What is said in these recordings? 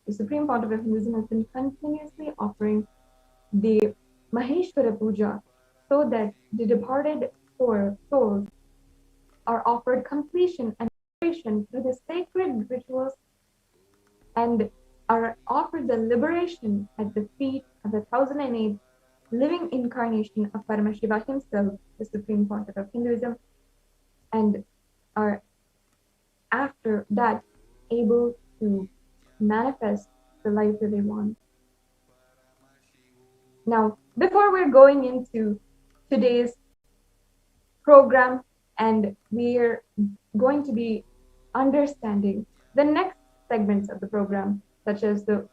the Supreme Pontiff of Hinduism, has been continuously offering the Maheshwara Puja so that the departed souls are offered completion and liberation through the sacred rituals and are offered the liberation at the feet of the 1008th living incarnation of Paramashiva himself, the Supreme Pontiff of Hinduism, and are after that able to manifest the life that they want. Now, before we're going into today's program, and we're going to be understanding the next segments of the program, such as the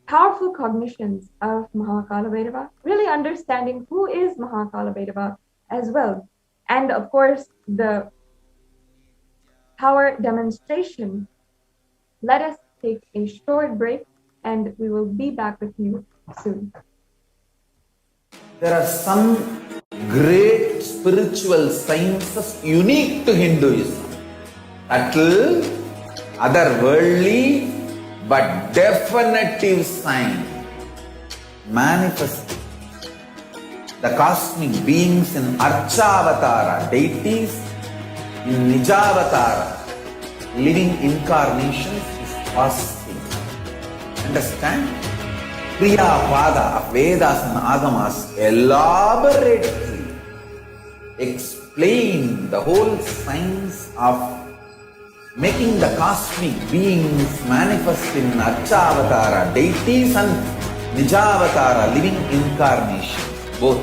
powerful cognitions of Kalabhairava, really understanding who is Kalabhairava as well. And of course, the power demonstration. Let us take a short break and we will be back with you soon. There are some great spiritual sciences unique to Hinduism. Subtle, otherworldly, but definitive sign. Manifesting. The cosmic beings in Archavatara, deities in Nijavatara, living incarnations is possible. Understand? Kriya Pada of Vedas and Agamas elaborately explain the whole science of making the cosmic beings manifest in Archavatara, deities and Nijavatara, living incarnations, both.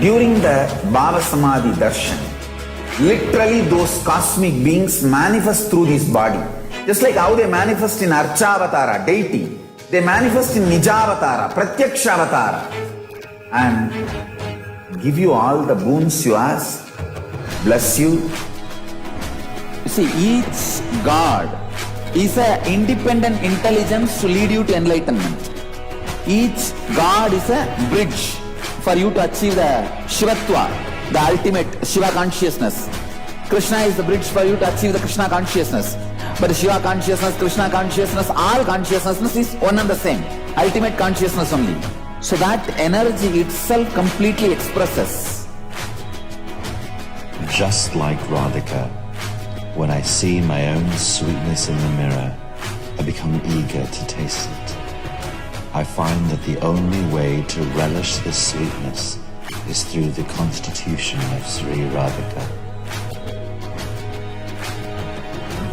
During the Bhava Samadhi Darshan, literally those cosmic beings manifest through this body. Just like how they manifest in Archavatara, deity, they manifest in Nijavatara, Pratyakshavatara, and give you all the boons you ask, bless you. You see, each God is an independent intelligence to lead you to enlightenment. Each God is a bridge for you to achieve the Shivatva, the ultimate Shiva consciousness. Krishna is the bridge for you to achieve the Krishna consciousness. But the Shiva consciousness, Krishna consciousness, all consciousness is one and the same. Ultimate consciousness only. So that energy itself completely expresses. Just like Radhika, when I see my own sweetness in the mirror, I become eager to taste it. I find that the only way to relish this sweetness is through the constitution of Sri Radhika.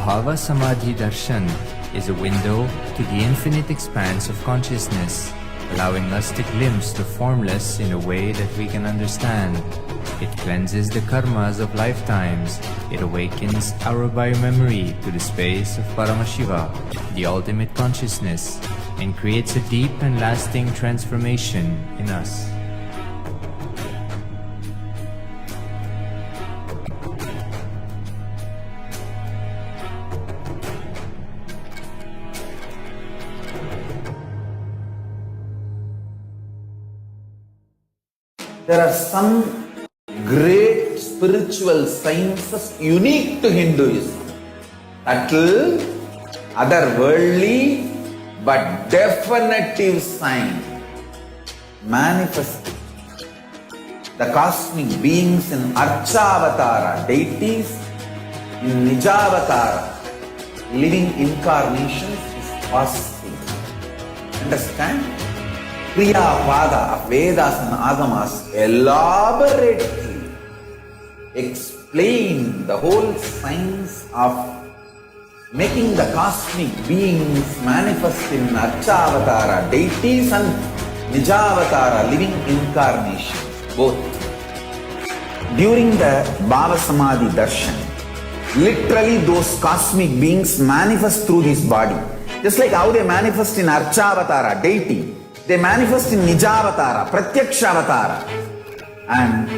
Bhava Samadhi Darshan is a window to the infinite expanse of consciousness, allowing us to glimpse the formless in a way that we can understand. It cleanses the karmas of lifetimes. It awakens our biomemory to the space of Paramashiva, the ultimate consciousness, and creates a deep and lasting transformation in us. There are some great spiritual sciences unique to Hinduism. Subtle, otherworldly, but definitive sign. Manifesting. The cosmic beings in Archavatara, deities in Nijavatara, living incarnations is possible. Understand? Kriya Pada of Vedas and Agamas elaborately explain the whole science of making the cosmic beings manifest in Archavatara, deities and Nijavatara, living incarnations, both. During the Bhava Samadhi Darshan, literally those cosmic beings manifest through this body. Just like how they manifest in Archavatara, deity, they manifest in Nijavatara, Pratyakshavatara, and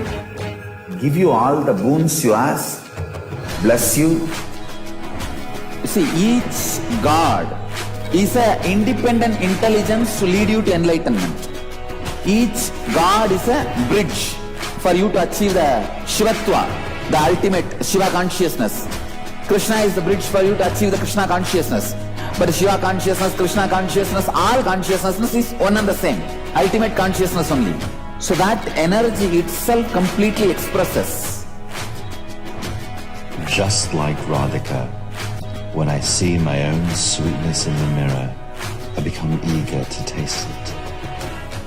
give you all the boons you ask, bless you. You see, each God is an independent intelligence to lead you to enlightenment. Each God is a bridge for you to achieve the Shivatva, the ultimate Shiva consciousness. Krishna is the bridge for you to achieve the Krishna consciousness. But Shiva consciousness, Krishna consciousness, all consciousness is one and the same. Ultimate consciousness only. So that energy itself completely expresses. Just like Radhika, when I see my own sweetness in the mirror, I become eager to taste it.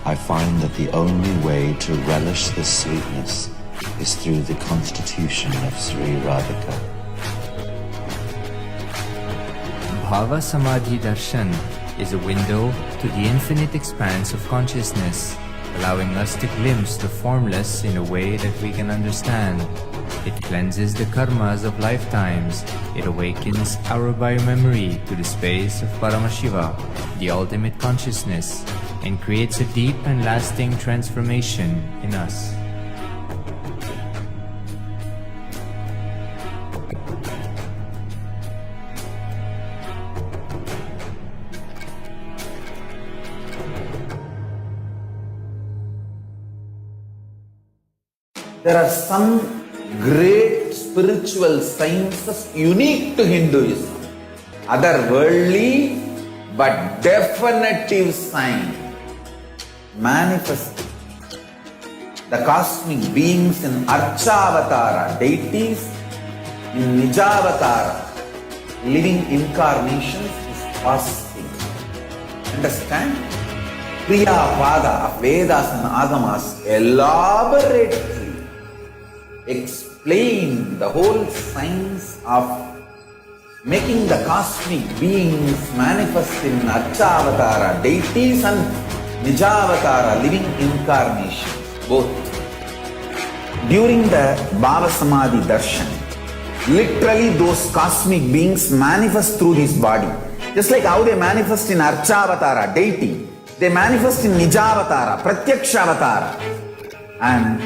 I find that the only way to relish this sweetness is through the constitution of Sri Radhika. Bhava Samadhi Darshan is a window to the infinite expanse of consciousness, allowing us to glimpse the formless in a way that we can understand. It cleanses the karmas of lifetimes. It awakens our biomemory to the space of Paramashiva, the ultimate consciousness, and creates a deep and lasting transformation in us. There are some great spiritual sciences unique to Hinduism. Otherworldly but definitive sign. Manifesting the cosmic beings in Archavatara, deities in Nijavatara, living incarnations is fasting. Understand? Priya Pada of Vedas and Agamas elaborately explain the whole science of making the cosmic beings manifest in Archavatara, deities and Nijavatara, living incarnations, both. During the Bhava Samadhi Darshan, literally those cosmic beings manifest through his body. Just like how they manifest in Archavatara, deity, they manifest in Nijavatara, Pratyakshavatara, and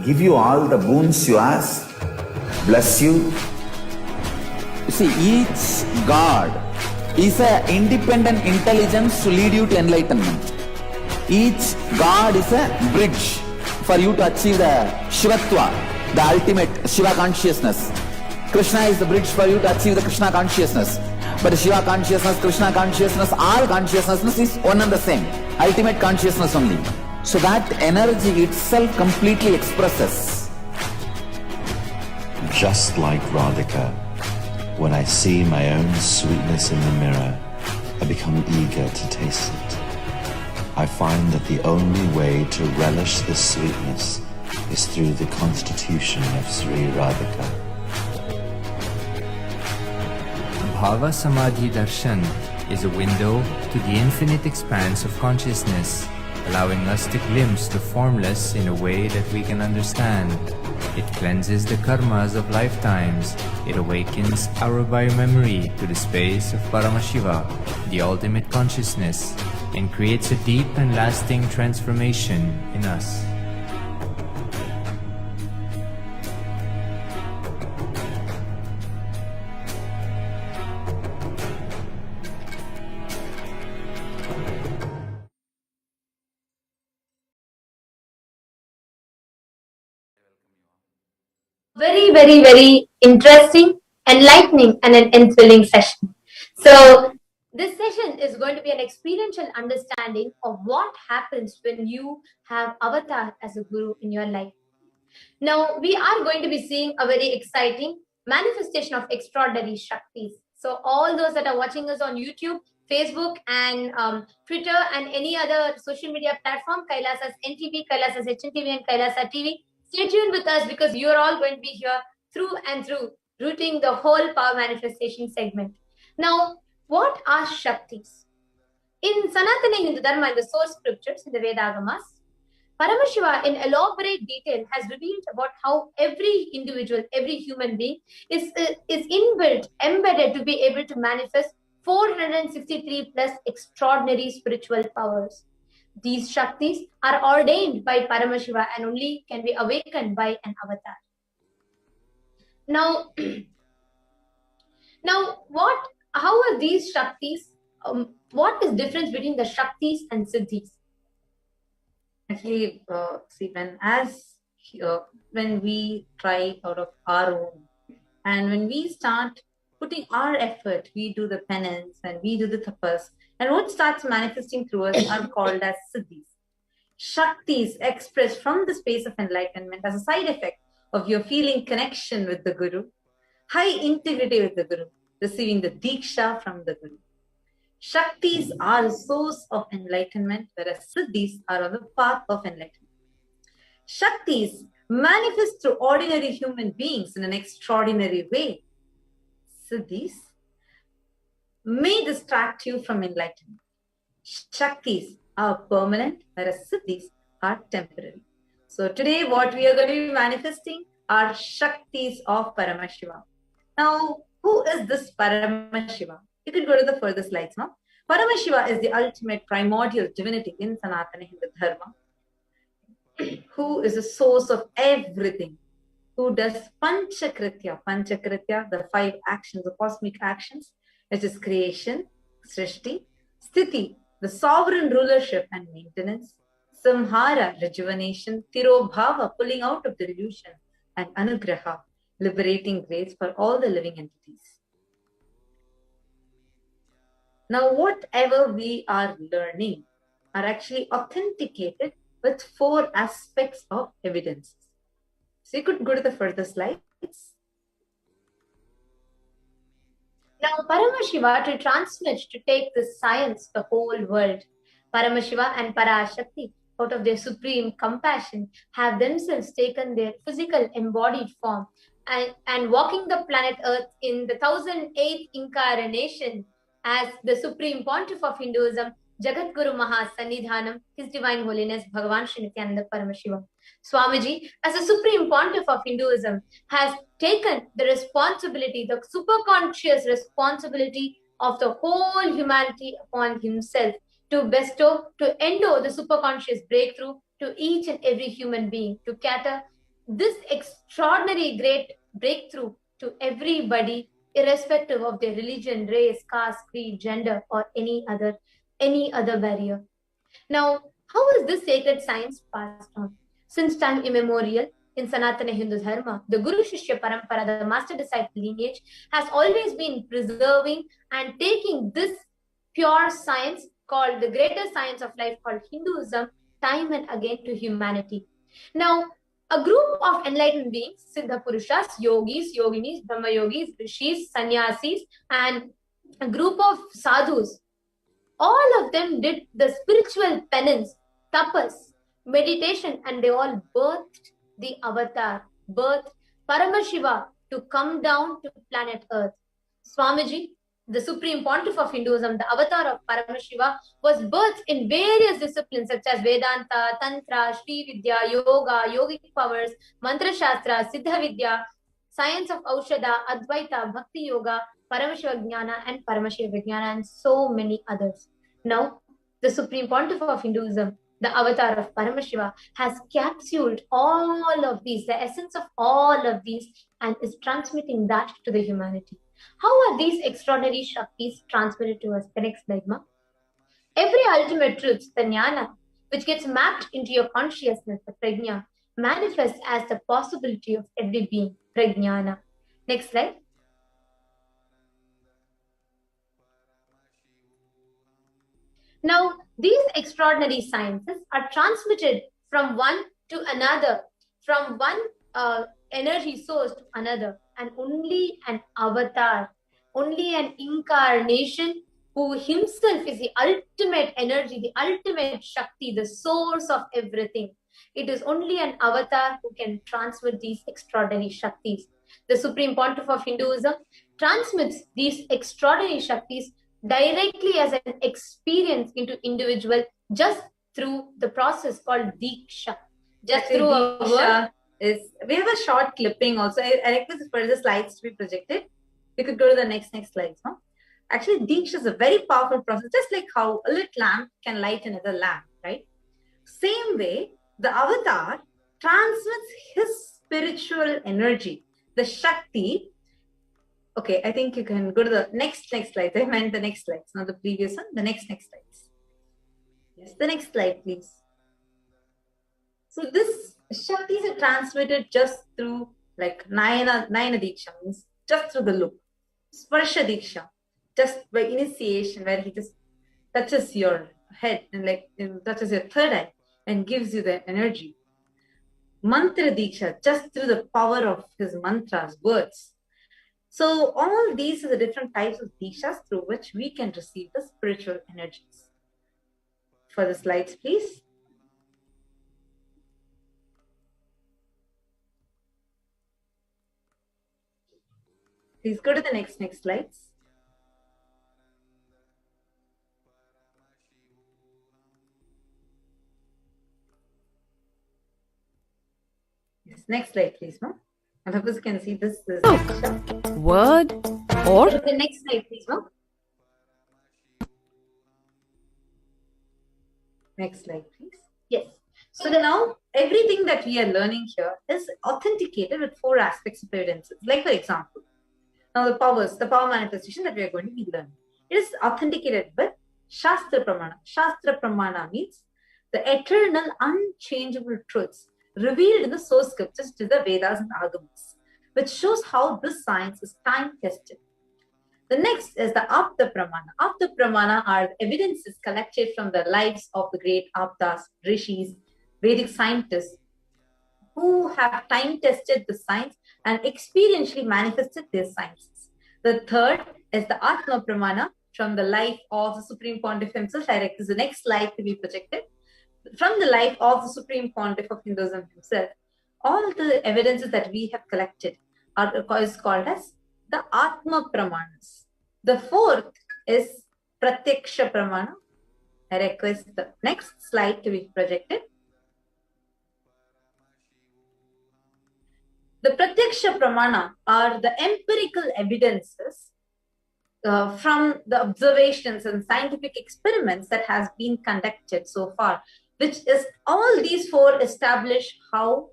give you all the boons you ask, bless you. You see, each God is an independent intelligence to lead you to enlightenment. Each God is a bridge for you to achieve the Shivatva, the ultimate Shiva consciousness. Krishna is the bridge for you to achieve the Krishna consciousness. But Shiva consciousness, Krishna consciousness, all consciousness is one and the same. Ultimate consciousness only. So that energy itself completely expresses. Just like Radhika, when I see my own sweetness in the mirror, I become eager to taste it. I find that the only way to relish this sweetness is through the constitution of Sri Radhika. Bhava Samadhi Darshan is a window to the infinite expanse of consciousness, allowing us to glimpse the formless in a way that we can understand. It cleanses the karmas of lifetimes. It awakens our biomemory to the space of Paramashiva, the ultimate consciousness, and creates a deep and lasting transformation in us. Very, very, very interesting, enlightening, and an enthralling session. So, this session is going to be an experiential understanding of what happens when you have Avatar as a guru in your life. Now, we are going to be seeing a very exciting manifestation of extraordinary Shaktis. So, all those that are watching us on YouTube, Facebook, and Twitter, and any other social media platform, Kailasa's NTV, Kailasa's HNTV, and Kailasa TV, stay tuned with us because you are all going to be here through and through, rooting the whole power manifestation segment. Now, what are Shaktis? In Sanatana Hindu Dharma, in the source scriptures, in the Vedagamas, Paramashiva in elaborate detail has revealed about how every individual, every human being is inbuilt, embedded to be able to manifest 463 plus extraordinary spiritual powers. These Shaktis are ordained by Paramashiva and only can be awakened by an avatar. Now, how are these Shaktis? What is the difference between the Shaktis and Siddhis? Actually, see, when we try out of our own, and when we start putting our effort, we do the penance and we do the tapas. And what starts manifesting through us are called as siddhis. Shaktis expressed from the space of enlightenment as a side effect of your feeling connection with the Guru, high integrity with the Guru, receiving the Diksha from the Guru. Shaktis are the source of enlightenment, whereas Siddhis are on the path of enlightenment. Shaktis manifest through ordinary human beings in an extraordinary way. Siddhis may distract you from enlightenment. Shaktis are permanent, whereas Siddhis are temporary. So today what we are going to be manifesting are Shaktis of Paramashiva. Now, who is this Paramashiva? You can go to the further slides now. Paramashiva is the ultimate primordial divinity in Sanatana Hindu Dharma, who is the source of everything, who does Panchakritya, the 5 actions, the cosmic actions, which is creation, Srishti, Sthiti, the sovereign rulership and maintenance, Samhara, rejuvenation, Tirobhava, pulling out of the delusion, and Anugraha, liberating grace for all the living entities. Now, whatever we are learning are actually authenticated with 4 aspects of evidences. So you could go to the further slides. Now, Paramashiva to transmit, to take this science, the whole world. Paramashiva and Parashakti, out of their supreme compassion, have themselves taken their physical embodied form and walking the planet Earth in the 1008th incarnation as the Supreme Pontiff of Hinduism, Jagat Guru Mahasannidhanam, His Divine Holiness Bhagavan Sri Nithyananda Paramashiva. Swamiji, as a Supreme Pontiff of Hinduism, has taken the responsibility, the superconscious responsibility of the whole humanity upon himself to bestow, to endow the superconscious breakthrough to each and every human being, to cater this extraordinary great breakthrough to everybody, irrespective of their religion, race, caste, creed, gender, or any other barrier. Now, how is this sacred science passed on? Since time immemorial, in Sanatana Hindu Dharma, the Guru Shishya Parampara, the master-disciple lineage, has always been preserving and taking this pure science called the greater science of life called Hinduism time and again to humanity. Now, a group of enlightened beings, Siddha Purushas, Yogis, Yoginis, Brahma Yogis, Rishis, Sannyasis, and a group of sadhus, all of them did the spiritual penance, tapas, meditation, and they all birthed the avatar, birthed Paramashiva to come down to planet Earth. Swamiji, the Supreme Pontiff of Hinduism, the avatar of Paramashiva, was birthed in various disciplines such as Vedanta, Tantra, Sri Vidya, Yoga, Yogic powers, Mantra Shastra, Siddha Vidya, science of Aushadha, Advaita, Bhakti Yoga, Paramashiva Jnana, and Paramashiva Vijnana, and so many others. Now, the Supreme Pontiff of Hinduism, the avatar of Paramashiva, has capsuled all of these, the essence of all of these, and is transmitting that to the humanity. How are these extraordinary Shaktis transmitted to us? The next slide, ma. Every ultimate truth, the Jnana, which gets mapped into your consciousness, the Prajna, manifests as the possibility of every being, Prajnana. Next slide. Now, these extraordinary sciences are transmitted from one to another, from one energy source to another, and only an avatar, only an incarnation who himself is the ultimate energy, the ultimate Shakti, the source of everything. It is only an avatar who can transmit these extraordinary Shaktis. The Supreme Pontiff of Hinduism transmits these extraordinary Shaktis directly as an experience into individual just through the process called Diksha. Just actually, through a word. We have a short clipping also. I request for the slides to be projected. You could go to the next slides. Huh? Actually, Diksha is a very powerful process, just like how a lit lamp can light another lamp, right? Same way, the avatar transmits his spiritual energy, the Shakti. Okay, I think you can go to the next slides. I meant the next slides, not the previous one. The next slides. Yes, the next slide, please. So this Shaktis are transmitted just through like Nayana Diksha, means just through the look. Sparsha Diksha, just by initiation, where he just touches your head and touches your third eye and gives you the energy. Mantra Diksha, just through the power of his mantras, words. So all these are the different types of Dikshas through which we can receive the spiritual energies. For the slides, please. Please go to the next slides. Yes, next slide, please, ma'am. And suppose you can see this is word or the next slide, please, ma'am. Next slide, please. Yes. So now everything that we are learning here is authenticated with 4 aspects of evidences. Like for example, now the power manifestation that we are going to be learning. It is authenticated with Shastra Pramana. Shastra Pramana means the eternal, unchangeable truths revealed in the source scriptures to the Vedas and Agamas, which shows how this science is time-tested. The next is the Apta Pramana. Apta Pramana are evidences collected from the lives of the great Aptas, Rishis, Vedic scientists who have time-tested the science and experientially manifested their sciences. The third is the Atma Pramana from the life of the Supreme Pontiff himself. I request the next slide to be projected. From the life of the Supreme Pontiff of Hinduism himself, all the evidences that we have collected is called as the Atma Pramanas. The fourth is Pratyaksha Pramana. I request the next slide to be projected. The Pratyaksha Pramana are the empirical evidences from the observations and scientific experiments that has been conducted so far, which is all these 4 establish how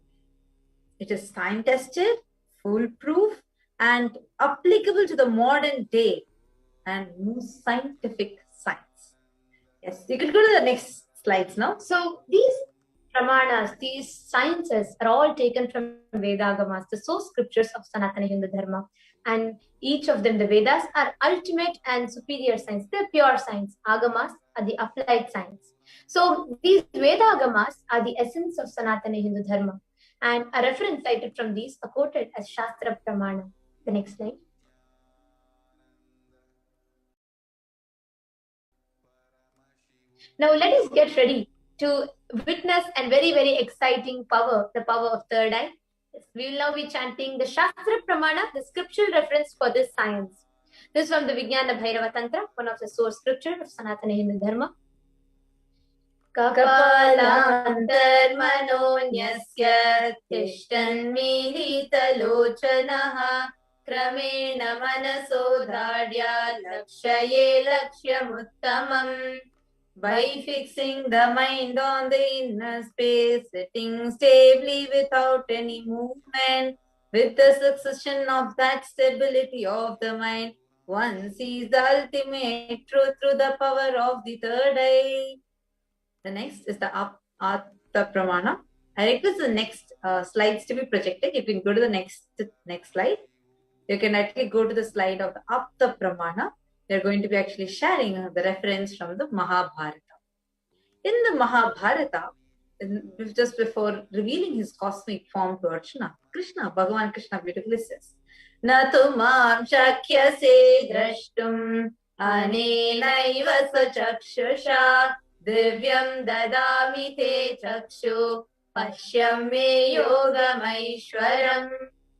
it is time-tested, foolproof, and applicable to the modern day and most scientific science. Yes, you can go to the next slides now. So these Pramanas, these sciences are all taken from Vedagamas, the source scriptures of Sanatana Hindu Dharma. And each of them, the Vedas, are ultimate and superior science. They're pure science. Agamas are the applied science. So these Vedagamas are the essence of Sanatana Hindu Dharma. And a reference cited from these are quoted as Shastra Pramana. The next slide. Now let us get ready to witness and very, very exciting power, the power of third eye. We will now be chanting the Shastra Pramana, the scriptural reference for this science. This is from the Kalabhairava Tantra, one of the source scriptures of Sanatana Hindu Dharma. Kapalantarmanonyasya tishtan militalochanaha kramena manasodhadya lakshaye lakshyamuttamam. By fixing the mind on the inner space, sitting stably without any movement, with the succession of that stability of the mind, one sees the ultimate truth through the power of the third eye. The next is the Atma Pramana. I request the next slides to be projected. You can go to the next slide. You can actually go to the slide of the Apta Pramana. They're going to be actually sharing the reference from the Mahabharata. In the Mahabharata, just before revealing his cosmic form to Arjuna, Bhagavan Krishna beautifully says, Na tu mam shakyase drashtum anenaiva sachakshusha divyam dadami te chakshu pashyam me yogamaishwaram.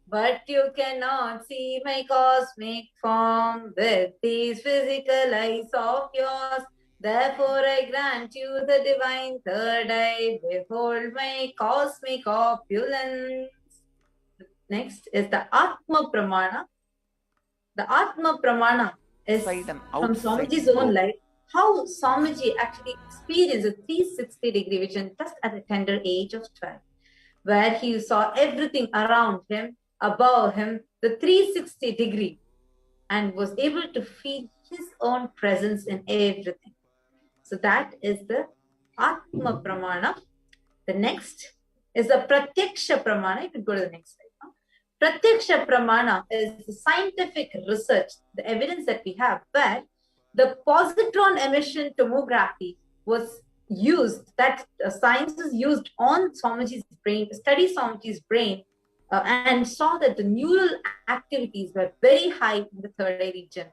But you cannot see my cosmic form with these physical eyes of yours. Therefore I grant you the divine third eye. Behold my cosmic opulence. Next is the Atma Pramana. The Atma Pramana is from Swamiji's own life. How Swamiji actually experienced a 360-degree vision just at the tender age of 12, where he saw everything around him, above him, the 360-degree, and was able to feel his own presence in everything. So that is the Atma Pramana. The next is the Pratyaksha Pramana. You can go to the next slide now. Pratyaksha Pramana is the scientific research, the evidence that we have, where the positron emission tomography was used, that science is used on Swamiji's brain, study Swamiji's brain, and saw that the neural activities were very high in the third eye region,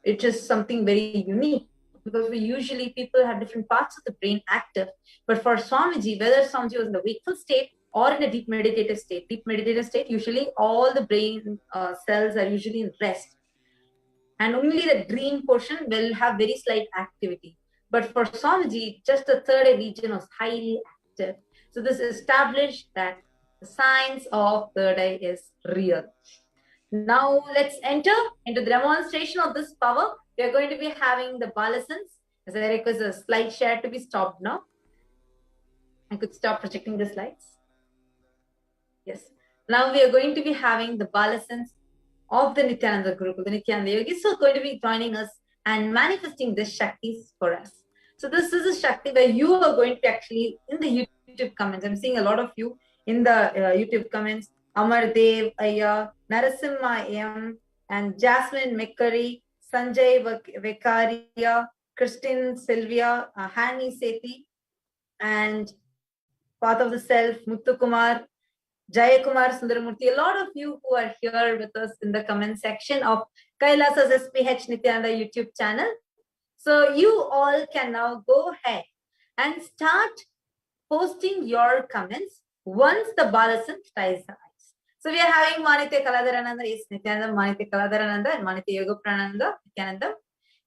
which is something very unique because we usually people have different parts of the brain active. But for Swamiji, whether Swamiji was in the wakeful state or in a deep meditative state, usually all the brain cells are usually in rest. And only the dream portion will have very slight activity. But for Swamiji, just the third eye region was highly active. So this established that the science of third eye is real. Now let's enter into the demonstration of this power. We are going to be having the balasans. As I request the slide share to be stopped now. I could stop projecting the slides. Yes. Now we are going to be having the balasans of the Nithyananda Gurukul, the Nithyananda yogis, are going to be joining us and manifesting this Shaktis for us. So this is a Shakti where you are going to be actually in the YouTube comments. I'm seeing a lot of you in the YouTube comments. Amar Dev, Aya, Narasimha M, and Jasmine Mekkari, Sanjay Vekaria, Christine Sylvia, Hani Sethi, and Path of the Self, Muthu Kumar, Jayakumar Sundaramurthy, a lot of you who are here with us in the comment section of Kailasa's SPH Nithyananda YouTube channel. So you all can now go ahead and start posting your comments once the balasan ties the eyes. So we are having Manitya Kalabhairava, yes, Nithyananda, Manitya Kalabhairava, and Manitya Yoga Prananda, Nithyananda.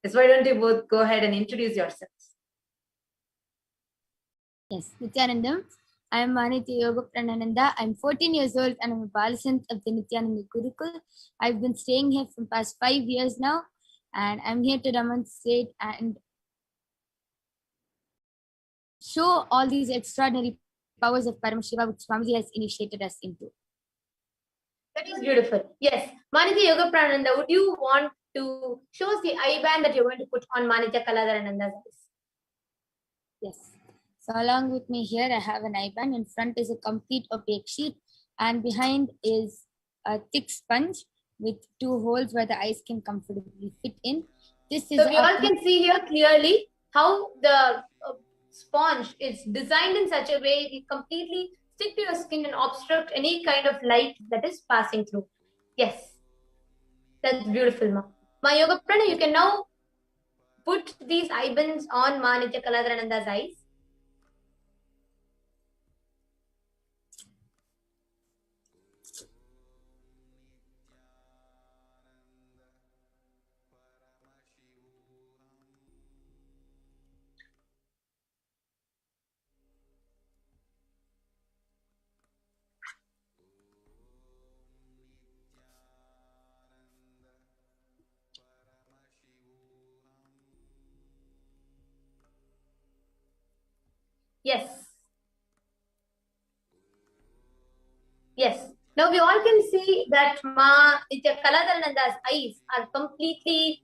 Yes, why don't you both go ahead and introduce yourselves? Yes, Nithyananda. I am Manitya Yoga Pranananda. I'm 14 years old and I'm a Balasant of the Nithyananda Gurukul. I've been staying here for the past 5 years now, and I'm here to demonstrate and show all these extraordinary powers of Paramashiva which Swamiji has initiated us into. That is beautiful. Yes. Manitya Yoga Prananda, would you want to show us the eye band that you're going to put on Manitya Kalabhairananda's eyes? Yes. So along with me here, I have an eye band. In front is a complete opaque sheet, and behind is a thick sponge with 2 holes where the eyes can comfortably fit in. This is so we all can see here clearly how the sponge is designed in such a way it completely stick to your skin and obstruct any kind of light that is passing through. Yes, that's beautiful, Ma. Ma Yoga Prana, you can now put these eye bands on Manitya Kalabhairananda's eyes. Yes. Yes. Now we all can see that Manitya Kalabhairananda's eyes are completely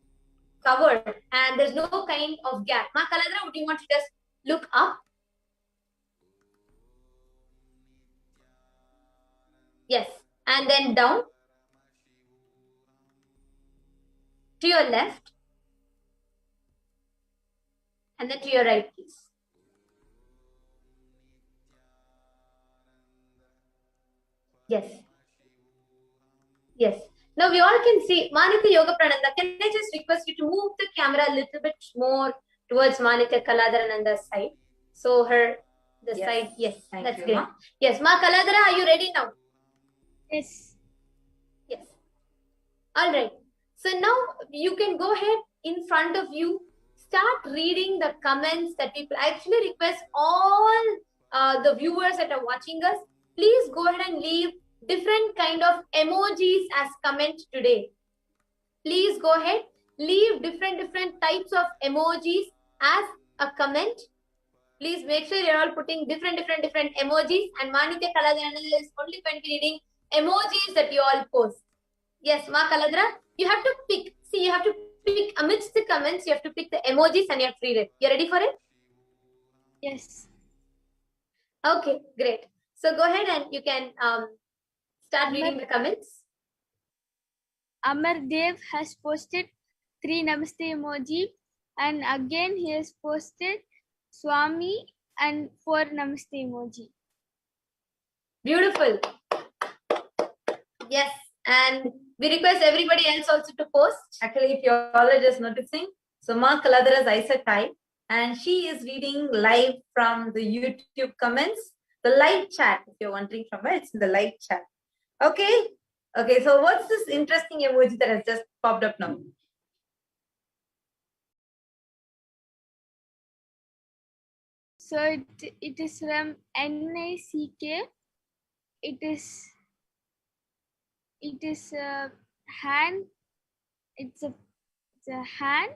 covered and there's no kind of gap. Ma Kalabhairava, would you want to just look up? Yes. And then down to your left and then to your right, please. Yes. Yes. Now we all can see Manitya Yoga Prananda. Can I just request you to move the camera a little bit more towards Manitya Kalabhairananda's side? So the side, yes, that's great. Yes, Ma Kalabhairava, are you ready now? Yes. Yes. All right. So now you can go ahead in front of you, start reading the comments that people actually request all the viewers that are watching us. Please go ahead and leave different kind of emojis as comment today. Please go ahead, leave different types of emojis as a comment. Please make sure you're all putting different emojis, and Manitya Kalabhairava is only going to be reading emojis that you all post. Yes, Ma Kalabhairava, you have to pick. See, you have to pick amidst the comments, you have to pick the emojis and you have to read it. You ready for it? Yes. Okay, great. So go ahead and you can start reading the comments. Amar Dev has posted 3 Namaste emoji, and again he has posted Swami and 4 Namaste emoji. Beautiful. Yes, and we request everybody else also to post. Actually, if you all are just noticing, so Ma Kaladhara's eyes are tied, and she is reading live from the YouTube comments, the live chat. If you're wondering from where, it's in the live chat. Okay. Okay, so what's this interesting emoji that has just popped up now? So it is from NICK. It is a hand. It's a hand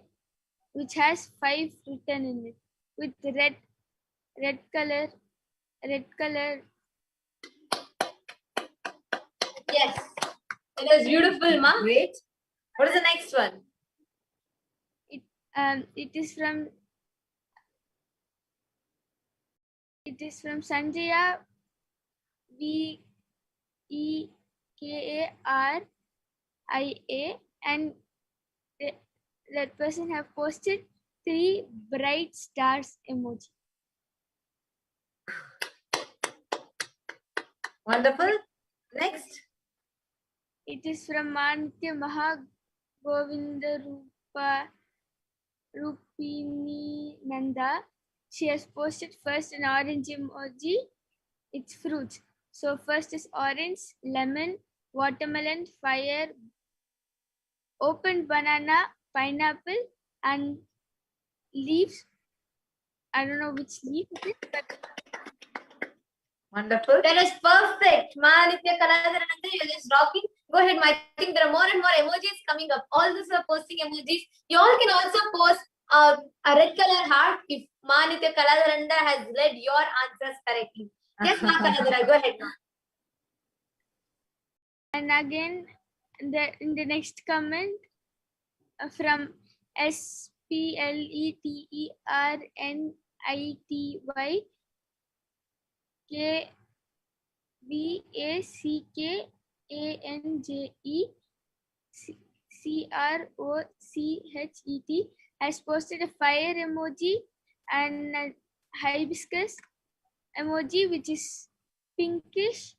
which has 5 written in it with red color. Yes, it is beautiful, Ma. Great. What is the next one? It is from Sanjaya VEKARIA, and that person have posted 3 bright stars emoji. Wonderful. Next. It is from Manitya Mahagovinda Rupini Nanda. She has posted first an orange emoji. It's fruits. So first is orange, lemon, watermelon, fire, open banana, pineapple, and leaves. I don't know which leaf it is, but wonderful. That is perfect. Manitya Kaladharananda, you're just rocking. Go ahead, I think there are more and more emojis coming up. All these are posting emojis. You all can also post a red color heart if Manitya Kaladharananda has read your answers correctly. Yes, Ma Kaladhara, go ahead now. And again, in the next comment from SPLETERNITY KVACKANJE has posted a fire emoji and a hibiscus emoji, which is pinkish,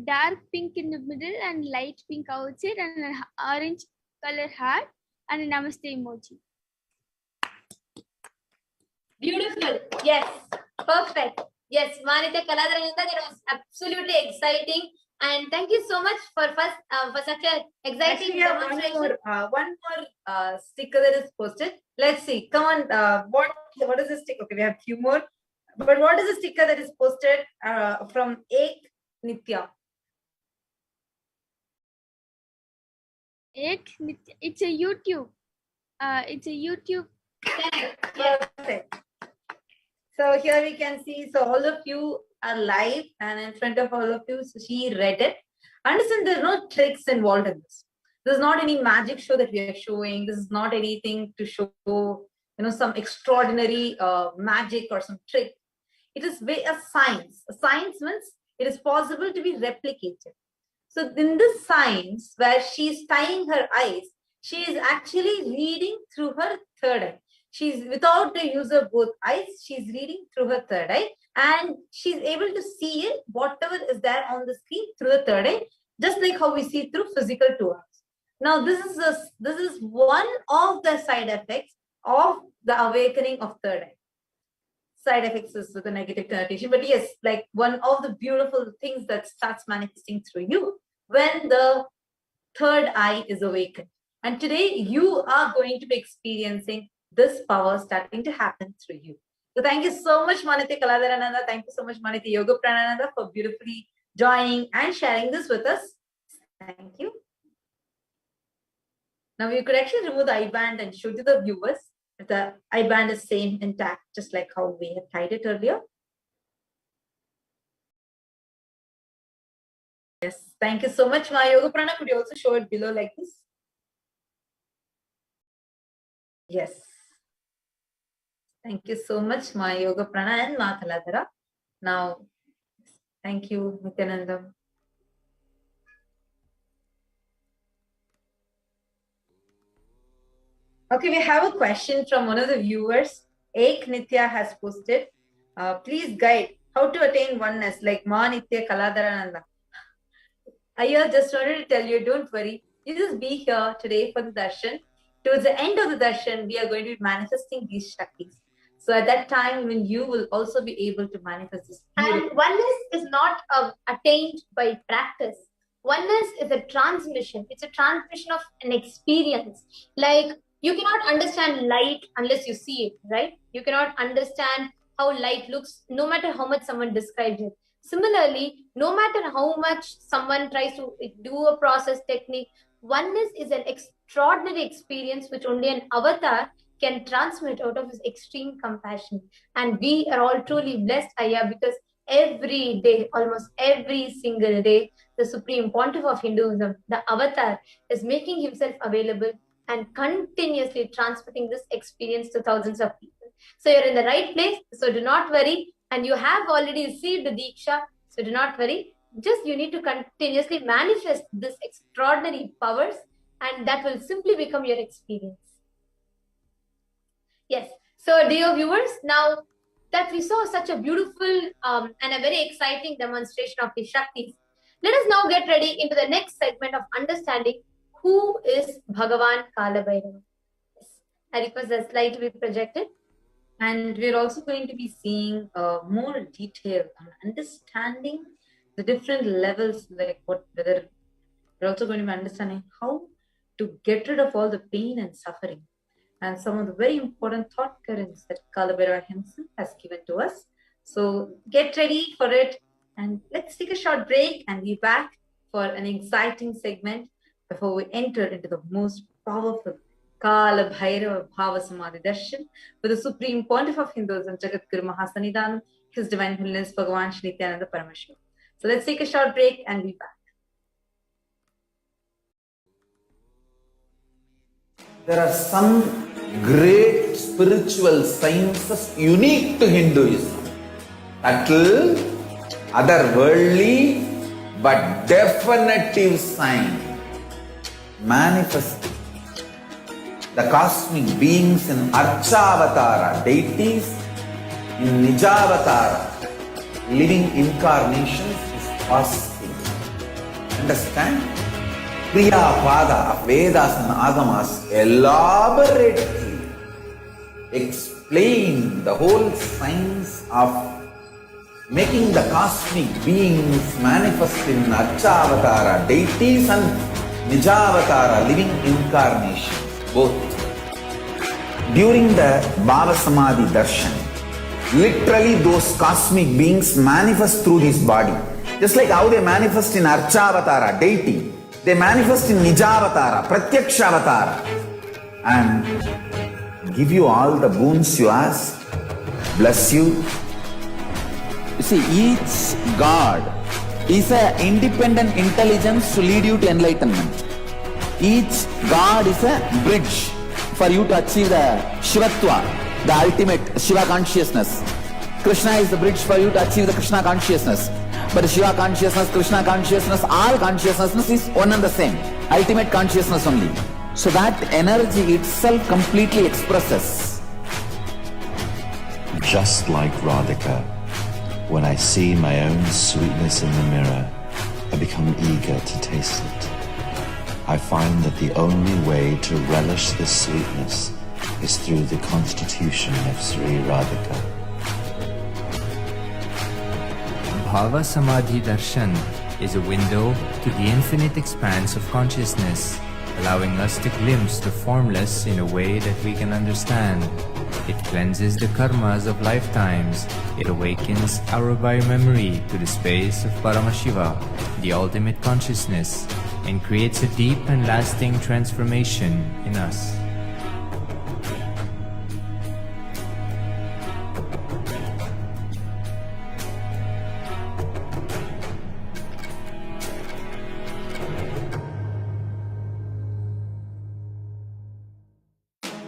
dark pink in the middle and light pink outside, and an orange color heart and a namaste emoji. Beautiful. Yes. Perfect. Yes, Manitya Kaladharananda, that was absolutely exciting. And thank you so much for such an exciting demonstration. One more sticker that is posted. Let's see. Come on. What is the sticker? Okay, we have a few more. But what is the sticker that is posted from Ek Nitya? Ek Nitya. It's a YouTube. It's a YouTube. Perfect. So here we can see, so all of you are live and in front of all of you, so she read it. Understand there's no tricks involved in this. There's not any magic show that we are showing. This is not anything to show, some extraordinary magic or some trick. It is a science. A science means it is possible to be replicated. So in this science, where she's tying her eyes, she is actually reading through her third eye. She's without the use of both eyes, she's reading through her third eye, and she's able to see it, whatever is there on the screen through the third eye, just like how we see through physical 2 eyes. Now, this is one of the side effects of the awakening of third eye. Side effects is the negative connotation, but yes, like one of the beautiful things that starts manifesting through you when the third eye is awakened. And today you are going to be experiencing this power starting to happen through you. So thank you so much, Manitya Kaladharananda. Thank you so much, Manitya Yoga Pranananda, for beautifully joining and sharing this with us. Thank you. Now you could actually remove the eye band and show to the viewers that the eye band is same intact, just like how we had tied it earlier. Yes, thank you so much, Ma Yoga Prana. Could you also show it below like this? Yes. Thank you so much, Ma Yoga Prana and Ma Kaladhara. Now, thank you, Nithyananda. Okay, we have a question from one of the viewers. Ek Nithya has posted. Please guide how to attain oneness like Ma Nithya Kalabhairava. I just wanted to tell you, don't worry. You just be here today for the darshan. Towards the end of the darshan, we are going to be manifesting these shaktis. So at that time, when you will also be able to manifest this. And oneness is not attained by practice. Oneness is a transmission. It's a transmission of an experience. Like you cannot understand light unless you see it, right? You cannot understand how light looks, no matter how much someone describes it. Similarly, no matter how much someone tries to do a process technique, oneness is an extraordinary experience which only an avatar can transmit out of his extreme compassion. And we are all truly blessed, Aya, because every day, almost every single day, the Supreme Pontiff of Hinduism, the avatar, is making himself available and continuously transmitting this experience to thousands of people. So you're in the right place, so do not worry. And you have already received the Diksha, so do not worry. Just you need to continuously manifest this extraordinary powers, and that will simply become your experience. Yes. So, dear viewers, now that we saw such a beautiful and a very exciting demonstration of the Shaktis, let us now get ready into the next segment of understanding who is Bhagavan Kalabhairava. Yes. I request the slide to be projected. And we're also going to be seeing more detail on understanding the different levels, like whether we're also going to be understanding how to get rid of all the pain and suffering, and some of the very important thought currents that Kalabhairava himself has given to us. So get ready for it, and let's take a short break and be back for an exciting segment before we enter into the most powerful Kalabhairava Bhava Samadhi Darshan with the Supreme Pontiff of Hinduism, Jagadguru Mahasanidhanam, His Divine Holiness Bhagavan Shri Nithyananda Parameshwar. So let's take a short break and be back. There are some great spiritual sciences unique to Hinduism. Subtle, otherworldly, but definitive sign. Manifesting the cosmic beings in Archavatara, deities in Nijavatara, living incarnations is possible. Understand? Kriya Pada of Vedas and Agamas elaborately explain the whole science of making the cosmic beings manifest in Archavatara, deities and Nijavatara, living incarnations. Both. During the Bhava Samadhi Darshan, literally those cosmic beings manifest through this body. Just like how they manifest in Archavatara, deity, they manifest in Nijavatara, Pratyakshavatara, and give you all the boons you ask, bless you. You see, each God is an independent intelligence to lead you to enlightenment. Each God is a bridge for you to achieve the Shivatva, the ultimate Shiva consciousness. Krishna is the bridge for you to achieve the Krishna consciousness. But Shiva consciousness, Krishna consciousness, all consciousness is one and the same. Ultimate consciousness only. So that energy itself completely expresses. Just like Radhika, when I see my own sweetness in the mirror, I become eager to taste it. I find that the only way to relish this sweetness is through the constitution of Sri Radhika. Bhava Samadhi Darshan is a window to the infinite expanse of consciousness, allowing us to glimpse the formless in a way that we can understand. It cleanses the karmas of lifetimes. It awakens our biomemory to the space of Paramashiva, the ultimate consciousness, and creates a deep and lasting transformation in us.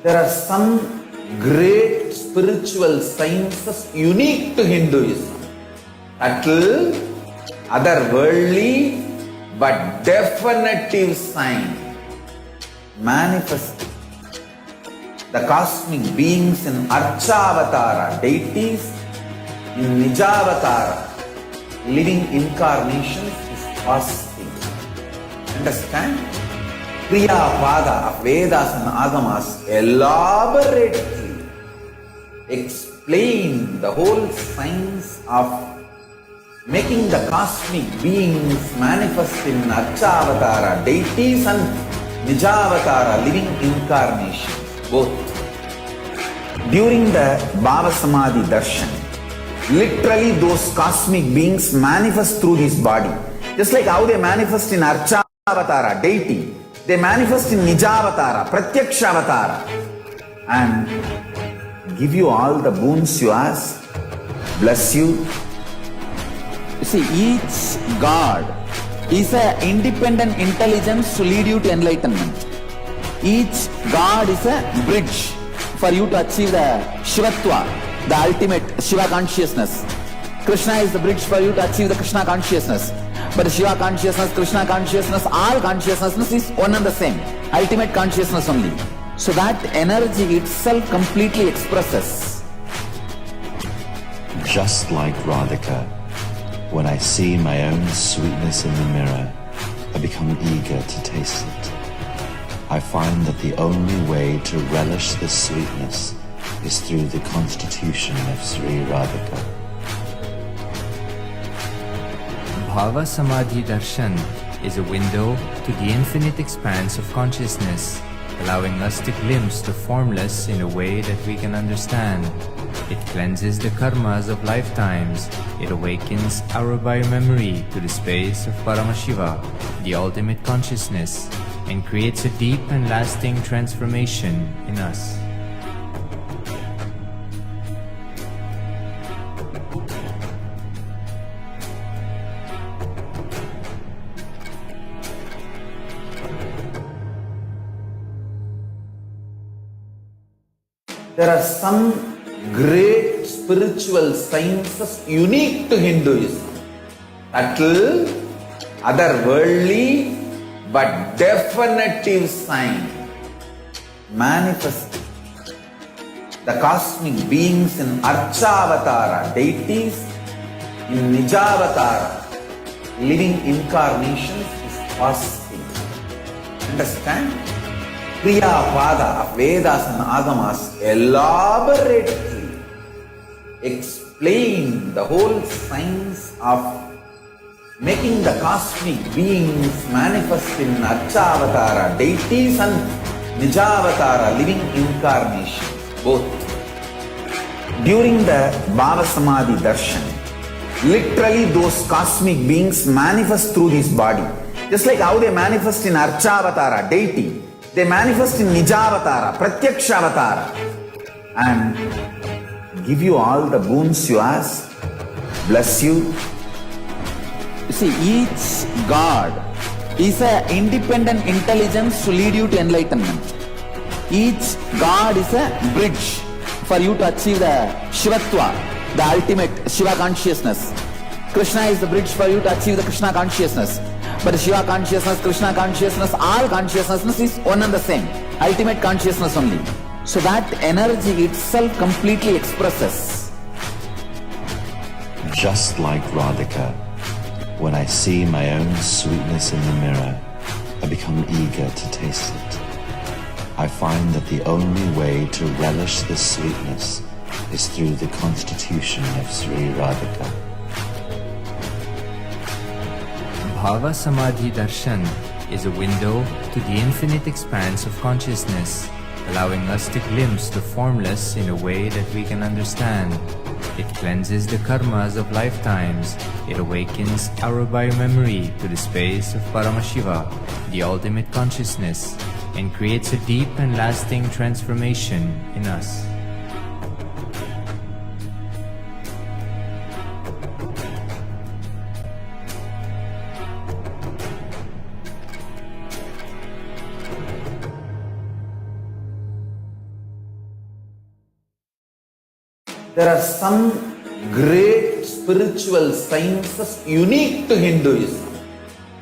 There are some great spiritual sciences unique to Hinduism. Subtle, otherworldly, but definitive sign. Manifesting the cosmic beings in Archavatara, deities in Nijavatara, living incarnations is fasting. Understand? Kriya Pada of Vedas and Agamas elaborately explain the whole science of making the cosmic beings manifest in Archavatara, deities and Nijavatara, living incarnations, both. During the Bhava Samadhi Darshan, literally those cosmic beings manifest through this body. Just like how they manifest in Archavatara, deity, they manifest in Nijavatara, Pratyakshavatara, and give you all the boons you ask, bless you. You see, each God is an independent intelligence to lead you to enlightenment. Each God is a bridge for you to achieve the Shivatva, the ultimate Shiva consciousness. Krishna is the bridge for you to achieve the Krishna consciousness. But Shiva consciousness, Krishna consciousness, all consciousness is one and the same. Ultimate consciousness only. So that energy itself completely expresses. Just like Radhika, when I see my own sweetness in the mirror, I become eager to taste it. I find that the only way to relish this sweetness is through the constitution of Sri Radhika. Bhava Samadhi Darshan is a window to the infinite expanse of consciousness, allowing us to glimpse the formless in a way that we can understand. It cleanses the karmas of lifetimes. It awakens our biomemory to the space of Paramashiva, the ultimate consciousness, and creates a deep and lasting transformation in us. There are some great spiritual sciences unique to Hinduism. Subtle, otherworldly, but definitive sign. Manifesting the cosmic beings in Archavatara, deities in Nijavatara, living incarnations is fasting. Understand? Kriya Pada of Vedas and Agamas elaborately explain the whole science of making the cosmic beings manifest in Archavatara, deities and Nijavatara, living incarnations, both. During the Bhava Samadhi Darshan, literally those cosmic beings manifest through this body. Just like how they manifest in Archavatara, deity, they manifest in Nijavatara, Pratyakshavatara, and give you all the boons you ask, bless you. You see, each God is an independent intelligence to lead you to enlightenment. Each God is a bridge for you to achieve the Shivatva, the ultimate Shiva consciousness. Krishna is the bridge for you to achieve the Krishna consciousness. But Shiva consciousness, Krishna consciousness, all consciousness is one and the same. Ultimate consciousness only. So that energy itself completely expresses. Just like Radhika, when I see my own sweetness in the mirror, I become eager to taste it. I find that the only way to relish this sweetness is through the constitution of Sri Radhika. Bhava Samadhi Darshan is a window to the infinite expanse of consciousness, allowing us to glimpse the formless in a way that we can understand. It cleanses the karmas of lifetimes. It awakens our biomemory to the space of Paramashiva, the ultimate consciousness, and creates a deep and lasting transformation in us. There are some great spiritual sciences unique to Hinduism.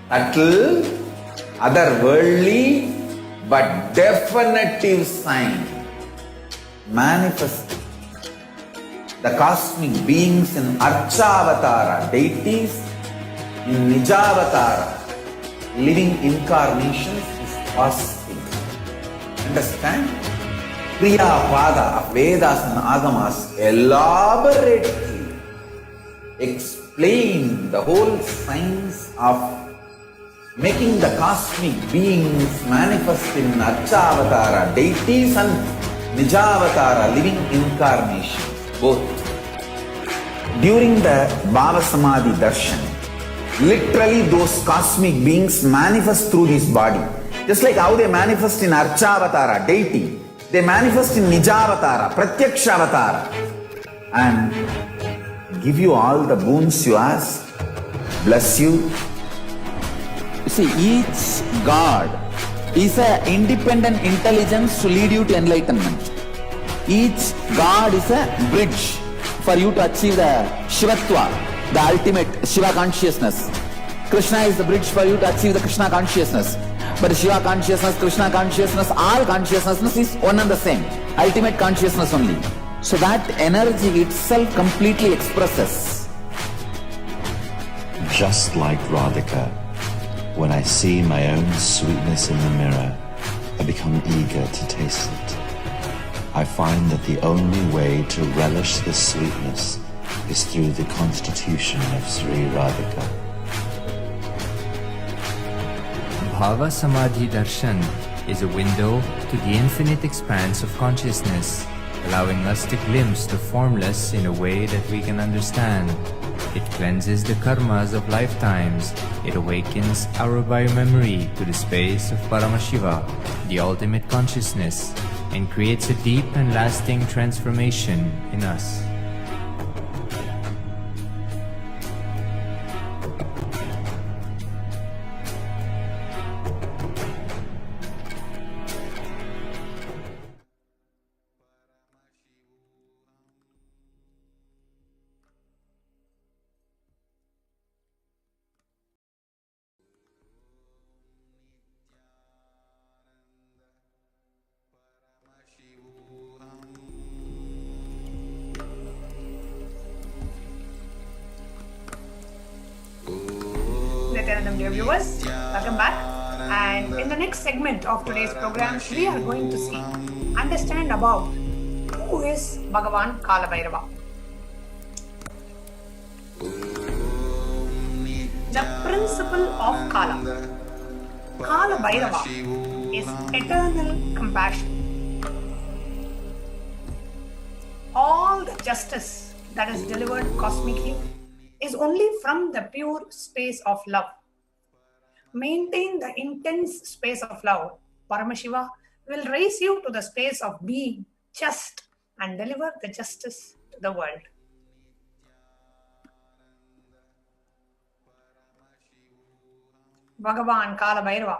Subtle, otherworldly, but definitive sign. manifest the cosmic beings in Archavatara, deities in Nijavatara, living incarnations is possible. Understand? Kriya Pada of Vedas and Agamas elaborately explain the whole science of making the cosmic beings manifest in Archavatara, deities and Nijavatara, living incarnations. Both. During the Bhava Samadhi Darshan, literally those cosmic beings manifest through this body. Just like how they manifest in Archavatara, deity, they manifest in Nijavatara, Pratyakshavatara, and give you all the boons you ask, bless you. You see, each God is an independent intelligence to lead you to enlightenment. Each God is a bridge for you to achieve the Shivatva, the ultimate Shiva consciousness. Krishna is the bridge for you to achieve the Krishna consciousness. But the Shiva consciousness, Krishna consciousness, all consciousness is one and the same. Ultimate consciousness only. So that energy itself completely expresses. Just like Radhika, when I see my own sweetness in the mirror, I become eager to taste it. I find that the only way to relish this sweetness is through the constitution of Sri Radhika. Bhava Samadhi Darshan is a window to the infinite expanse of consciousness, allowing us to glimpse the formless in a way that we can understand. It cleanses the karmas of lifetimes. It awakens our biomemory to the space of Paramashiva, the ultimate consciousness, and creates a deep and lasting transformation in us. Nithyananda, dear viewers, welcome back. And in the next segment of today's program, we are going to see, understand about who is Bhagavan Kalabhairava. The principle of Kala. Kalabhairava is eternal compassion. All the justice that is delivered cosmically is only from the pure space of love. Maintain the intense space of love. Paramashiva will raise you to the space of being just and deliver the justice to the world. Bhagavan Kalabhairava.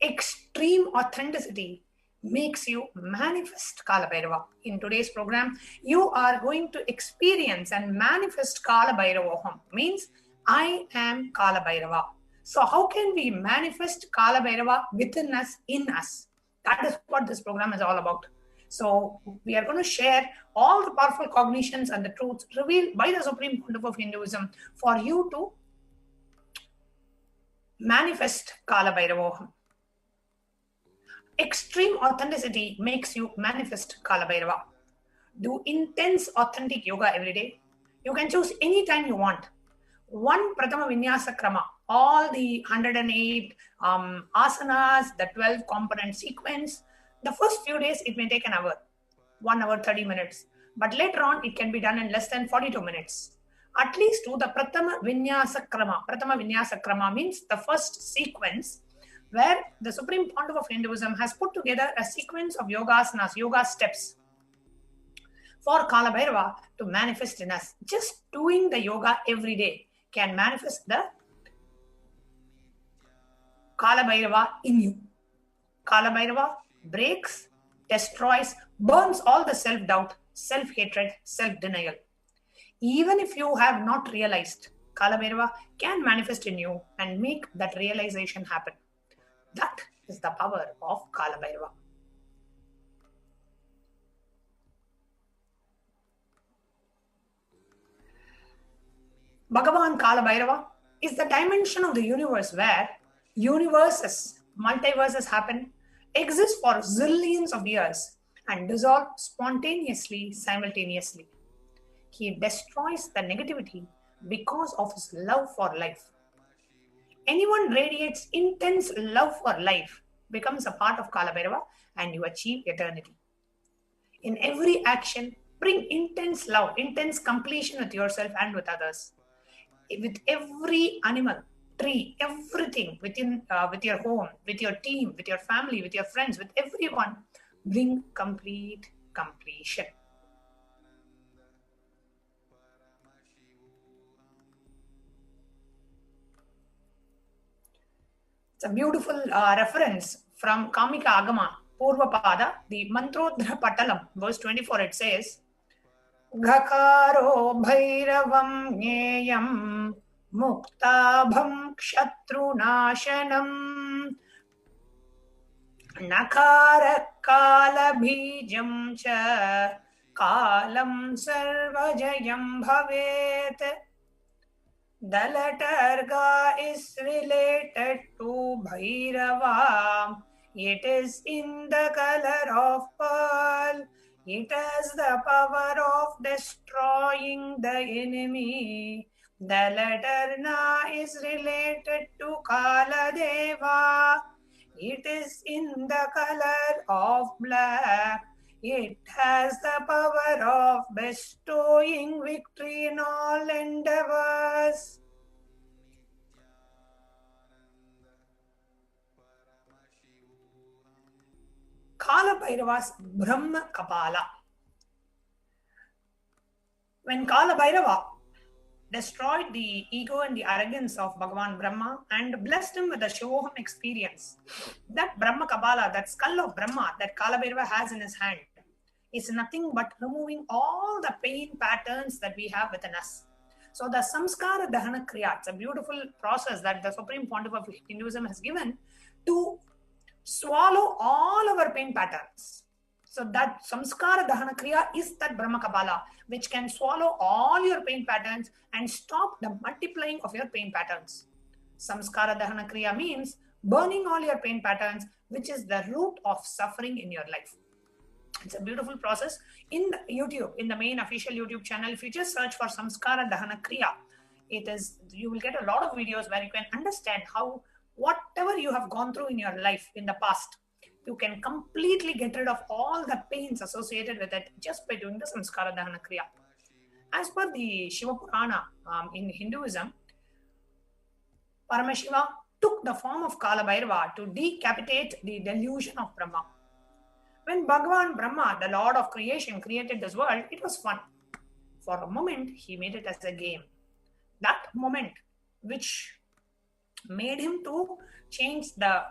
Extreme authenticity makes you manifest Kalabhairava. In today's program, you are going to experience and manifest Kalabhairavoham. Means, I am Kalabhairava. So how can we manifest Kalabhairava within us, in us? That is what this program is all about. So we are going to share all the powerful cognitions and the truths revealed by the Supreme Pontiff of Hinduism for you to manifest Kalabhairavoham. Extreme authenticity makes you manifest Kalabhairava. Do intense authentic yoga every day. You can choose any time you want. One Pratama Vinyasa Krama, all the 108 asanas, the 12 component sequence. The first few days it may take an hour, 1 hour 30 minutes. But later on it can be done in less than 42 minutes. At least do the Pratama Vinyasa Krama. Pratama Vinyasa Krama means the first sequence where the Supreme Pontiff of Hinduism has put together a sequence of yogasanas, yoga steps for Kalabhairava to manifest in us. Just doing the yoga every day can manifest the Kalabhairava in you. Kalabhairava breaks, destroys, burns all the self-doubt, self-hatred, self-denial. Even if you have not realized, Kalabhairava can manifest in you and make that realization happen. That is the power of Kalabhairava. Bhagavan Kalabhairava is the dimension of the universe where universes, multiverses happen, exist for zillions of years and dissolve spontaneously, simultaneously. He destroys the negativity because of his love for life. Anyone radiates intense love for life becomes a part of Kalabhairava and you achieve eternity. In every action, bring intense love, intense completion with yourself and with others. With every animal, tree, everything within, with your home, with your team, with your family, with your friends, with everyone, bring complete completion. It's a beautiful reference from Kamika Agama, Purvapada, the Mantrodhra Patalam, verse 24. It says, Ghakaro Bhairavam Nyeyam Muktabham Kshatrunashanam Nakara Kalabhijam Cha Kalam Sarvajayam Bhavet. The letter Ga is related to Bhairava. It is in the color of pearl. It has the power of destroying the enemy. The letter Na is related to Kaladeva. It is in the color of black. It has the power of bestowing victory in all endeavors. Kalabhairava's Brahma Kapala. When Kalabhairava destroyed the ego and the arrogance of Bhagavan Brahma and blessed him with the Shivoham experience, that Brahma Kapala, that skull of Brahma that Kalabhairava has in his hand, is nothing but removing all the pain patterns that we have within us. So the Samskara Dahana Kriya, it's a beautiful process that the Supreme Pontiff of Hinduism has given to swallow all our pain patterns. So that Samskara Dahana Kriya is that Brahma Kapala, which can swallow all your pain patterns and stop the multiplying of your pain patterns. Samskara Dahana Kriya means burning all your pain patterns, which is the root of suffering in your life. It's a beautiful process. In YouTube, in the main official YouTube channel, if you just search for Samskara Dahana Kriya, you will get a lot of videos where you can understand how whatever you have gone through in your life in the past, you can completely get rid of all the pains associated with it just by doing the Samskara Dahana Kriya. As per the Shiva Purana in Hinduism, Paramashiva took the form of Kalabhairava to decapitate the delusion of Brahma. When Bhagavan Brahma, the Lord of creation, created this world, it was fun. For a moment, he made it as a game. That moment, which made him to change the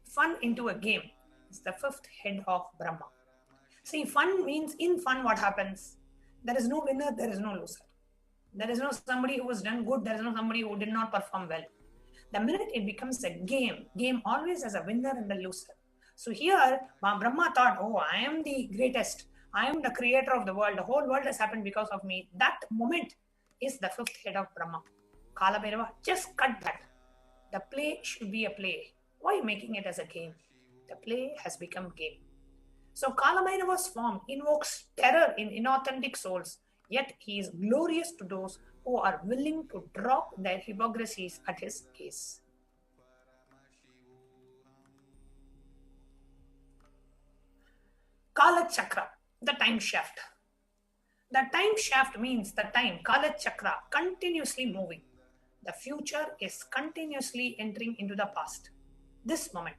fun into a game, is the fifth head of Brahma. See, fun means in fun what happens? There is no winner, there is no loser. There is no somebody who has done good, there is no somebody who did not perform well. The minute it becomes a game always has a winner and a loser. So here, Brahma thought, oh, I am the greatest. I am the creator of the world. The whole world has happened because of me. That moment is the fifth head of Brahma. Kalabhairava, just cut that. The play should be a play. Why making it as a game? The play has become game. So Kalabhairava's form invokes terror in inauthentic souls, yet he is glorious to those who are willing to drop their hypocrisies at his gaze. Kala Chakra, the time shaft. The time shaft means the time, Kala Chakra, continuously moving. The future is continuously entering into the past. This moment.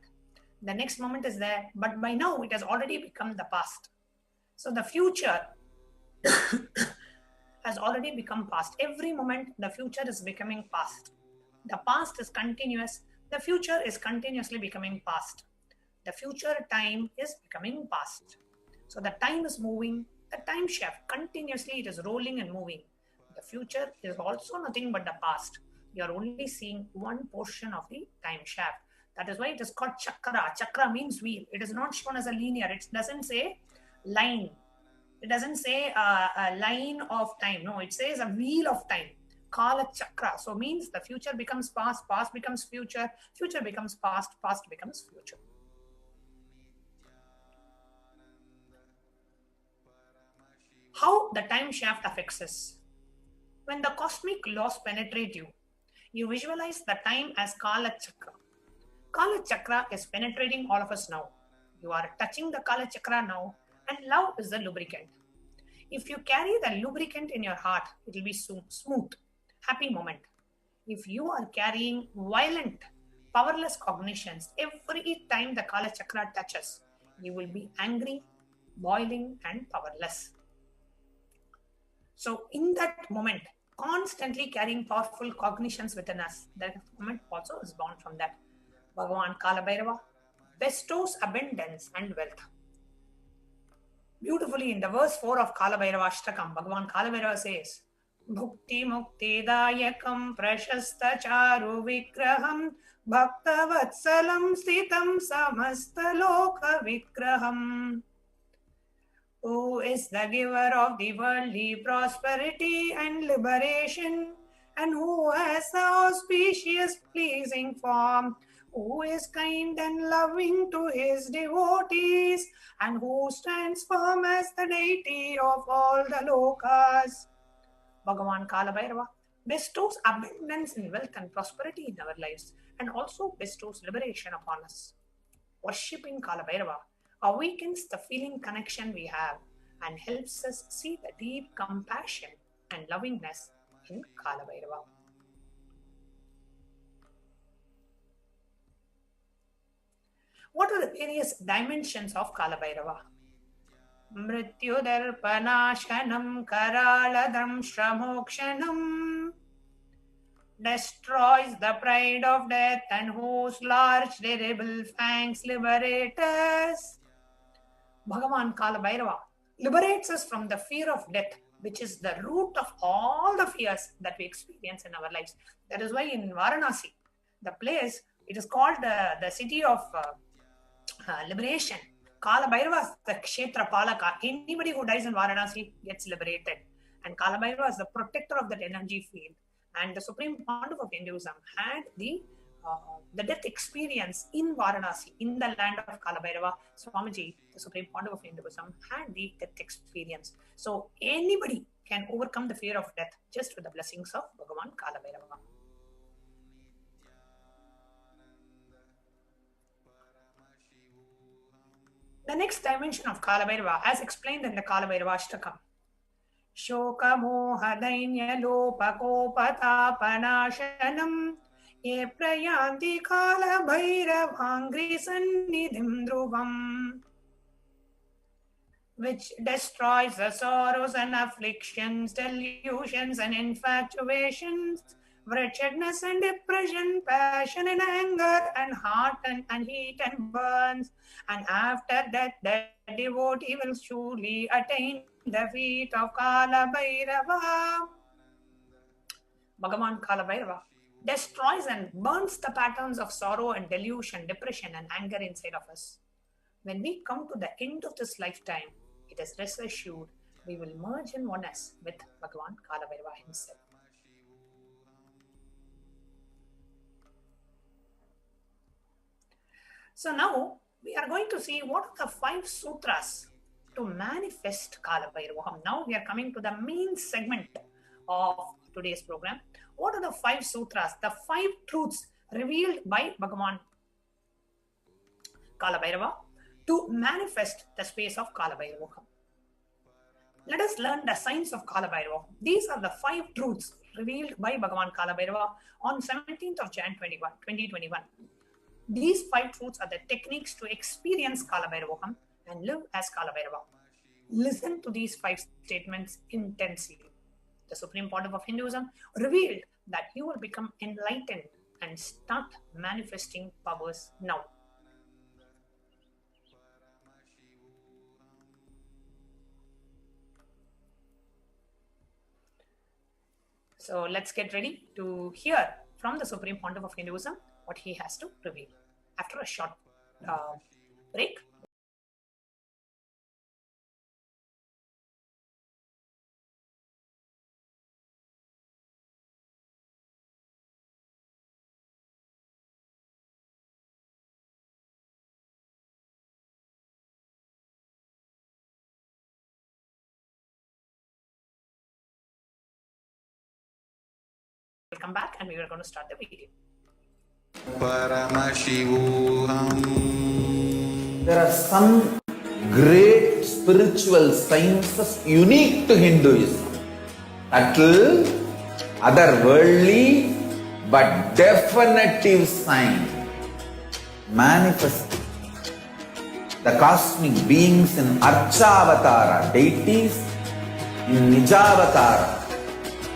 The next moment is there, but by now it has already become the past. So the future has already become past. Every moment, the future is becoming past. The past is continuous. The future is continuously becoming past. The future time is becoming past. So the time is moving. The time shaft, continuously it is rolling and moving. The future is also nothing but the past. You are only seeing one portion of the time shaft. That is why it is called chakra. Chakra means wheel. It is not shown as a linear. It doesn't say line. It doesn't say a line of time. No, it says a wheel of time. Kala Chakra. So means the future becomes past, past becomes future, future becomes past, past becomes future. How the time shaft affects us. When the cosmic laws penetrate you, you visualize the time as Kala Chakra. Kala Chakra is penetrating all of us now. You are touching the Kala Chakra now, and love is the lubricant. If you carry the lubricant in your heart, it will be smooth, happy moment. If you are carrying violent, powerless cognitions, every time the Kala Chakra touches, you will be angry, boiling, and powerless. So, in that moment, constantly carrying powerful cognitions within us, that moment also is born from that. Bhagavan Kalabhairava bestows abundance and wealth. Beautifully in the verse 4 of Kalabhairava Ashtakam, Bhagavan Kalabhairava says, Bhukti Mukti Dayakam Prashasta Charu Vikraham Bhakta Vatsalam Stitam Samasta Loka Vikraham. Who is the giver of the worldly prosperity and liberation, and who has the auspicious pleasing form, who is kind and loving to his devotees, and who stands firm as the deity of all the lokas. Bhagavan Kalabhairava bestows abundance in wealth and prosperity in our lives, and also bestows liberation upon us. Worshipping Kalabhairava awakens the feeling connection we have and helps us see the deep compassion and lovingness in Kalabhairava. What are the various dimensions of Kalabhairava? Mrityudarpanashanam karaladam shramokshanam destroys the pride of death and whose large terrible fangs liberate us. Bhagavan Kalabhairava liberates us from the fear of death, which is the root of all the fears that we experience in our lives. That is why in Varanasi, the place, it is called the city of liberation. Kalabhairava is the Kshetra Palaka. Anybody who dies in Varanasi gets liberated. And Kalabhairava is the protector of that energy field. And the Supreme Pontiff of Hinduism had the death experience in Varanasi, in the land of Kalabhairava. Swamiji, the Supreme Pontiff of Hinduism, had the death experience. So anybody can overcome the fear of death just with the blessings of Bhagavan Kalabhairava. The next dimension of Kalabhairava, as explained in the Kalabhairava Ashtakam, Shoka Moha Dainya Lopa Kopatapanashanam Ye Prayanti Kalabhairavangri Sannidhim Dhruvam, which destroys the sorrows and afflictions, delusions and infatuations, wretchedness and depression, passion and anger, and heart and heat and burns. And after that, the devotee will surely attain the feet of Kalabhairava. Bhagavan Kalabhairava destroys and burns the patterns of sorrow and delusion, depression and anger inside of us. When we come to the end of this lifetime, it is rest assured we will merge in oneness with Bhagavan Kalabhairava himself. So now we are going to see what are the 5 sutras to manifest Kalabhairava. Now we are coming to the main segment of today's program. What are the 5 sutras, the 5 truths revealed by Bhagavan Kalabhairava to manifest the space of Kalabhairava? Let us learn the science of Kalabhairava. These are the 5 truths revealed by Bhagavan Kalabhairava on 17th of Jan 2021. These 5 truths are the techniques to experience Kalabhairava and live as Kalabhairava. Listen to these 5 statements intensely. The Supreme Pontiff of Hinduism revealed that you will become enlightened and start manifesting powers now. So let's get ready to hear from the Supreme Pontiff of Hinduism what he has to reveal. After a short break, come back and we are going to start the video. There are some great spiritual sciences unique to Hinduism. Subtle, otherworldly, but definitive sign manifesting the cosmic beings in Archavatara, deities in Nijavatara,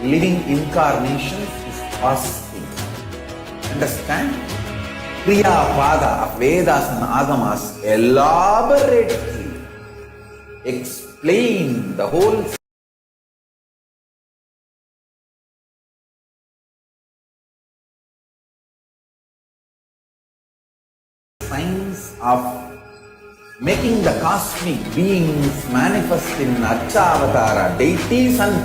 living incarnations is fasting. Understand? Kriya Pada of Vedas and Agamas elaborately explain the whole science of making the cosmic beings manifest in Archavatara, deities and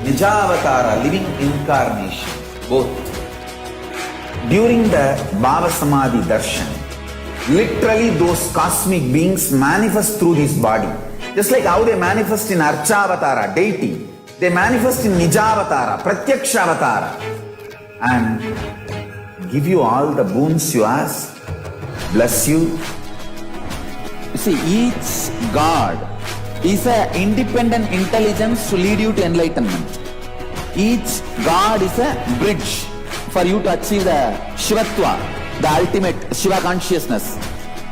Nijavatara, living incarnation, both. During the Bhava Samadhi Darshan, literally those cosmic beings manifest through this body. Just like how they manifest in Archavatara, deity, they manifest in Nijavatara, Pratyakshavatara, and give you all the boons you ask, bless you. You see, each God is an independent intelligence to lead you to enlightenment. Each God is a bridge for you to achieve the Shivatva, the ultimate Shiva consciousness.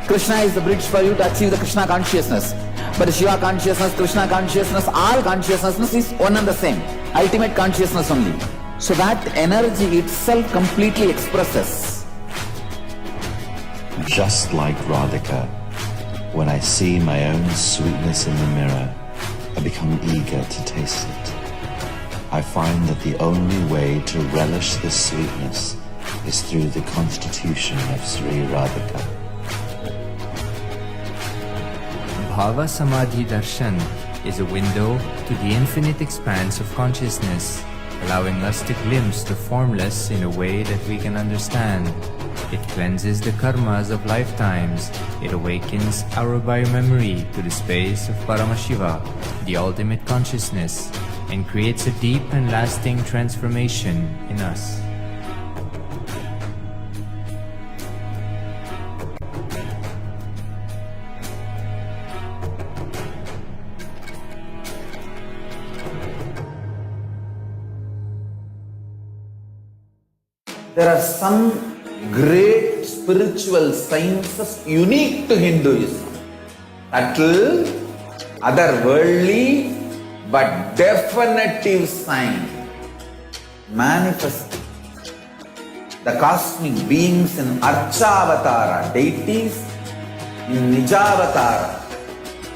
Krishna is the bridge for you to achieve the Krishna consciousness. But Shiva consciousness, Krishna consciousness, all consciousness is one and the same. Ultimate consciousness only. So that energy itself completely expresses. Just like Radhika, when I see my own sweetness in the mirror, I become eager to taste it. I find that the only way to relish this sweetness is through the constitution of Sri Radhika. Bhava Samadhi Darshan is a window to the infinite expanse of consciousness, allowing us to glimpse the formless in a way that we can understand. It cleanses the karmas of lifetimes. It awakens our biomemory to the space of Paramashiva, the ultimate consciousness, and creates a deep and lasting transformation in us. There are some great spiritual sciences unique to Hinduism. Subtle, otherworldly, but definitive sign manifesting the cosmic beings in Archavatara, deities in Nijavatara,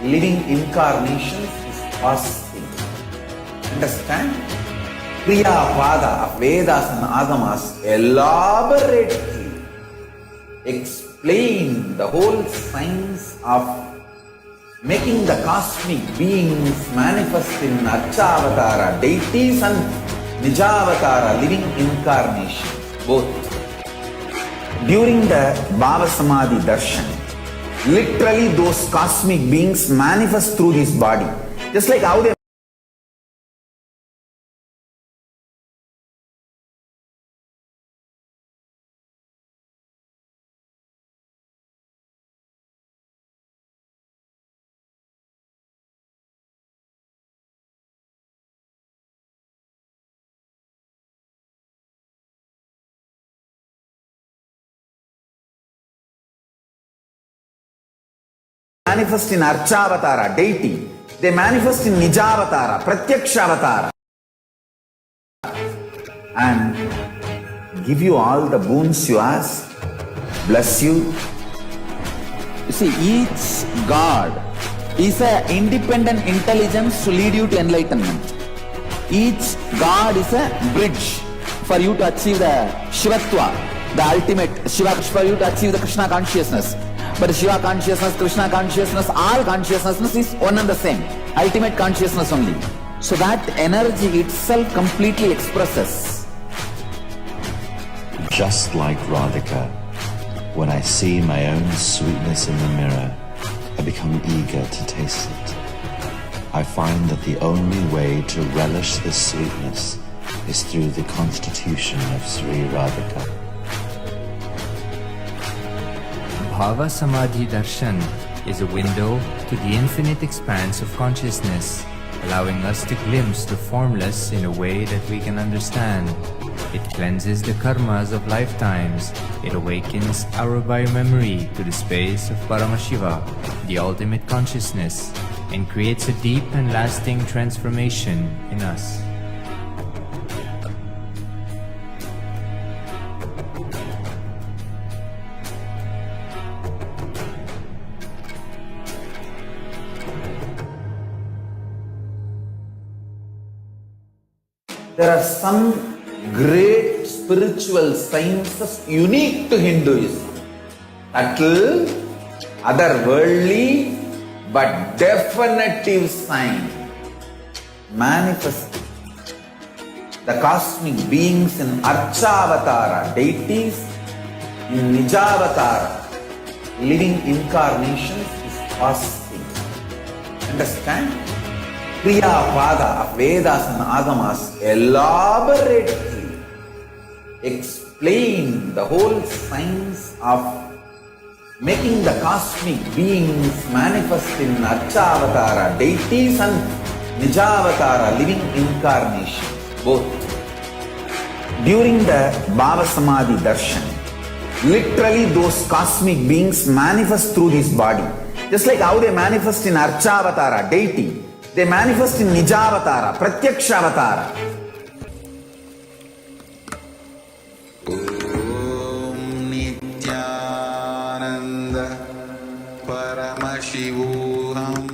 living incarnations is fasting. Understand? Kriya Pada of Vedas and Agamas elaborately explain the whole science of making the cosmic beings manifest in Archavatara, deities and Nijavatara, living incarnation, both. During the Bhava Samadhi Darshan, literally those cosmic beings manifest through this body. Just like how they manifest in Archavatara, deity, they manifest in Nijavatara, Pratyakshavatara, and give you all the boons you ask, bless you. You see, each God is an independent intelligence to lead you to enlightenment. Each God is a bridge for you to achieve the Shivatva, the ultimate Shiva, for you to achieve the Krishna consciousness. But Shiva consciousness, Krishna consciousness, all consciousness is one and the same. Ultimate consciousness only. So that energy itself completely expresses. Just like Radhika, when I see my own sweetness in the mirror, I become eager to taste it. I find that the only way to relish this sweetness is through the constitution of Sri Radhika. Bhava Samadhi Darshan is a window to the infinite expanse of consciousness, allowing us to glimpse the formless in a way that we can understand. It cleanses the karmas of lifetimes. It awakens our biomemory to the space of Paramashiva, the ultimate consciousness, and creates a deep and lasting transformation in us. There are some great spiritual sciences unique to Hinduism. Subtle, otherworldly, but definitive sign. Manifesting the cosmic beings in Archavatara, deities in Nijavatara, living incarnations is fasting. Understand? Kriya Pada of Vedas and Agamas elaborately explain the whole science of making the cosmic beings manifest in Archavatara, deities and Nijavatara, living incarnations, both. During the Bhava Samadhi Darshan, literally those cosmic beings manifest through this body. Just like how they manifest in Archavatara, deity, they manifest in Nijavatara, Pratyakshavatara. Om Nithyananda Paramashivoham.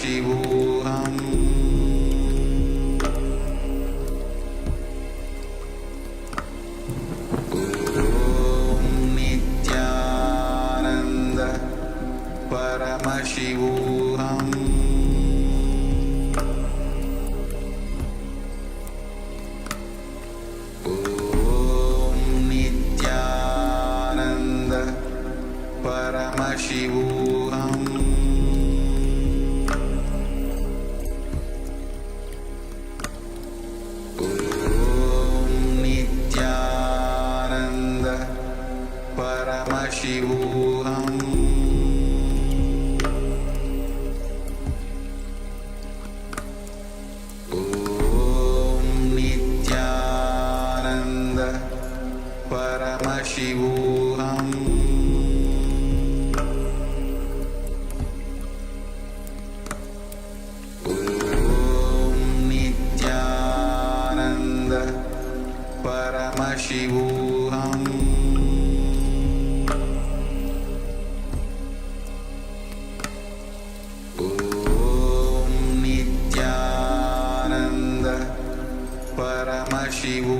परमशिवोऽहम् नित्यानन्द परमशिवोऽहम् नित्यानन्द परमशिवोऽहम् नित्यानन्द परमशिवोऽहम् नित्यानन्द परमशिवोऽहम् नित्यानन्द परमशिवोऽहम् नित्यानन्द परमशिवोऽहम्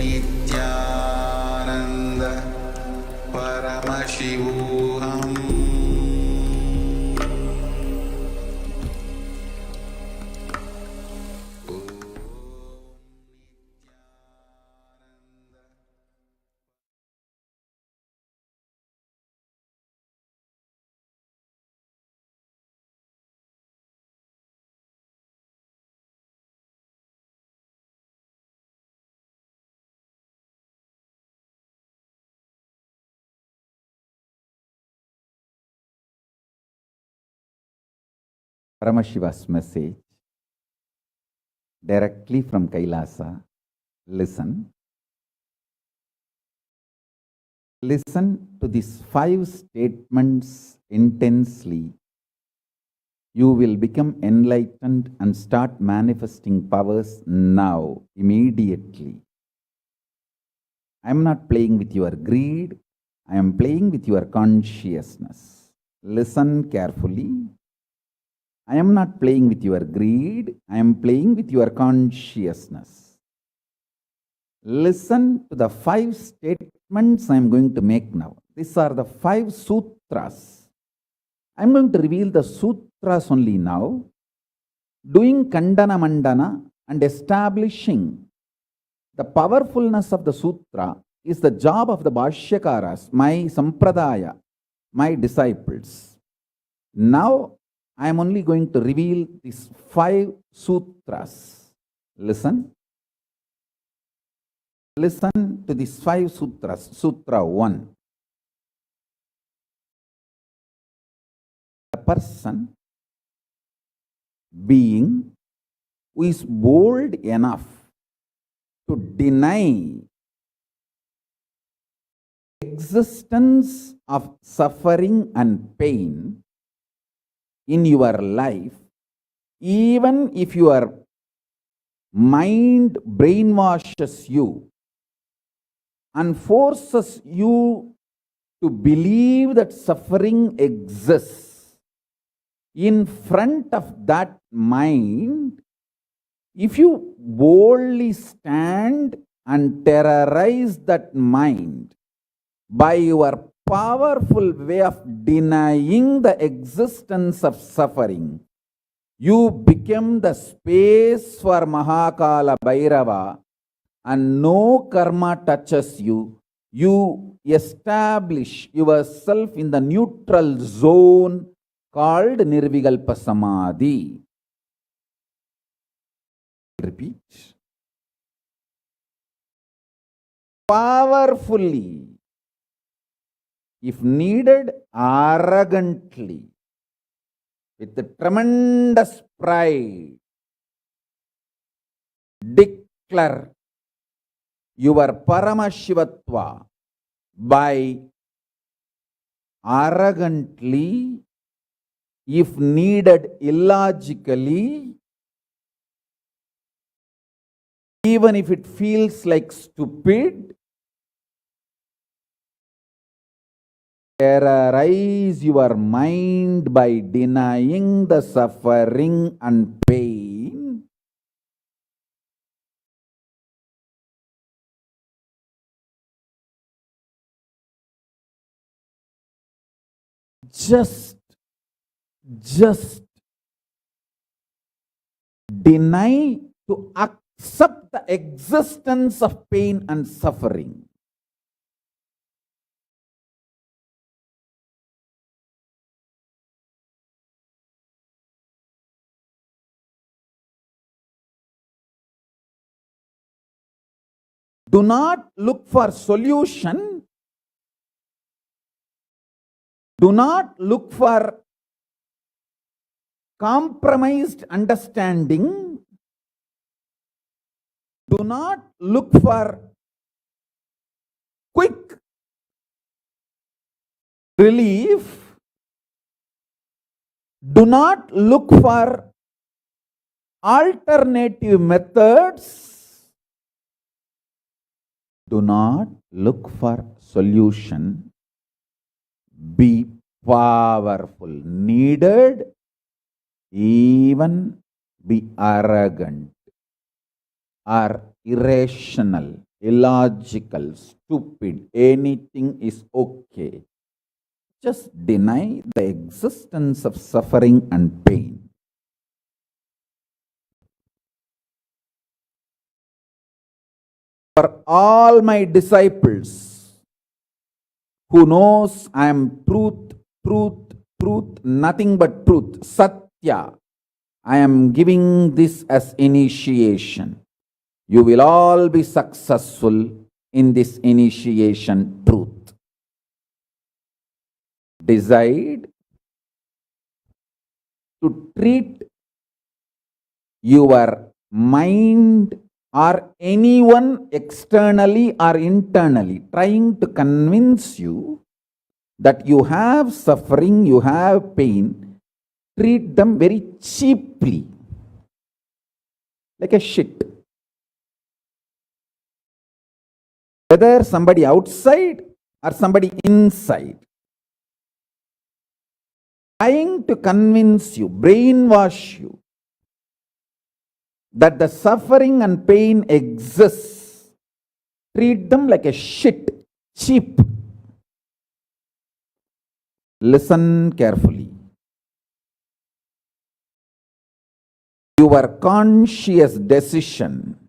नित्यानन्द परमशिवोऽहम् Paramashiva's message directly from Kailasa. Listen. Listen to these 5 statements intensely. You will become enlightened and start manifesting powers now, immediately. I am not playing with your greed. I am playing with your consciousness. Listen carefully. I am not playing with your greed. I am playing with your consciousness. Listen to the 5 statements I am going to make now. These are the 5 sutras. I am going to reveal the sutras only now, doing Kandana Mandana and establishing the powerfulness of the sutra is the job of the Bhashyakaras, my Sampradaya, my disciples. Now, I am only going to reveal these 5 sutras. Listen. Listen to these 5 sutras. Sutra 1. A person, being, who is bold enough to deny existence of suffering and pain in your life, even if your mind brainwashes you and forces you to believe that suffering exists, in front of that mind, if you boldly stand and terrorize that mind by your powerful way of denying the existence of suffering, you become the space for Kalabhairava and no karma touches you. You establish yourself in the neutral zone called Nirvikalpa Samadhi. Repeat. Powerfully, if needed, arrogantly, with tremendous pride, declare your Paramashivatva by arrogantly, if needed, illogically, even if it feels like stupid, Terrorize your mind by denying the suffering and pain. Just deny to accept the existence of pain and suffering. Do not look for solution. Do not look for compromised understanding. Do not look for quick relief. Do not look for alternative methods. Do not look for solution. Be powerful. Needed, even be arrogant or irrational, illogical, stupid. Anything is okay. Just deny the existence of suffering and pain. For all my disciples who knows I am truth, nothing but truth, Satya, I am giving this as initiation. You will all be successful in this initiation truth. Decide to treat your mind or anyone externally or internally trying to convince you that you have suffering, you have pain, treat them very cheaply, like a shit. Whether somebody outside or somebody inside, trying to convince you, brainwash you, that the suffering and pain exists, treat them like a shit, cheap. Listen carefully. Your conscious decision,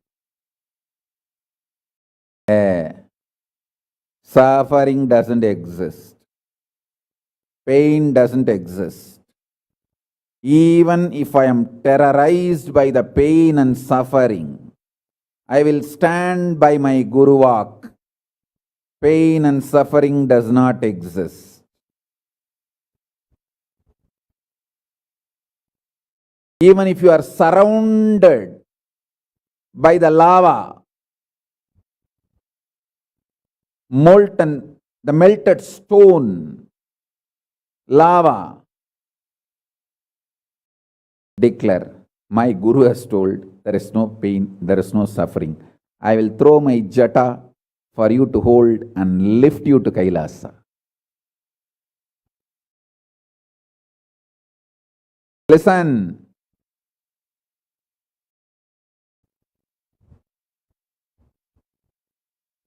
suffering doesn't exist, pain doesn't exist. Even if I am terrorized by the pain and suffering, I will stand by my Guru Vak. Pain and suffering does not exist. Even if you are surrounded by the lava, molten, the melted stone, lava, declare, my Guru has told, there is no pain, there is no suffering. I will throw my jata for you to hold and lift you to Kailasa. Listen.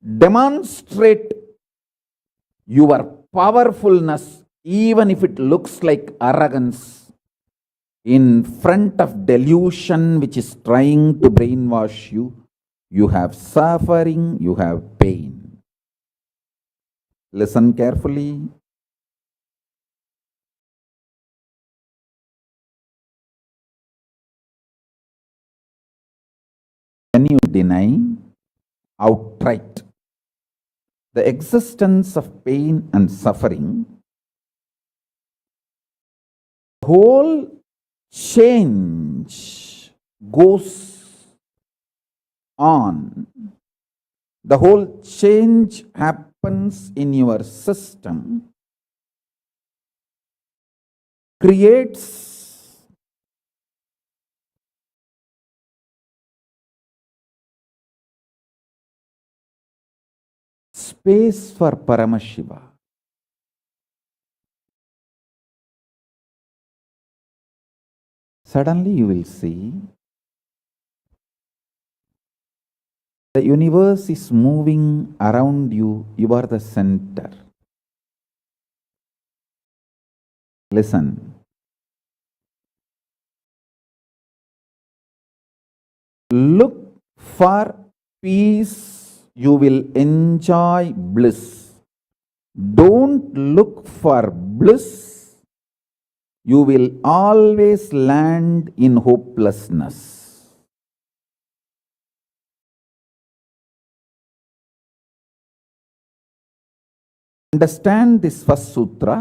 Demonstrate your powerfulness, even if it looks like arrogance, in front of delusion which is trying to brainwash you. You have suffering, you have pain. Listen carefully. When you deny outright the existence of pain and suffering, the whole change goes on. The whole change happens in your system, creates space for Paramashiva. suddenly you will see the universe is moving around you. You are the center. Listen. Look for peace, you will enjoy bliss. Don't look for bliss, you will always land in hopelessness. Understand this first sutra.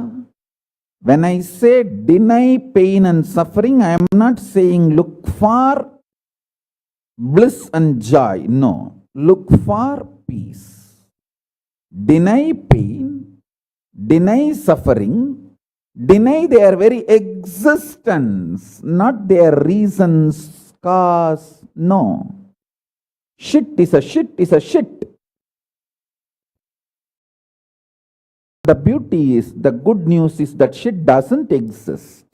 When I say deny pain and suffering, I am not saying look for bliss and joy. No, look for peace. Deny pain, deny suffering, deny their very existence, not their reasons, cause. No. Shit is a shit is a shit. The beauty is, the good news is that shit doesn't exist.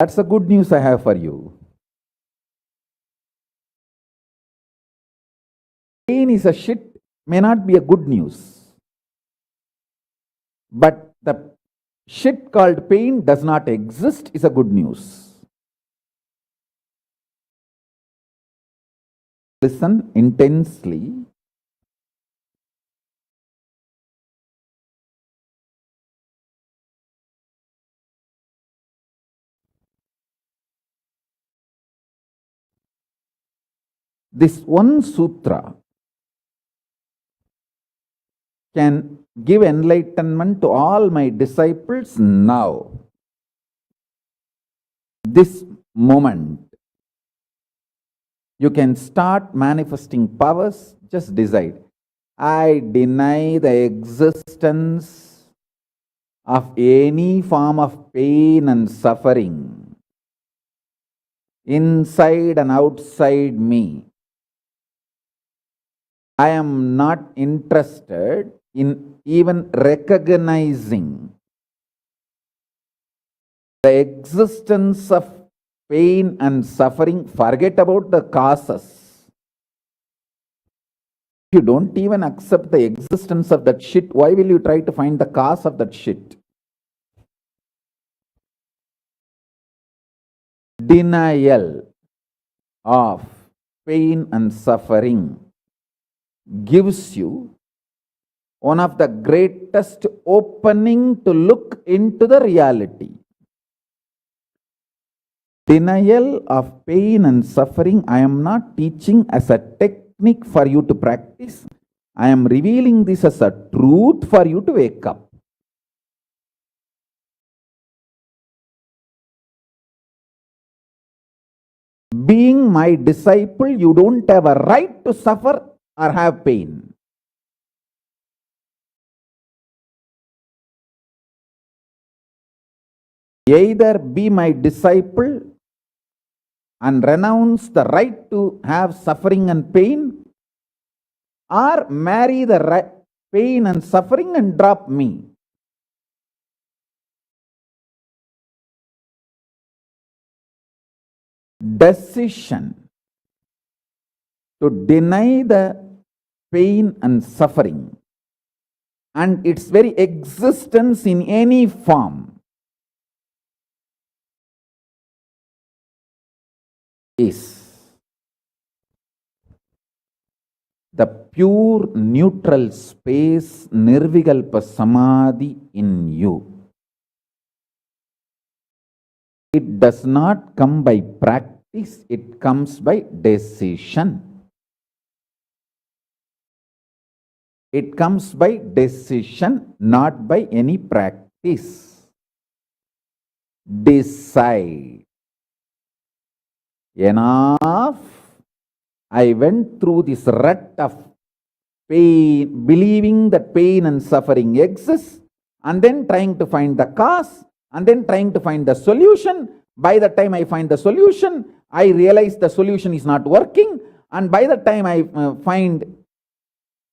That's the good news I have for you. Pain is a shit may not be a good news. But the shit called pain does not exist is a good news. Listen intensely. This one sutra can give enlightenment to all my disciples now. This moment. You can start manifesting powers. Just decide. I deny the existence of any form of pain and suffering inside and outside me. I am not interested in even recognizing the existence of pain and suffering. Forget about the causes. If you don't even accept the existence of that shit, why will you try to find the cause of that shit? Denial of pain and suffering gives you one of the greatest opening to look into the reality. Denial of pain and suffering, I am not teaching as a technique for you to practice. I am revealing this as a truth for you to wake up. Being my disciple, you don't have a right to suffer or have pain. Either be my disciple and renounce the right to have suffering and pain, or marry the pain and suffering and drop me. Decision to deny the pain and suffering and its very existence in any form is the pure neutral space, Nirvikalpa Samadhi in you. It does not come by practice, it comes by decision. It comes by decision, not by any practice. Decide. Enough. I went through this rut of pain, believing that pain and suffering exists, and then trying to find the cause, and then trying to find the solution. By the time I find the solution, I realize the solution is not working, and by the time I find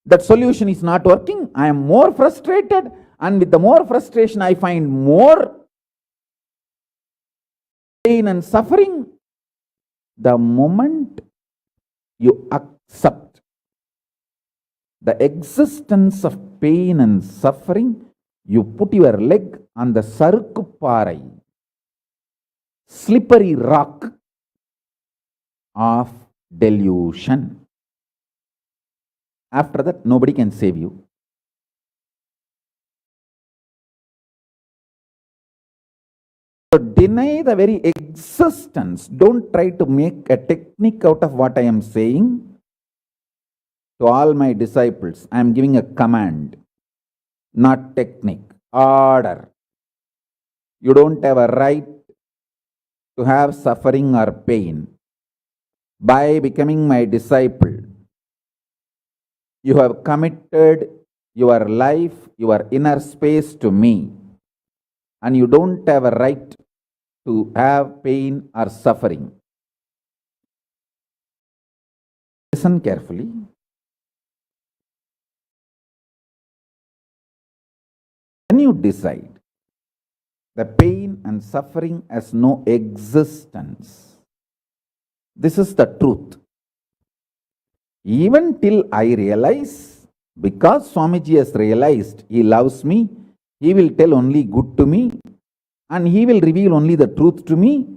that solution is not working, I am more frustrated, and with the more frustration, I find more Pain and suffering, the moment you accept the existence of pain and suffering, you put your leg on the sarukupparai, slippery rock of delusion. After that, nobody can save you. So deny the very existence. Don't try to make a technique out of what I am saying. To all my disciples, I am giving a command, not technique, order. You don't have a right to have suffering or pain. By becoming my disciple, you have committed your life, your inner space to me, and you don't have a right to have pain or suffering. Listen carefully. When you decide the pain and suffering has no existence, this is the truth. Even till I realize, because Swamiji has realized he loves me, he will tell only good to me, and he will reveal only the truth to me.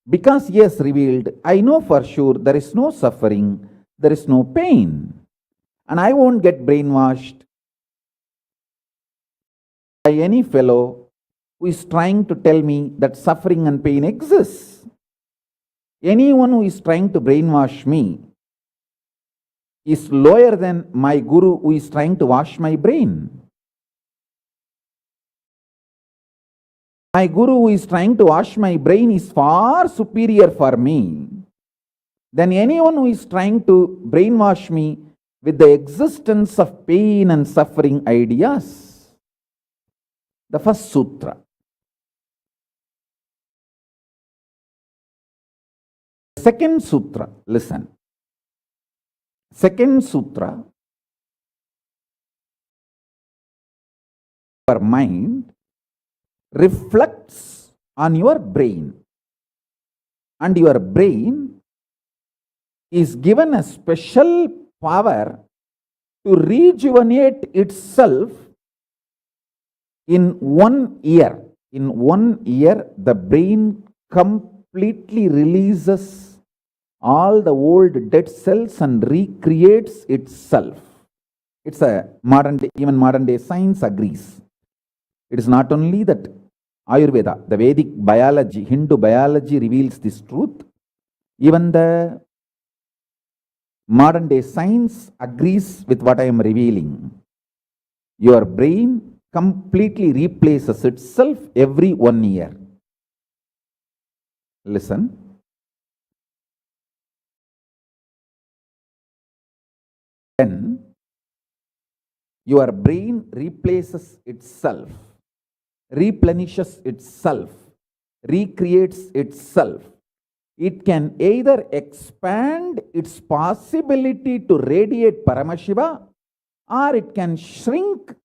Because he has revealed, I know for sure there is no suffering, there is no pain, and I won't get brainwashed by any fellow who is trying to tell me that suffering and pain exists. Anyone who is trying to brainwash me is lower than my guru who is trying to wash my brain. My guru who is trying to wash my brain is far superior for me than anyone who is trying to brainwash me with the existence of pain and suffering ideas. The first sutra. Second sutra, listen. Second sutra, your mind reflects on your brain, and your brain is given a special power to rejuvenate itself in 1 year. In 1 year, the brain completely releases all the old dead cells and recreates itself. It's a modern day, even modern day science agrees. It is not only that Ayurveda, the Vedic biology, Hindu biology reveals this truth. Even the modern day science agrees with what I am revealing. Your brain completely replaces itself every 1 year. Listen. When your brain replaces itself, replenishes itself, recreates itself, it can either expand its possibility to radiate Paramashiva, or it can shrink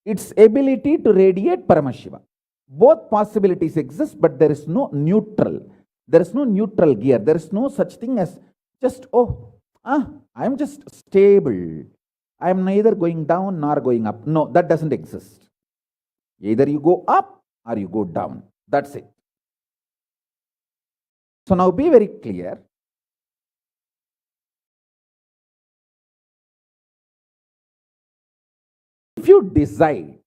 its ability to radiate Paramashiva. Both possibilities exist, but there is no neutral. There is no neutral gear. There is no such thing as just, I'm just stable. I'm neither going down nor going up. No, that doesn't exist. Either you go up or you go down. That's it. So now be very clear. If you decide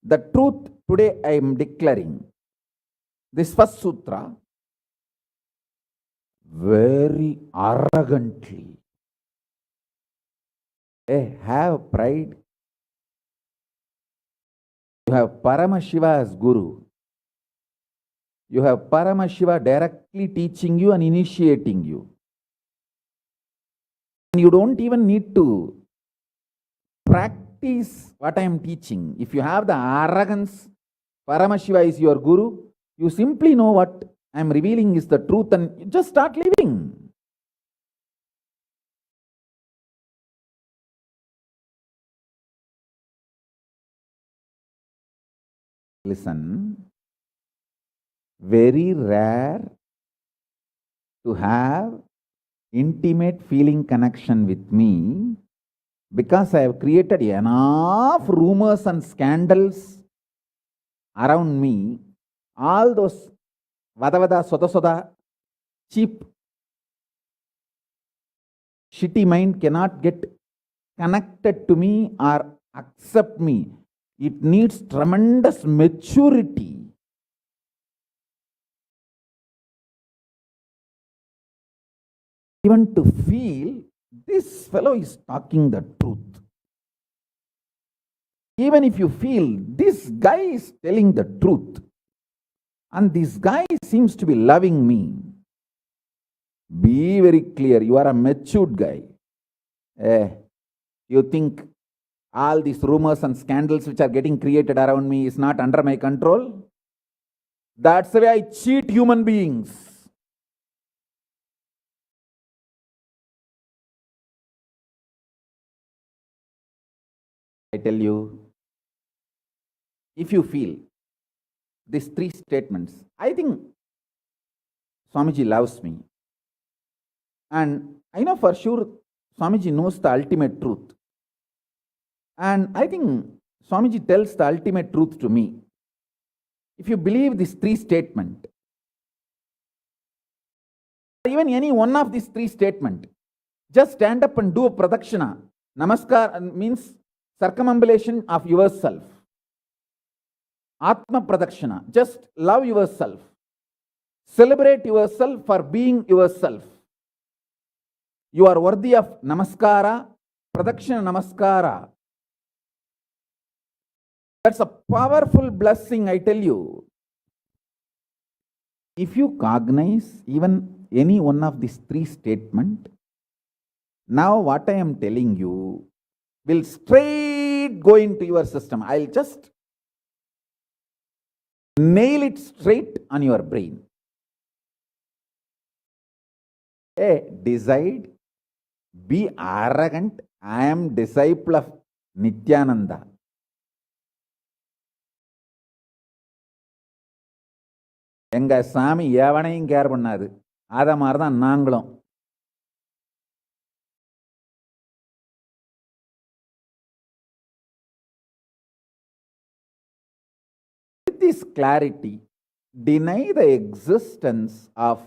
the truth today, I am declaring this first sutra very arrogantly. Have pride. You have Paramashiva as Guru. You have Paramashiva directly teaching you and initiating you. And you don't even need to practice what I am teaching. If you have the arrogance, Paramashiva is your Guru, you simply know what I am revealing is the truth and you just start living. Listen, very rare to have intimate feeling connection with me because I have created enough rumors and scandals around me. All those vada soda soda, cheap, shitty mind cannot get connected to me or accept me. It needs tremendous maturity even to feel this fellow is talking the truth. Even if you feel this guy is telling the truth and this guy seems to be loving me, be very clear, you are a matured guy. You think all these rumors and scandals which are getting created around me is not under my control? That's the way I cheat human beings. I tell you, if you feel these three statements, I think Swamiji loves me. And I know for sure Swamiji knows the ultimate truth. And I think Swamiji tells the ultimate truth to me. If you believe these three statements, even any one of these three statements, just stand up and do a pradakshina. Namaskar means circumambulation of yourself. Atma pradakshina, just love yourself. Celebrate yourself for being yourself. You are worthy of namaskara, pradakshina namaskara. That's a powerful blessing, I tell you. If you cognize even any one of these three statements, now what I am telling you will straight go into your system. I'll just nail it straight on your brain. Decide, be arrogant. I am disciple of Nithyananda. எங்க சாமி எவனையும் care பண்ணாது. அத மாதிரிதான் நாங்களும். With this clarity, deny the existence of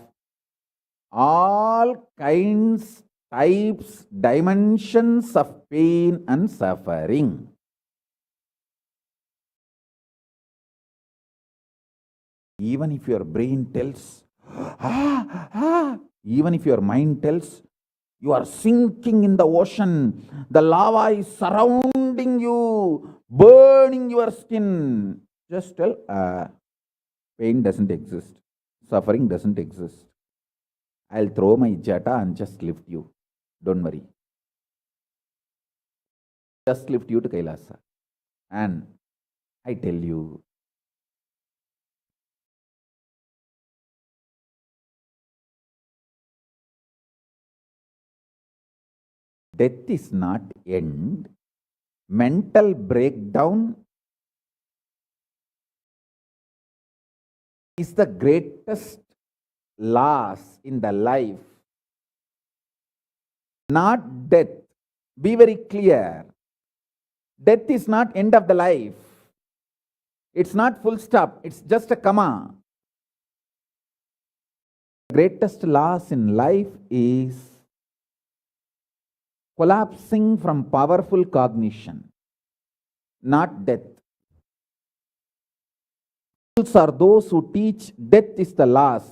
all kinds, types, dimensions of pain and suffering. Even if your brain tells, even if your mind tells, you are sinking in the ocean, the lava is surrounding you, burning your skin, just tell, pain doesn't exist, suffering doesn't exist. I'll throw my jata and just lift you. Don't worry. Just lift you to Kailasa. And I tell you, death is not end. Mental breakdown is the greatest loss in the life. Not death. Be very clear. Death is not end of the life. It's not full stop. It's just a comma. The greatest loss in life is collapsing from powerful cognition, not death. Fools are those who teach death is the loss.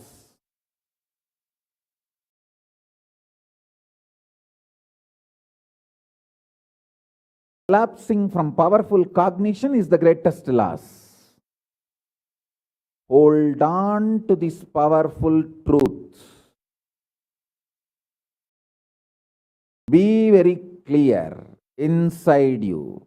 Collapsing from powerful cognition is the greatest loss. Hold on to this powerful truth. Be very clear inside you.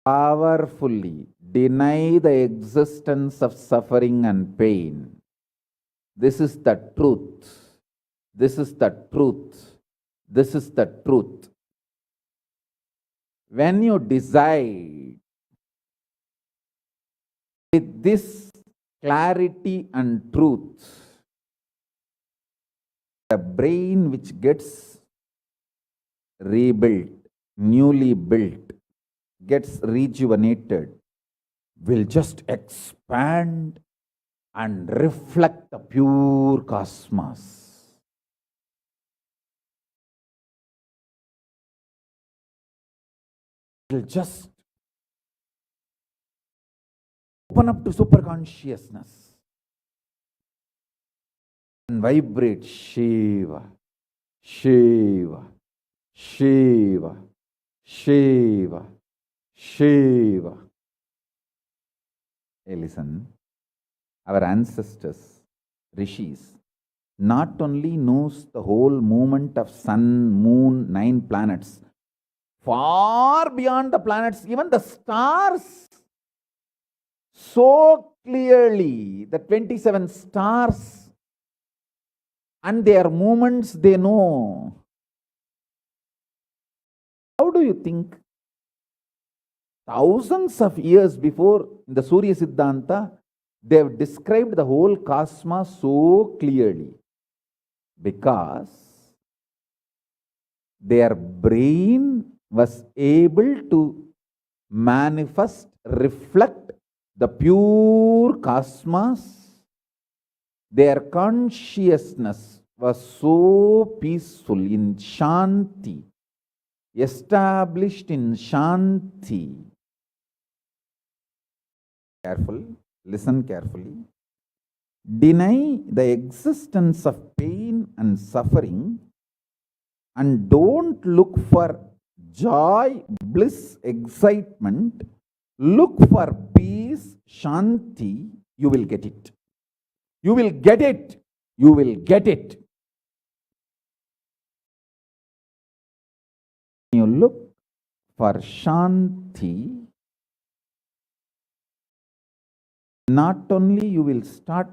Powerfully deny the existence of suffering and pain. This is the truth. This is the truth. This is the truth. When you decide With this clarity and truth, the brain which gets rebuilt, newly built, gets rejuvenated, will just expand and reflect the pure cosmos. It will just open up to superconsciousness and vibrate Shiva, Shiva, Shiva, Shiva, Shiva. Hey, listen, our ancestors, rishis, not only knows the whole movement of sun, moon, 9 planets, far beyond the planets, even the stars, so clearly, the 27 stars and their movements they know. How do you think? Thousands of years before, in the Surya Siddhanta, they have described the whole cosmos so clearly because their brain was able to manifest, reflect the pure cosmos. Their consciousness was so peaceful in Shanti, established in Shanti. Careful, listen carefully. Deny the existence of pain and suffering and don't look for joy, bliss, excitement. Look for peace, Shanti. You will get it. You will get it. You will get it. You look for Shanti. Not only you will start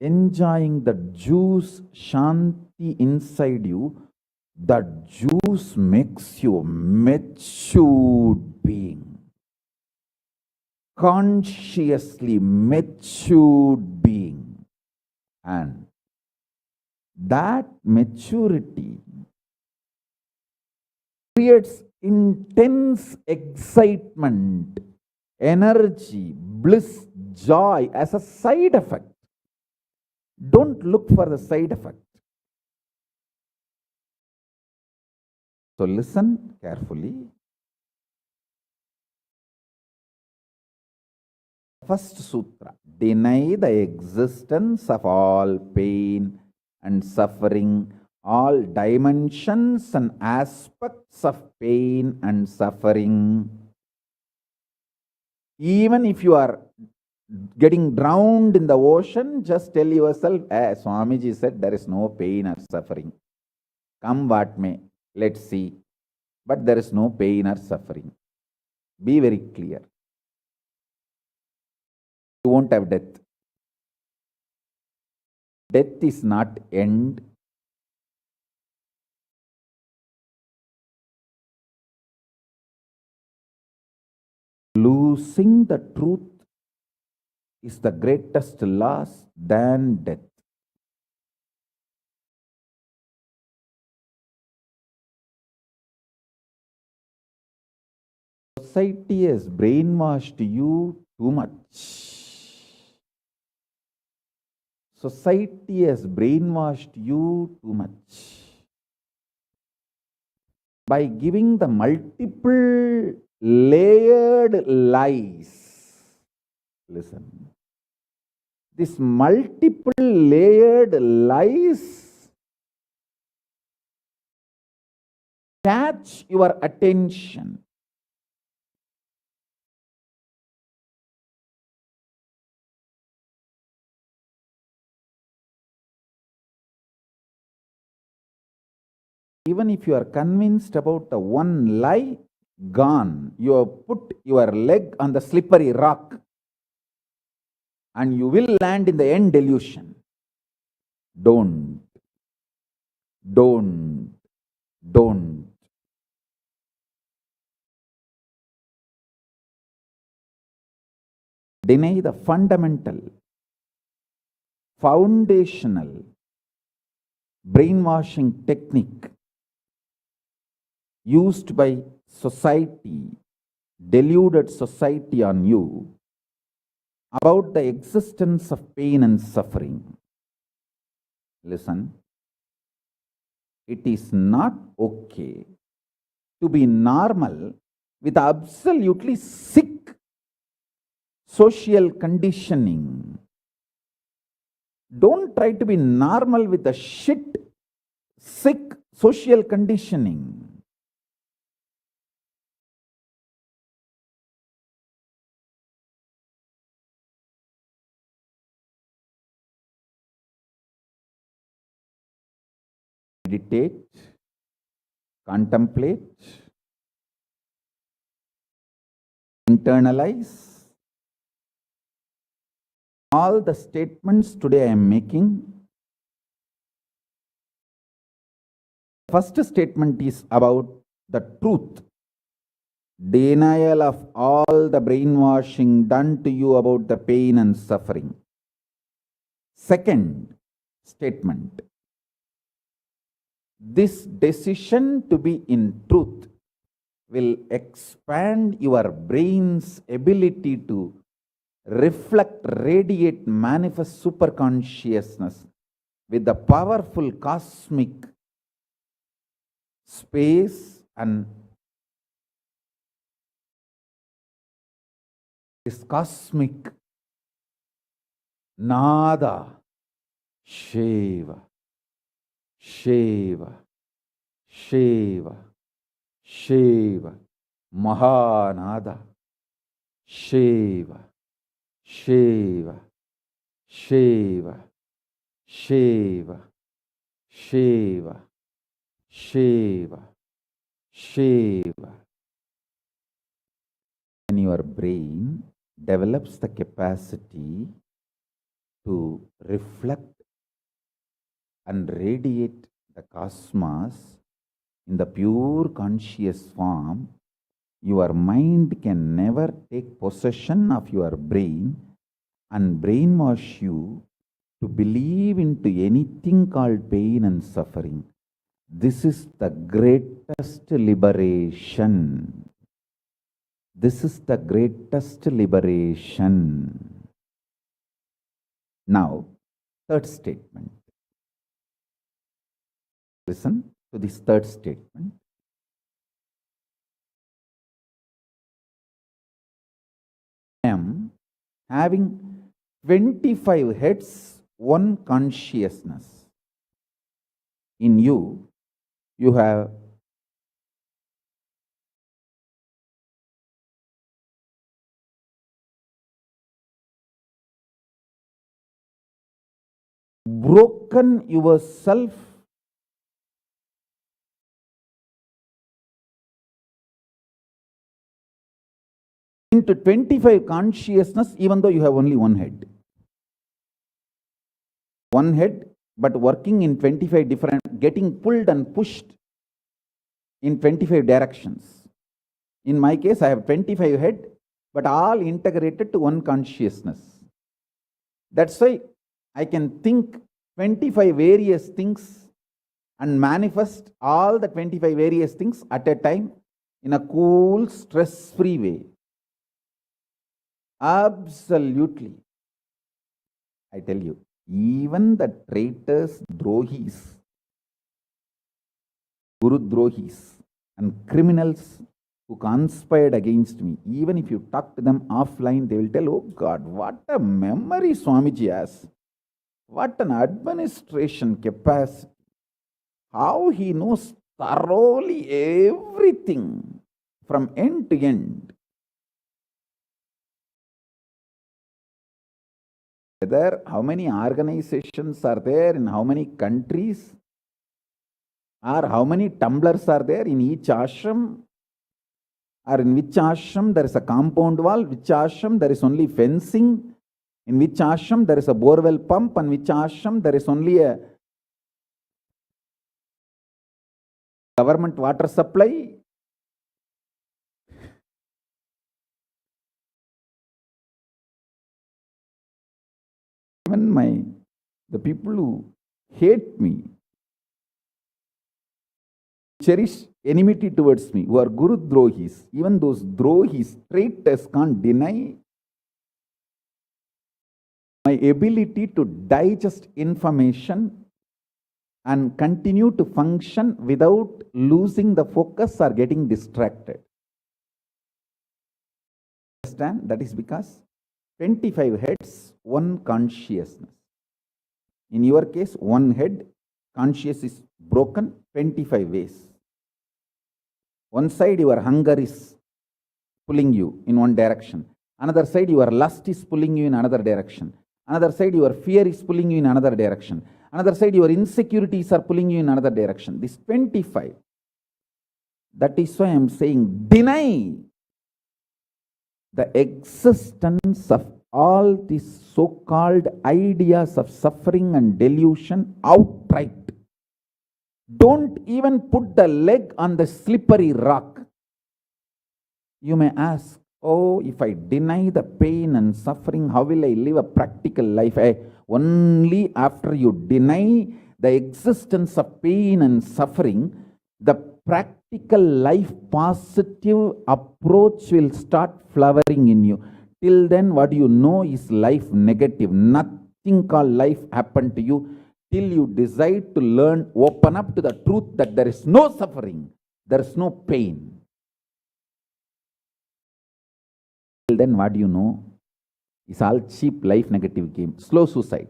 enjoying the juice Shanti inside you, that juice makes you a matured being, consciously matured being, and that maturity creates intense excitement, energy, bliss, joy as a side effect. Don't look for the side effect. So listen carefully. First sutra, deny the existence of all pain and suffering, all dimensions and aspects of pain and suffering. Even if you are getting drowned in the ocean, just tell yourself, Swamiji said there is no pain or suffering. Come what may, let's see. But there is no pain or suffering. Be very clear. You won't have death. Death is not end. Losing the truth is the greatest loss than death. Society has brainwashed you too much. Society has brainwashed you too much. By giving the multiple layered lies. Listen. This multiple layered lies catch your attention. Even if you are convinced about the one lie, gone. You have put your leg on the slippery rock and you will land in the end delusion. Don't. deny the fundamental, foundational brainwashing technique used by society, deluded society on you about the existence of pain and suffering. Listen, it is not okay to be normal with absolutely sick social conditioning. Don't try to be normal with the shit, sick social conditioning. Meditate, contemplate, internalize all the statements today I am making. First statement is about the truth. Denial of all the brainwashing done to you about the pain and suffering. Second statement. This decision to be in truth will expand your brain's ability to reflect, radiate, manifest superconsciousness with the powerful cosmic space and this cosmic nada, Shiva, Shiva, Shiva, Shiva, Mahanada, Shiva, Shiva, Shiva, Shiva, Shiva, Shiva, Shiva. And your brain develops the capacity to reflect and radiate the cosmos in the pure conscious form, your mind can never take possession of your brain and brainwash you to believe into anything called pain and suffering. This is the greatest liberation. This is the greatest liberation. Now, third statement. Listen to this third statement. I am having 25 heads, one consciousness. In you, you have broken yourself into 25 consciousness, even though you have only one head. One head, but working in 25 different, getting pulled and pushed in 25 directions. In my case, I have 25 head, but all integrated to one consciousness. That's why I can think 25 various things and manifest all the 25 various things at a time in a cool, stress-free way. Absolutely. I tell you, even the traitors, drohis, guru drohis, and criminals who conspired against me, even if you talk to them offline, they will tell, oh God, what a memory Swamiji has. What an administration capacity. How he knows thoroughly everything from end to end. Whether how many organizations are there in how many countries, or how many tumblers are there in each ashram, or in which ashram there is a compound wall, which ashram there is only fencing, in which ashram there is a borewell pump, and which ashram there is only a government water supply. even the people who hate me, cherish enmity towards me, who are Guru Drohis, even those Drohis, traitors, can't deny my ability to digest information and continue to function without losing the focus or getting distracted. Understand? That is because 25 heads, one consciousness. In your case, one head, conscious is broken 25 ways. One side, your hunger is pulling you in one direction. Another side, your lust is pulling you in another direction. Another side, your fear is pulling you in another direction. Another side, your insecurities are pulling you in another direction. This 25. That is why I am saying, deny the existence of all these so-called ideas of suffering and delusion outright. Don't even put the leg on the slippery rock. You may ask, oh, if I deny the pain and suffering, how will I live a practical life? Only after you deny the existence of pain and suffering, the practical life positive approach will start flowering in you. Till then, what you know is life negative. Nothing called life happened to you till you decide to learn, open up to the truth that there is no suffering, there is no pain. Till then, what do you know? It's all cheap life negative game, slow suicide.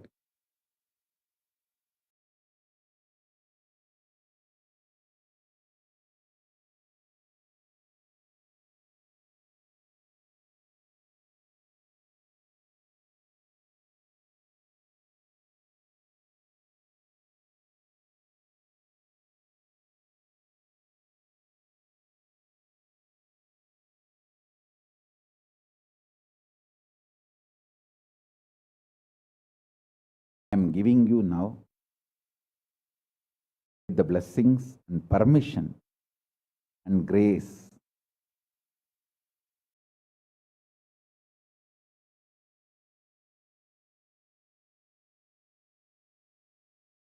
I am giving you now the blessings and permission and grace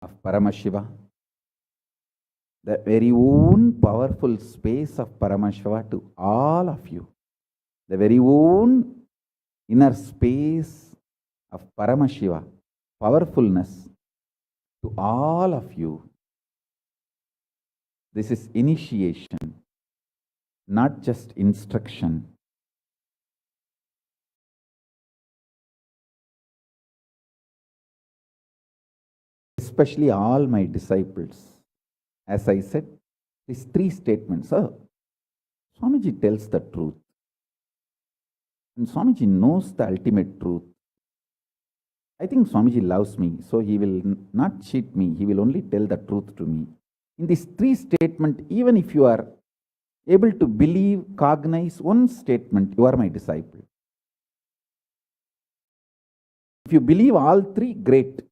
of Paramashiva, the very own powerful space of Paramashiva to all of you, the very own inner space of Paramashiva, powerfulness to all of you. This is initiation, not just instruction. Especially all my disciples. As I said, these three statements. Swamiji tells the truth. And Swamiji knows the ultimate truth. I think Swamiji loves me, so he will not cheat me. He will only tell the truth to me. In these three statements, even if you are able to believe, cognize one statement, you are my disciple. If you believe all three, great.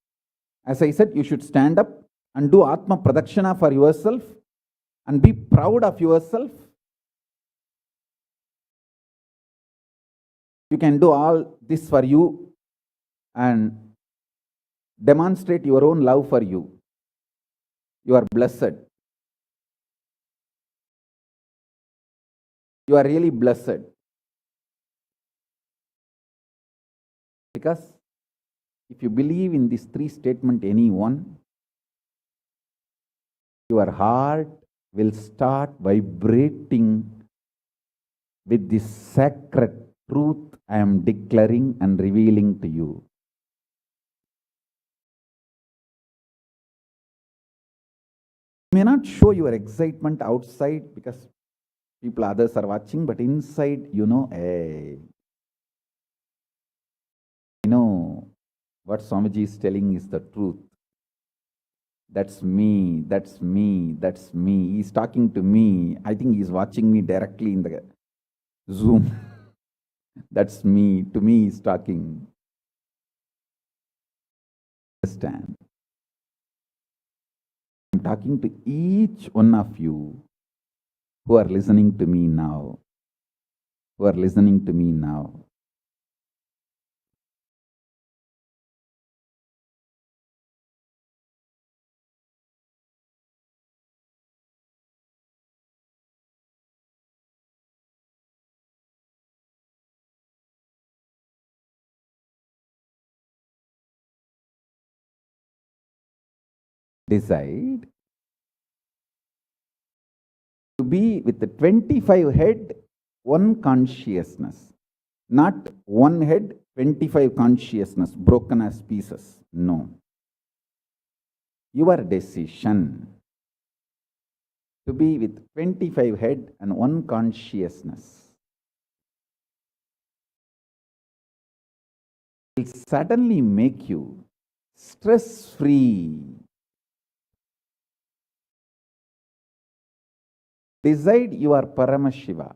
As I said, you should stand up and do Atma Pradakshana for yourself and be proud of yourself. You can do all this for you and demonstrate your own love for you. You are blessed. You are really blessed. Because if you believe in these three statements, any one, your heart will start vibrating with this sacred truth I am declaring and revealing to you. You may not show your excitement outside because others are watching, but inside, hey, what Swamiji is telling is the truth. That's me, that's me, that's me. He's talking to me. I think he's watching me directly in the Zoom. That's me. To me, he's talking. Understand? I'm talking to each one of you who are listening to me now. Who are listening to me now. decide to be with the 25 head, one consciousness. Not one head, 25 consciousness, broken as pieces. No. Your decision to be with 25 head and one consciousness will suddenly make you stress-free. Decide you are Paramashiva.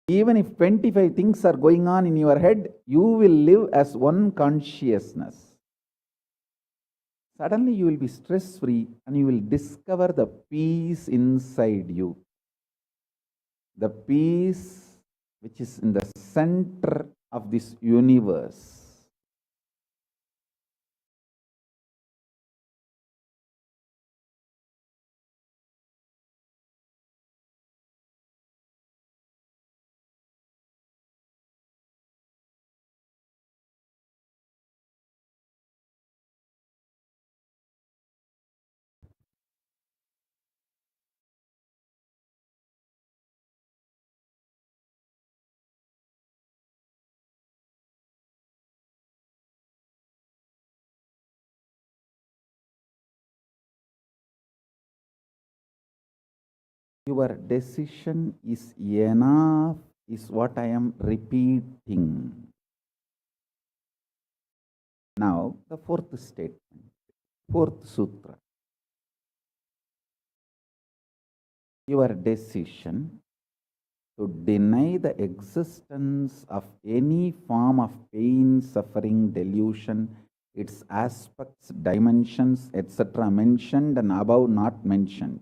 Even if 25 things are going on in your head, you will live as one consciousness. Suddenly you will be stress-free and you will discover the peace inside you. The peace which is in the center of this universe. Your decision is enough, is what I am repeating. Now, the fourth statement, fourth sutra. Your decision to deny the existence of any form of pain, suffering, delusion, its aspects, dimensions, etc., mentioned and above, not mentioned.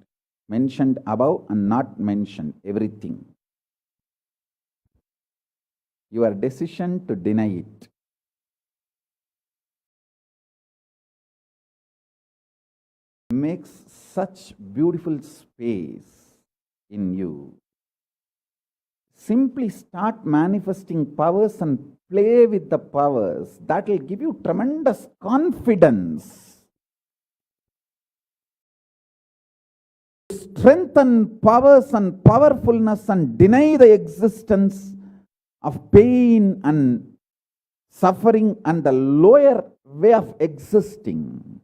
Mentioned above and not mentioned, everything. Your decision to deny it. Makes such beautiful space in you. Simply start manifesting powers and play with the powers. That will give you tremendous confidence. Strengthen powers and powerfulness and deny the existence of pain and suffering and the lower way of existing.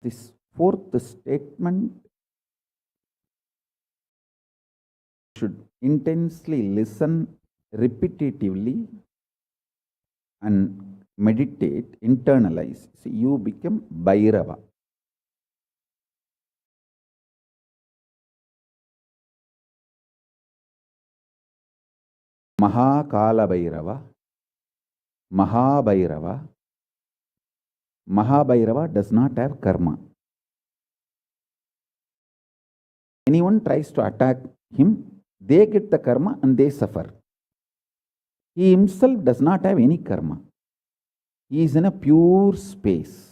This fourth statement should intensely listen repetitively and meditate, internalize. See, you become Bhairava. Kalabhairava, Mahabhairava. Mahabhairava does not have karma. Anyone tries to attack him, they get the karma and they suffer. He himself does not have any karma. He is in a pure space.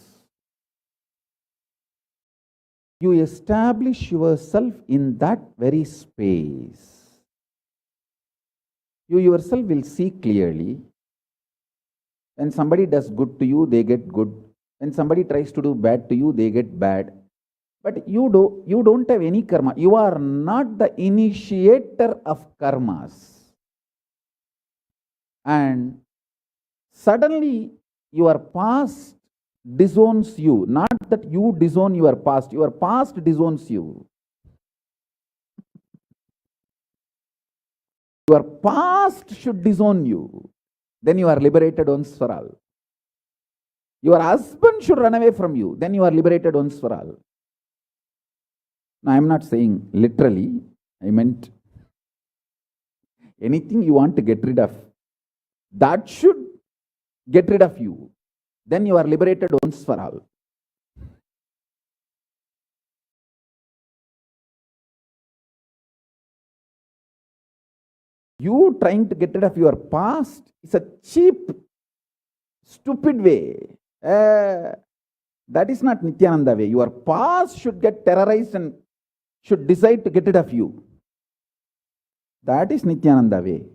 You establish yourself in that very space. You yourself will see clearly. When somebody does good to you, they get good. When somebody tries to do bad to you, they get bad. But you don't have any karma. You are not the initiator of karmas. And suddenly your past disowns you. Not that you disown your past disowns you. Your past should disown you. Then you are liberated once for all. Your husband should run away from you. Then you are liberated once for all. Now, I am not saying literally. I meant anything you want to get rid of, that should get rid of you. Then you are liberated once for all. You trying to get rid of your past is a cheap, stupid way. That is not Nithyananda way. Your past should get terrorized and should decide to get rid of you. That is Nithyananda way.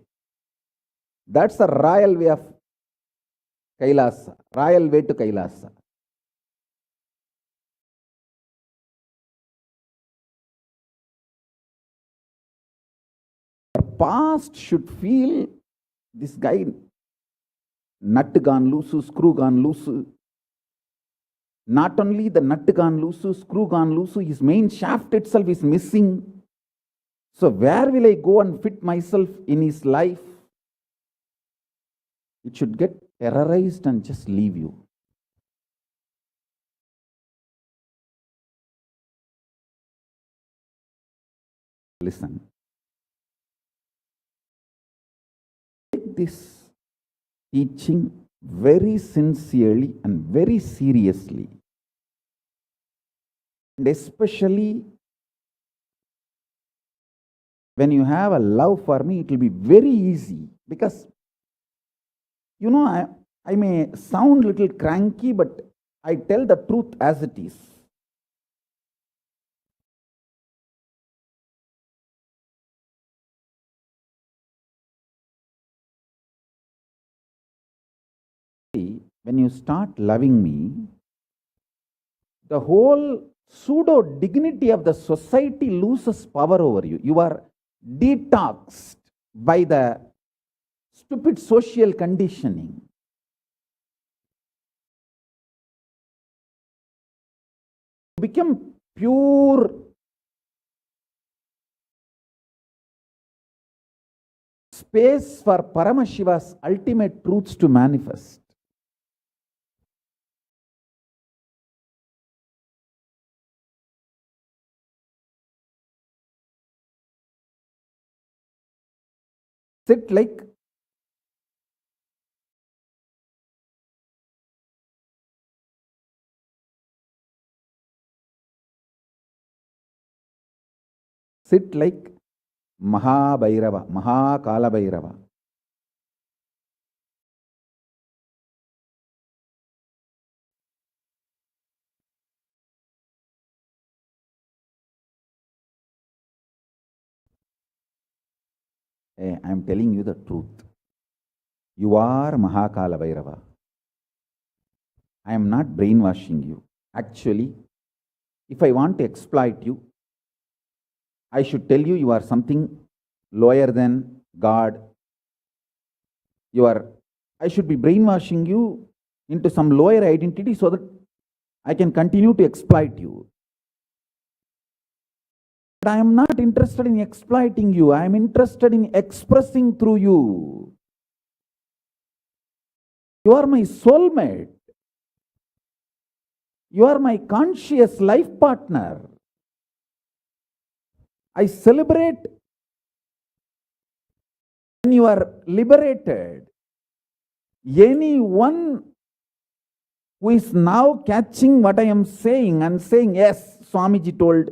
That's the royal way of Kailasa, royal way to Kailasa. Your past should feel this guy nut gone loose, screw gone loose. Not only the nut gone loose, screw gone loose, his main shaft itself is missing. So where will I go and fit myself in his life? It should get terrorized and just leave you. Listen. Take this teaching very sincerely and very seriously. And especially when you have a love for me, it will be very easy. Because, you know, I may sound a little cranky, but I tell the truth as it is. When you start loving me, the whole pseudo dignity of the society loses power over you. You are detoxed by the stupid social conditioning. You become pure space for Paramashiva's ultimate truths to manifest. Sit like Kalabhairava, Kalabhairava. Hey, I am telling you the truth. You are Kalabhairava. I am not brainwashing you. Actually, if I want to exploit you, I should tell you are something lower than God. I should be brainwashing you into some lower identity so that I can continue to exploit you. But I am not interested in exploiting you. I am interested in expressing through you. You are my soulmate. You are my conscious life partner. I celebrate when you are liberated. Anyone who is now catching what I am saying and saying, yes, Swamiji told,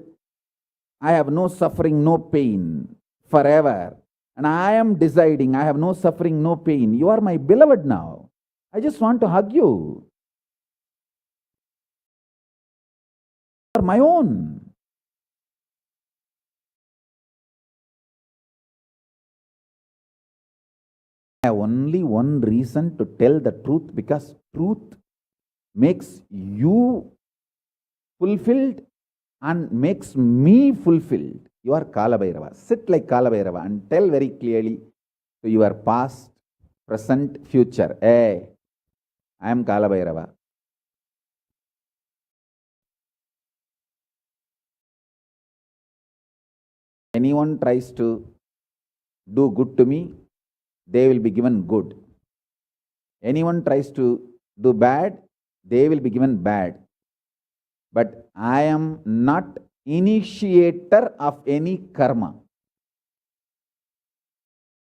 I have no suffering, no pain forever. And I am deciding I have no suffering, no pain. You are my beloved now. I just want to hug you. You are my own. I have only one reason to tell the truth, because truth makes you fulfilled and makes me fulfilled. You are Kalabhairava. Sit like Kalabhairava and tell very clearly to your past, present, future. Hey, I am Kalabhairava. Anyone tries to do good to me, they will be given good. Anyone tries to do bad, they will be given bad. But I am not initiator of any karma.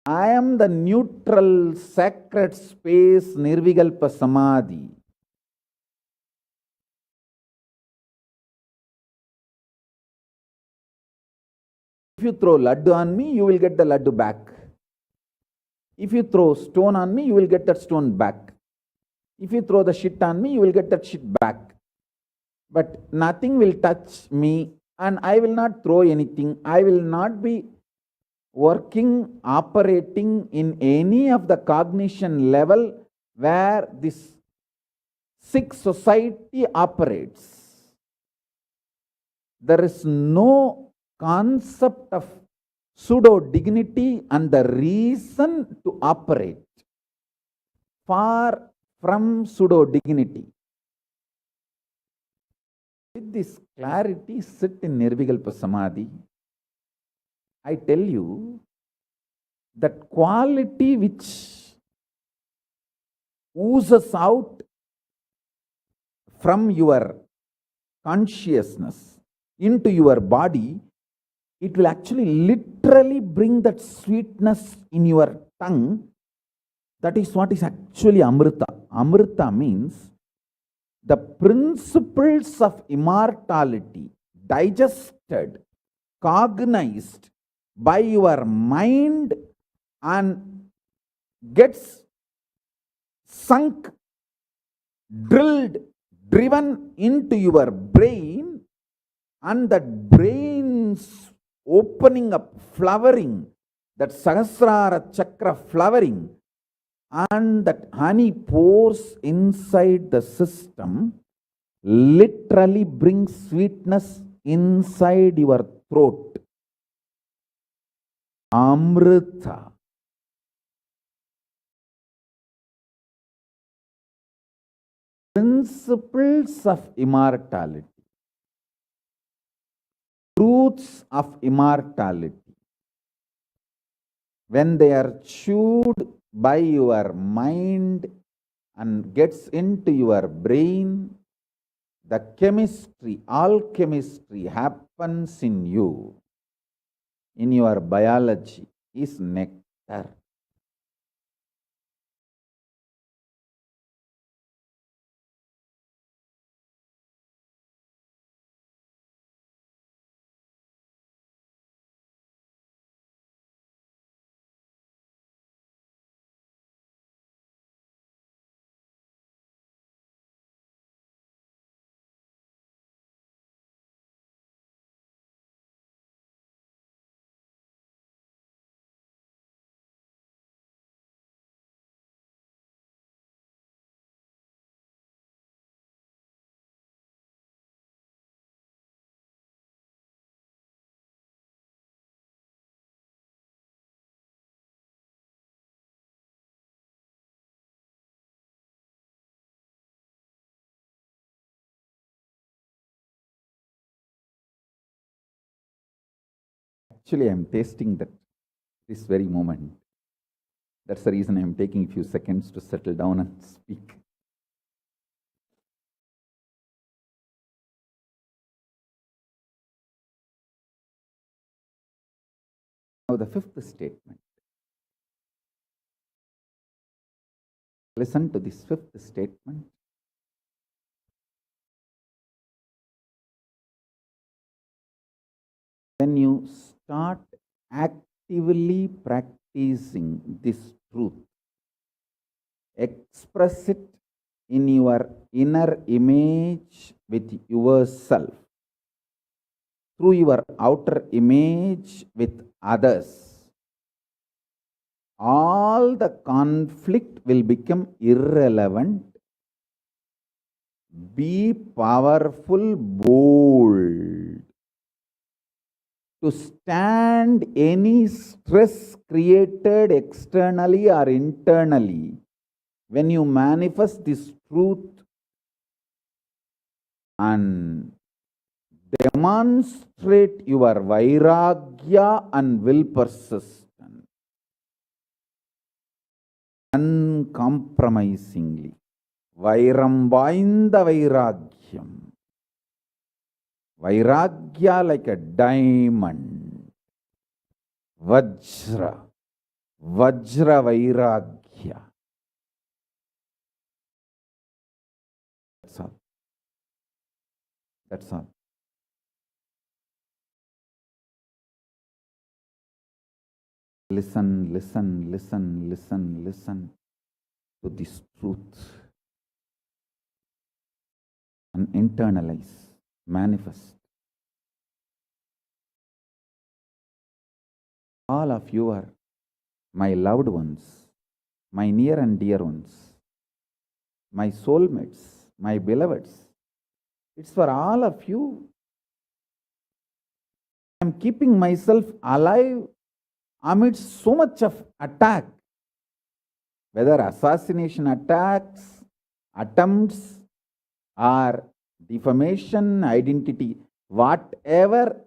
I am the neutral, sacred space, Nirvikalpa Samadhi. If you throw laddu on me, you will get the laddu back. If you throw stone on me, you will get that stone back. If you throw the shit on me, you will get that shit back. but nothing will touch me and I will not throw anything. I will not be working, operating in any of the cognition level where this sick society operates. There is no concept of pseudo dignity and the reason to operate. Far from pseudo dignity. With this clarity, sit in Nirvikalpa Samadhi. I tell you that quality which oozes out from your consciousness into your body, it will actually literally bring that sweetness in your tongue. That is what is actually Amrita. Amrita means the principles of immortality digested, cognized by your mind and gets sunk, drilled, driven into your brain, and that brain's opening up, flowering, that Sahasrara Chakra flowering, and that honey pours inside the system, literally brings sweetness inside your throat. Amrita. Principles of immortality. Truths of immortality. When they are chewed by your mind and gets into your brain, the chemistry, alchemistry happens in you, in your biology, is nectar. Actually, I am tasting that this very moment. That's the reason I am taking a few seconds to settle down and speak. Now, the fifth statement. Listen to this fifth statement. When you start actively practicing this truth, express it in your inner image with yourself, through your outer image with others, all the conflict will become irrelevant. Be powerful, bold, to stand any stress created externally or internally. When you manifest this truth and demonstrate your vairagya and will persistence uncompromisingly, vairam vainda vairagyam, vairagya like a diamond, vajra, vajra vairagya. That's all. That's all. Listen, listen, listen, listen, listen to this truth and internalize. manifest. All of you are my loved ones, my near and dear ones, my soulmates, my beloveds. It's for all of you. I'm keeping myself alive amidst so much of attack, whether assassination attacks, attempts, or defamation, identity, whatever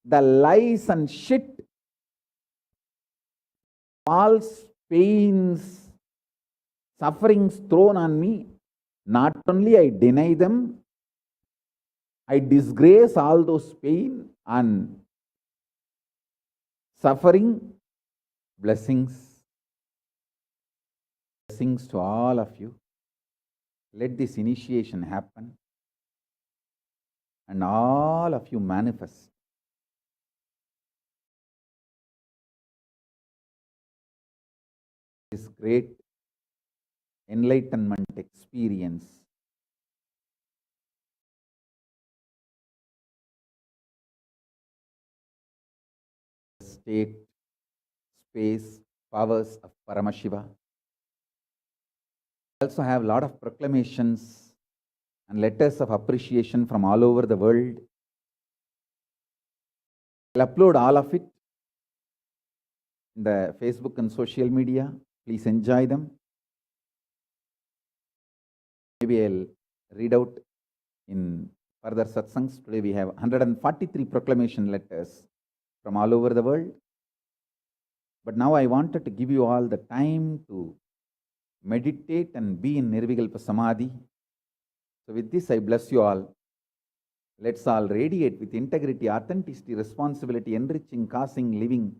the lies and shit, false pains, sufferings thrown on me, not only I deny them, I disgrace all those pain and suffering. Blessings to all of you. Let this initiation happen and all of you manifest this great enlightenment experience. State, space, powers of Paramashiva. We also have a lot of proclamations and letters of appreciation from all over the world. I'll upload all of it in the Facebook and social media. Please enjoy them. Maybe I'll read out in further satsangs. Today we have 143 proclamation letters from all over the world. But now I wanted to give you all the time to meditate and be in Nirvikalpa Samadhi. So with this, I bless you all. Let's all radiate with integrity, authenticity, responsibility, enriching, causing, living.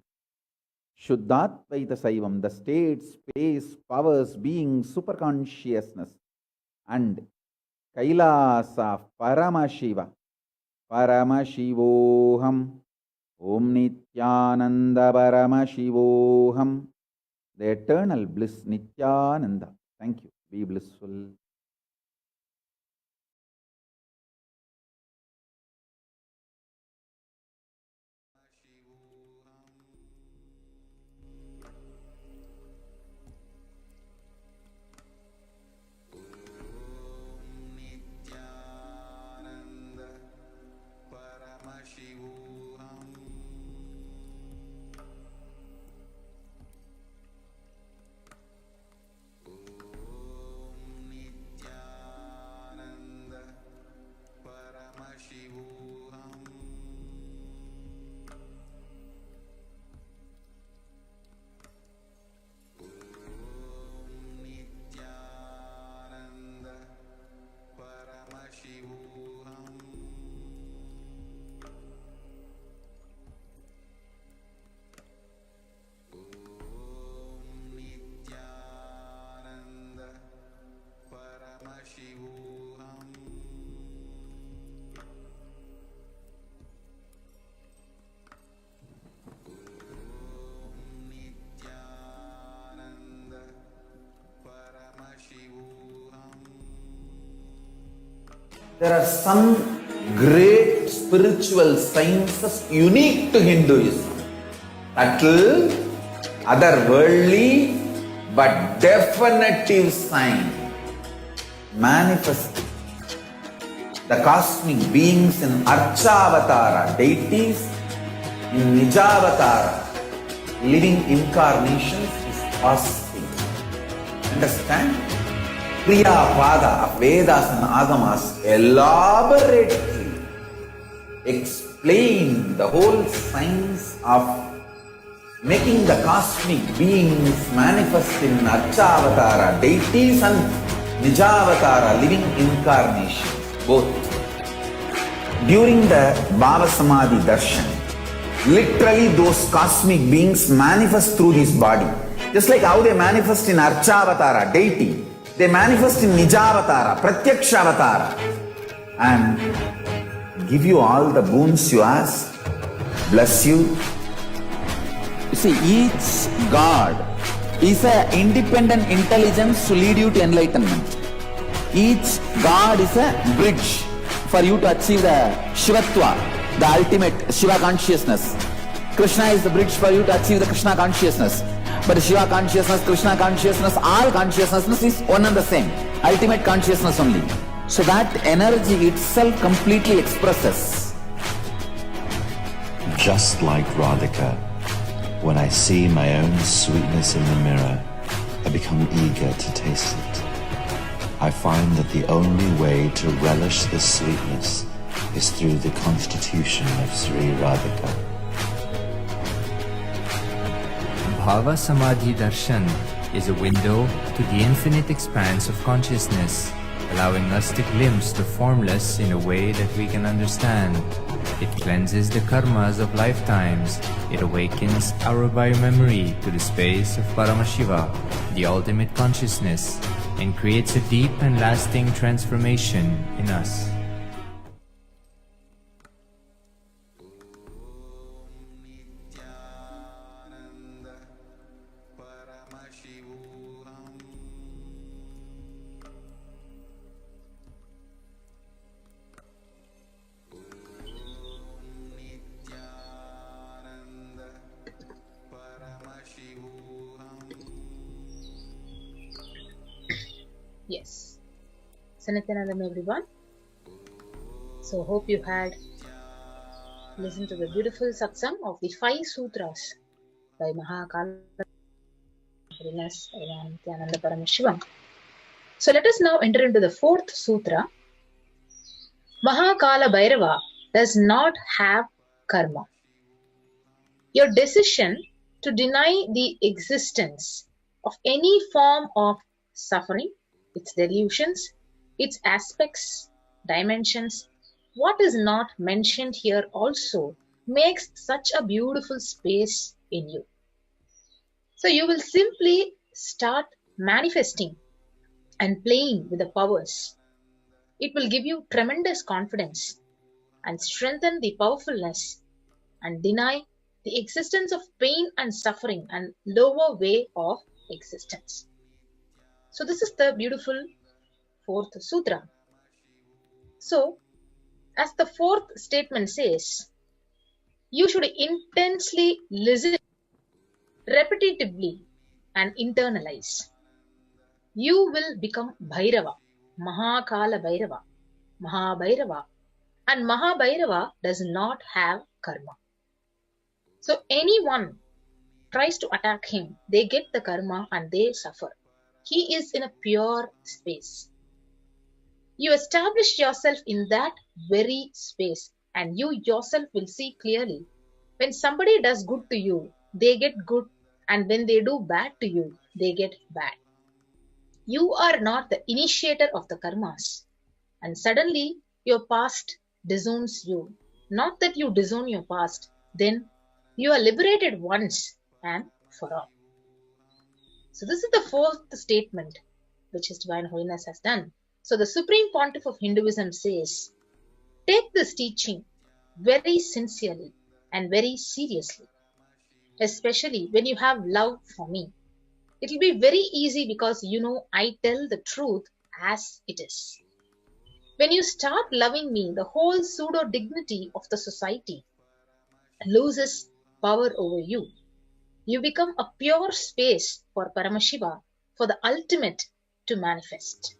Shuddhatvaita Saivam, the state, space, powers, being, superconsciousness, and Kailasa, Paramashiva, Paramashivoham, Om Nithyananda Paramashivoham, the eternal bliss, Nithyananda. Thank you. Be blissful. There are some great spiritual sciences unique to Hinduism. Subtle, otherworldly, but definitive sign. Manifesting the cosmic beings in Archavatara, deities in Nijavatara, living incarnations is possible. Understand? Kriya Pada of Vedas and Agamas elaborately explain the whole science of making the cosmic beings manifest in Archavatara, deities and Nijavatara, living incarnations, both. During the Bhava Samadhi Darshan, literally those cosmic beings manifest through this body. Just like how they manifest in Archavatara, deity, they manifest in Nijavatara, Pratyakshavatara, and give you all the boons you ask, bless you. You see, each God is an independent intelligence to lead you to enlightenment. Each God is a bridge for you to achieve the Shivatva, the ultimate Shiva consciousness. Krishna is the bridge for you to achieve the Krishna consciousness. But Shiva consciousness, Krishna consciousness, all consciousness is one and the same. Ultimate consciousness only. So that energy itself completely expresses. Just like Radhika, when I see my own sweetness in the mirror, I become eager to taste it. I find that the only way to relish this sweetness is through the constitution of Sri Radhika. Bhava Samadhi Darshan is a window to the infinite expanse of consciousness, allowing us to glimpse the formless in a way that we can understand. It cleanses the karmas of lifetimes. It awakens our biomemory to the space of Paramashiva, the ultimate consciousness, and creates a deep and lasting transformation in us. Yes. So Nithyananda everyone. So hope you had listened to the beautiful satsang of the 5 sutras by Kalabhairava Nithyananda Paramashivam. So let us now enter into the 4th sutra. Kalabhairava does not have karma. Your decision to deny the existence of any form of suffering, its delusions, its aspects, dimensions, what is not mentioned here also makes such a beautiful space in you. So you will simply start manifesting and playing with the powers. It will give you tremendous confidence and strengthen the powerfulness and deny the existence of pain and suffering and lower way of existence. So this is the beautiful 4th sutra. So as the 4th statement says, you should intensely listen repetitively and internalize. You will become Bhairava, Kalabhairava, Mahabhairava, and Mahabhairava does not have karma. So anyone tries to attack him, they get the karma and they suffer. He is in a pure space. You establish yourself in that very space and you yourself will see clearly. When somebody does good to you, they get good, and when they do bad to you, they get bad. You are not the initiator of the karmas, and suddenly your past disowns you. Not that you disown your past, then you are liberated once and for all. So this is the 4th statement which His Divine Holiness has done. So the Supreme Pontiff of Hinduism says, take this teaching very sincerely and very seriously, especially when you have love for me. It will be very easy because you know I tell the truth as it is. When you start loving me, the whole pseudo-dignity of the society loses power over you. You become a pure space for Paramashiva, for the ultimate to manifest.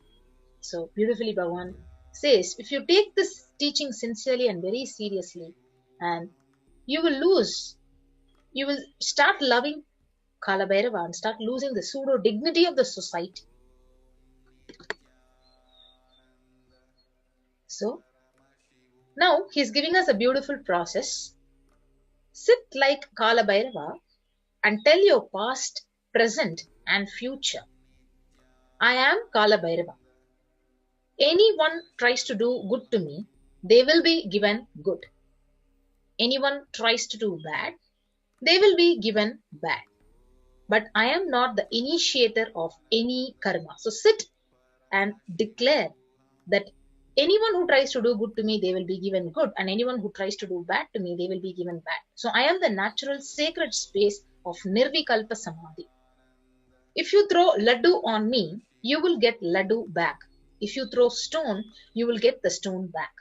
So beautifully Bhagavan says, if you take this teaching sincerely and very seriously, and you will start loving Kalabhairava and start losing the pseudo dignity of the society. So now he's giving us a beautiful process. Sit like Kalabhairava and tell your past, present and future. I am Kalabhairava. Anyone tries to do good to me, they will be given good. Anyone tries to do bad, they will be given bad. But I am not the initiator of any karma. So sit and declare that anyone who tries to do good to me, they will be given good. And anyone who tries to do bad to me, they will be given bad. So I am the natural sacred space of Nirvikalpa Samadhi. If you throw laddu on me, you will get laddu back. If you throw stone, you will get the stone back.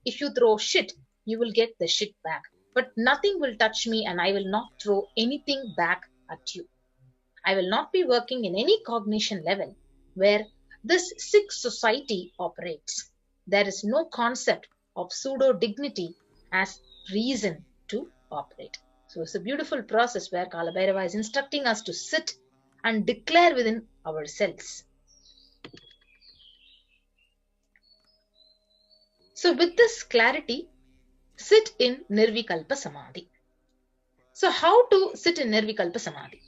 If you throw shit, you will get the shit back. But nothing will touch me and I will not throw anything back at you. I will not be working in any cognition level where this sick society operates. There is no concept of pseudo dignity as reason to operate. So it's a beautiful process where Kalabhairava is instructing us to sit and declare within ourselves. So with this clarity, sit in Nirvikalpa Samadhi. So how to sit in Nirvikalpa Samadhi?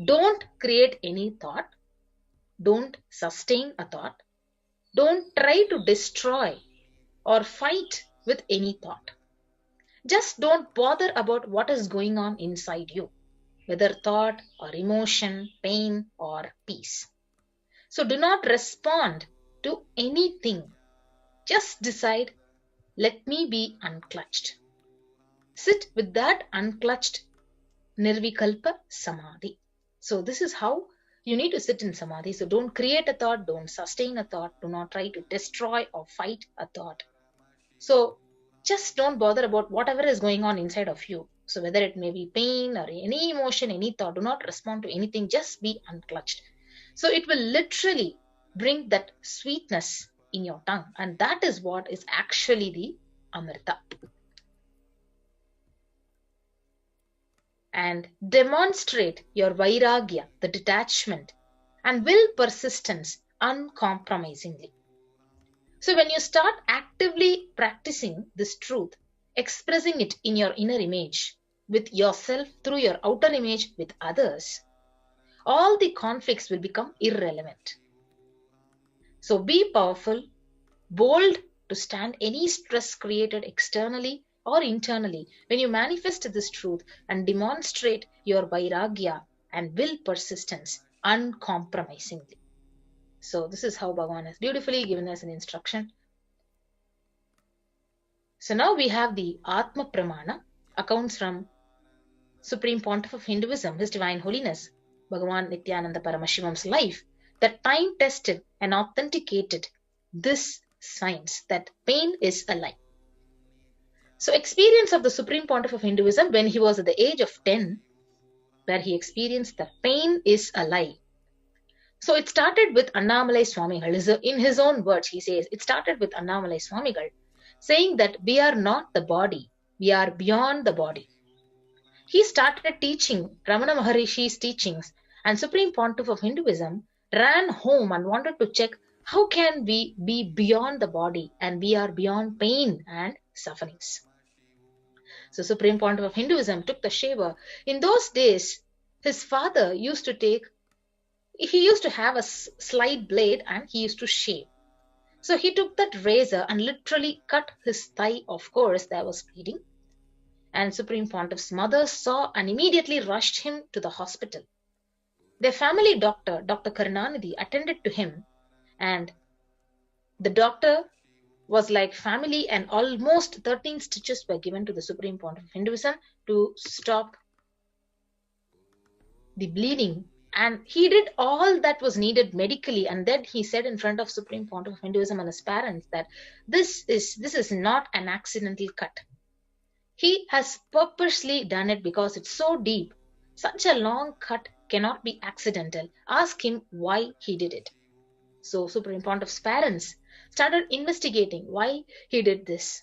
Don't create any thought. Don't sustain a thought. Don't try to destroy or fight with any thought. Just don't bother about what is going on inside you, whether thought or emotion, pain or peace. So do not respond to anything. Just decide, let me be unclutched. Sit with that unclutched Nirvikalpa Samadhi. So this is how you need to sit in Samadhi. So don't create a thought, don't sustain a thought, do not try to destroy or fight a thought. So just don't bother about whatever is going on inside of you. So whether it may be pain or any emotion, any thought, do not respond to anything, just be unclutched. So it will literally bring that sweetness in your tongue, and that is what is actually the Amrita. And demonstrate your vairagya, the detachment, and will persistence uncompromisingly. So when you start actively practicing this truth, expressing it in your inner image, with yourself, through your outer image, with others, all the conflicts will become irrelevant. So be powerful, bold to stand any stress created externally or internally when you manifest this truth and demonstrate your vairagya and will persistence uncompromisingly. So this is how Bhagavan has beautifully given us an instruction. So now we have the Atma Pramana, accounts from Supreme Pontiff of Hinduism, His Divine Holiness, Bhagavan Nithyananda Paramashivan's life, that time tested and authenticated this science that pain is a lie. So experience of the Supreme Pontiff of Hinduism when he was at the age of 10, where he experienced that pain is a lie. So it started with Annamalai Swamigal. In his own words, he says, it started with Annamalai Swamigal saying that we are not the body, we are beyond the body. He started teaching Ramana Maharishi's teachings, and Supreme Pontiff of Hinduism ran home and wanted to check how can we be beyond the body and we are beyond pain and sufferings. So Supreme Pontiff of Hinduism took the shaver. In those days, his father used to have a slide blade and he used to shave. So he took that razor and literally cut his thigh. Of course, there was bleeding. And Supreme Pontiff's mother saw and immediately rushed him to the hospital. Their family doctor, Dr. Karunanidhi, attended to him, and the doctor was like family, and almost 13 stitches were given to the Supreme Pontiff of Hinduism to stop the bleeding. And he did all that was needed medically, and then he said in front of Supreme Pontiff of Hinduism and his parents that this is not an accidental cut. He has purposely done it because it's so deep. Such a long cut cannot be accidental. Ask him why he did it. So Supreme Pontiff's parents started investigating why he did this.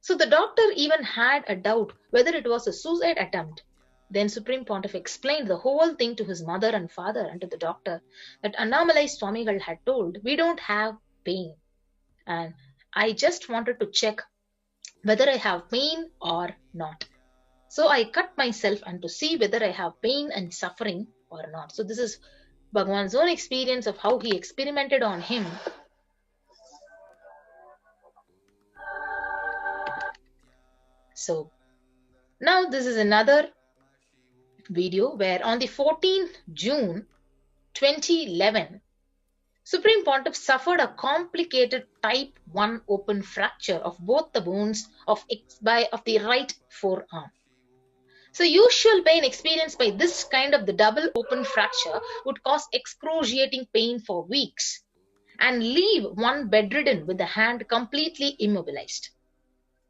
So the doctor even had a doubt whether it was a suicide attempt. Then Supreme Pontiff explained the whole thing to his mother and father and to the doctor that Annamalai Swamigal had told, we don't have pain. And I just wanted to check whether I have pain or not. So I cut myself and to see whether I have pain and suffering or not. So this is Bhagavan's own experience of how he experimented on him. So now this is another video where on the 14th June 2011, Supreme Pontiff suffered a complicated type 1 open fracture of both the bones of the right forearm. So usual pain experienced by this kind of the double open fracture would cause excruciating pain for weeks. and leave one bedridden with the hand completely immobilized.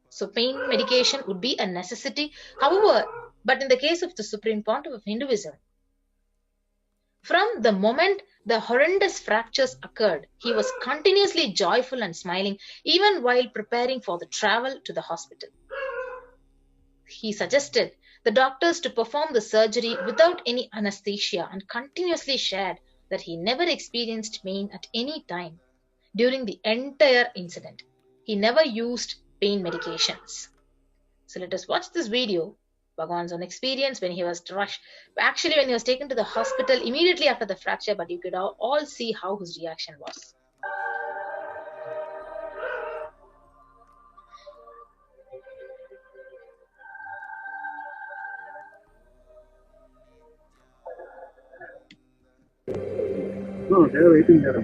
So pain medication would be a necessity. However, but in the case of the Supreme Pontiff of Hinduism, from the moment the horrendous fractures occurred, he was continuously joyful and smiling even while preparing for the travel to the hospital. He suggested the doctors to perform the surgery without any anesthesia and continuously shared that he never experienced pain at any time during the entire incident. He never used pain medications. So let us watch this video. Bhagwan's own experience when he was rushed. Actually, when he was taken to the hospital immediately after the fracture, but you could all see how his reaction was. No, they are waiting there.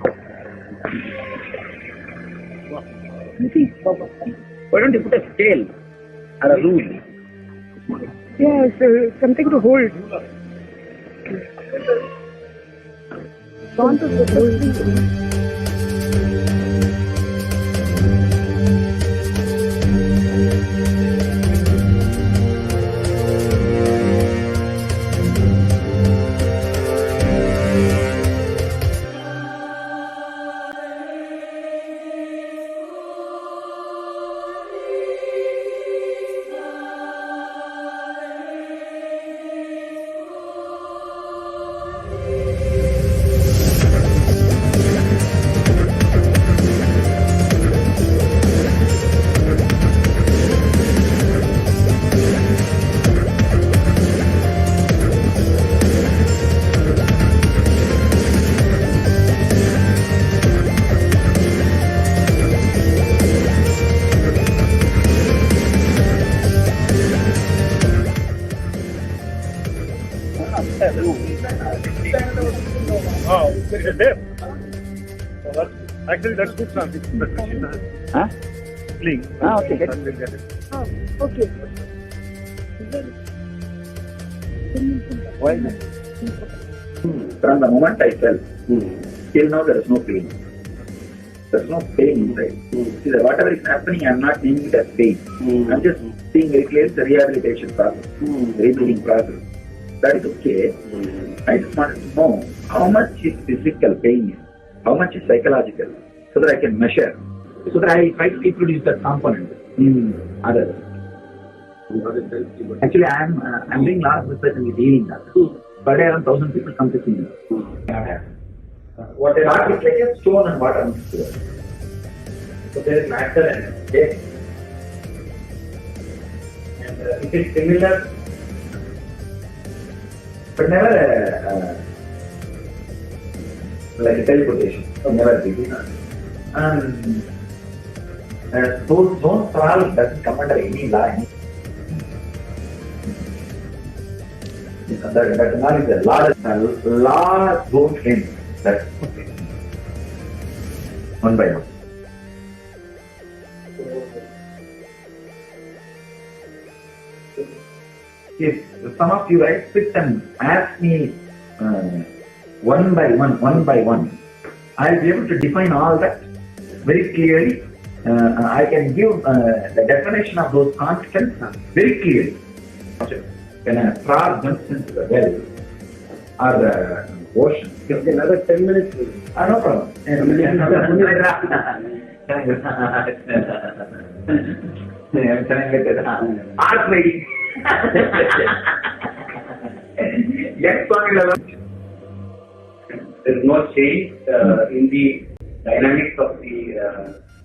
Why don't you put a scale or a rule? Yes, something to hold. Want to Oh, it is there. Oh, actually, that's good transition. Huh? Link. Okay. Get it. Oh, okay. Why not? From the moment I fell, till now there is no pain. There is no pain inside. See, whatever is happening, I am not seeing it as pain. I am just seeing very clearly the rehabilitation process, rebuilding process. That is okay. I just wanted to know how much is physical pain, how much is psychological, so that I can measure, so that I try to reproduce that component in others. Actually, I'm doing a lot of research in healing that. Per day, around 1,000 people come to see me. What they are is like a stone and water mixed together. So there is matter and state. And it is similar, but never like a teleportation. Never big. And those zones all doesn't come under any law. That knowledge is the law don't end. That's okay. One by one. If some of you guys sit and ask me one by one, I'll be able to define all that very clearly. I can give the definition of those constants very clearly. When a frog jumps into the well or the ocean, give another 10 minutes. No problem. Ask me. Yes, there is no change in the dynamics of the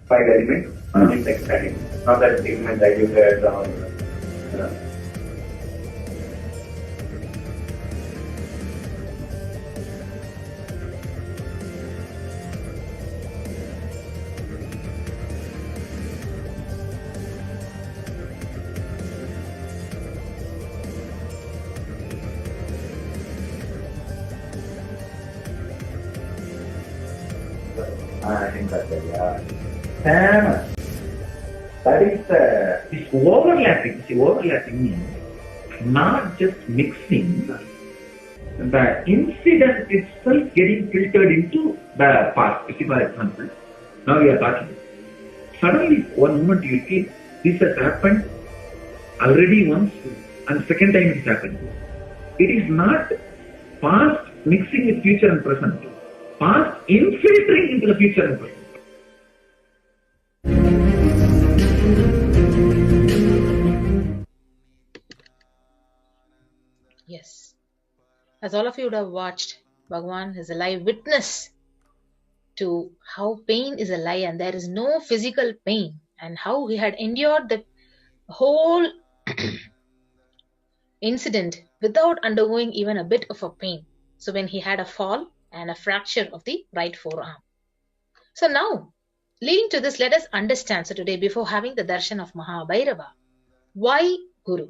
5 elements. It's expanding. Not that segment diluted or. I think that's it, yeah. That is this overlapping. See, overlapping means not just mixing, the incident itself getting filtered into the past. You see, for example, now we are talking. Suddenly, one moment you feel this has happened already once, and second time it is happening. It is not past mixing with future and present. Past infiltrating into the future and present. Yes. As all of you would have watched, Bhagavan is a live witness to how pain is a lie and there is no physical pain, and how he had endured the whole incident without undergoing even a bit of a pain. So when he had a fall and a fracture of the right forearm. So now, leading to this, let us understand. So today, before having the darshan of Mahabhairava, why Guru?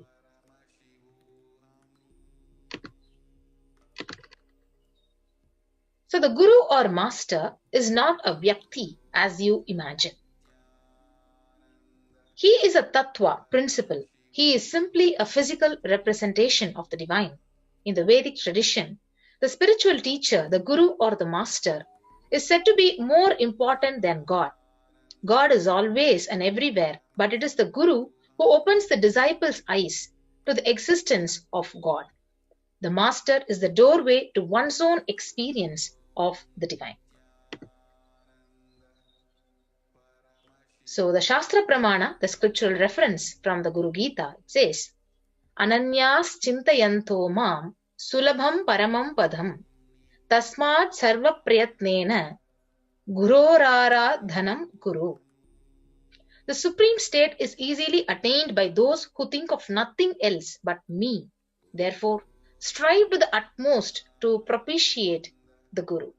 So the Guru or Master is not a Vyakti as you imagine. He is a Tattva, principle. He is simply a physical representation of the divine. In the Vedic tradition, the spiritual teacher, the Guru or the Master, is said to be more important than God. God is always and everywhere, but it is the Guru who opens the disciples' eyes to the existence of God. The Master is the doorway to one's own experience of the divine. So the Shastra Pramana, the scriptural reference from the Guru Gita, it says, Ananyas chintayanto mam sulabham paramam padam tasmat sarva prayatnena gurorara dhanam guru. The supreme state is easily attained by those who think of nothing else but me. Therefore, strive to the utmost to propitiate the Guru.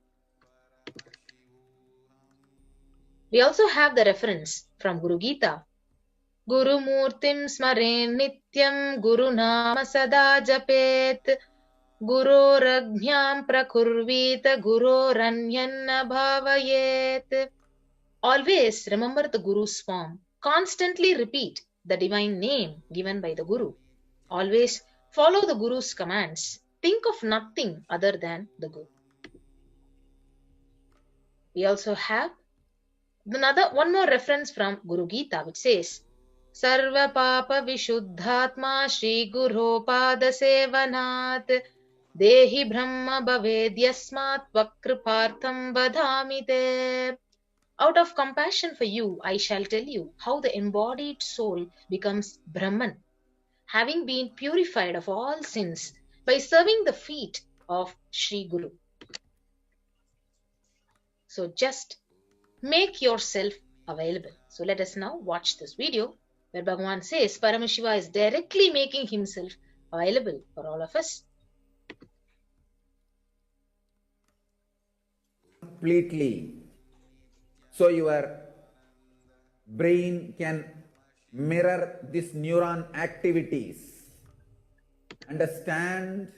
We also have the reference from Guru Gita. Guru Murtim Smaren Nityam Guru Nama Sada Japet Guru Ragnyam Prakurvita Guru Ranyanna Bhavayet. Always remember the Guru's form. Constantly repeat the divine name given by the Guru. Always follow the Guru's commands. Think of nothing other than the Guru. We also have one more reference from Guru Gita, which says, Sarva Papa Vishuddhatma Shri Guru Pada Sevanat Dehi Brahma Bhavedyasmat Vakripartham Vadhamite. Out of compassion for you, I shall tell you how the embodied soul becomes Brahman, having been purified of all sins by serving the feet of Sri Guru. So just make yourself available. So let us now watch this video where Bhagavan says Paramashiva is directly making himself available for all of us. Completely. So your brain can mirror this neuron activities. Understand?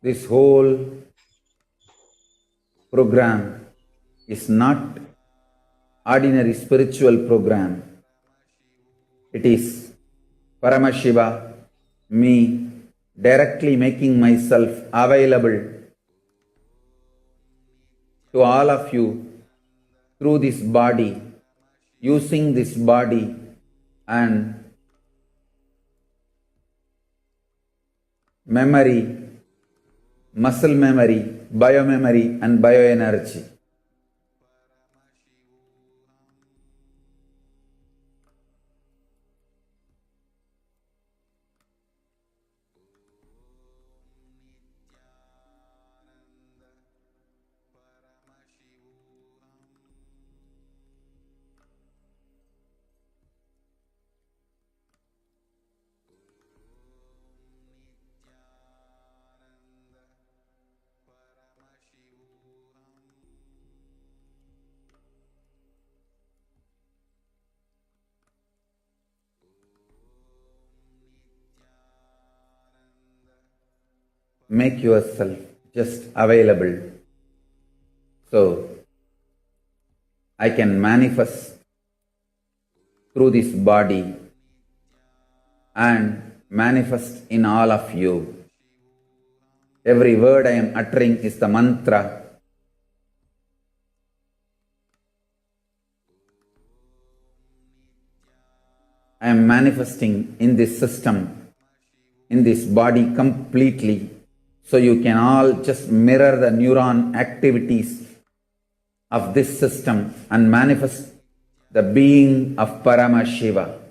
This whole program is not ordinary spiritual program. It is Paramashiva, me, directly making myself available to all of you through this body, using this body and memory, muscle memory, biomemory and bioenergy. Make yourself just available so I can manifest through this body and manifest in all of you. Every word I am uttering is the mantra. I am manifesting in this system, in this body completely, so you can all just mirror the neuron activities of this system and manifest the being of Paramashiva.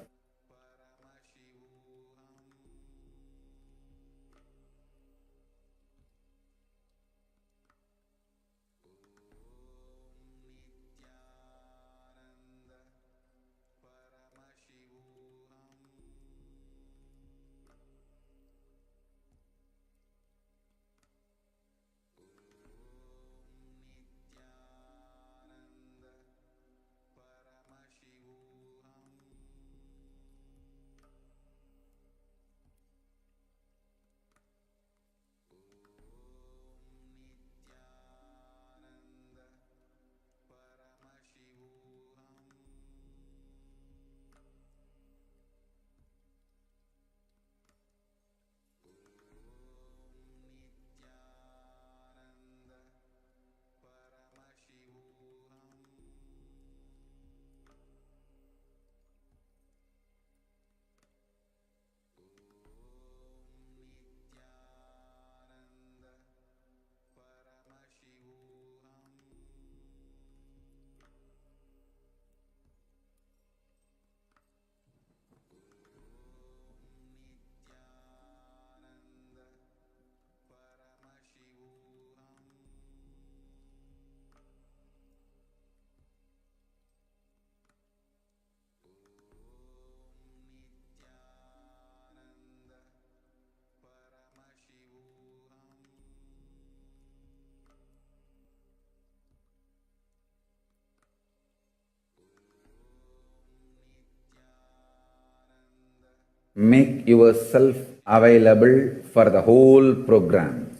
Make yourself available for the whole program.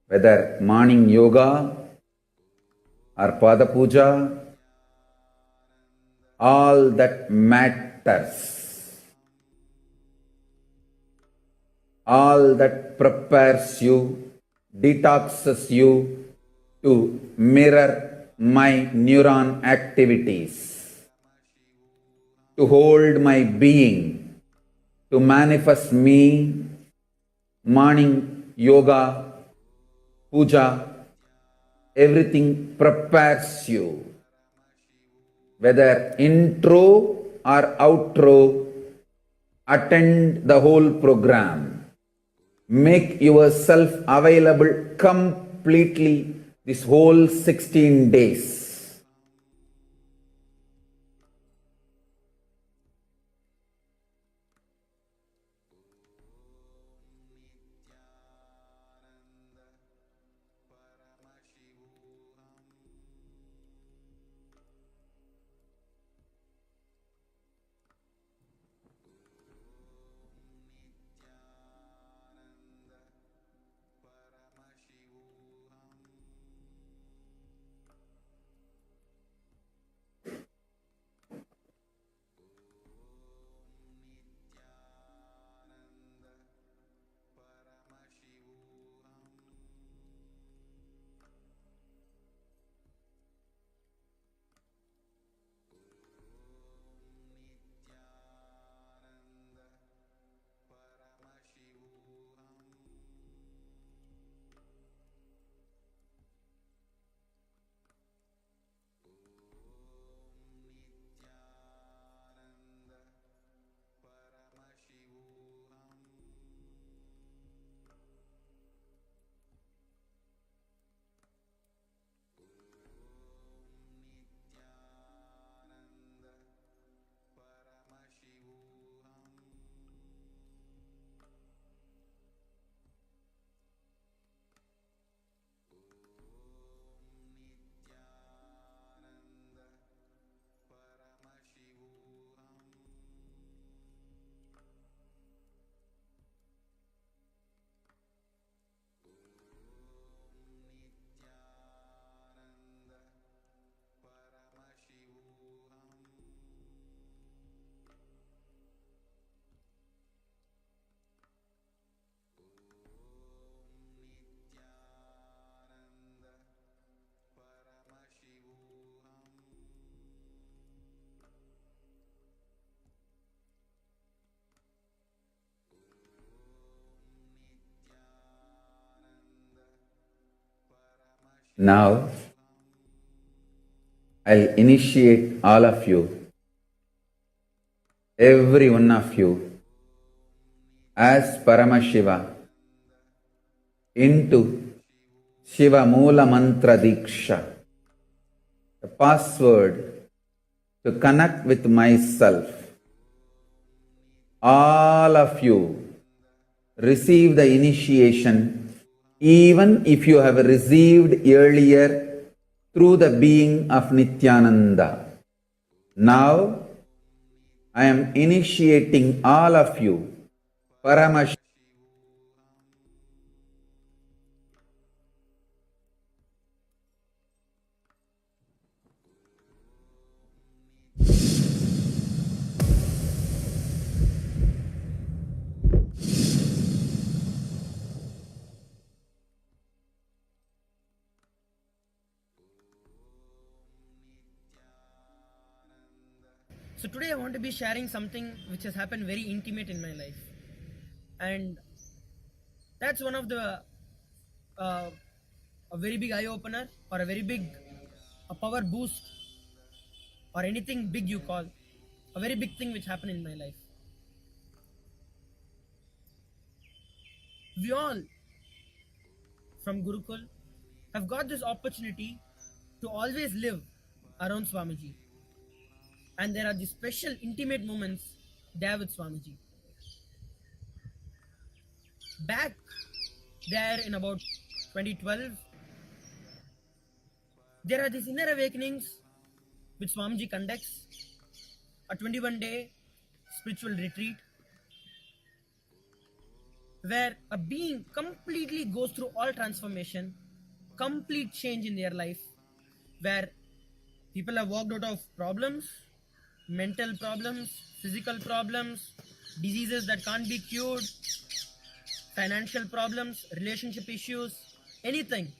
Whether morning yoga or Pada Puja, all that matters. All that prepares you, detoxes you to mirror my neuron activities, to hold my being, to manifest me, morning yoga, puja, everything prepares you. Whether intro or outro, attend the whole program. Make yourself available completely this whole 16 days. Now, I'll initiate all of you, every one of you, as Paramashiva into Shiva Moola Mantra Diksha, the password to connect with myself. All of you receive the initiation, even if you have received earlier through the being of Nithyananda. Now, I am initiating all of you, Paramashiva. So today I want to be sharing something which has happened very intimate in my life, and that's one of the a very big eye opener, or a very big a power boost, or anything big you call, a very big thing which happened in my life. We all from Gurukul have got this opportunity to always live around Swamiji, and there are these special intimate moments there with Swamiji. Back there in about 2012, there are these inner awakenings which Swamiji conducts, a 21-day spiritual retreat where a being completely goes through all transformation, complete change in their life, where people have walked out of problems, mental problems, physical problems, diseases that can't be cured, financial problems, relationship issues, anything.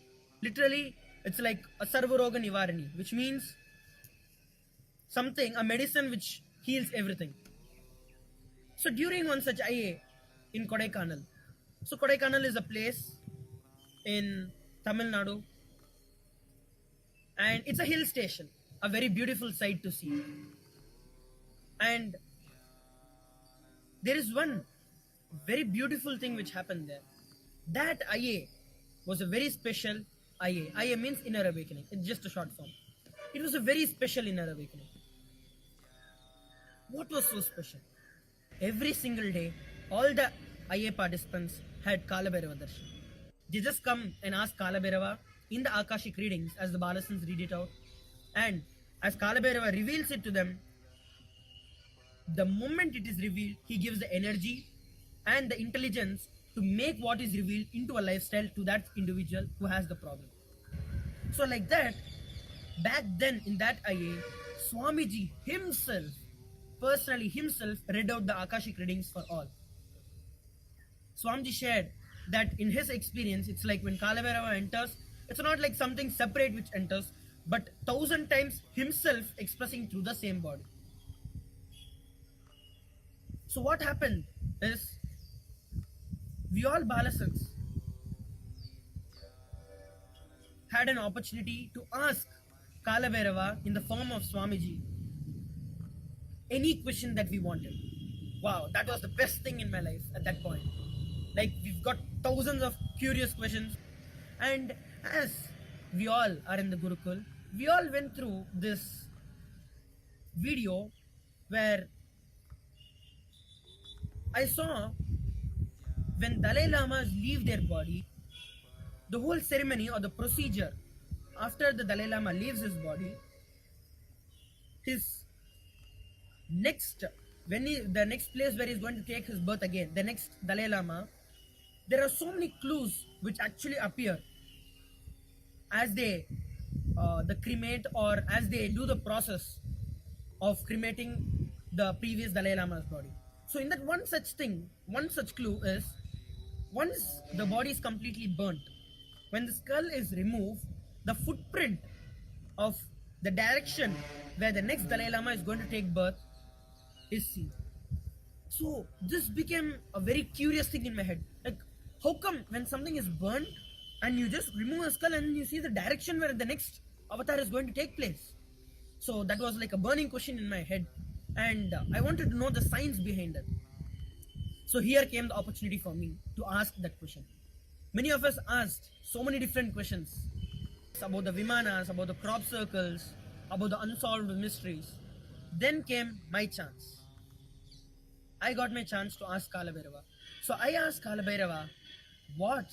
Literally, it's like a Sarvaroga Nivarani, which means something, a medicine which heals everything. So during one such IA in Kodaikanal, so Kodaikanal is a place in Tamil Nadu, and it's a hill station, a very beautiful sight to see. And there is one very beautiful thing which happened there. That IA was a very special IA. IA means inner awakening. It's just a short form. It was a very special inner awakening. What was so special? Every single day, all the IA participants had Kalabhairava Darshan. They just come and ask Kalabhairava in the Akashic readings as the Balasans read it out. And as Kalabhairava reveals it to them, the moment it is revealed, he gives the energy and the intelligence to make what is revealed into a lifestyle to that individual who has the problem. So like that, back then in that IA, Swamiji himself, personally himself, read out the Akashic readings for all. Swamiji shared that in his experience, it's like when Kalabhairava enters, it's not like something separate which enters, but 1,000 times himself expressing through the same body. So what happened is, we all Balasans had an opportunity to ask Kalabhairava in the form of Swamiji any question that we wanted. Wow, that was the best thing in my life at that point. Like, we've got thousands of curious questions, and as we all are in the Gurukul, we all went through this video where I saw when Dalai Lamas leave their body, the whole ceremony or the procedure after the Dalai Lama leaves his body, his next, the next place where he's going to take his birth again, the next Dalai Lama, there are so many clues which actually appear as they the cremate, or as they do the process of cremating the previous Dalai Lama's body. So in that one such thing, one such clue is, once the body is completely burnt, when the skull is removed, the footprint of the direction where the next Dalai Lama is going to take birth is seen. So this became a very curious thing in my head. Like, how come when something is burnt, and you just remove a skull and you see the direction where the next avatar is going to take place. So that was like a burning question in my head, and I wanted to know the science behind it. So here came the opportunity for me to ask that question. Many of us asked so many different questions about the Vimanas, about the crop circles, about the unsolved mysteries. Then came my chance. I got my chance to ask Kalabhairava. So I asked Kalabhairava, what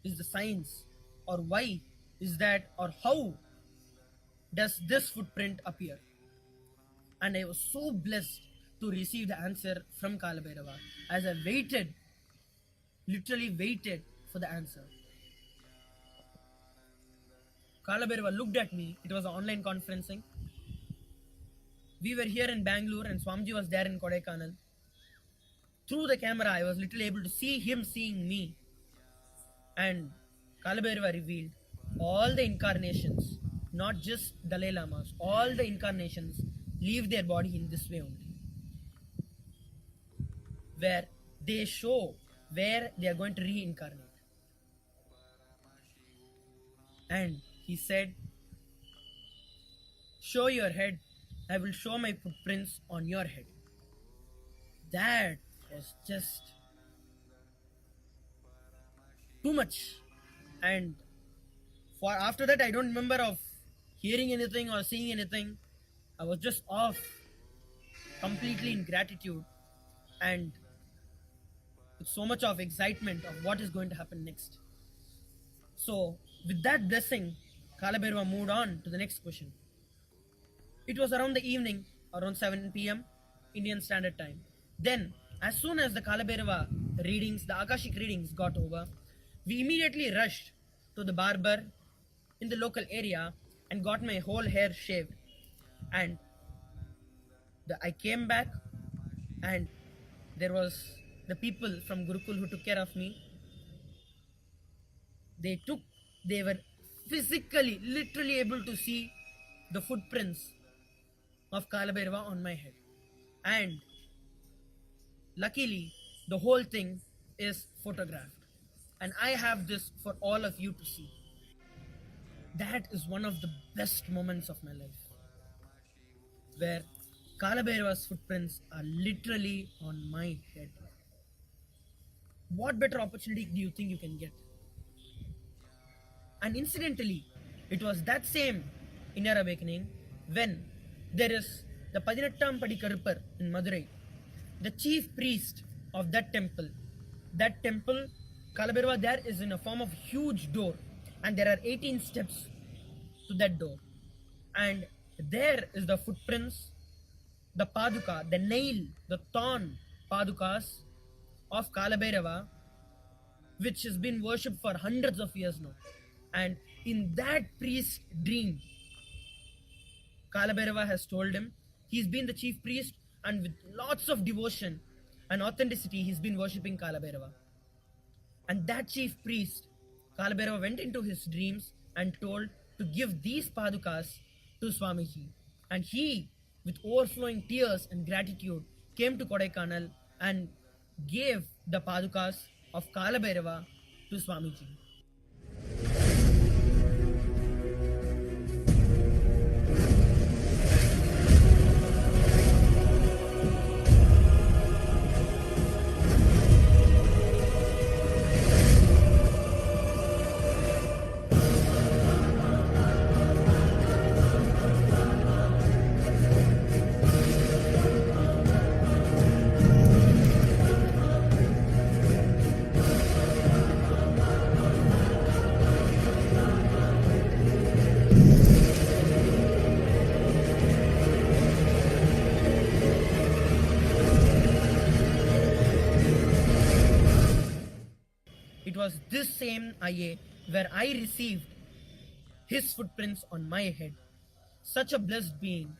is the science, or why is that, or how does this footprint appear? And I was so blessed to receive the answer from Kalabhairava as I waited, literally waited for the answer. Kalabhairava looked at me. It was an online conferencing. We were here in Bangalore and Swamiji was there in Kodaikanal. Through the camera, I was literally able to see him seeing me. And Kalabhairava revealed all the incarnations, not just Dalai Lamas, all the incarnations leave their body in this way only, where they show where they are going to reincarnate. And he said, show your head, I will show my footprints on your head. That was just too much. And for after that, I don't remember of hearing anything or seeing anything. I was just off, completely in gratitude and with so much of excitement of what is going to happen next. So with that blessing, Kalabhairava moved on to the next question. It was around the evening, around 7 p.m. Indian Standard Time. Then, as soon as the Kalabhairava readings, the Akashic readings got over, we immediately rushed to the barber in the local area and got my whole hair shaved. And I came back, and there was the people from Gurukul who took care of me. They were physically, literally able to see the footprints of Kalabhairava on my head. And luckily, the whole thing is photographed. And I have this for all of you to see. That is one of the best moments of my life, where Kalabhairava's footprints are literally on my head. What better opportunity do you think you can get? And incidentally, it was that same inner awakening when there is the Padinattam Padi Karupar in Madurai, the chief priest of that temple. That temple, Kalabhairava there is in a form of huge door, and there are 18 steps to that door. And there is the footprints, the paduka, the nail, the thorn padukas of Kalabhairava, which has been worshipped for hundreds of years now. And in that priest's dream, Kalabhairava has told him he's been the chief priest, and with lots of devotion and authenticity, he's been worshipping Kalabhairava. And that chief priest, Kalabhairava, went into his dreams and told to give these padukas to Swamiji. And he, with overflowing tears and gratitude, came to Kodaikanal and gave the padukas of Kalabhairava to Swamiji. It was this same IA where I received his footprints on my head. Such a blessed being.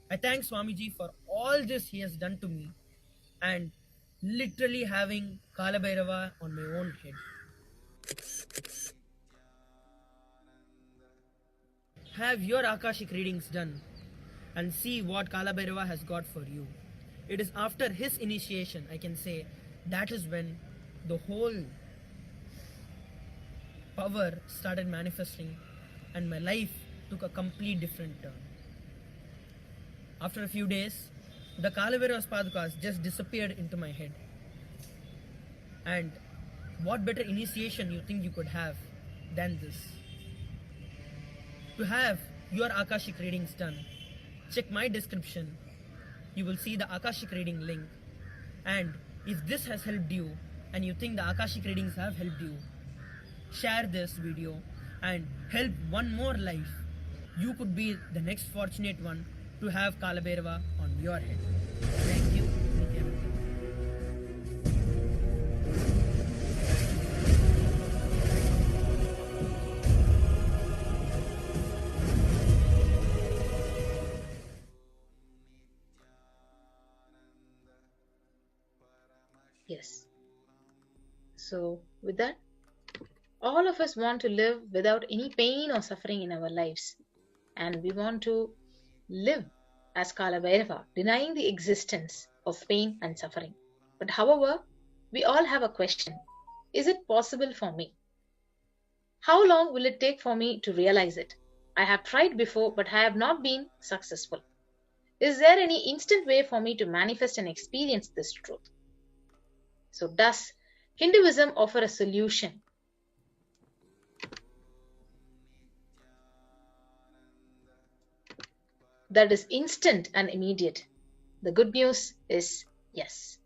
I thank Swamiji for all this he has done to me, and literally having Kalabhairava on my own head. Have your Akashic readings done and see what Kalabhairava has got for you. It is after his initiation, I can say, that is when the whole power started manifesting and my life took a complete different turn. After a few days, the Kalabhairava's Padukas just disappeared into my head. And what better initiation you think you could have than this? To have your Akashic readings done, check my description. You will see the Akashic reading link. And if this has helped you and you think the Akashic readings have helped you, share this video and help one more life. You could be the next fortunate one to have Kalabhairava on your head. Thank you, Nithyananda. Yes. So, with that, all of us want to live without any pain or suffering in our lives. And we want to live as Kalabhairava, denying the existence of pain and suffering. But however, we all have a question. Is it possible for me? How long will it take for me to realize it? I have tried before, but I have not been successful. Is there any instant way for me to manifest and experience this truth? So does Hinduism offer a solution? That is instant and immediate? The good news is yes.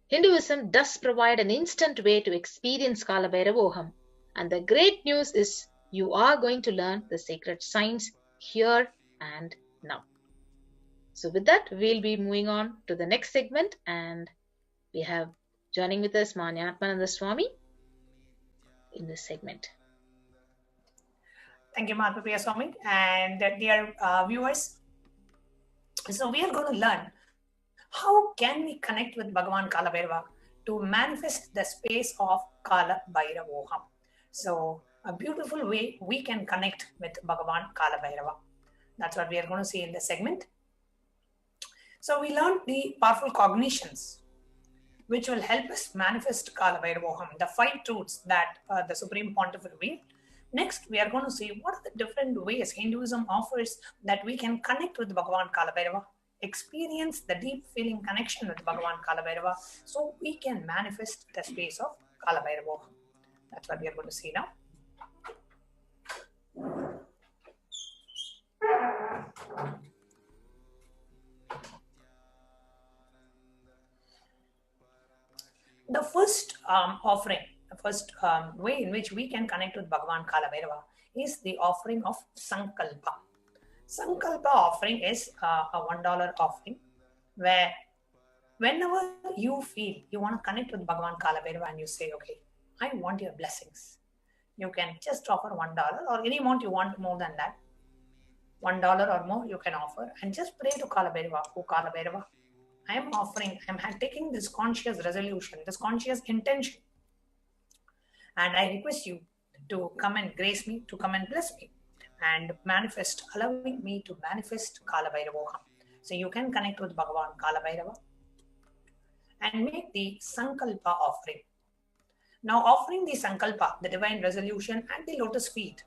Hinduism does provide an instant way to experience Kalabhairavoham, and the great news is you are going to learn the sacred science here and now. So with that, we'll be moving on to the next segment, and we have joining with us Manyatmananda Swami in this segment. Thank you, Madhya Swami. And dear viewers, so we are going to learn how can we connect with Bhagavan Kalabhairava to manifest the space of Kalabhairavoham. So a beautiful way we can connect with Bhagavan Kalabhairava. That's what we are going to see in the segment. So we learned the powerful cognitions which will help us manifest Kalabhairavoham, the 5 truths that the Supreme Pontiff revealed. Next, we are going to see what are the different ways Hinduism offers that we can connect with Bhagavan Kalabhairava, experience the deep feeling connection with Bhagavan Kalabhairava, so we can manifest the space of Kalabhairavoham. That's what we are going to see now. The first offering, the first way in which we can connect with Bhagavan Kalabhairava is the offering of Sankalpa. Sankalpa offering is a $1 offering where whenever you feel you want to connect with Bhagavan Kalabhairava and you say, okay, I want your blessings, you can just offer $1 or any amount you want more than that. $1 or more you can offer and just pray to Kalabhairava. Oh Kalabhairava, I am offering, I am taking this conscious resolution, this conscious intention, and I request you to come and grace me, to come and bless me and manifest, allowing me to manifest Kalabhairavoham. So you can connect with Bhagavan Kalabhairava and make the Sankalpa offering. Now offering the Sankalpa, the divine resolution at the lotus feet,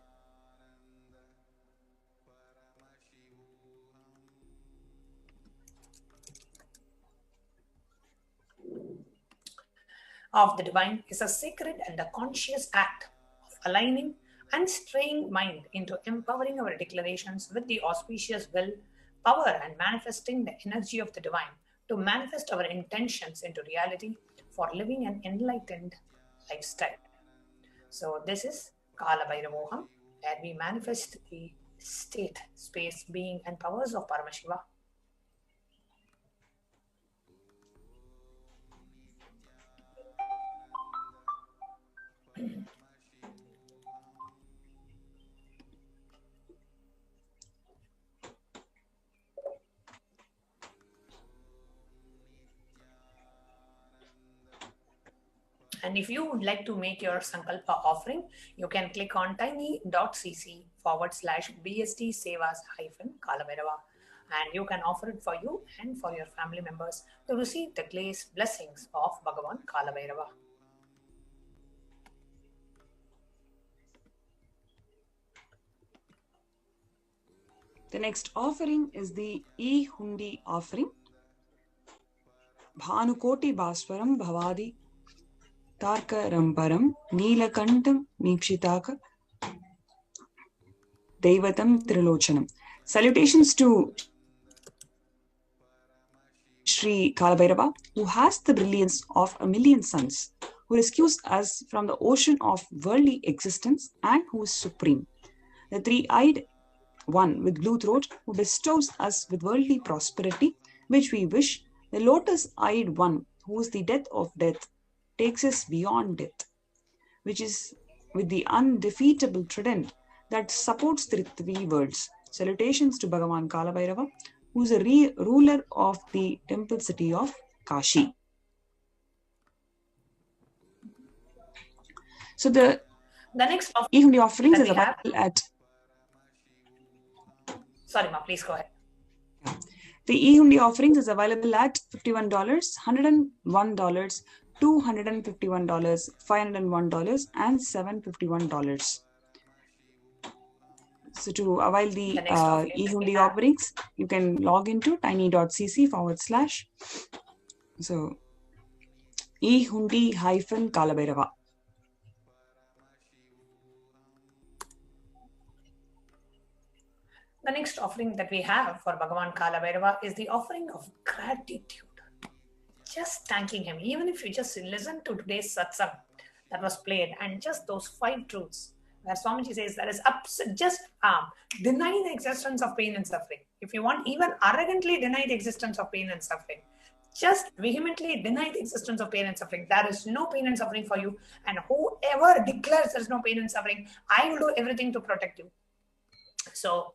of the divine is a sacred and a conscious act of aligning and straying mind into empowering our declarations with the auspicious will, power, and manifesting the energy of the divine to manifest our intentions into reality for living an enlightened lifestyle. So this is Kalabhairavoham, where we manifest the state, space, being, and powers of Paramashiva. And if you would like to make your Sankalpa offering, you can click on tiny.cc/BST Sevas-Kalabhairava. And you can offer it for you and for your family members to receive the grace blessings of Bhagavan Kalabhairava. The next offering is the E-Hundi offering. Bhanukoti Bhaswaram Bhavadi Tarka Ramparam Neelakantam Nipshitaka Devatam Trilochanam. Salutations to Sri Kalabhairava, who has the brilliance of a million suns, who rescues us from the ocean of worldly existence and who is supreme. The three-eyed one with blue throat, who bestows us with worldly prosperity, which we wish. The lotus-eyed one, who is the death of death, takes us beyond death, which is with the undefeatable trident that supports the three worlds. Salutations to Bhagavan Kalabhairava, who is a ruler of the temple city of Kashi. So the next E-Hundi offerings is available at... Sorry, ma, please go ahead. The E-Hundi offerings is available at $51, $101, $251, $501, and $751. So to avail the E-Hundi offerings, you can log into tiny.cc / so E-Hundi -Kalabhairava. The next offering that we have for Bhagavan Kalabhairava is the offering of gratitude. Just thanking him. Even if you just listen to today's satsang that was played and just those 5 truths, where Swamiji says that is just deny the existence of pain and suffering. If you want, even arrogantly deny the existence of pain and suffering. Just vehemently deny the existence of pain and suffering. There is no pain and suffering for you. And whoever declares there is no pain and suffering, I will do everything to protect you. So,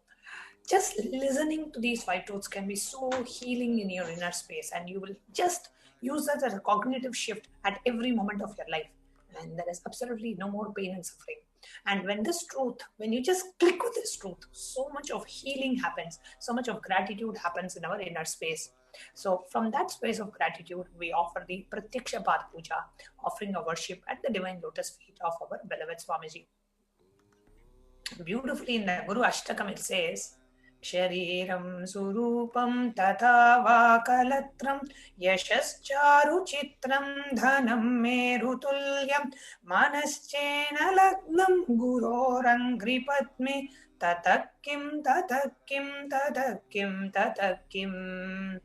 just listening to these 5 truths can be so healing in your inner space, and you will just use that as a cognitive shift at every moment of your life. And there is absolutely no more pain and suffering. And when you just click with this truth, so much of healing happens, so much of gratitude happens in our inner space. So from that space of gratitude, we offer the Pratyaksha Pad Puja, offering a worship at the divine lotus feet of our beloved Swamiji. Beautifully in the Guru Ashtakam it says, Shariram surupam tatha vakalatram yashascharu chitram dhanam merutulyam manaschena lagnam gurorangripatme tatakim tatakim tatakim tatakim.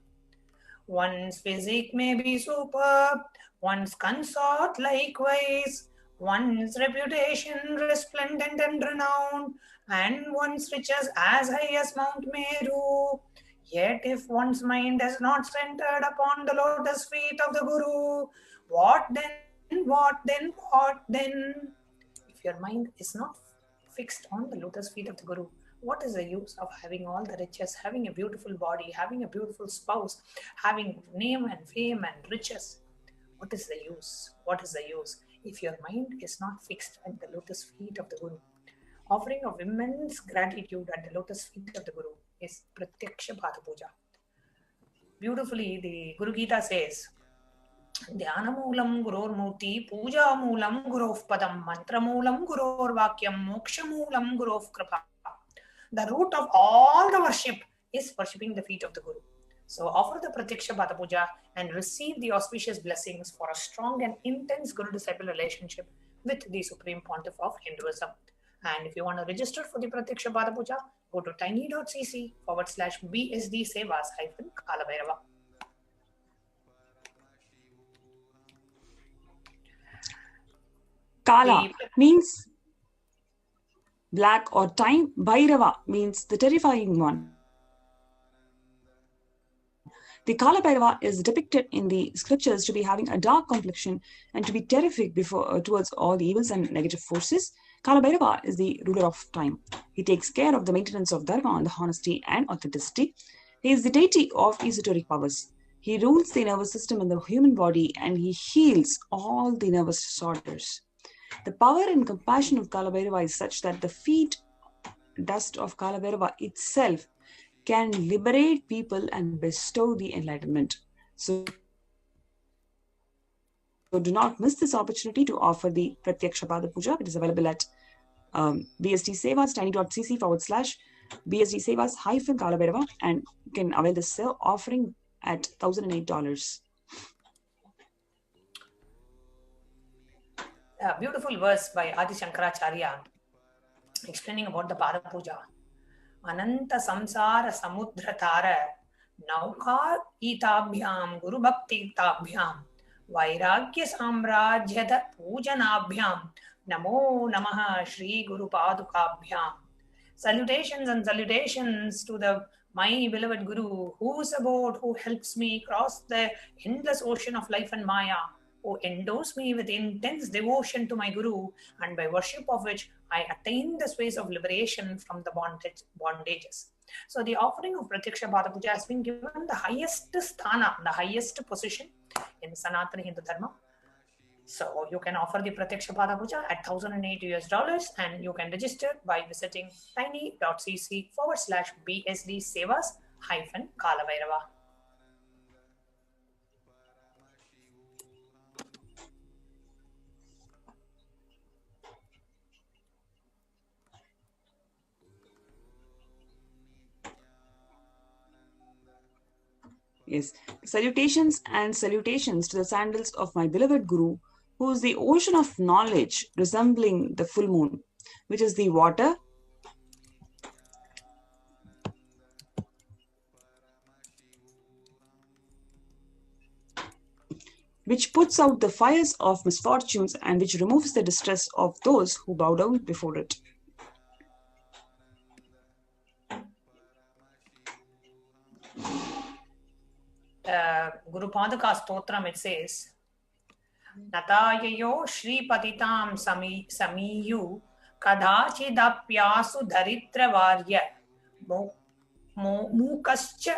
One's physique may be superb, one's consort likewise, one's reputation resplendent and renowned, and one's riches as high as Mount Meru. Yet if one's mind is not centered upon the lotus feet of the Guru, what then, what then, what then? If your mind is not fixed on the lotus feet of the Guru, what is the use of having all the riches, having a beautiful body, having a beautiful spouse, having name and fame and riches? What is the use? What is the use if your mind is not fixed at the lotus feet of the Guru? Offering of immense gratitude at the lotus feet of the Guru is Pratyaksha Pada Puja. Beautifully, the Guru Gita says, Dhyana Moolam Guror Murti, Puja Moolam Gurov Padam, Mantra Moolam Guror Vakyam, Moksha Moolam Gurov Kripa. The root of all the worship is worshipping the feet of the Guru. So offer the Pratyaksha Pada Puja and receive the auspicious blessings for a strong and intense Guru-disciple relationship with the Supreme Pontiff of Hinduism. And if you want to register for the Pratyaksha Pada Puja, go to tiny.cc / BSD Sevas -Kalabhairava. Kala means black or time. Bhairava means the terrifying one. The Kalabhairava is depicted in the scriptures to be having a dark complexion and to be terrific towards all the evils and negative forces. Kalabhairava is the ruler of time. He takes care of the maintenance of dharma and the honesty and authenticity. He is the deity of esoteric powers. He rules the nervous system in the human body and he heals all the nervous disorders. The power and compassion of Kalabhairava is such that the feet dust of Kalabhairava itself can liberate people and bestow the enlightenment. So do not miss this opportunity to offer the Pratyaksha Pada Puja. It is available at BST Sevas, tiny.cc / BSD Sevas Kalabhairava, and you can avail this offering at $1,008. A beautiful verse by Adi Shankaracharya explaining about the Pada Puja. Ananta samsara samudra tara nauka itabhyam guru bhakti tabhyam vairagya samrajyada pujanabhyam namo namaha Shri Guru Padukabhyam. Salutations and salutations to the my beloved Guru, who's about, who helps me cross the endless ocean of life and Maya, who endows me with intense devotion to my Guru, and by worship of which I attain the space of liberation from the bondages. So the offering of Pratyaksha Pada Puja has been given the highest sthana, the highest position in Sanatana Hindu Dharma. So you can offer the Pratyaksha Pada Puja at $1,008, and you can register by visiting tiny.cc/BSD Sevas Kalabhairava. Yes, salutations and salutations to the sandals of my beloved Guru, who is the ocean of knowledge resembling the full moon, which is the water which puts out the fires of misfortunes and which removes the distress of those who bow down before it. Guru Padaka Stotram, it says, Natayayo Shri Patitam Samiyu Kadachidapyasu Daritra Varya Mukascha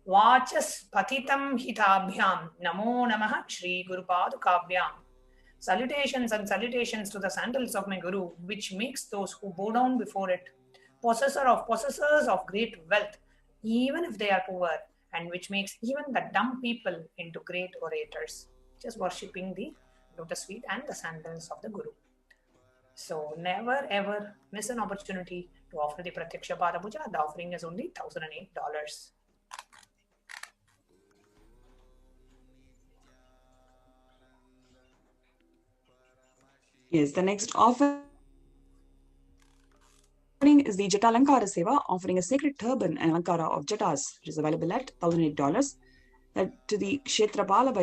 Vachas Patitam Hitabhyam Namo Namaha Shri Guru Padukabhyam. Salutations and salutations to the sandals of my Guru, which makes those who bow down before it possessors of great wealth, even if they are poor, and which makes even the dumb people into great orators, just worshipping the lotus feet and the sandals of the Guru. So never ever miss an opportunity to offer the Pratyaksha Pada Puja. The offering is only $1,008. Yes, the next offering is the Jata Alankara Seva, offering a sacred turban and Alankara of Jatas, which is available at $1,008. To the Kshetrapala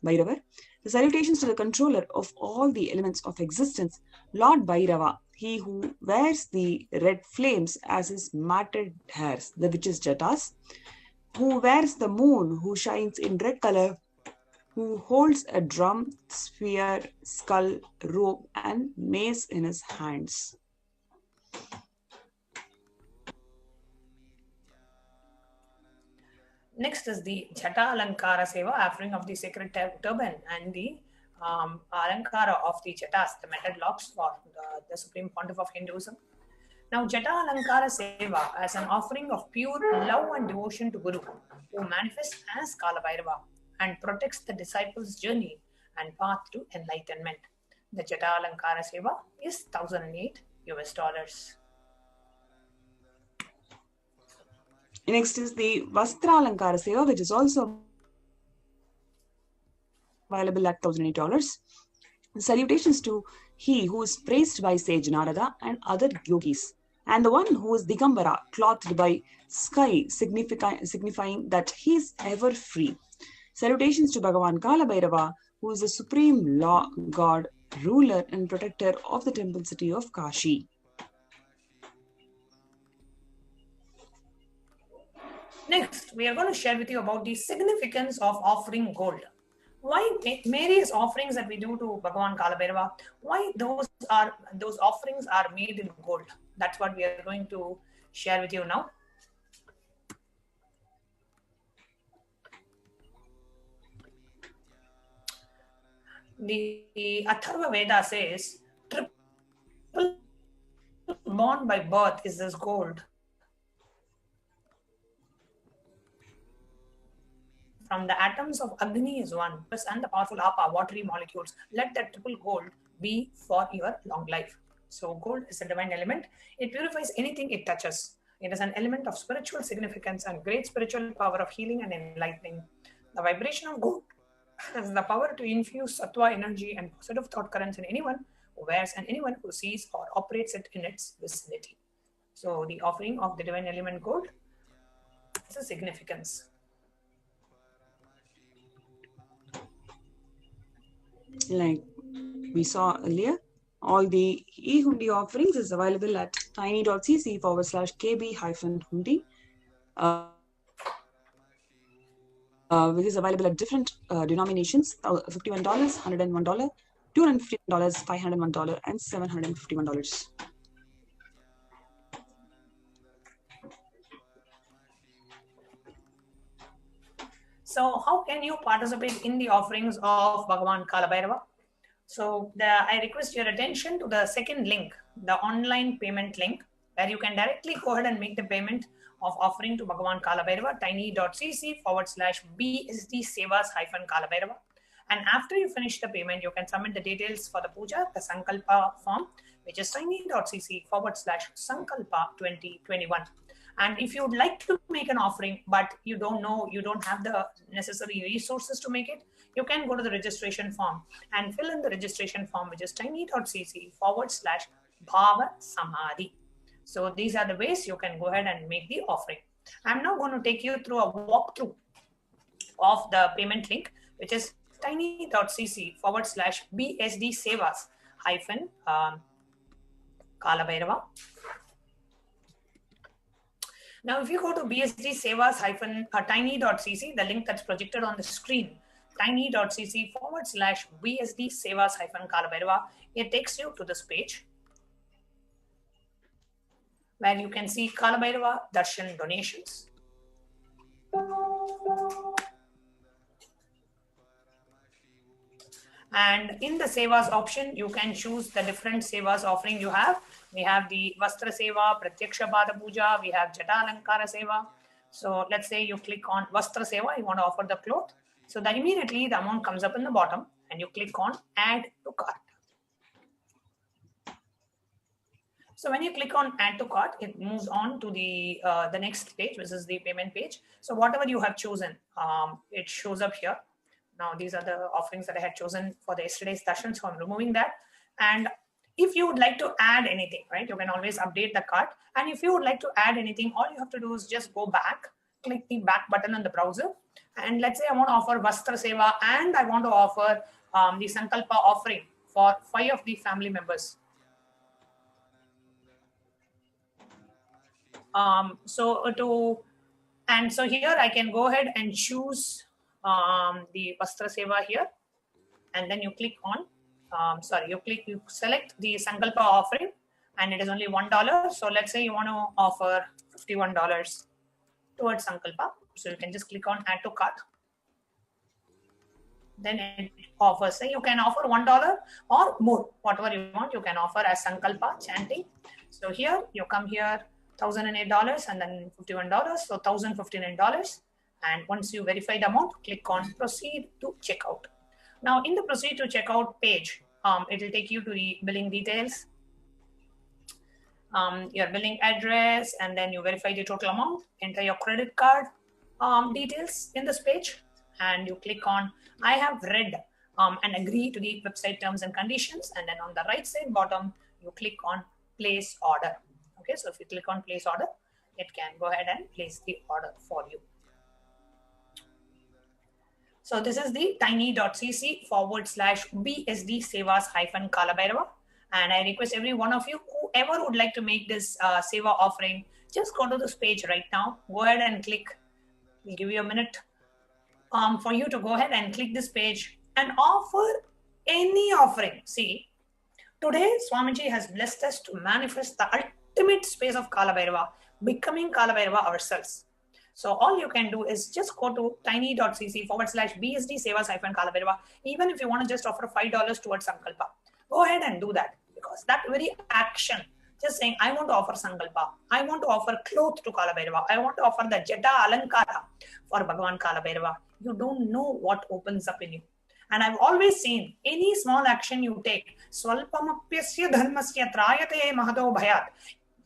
Bhairavar, the salutations to the controller of all the elements of existence, Lord Bhairava, he who wears the red flames as his matted hairs, the which is Jatas, who wears the moon, who shines in red color, who holds a drum, spear, skull, rope, and mace in his hands. Next is the Jata Alankara Seva, offering of the sacred turban and the Alankara of the Jatas, the metal locks for the Supreme Pontiff of Hinduism. Now, Jata Alankara Seva as an offering of pure love and devotion to Guru, who manifests as Kalabhairava and protects the disciples' journey and path to enlightenment. The Jata Alankara Seva is $1,008. Next is the Vastra Alankara Seva, which is also available at $1,008. Salutations to he who is praised by sage Narada and other yogis, and the one who is Digambara, clothed by sky, signifying that he is ever free. Salutations to Bhagavan Kalabhairava, who is the supreme law, god, ruler and protector of the temple city of Kashi. Next, we are going to share with you about the significance of offering gold. Why various offerings that we do to Bhagavan Kalabhairava, why those offerings are made in gold? That's what we are going to share with you now. The Atharva Veda says, triple born by birth is this gold. From the atoms of Agni is one, and the powerful Apa, watery molecules. Let that triple gold be for your long life. So gold is a divine element. It purifies anything it touches. It is an element of spiritual significance and great spiritual power of healing and enlightening. The vibration of gold has the power to infuse sattva energy and positive thought currents in anyone who wears and anyone who sees or operates it in its vicinity. So the offering of the divine element gold is a significance. Like we saw earlier, all the e-hundi offerings is available at tiny.cc/kb-hundi, which is available at different denominations: $51, $101, $250, $501, and $751. So how can you participate in the offerings of Bhagavan Kalabhairava? So I request your attention to the second link, the online payment link, where you can directly go ahead and make the payment of offering to Bhagavan Kalabhairava, tiny.cc/BSD Sevas-Kalabhairava. And after you finish the payment, you can submit the details for the puja, the Sankalpa form, which is tiny.cc/Sankalpa2021. And if you would like to make an offering, but you don't know, you don't have the necessary resources to make it, you can go to the registration form and fill in the registration form, which is tiny.cc/Bhava Samadhi. So these are the ways you can go ahead and make the offering. I'm now going to take you through a walkthrough of the payment link, which is tiny.cc/BSD Sevas-Kalabhairava. Now, if you go to BSD Sevas-tiny.cc, the link that's projected on the screen, tiny.cc/BSD Sevas-Kalabhairava, it takes you to this page where you can see Kalabhairava Darshan donations. And in the Sevas option, you can choose the different Sevas offering you have. We have the Vastra Seva, Pratyaksha Pada Puja, we have Jata Alankara Seva. So let's say you click on Vastra Seva, you want to offer the cloth. So then immediately the amount comes up in the bottom and you click on Add to Cart. So when you click on Add to Cart, it moves on to the next page, which is the payment page. So whatever you have chosen, it shows up here. Now, these are the offerings that I had chosen for the yesterday's darshan, so I'm removing that. And if you would like to add anything, right, you can always update the cart. And if you would like to add anything, all you have to do is just go back, click the back button on the browser. And let's say I want to offer Vastra Seva and I want to offer the Sankalpa offering for 5 of the family members. So here I can go ahead and choose the Vastra Seva here, and then you click on, you select the Sankalpa offering, and it is only $1. So let's say you want to offer $51 towards Sankalpa. So you can just click on Add to Cart. Then it offers, say you can offer $1 or more, whatever you want, you can offer as Sankalpa chanting. So here you come here, $1,008 and then $51, so $1,059. And once you verify the amount, click on Proceed to Checkout. Now, in the Proceed to Checkout page, it will take you to the billing details, your billing address, and then you verify the total amount, enter your credit card details in this page, and you click on I have read and agree to the website terms and conditions. And then on the right side bottom, you click on Place Order. Okay, so if you click on Place Order, it can go ahead and place the order for you. So this is the tiny.cc/BSD Sevas-Kalabhairava. And I request every one of you, whoever would like to make this Seva offering, just go to this page right now. Go ahead and click. We'll give you a minute for you to go ahead and click this page and offer any offering. See, today Swamiji has blessed us to manifest the ultimate space of Kalabhairava, becoming Kalabhairava ourselves. So all you can do is just go to tiny.cc/BSD Sevas-Kalabhairava. Even if you want to just offer $5 towards Sankalpa, go ahead and do that, because that very action, just saying, I want to offer Sankalpa, I want to offer cloth to Kalabhairava, I want to offer the Jata Alankara for Bhagavan Kalabhairava, you don't know what opens up in you. And I've always seen any small action you take, Swalpamapyasya dharmasya trayate mahado bhayat.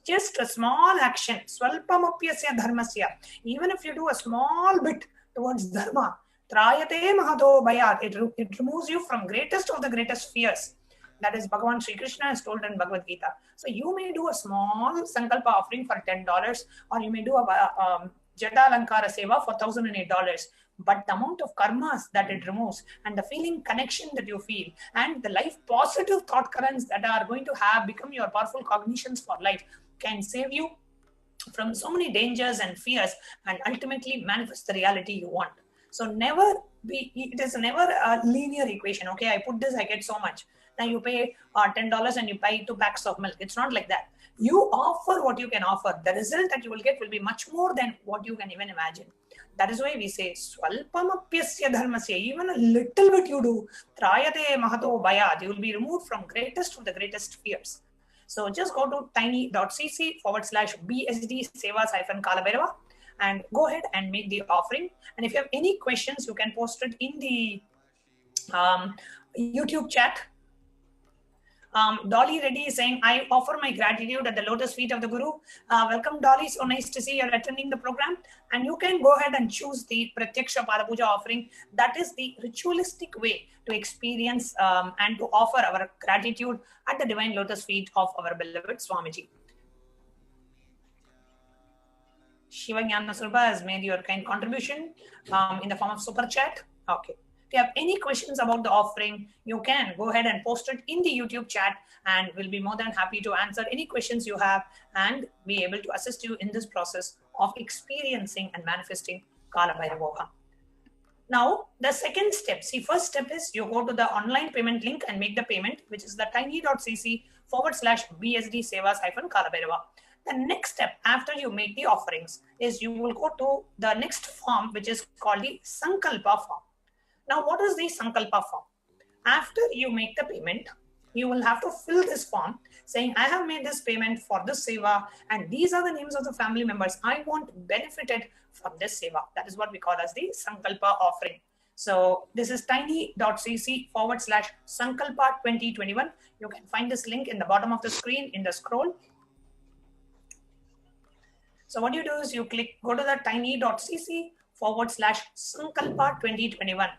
Just a small action, swalpamapyasya dharmasya, even if you do a small bit towards dharma, trayate mahato bhayat, it removes you from greatest of the greatest fears. That is Bhagavan Sri Krishna has told in Bhagavad Gita. So you may do a small sankalpa offering for $10, or you may do a Jata Alankara Seva for $1,008. But the amount of karmas that it removes, and the feeling connection that you feel, and the life positive thought currents that are going to have become your powerful cognitions for life, can save you from so many dangers and fears, and ultimately manifest the reality you want. So it is never a linear equation. Okay, I put this, I get so much. Now you pay $10 and you buy 2 packs of milk. It's not like that. You offer what you can offer. The result that you will get will be much more than what you can even imagine. That is why we say, swalpamapyasya dharmasya, even a little bit you do, trayate mahato bhayat, you will be removed from greatest of the greatest fears. So just go to tiny.cc/BSD Sevas-Kalabhairava and go ahead and make the offering. And if you have any questions, you can post it in the YouTube chat. Dolly Reddy is saying, I offer my gratitude at the lotus feet of the Guru. Welcome, Dolly. So nice to see you're attending the program. And you can go ahead and choose the Pratyaksha Padapuja offering. That is the ritualistic way to experience and to offer our gratitude at the divine lotus feet of our beloved Swamiji. Shiva Jnana Srupa has made your kind contribution in the form of super chat. Okay. If you have any questions about the offering, you can go ahead and post it in the YouTube chat, and we'll be more than happy to answer any questions you have and be able to assist you in this process of experiencing and manifesting Kalabhairava. Now, the second step, first step is you go to the online payment link and make the payment, which is the tiny.cc/BSD Sevas-Kalabhairava. The next step after you make the offerings is you will go to the next form, which is called the Sankalpa form. Now, what is the Sankalpa form? After you make the payment, you will have to fill this form saying, I have made this payment for this seva, and these are the names of the family members I want benefited from this seva. That is what we call as the Sankalpa offering. So this is tiny.cc/Sankalpa 2021. You can find this link in the bottom of the screen in the scroll. So what you do is you go to the tiny.cc/Sankalpa 2021.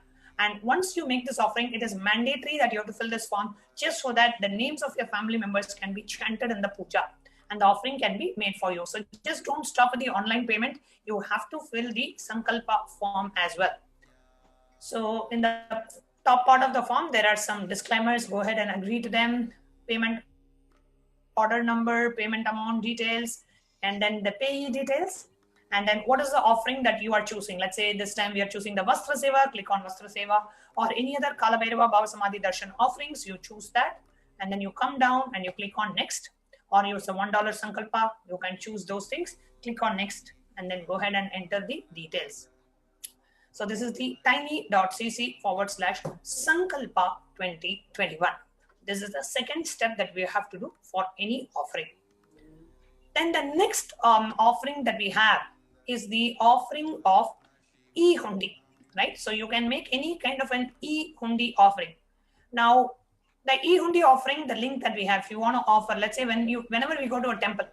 And once you make this offering, it is mandatory that you have to fill this form just so that the names of your family members can be chanted in the puja and the offering can be made for you. So just don't stop at the online payment. You have to fill the Sankalpa form as well. So in the top part of the form, there are some disclaimers. Go ahead and agree to them. Payment order number, payment amount details, and then the payee details. And then what is the offering that you are choosing? Let's say this time we are choosing the Vastra Seva, click on Vastra Seva, or any other Kalabhairava Bhava Samadhi Darshan offerings, you choose that. And then you come down and you click on next, or use the $1 Sankalpa, you can choose those things, click on next, and then go ahead and enter the details. So this is the tiny.cc/Sankalpa 2021. This is the second step that we have to do for any offering. Then the next offering that we have is the offering of e-hundi, right? So you can make any kind of an e-hundi offering. Now, the e-hundi offering, the link that we have, if you want to offer, let's say whenever we go to a temple,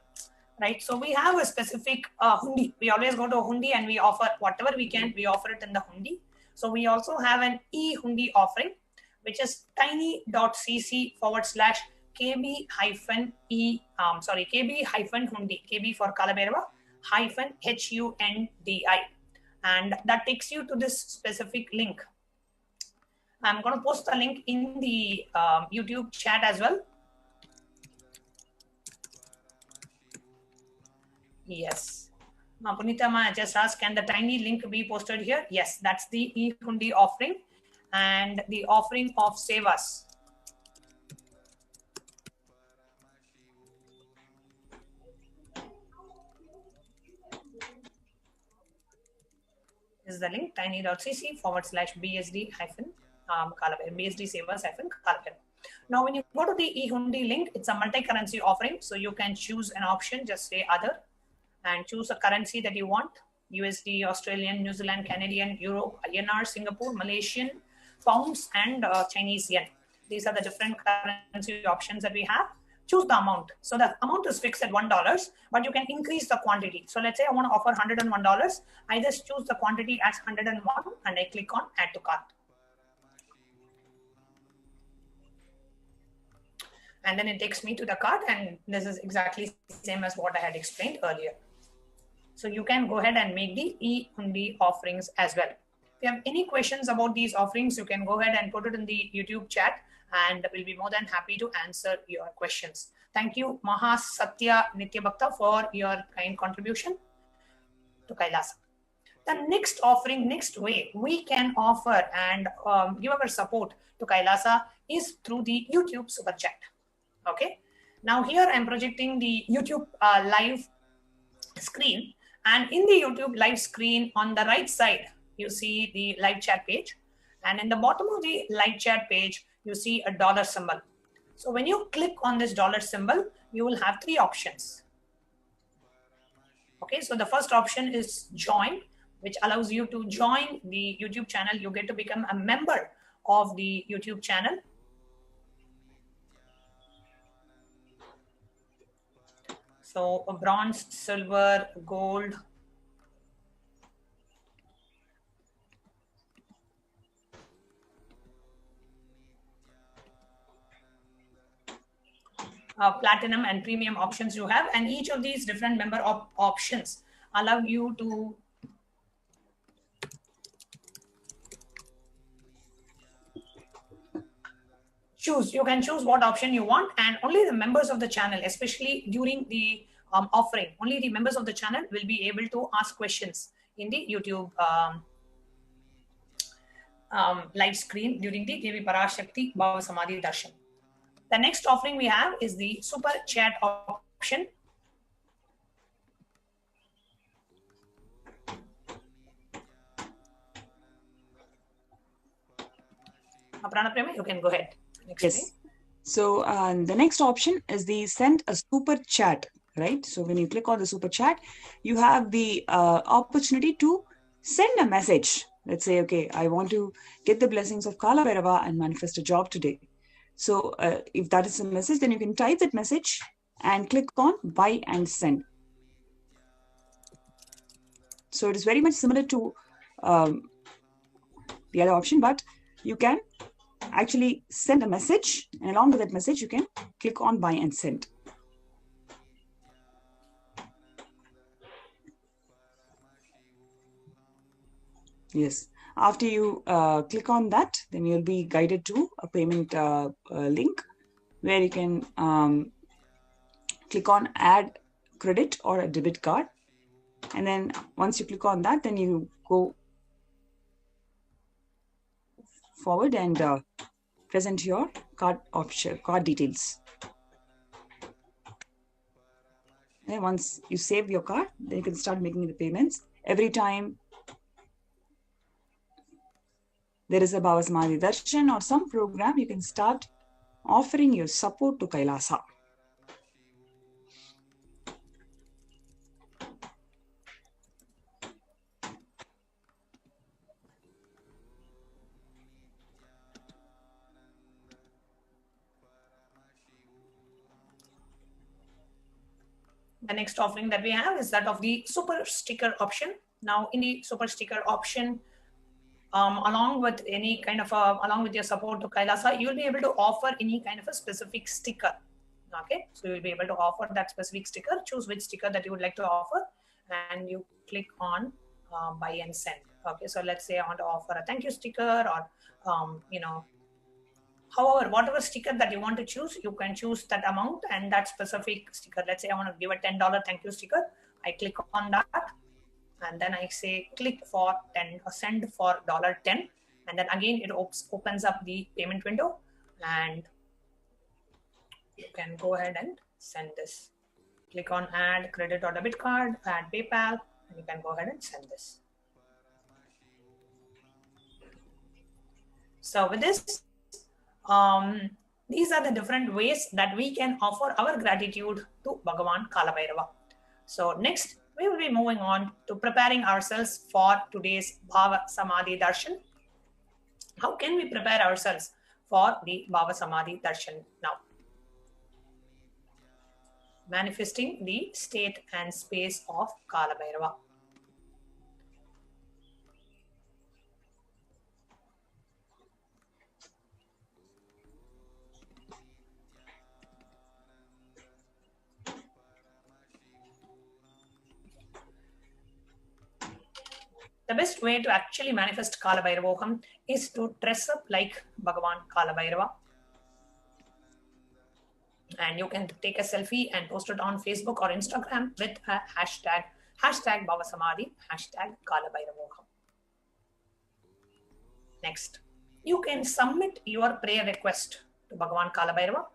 right? So we have a specific hundi. We always go to a hundi and we offer whatever we can, we offer it in the hundi. So we also have an e-hundi offering, which is tiny.cc/KB-hundi, KB for Kalabhairava -HUNDI, and that takes you to this specific link. I'm going to post the link in the YouTube chat as well. Yes. Punita Ma just asked, can the tiny link be posted here? Yes, that's the e-hundi offering and the offering of sevas. This is the link, tiny.cc/BSD Sevas-Kalabhairava. Now, when you go to the e-hundi link, it's a multi-currency offering. So you can choose an option, just say other, and choose a currency that you want: USD, Australian, New Zealand, Canadian, Euro, INR, Singapore, Malaysian, pounds, and Chinese yen. These are the different currency options that we have. choose the amount. So the amount is fixed at $1, but you can increase the quantity. So let's say I want to offer $101. I just choose the quantity as 101 and I click on add to cart. And then it takes me to the cart, and this is exactly the same as what I had explained earlier. So you can go ahead and make the e-hundi offerings as well. If you have any questions about these offerings, you can go ahead and put it in the YouTube chat, and we'll be more than happy to answer your questions. Thank you, Maha Satya Nitya Bhakta, for your kind contribution to Kailasa. The next offering, next way we can offer and give our support to Kailasa is through the YouTube Super Chat. Okay. Now here I'm projecting the YouTube live screen, and in the YouTube live screen on the right side, you see the live chat page, and in the bottom of the live chat page, you see a dollar symbol. So when you click on this dollar symbol, you will have three options. Okay, so the first option is join, which allows you to join the YouTube channel. You get to become a member of the YouTube channel. So bronze, silver, gold. Platinum and premium options you have, and each of these different member options allow you to choose. You can choose what option you want, and only the members of the channel, especially during the offering, only the members of the channel will be able to ask questions in the YouTube live screen during the Devi Parashakti Bhava Samadhi Darshan. The next offering we have is the super chat option. Prana Prema, you can go ahead. Yes. So the next option is the send a super chat, right? So when you click on the super chat, you have the opportunity to send a message. Let's say, okay, I want to get the blessings of Kalabhairava and manifest a job today. So if that is a message, then you can type that message and click on buy and send. So it is very much similar to the other option, but you can actually send a message, and along with that message, you can click on buy and send. Yes. After you click on that, then you'll be guided to a payment link where you can click on add credit or a debit card. And then once you click on that, then you go forward and present your card details. Then once you save your card, then you can start making the payments. Every time there is a Bhava Samadhi Darshan or some program, you can start offering your support to Kailasa. The next offering that we have is that of the super sticker option. Now in the super sticker option, along with any kind of along with your support to Kailasa, you will be able to offer any kind of a specific sticker. Okay, so you'll be able to offer that specific sticker. Choose which sticker that you would like to offer, and you click on buy and send. Okay, so let's say I want to offer a thank you sticker, or however, whatever sticker that you want to choose, you can choose that amount and that specific sticker. Let's say I want to give a $10 thank you sticker. I click on that, and then I say click for 10 or send for $10, and then again it opens up the payment window, and you can go ahead and send this. Click on add credit or debit card, add PayPal, and you can go ahead and send this. So with this, these are the different ways that we can offer our gratitude to Bhagavan Kalabhairava. So next, we will be moving on to preparing ourselves for today's Bhava Samadhi Darshan. How can we prepare ourselves for the Bhava Samadhi Darshan now? manifesting the state and space of Kalabhairava. The best way to actually manifest Kalabhairavoham is to dress up like Bhagavan Kalabhairava. And you can take a selfie and post it on Facebook or Instagram with a hashtag Bhava Samadhi, hashtag Kalabhairavoham. Next, you can submit your prayer request to Bhagavan Kalabhairava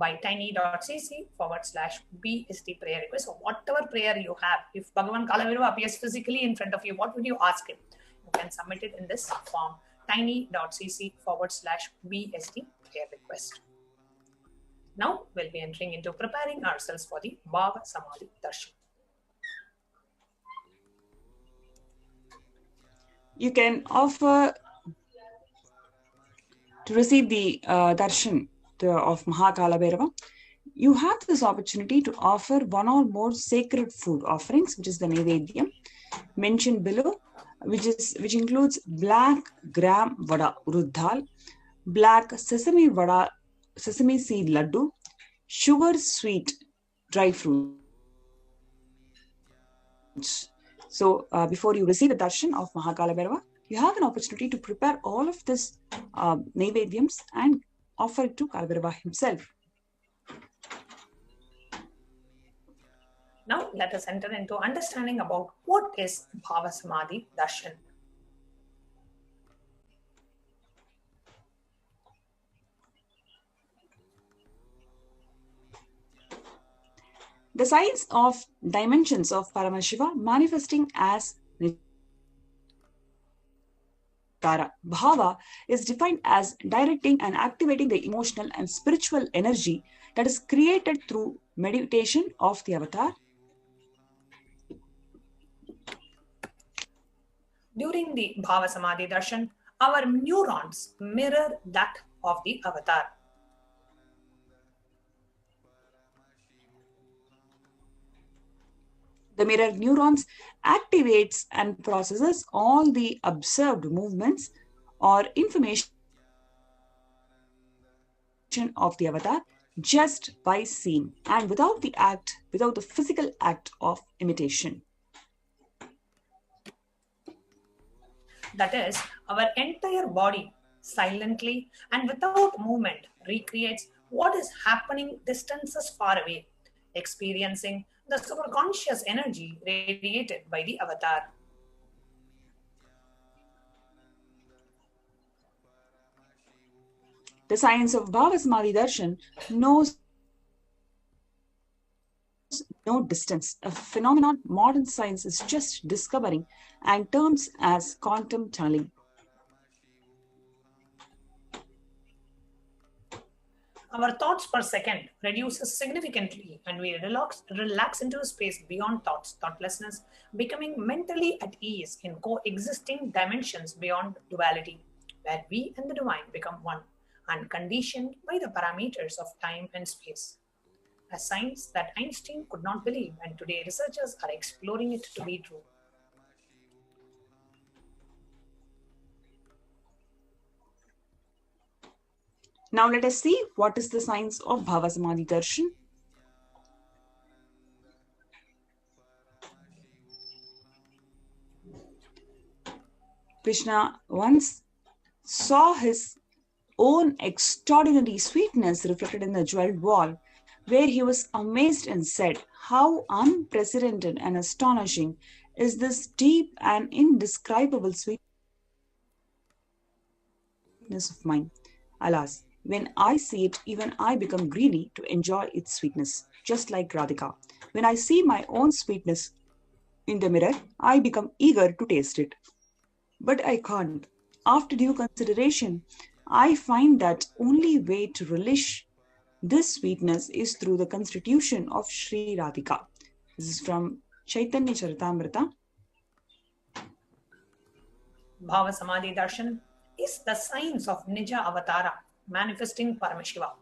by tiny.cc/BST prayer request. So whatever prayer you have, if Bhagavan Kalabhairava appears physically in front of you, what would you ask him? You can submit it in this form, tiny.cc/BST prayer request. Now we'll be entering into preparing ourselves for the Bhava Samadhi Darshan. You can offer to receive the Darshan of Kalabhairava. You have this opportunity to offer one or more sacred food offerings, which is the Naivedyam mentioned below, which includes black gram vada urud dal, black sesame vada, sesame seed laddu, sugar sweet dry fruits. So before you receive the darshan of Kalabhairava, you have an opportunity to prepare all of this Naivedyams and offer it to Kalabhairava himself. Now let us enter into understanding about what is Bhava Samadhi Darshan. The science of dimensions of Paramashiva manifesting as Bhava is defined as directing and activating the emotional and spiritual energy that is created through meditation of the avatar. During the Bhava Samadhi Darshan, our neurons mirror that of the avatar. The mirror neurons activates and processes all the observed movements or information of the avatar just by seeing and without the physical act of imitation. That is, our entire body silently and without movement recreates what is happening distances far away, experiencing the superconscious energy radiated by the avatar. The science of Bhava Samadhi Darshan knows no distance, a phenomenon modern science is just discovering and terms as quantum tunneling. Our thoughts per second reduces significantly and we relax into a space beyond thoughts, thoughtlessness, becoming mentally at ease in coexisting dimensions beyond duality, where we and the divine become one, unconditioned by the parameters of time and space. A science that Einstein could not believe, and today researchers are exploring it to be true. Now let us see what is the science of Bhava Samadhi Darshan. Krishna once saw his own extraordinary sweetness reflected in the jeweled wall, where he was amazed and said, "How unprecedented and astonishing is this deep and indescribable sweetness of mine. Alas, when I see it, even I become greedy to enjoy its sweetness, just like Radhika. When I see my own sweetness in the mirror, I become eager to taste it. But I can't. After due consideration, I find that only way to relish this sweetness is through the constitution of Sri Radhika." This is from Chaitanya Charitamrita. Bhava Samadhi Darshan is the science of Nija Avatara, manifesting Paramashiva.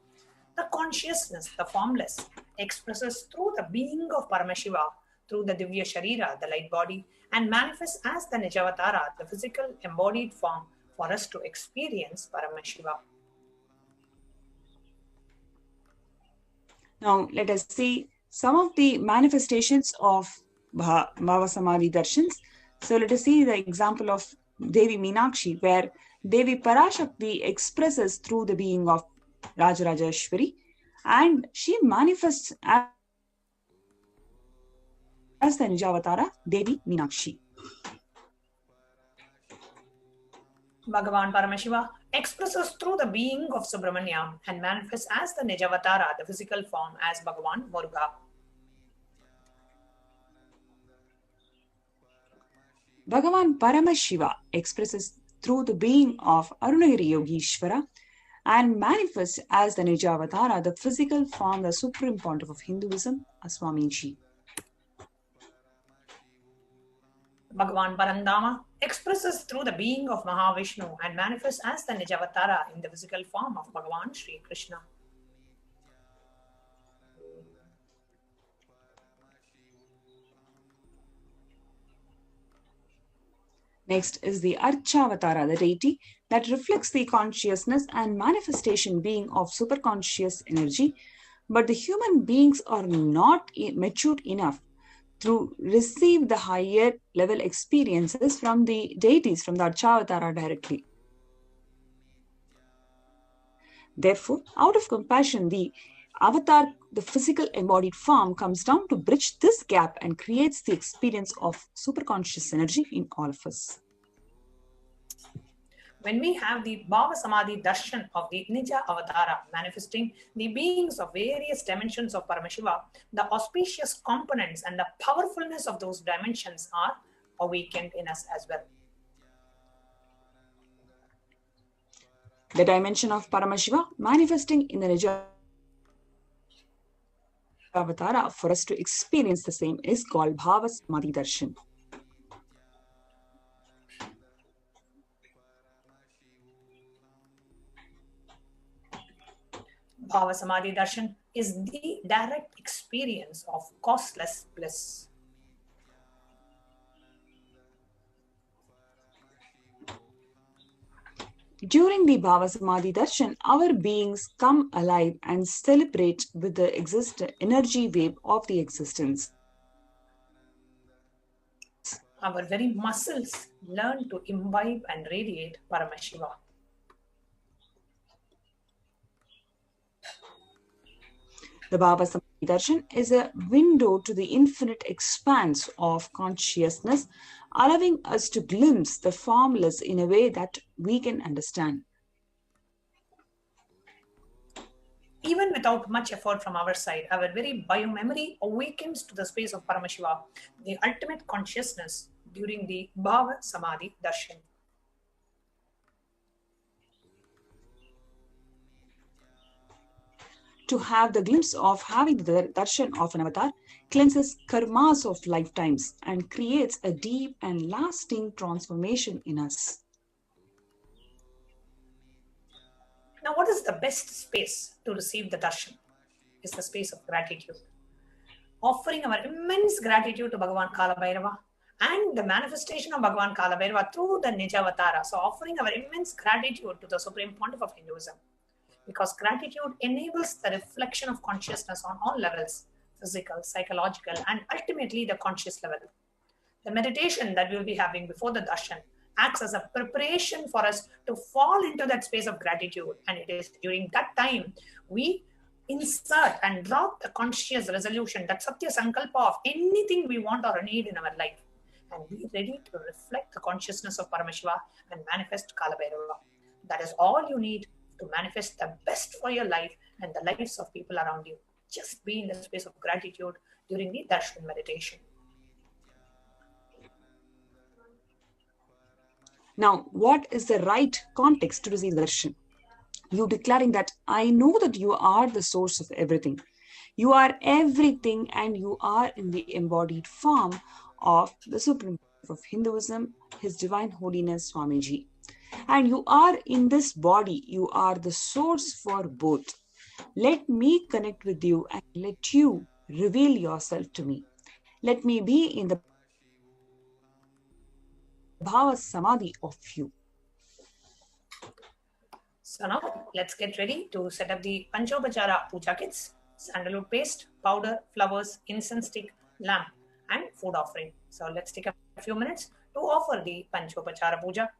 The consciousness, the formless, expresses through the being of Paramashiva, through the Divya Sharira, the light body, and manifests as the Nijavatara, the physical embodied form, for us to experience Paramashiva. Now, let us see some of the manifestations of Bhava Samadhi Darshans. So, let us see the example of Devi Meenakshi, where Devi Parashakti expresses through the being of Rajarajeshwari, and she manifests as the Nijavatara, Devi Meenakshi. Bhagavan Paramashiva expresses through the being of Subramanya and manifests as the Nijavatara, the physical form, as Bhagavan Muruga. Bhagavan Paramashiva expresses through the being of Arunagiri Yogishvara and manifests as the Nijavatara, the physical form, the supreme pontiff of Hinduism, as Swamiji. Bhagavan Parandama expresses through the being of Mahavishnu and manifests as the Nijavatara in the physical form of Bhagavan Sri Krishna. Next is the Archavatara, the deity that reflects the consciousness and manifestation being of superconscious energy, but the human beings are not matured enough to receive the higher level experiences from the deities, from the Archavatara directly. Therefore, out of compassion, the avatar, the physical embodied form, comes down to bridge this gap and creates the experience of superconscious energy in all of us. When we have the Bhava Samadhi Darshan of the Nija Avatara manifesting the beings of various dimensions of Paramashiva, the auspicious components and the powerfulness of those dimensions are awakened in us as well. The dimension of Paramashiva manifesting in the Nija Avatara for us to experience the same is called Bhava Samadhi Darshan. Bhava Samadhi Darshan is the direct experience of causeless bliss. During the Bhava Samadhi Darshan, our beings come alive and celebrate with the energy wave of the existence. Our very muscles learn to imbibe and radiate Paramashiva. The Bhava Samadhi Darshan is a window to the infinite expanse of consciousness, allowing us to glimpse the formless in a way that we can understand. Even without much effort from our side, our very biomemory awakens to the space of Paramashiva, the ultimate consciousness, during the Bhava Samadhi Darshan. To have the glimpse of having the darshan of an avatar cleanses karmas of lifetimes and creates a deep and lasting transformation in us. Now, what is the best space to receive the darshan? Is the space of gratitude. Offering our immense gratitude to Bhagavan Kalabhairava and the manifestation of Bhagavan Kalabhairava through the Nijavatara. So, offering our immense gratitude to the Supreme Pontiff of Hinduism. Because gratitude enables the reflection of consciousness on all levels, physical, psychological, and ultimately the conscious level. The meditation that we'll be having before the darshan acts as a preparation for us to fall into that space of gratitude. And it is during that time we insert and drop the conscious resolution, that Satya Sankalpa of anything we want or need in our life, and be ready to reflect the consciousness of Paramashiva and manifest Kalabhairava. That is all you need to manifest the best for your life and the lives of people around you. Just be in the space of gratitude during the darshan meditation. Now, what is the right context to receive darshan? You declaring that I know that you are the source of everything. You are everything and you are in the embodied form of the Supreme of Hinduism, His Divine Holiness Swamiji. And you are in this body, you are the source for both. Let me connect with you and let you reveal yourself to me. Let me be in the Bhava Samadhi of you. So now let's get ready to set up the Panchopachara Puja kits: sandalwood paste, powder, flowers, incense stick, lamp, and food offering. So let's take a few minutes to offer the Panchopachara Puja.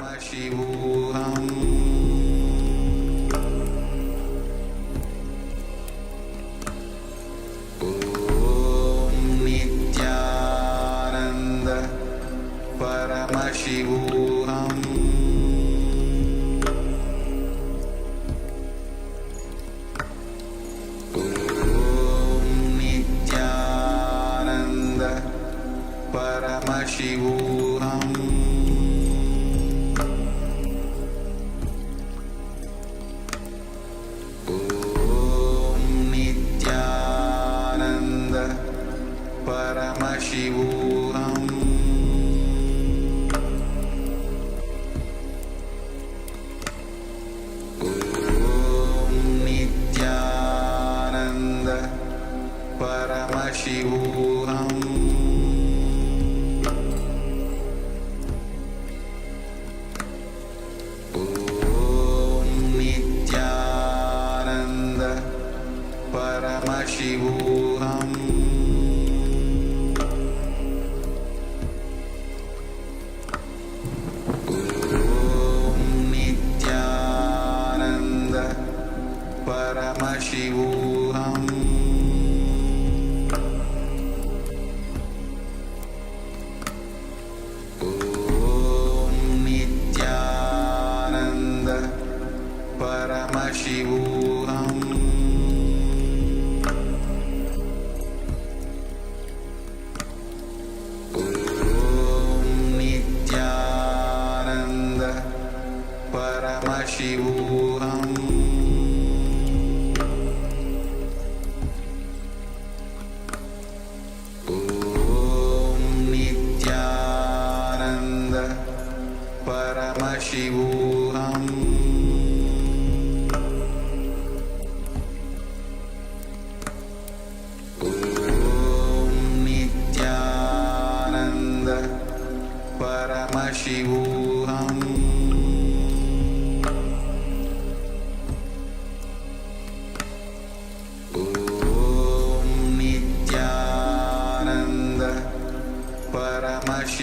Paramashivoham. Om Nithyananda Paramashivoham. Om Nithyananda Paramashivoham. Paramashivoham. Om Nithyananda Paramashivoham. Om Nithyananda Paramashivoham. Paramashivoham. Om Nithyananda Paramashivoham. Om Nithyananda Paramashivoham. Paramashivoham. Om Nithyananda Paramashivoham. Om Nithyananda Paramashivoham.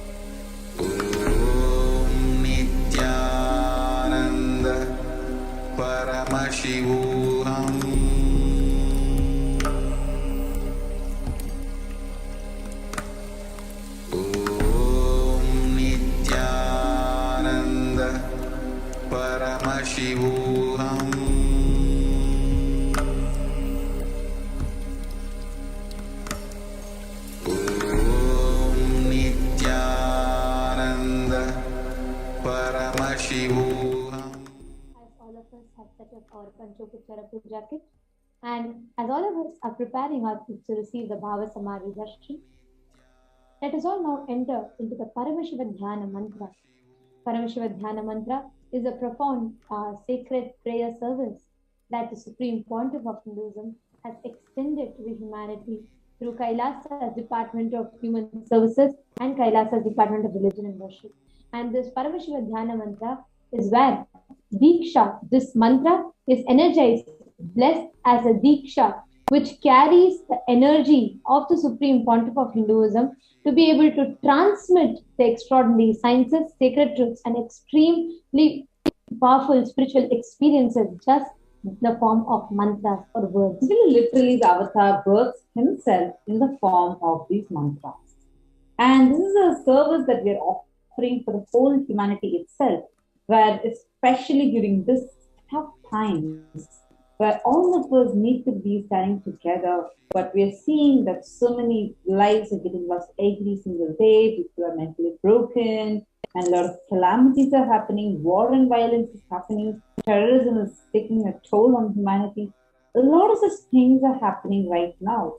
our Panchopachara Puja kit. And as all of us are preparing ourselves to receive the Bhava Samadhi Darshan, let us all now enter into the Paramashiva Dhyana mantra. Paramashiva Dhyana mantra is a profound sacred prayer service that the Supreme Pontiff of Hinduism has extended to the humanity through Kailasa's Department of Human Services and Kailasa's Department of Religion and Worship. And this Paramashiva Dhyana mantra is where Diksha, this mantra is energized, blessed as a Diksha, which carries the energy of the Supreme Pontiff of Hinduism to be able to transmit the extraordinary sciences, sacred truths, and extremely powerful spiritual experiences just in the form of mantras or words. Literally, the avatar births himself in the form of these mantras. And this is a service that we are offering for the whole humanity itself, where especially during this tough times, where all of us need to be standing together, but we are seeing that so many lives are getting lost every single day, people are mentally broken, and a lot of calamities are happening, war and violence is happening, terrorism is taking a toll on humanity. A lot of such things are happening right now.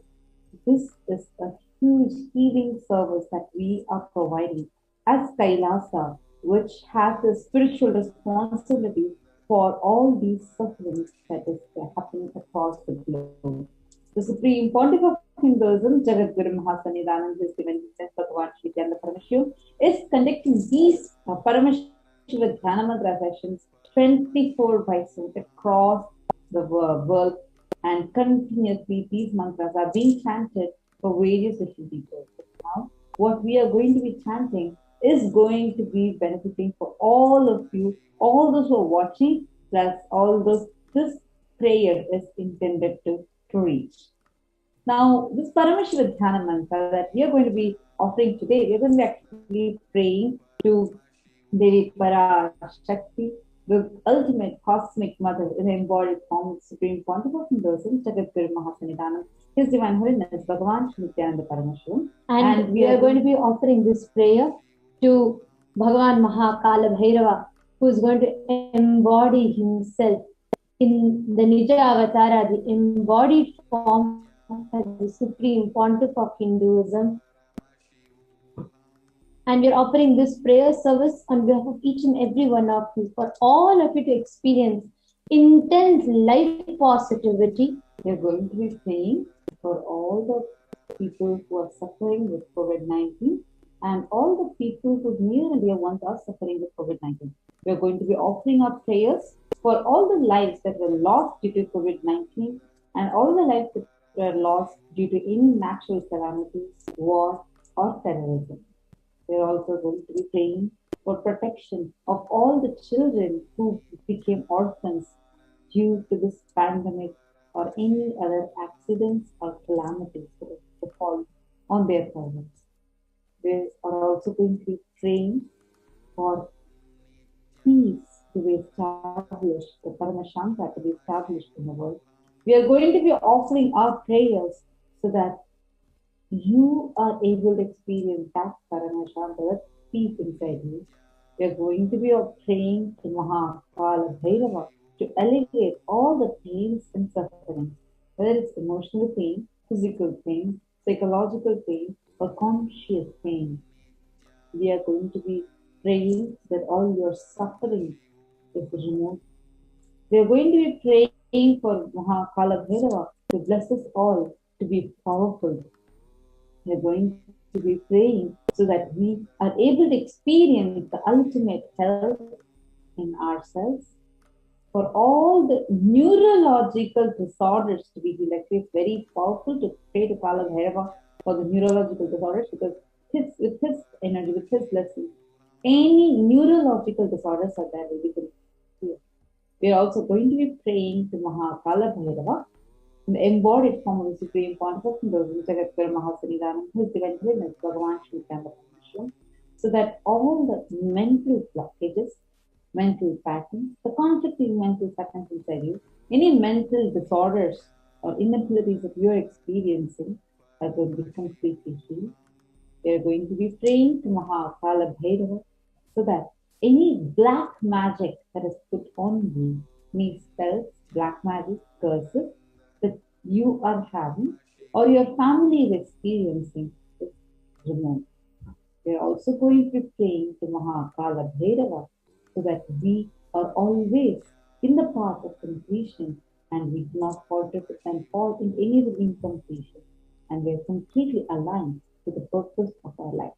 This is a huge healing service that we are providing as Kailasa, which has the spiritual responsibility for all these sufferings that is happening across the globe. The Supreme Pontiff of Hinduism, Jagat Guru Mahasannidhanam, His Divine Essence Bhagavan Shri Nithyananda Paramashiva, is conducting these Paramashiva Dhyana Mantra sessions 24/7 across the world, and continuously these mantras are being chanted for various different people. Now, what we are going to be chanting is going to be benefiting for all of you, all those who are watching, plus all those this prayer is intended to reach. Now, this Paramashiva Dhyana mantra that we are going to be offering today, we are going to be actually praying to Devi Para Shakti, the ultimate cosmic mother in the embodied form of the Supreme Pontiff of Hinduism, Jagat Guru Mahasannidhanam, His Divine Holiness Bhagavan Shri Nithyananda Paramashiva. And we are going to be offering this prayer to Bhagavan Kalabhairava, who is going to embody himself in the Nija Avatara, the embodied form as the Supreme Pontiff of Hinduism. And we are offering this prayer service on behalf of each and every one of you, for all of you to experience intense life positivity. We are going to be praying for all the people who are suffering with COVID-19 and all the people who near and dear ones are suffering with COVID-19. We are going to be offering our prayers for all the lives that were lost due to COVID-19 and all the lives that were lost due to any natural calamities, war, or terrorism. We are also going to be praying for protection of all the children who became orphans due to this pandemic or any other accidents or calamities that fall on their parents. We are also going to be praying for peace to be established, the Paramashanta to be established in the world. We are going to be offering our prayers so that you are able to experience that Paramashanta, that peace inside you. We are going to be praying to Kalabhairava to alleviate all the pains and sufferings, whether it's emotional pain, physical pain, psychological pain, or conscious pain. We are going to be praying that all your suffering is removed. We are going to be praying for Kalabhairava to bless us all to be powerful. We are going to be praying so that we are able to experience the ultimate health in ourselves. For all the neurological disorders to be healed. Actually, it's very powerful to pray to Kalabhairava for the neurological disorders, because with his energy, with his blessing, any neurological disorders are there will be healed. We are also going to be praying to Kalabhairava in the embodied form of the Supreme Pontiff of Hinduism, Jagat Guru Mahasannidhanam, His Divine Holiness Bhagavan Shri Nithyananda Paramashiva, so that all the mental blockages, mental patterns, the conflicting mental patterns inside you, any mental disorders or inabilities that you are experiencing are going to be completely healed. We are going to be praying to Kalabhairava so that any black magic that is put on you means spells, black magic, curses that you are having or your family is experiencing is removed. We are also going to be praying to Kalabhairava so that we are always in the path of completion and we do not falter and fall in any incompletion. And we are completely aligned to the purpose of our life.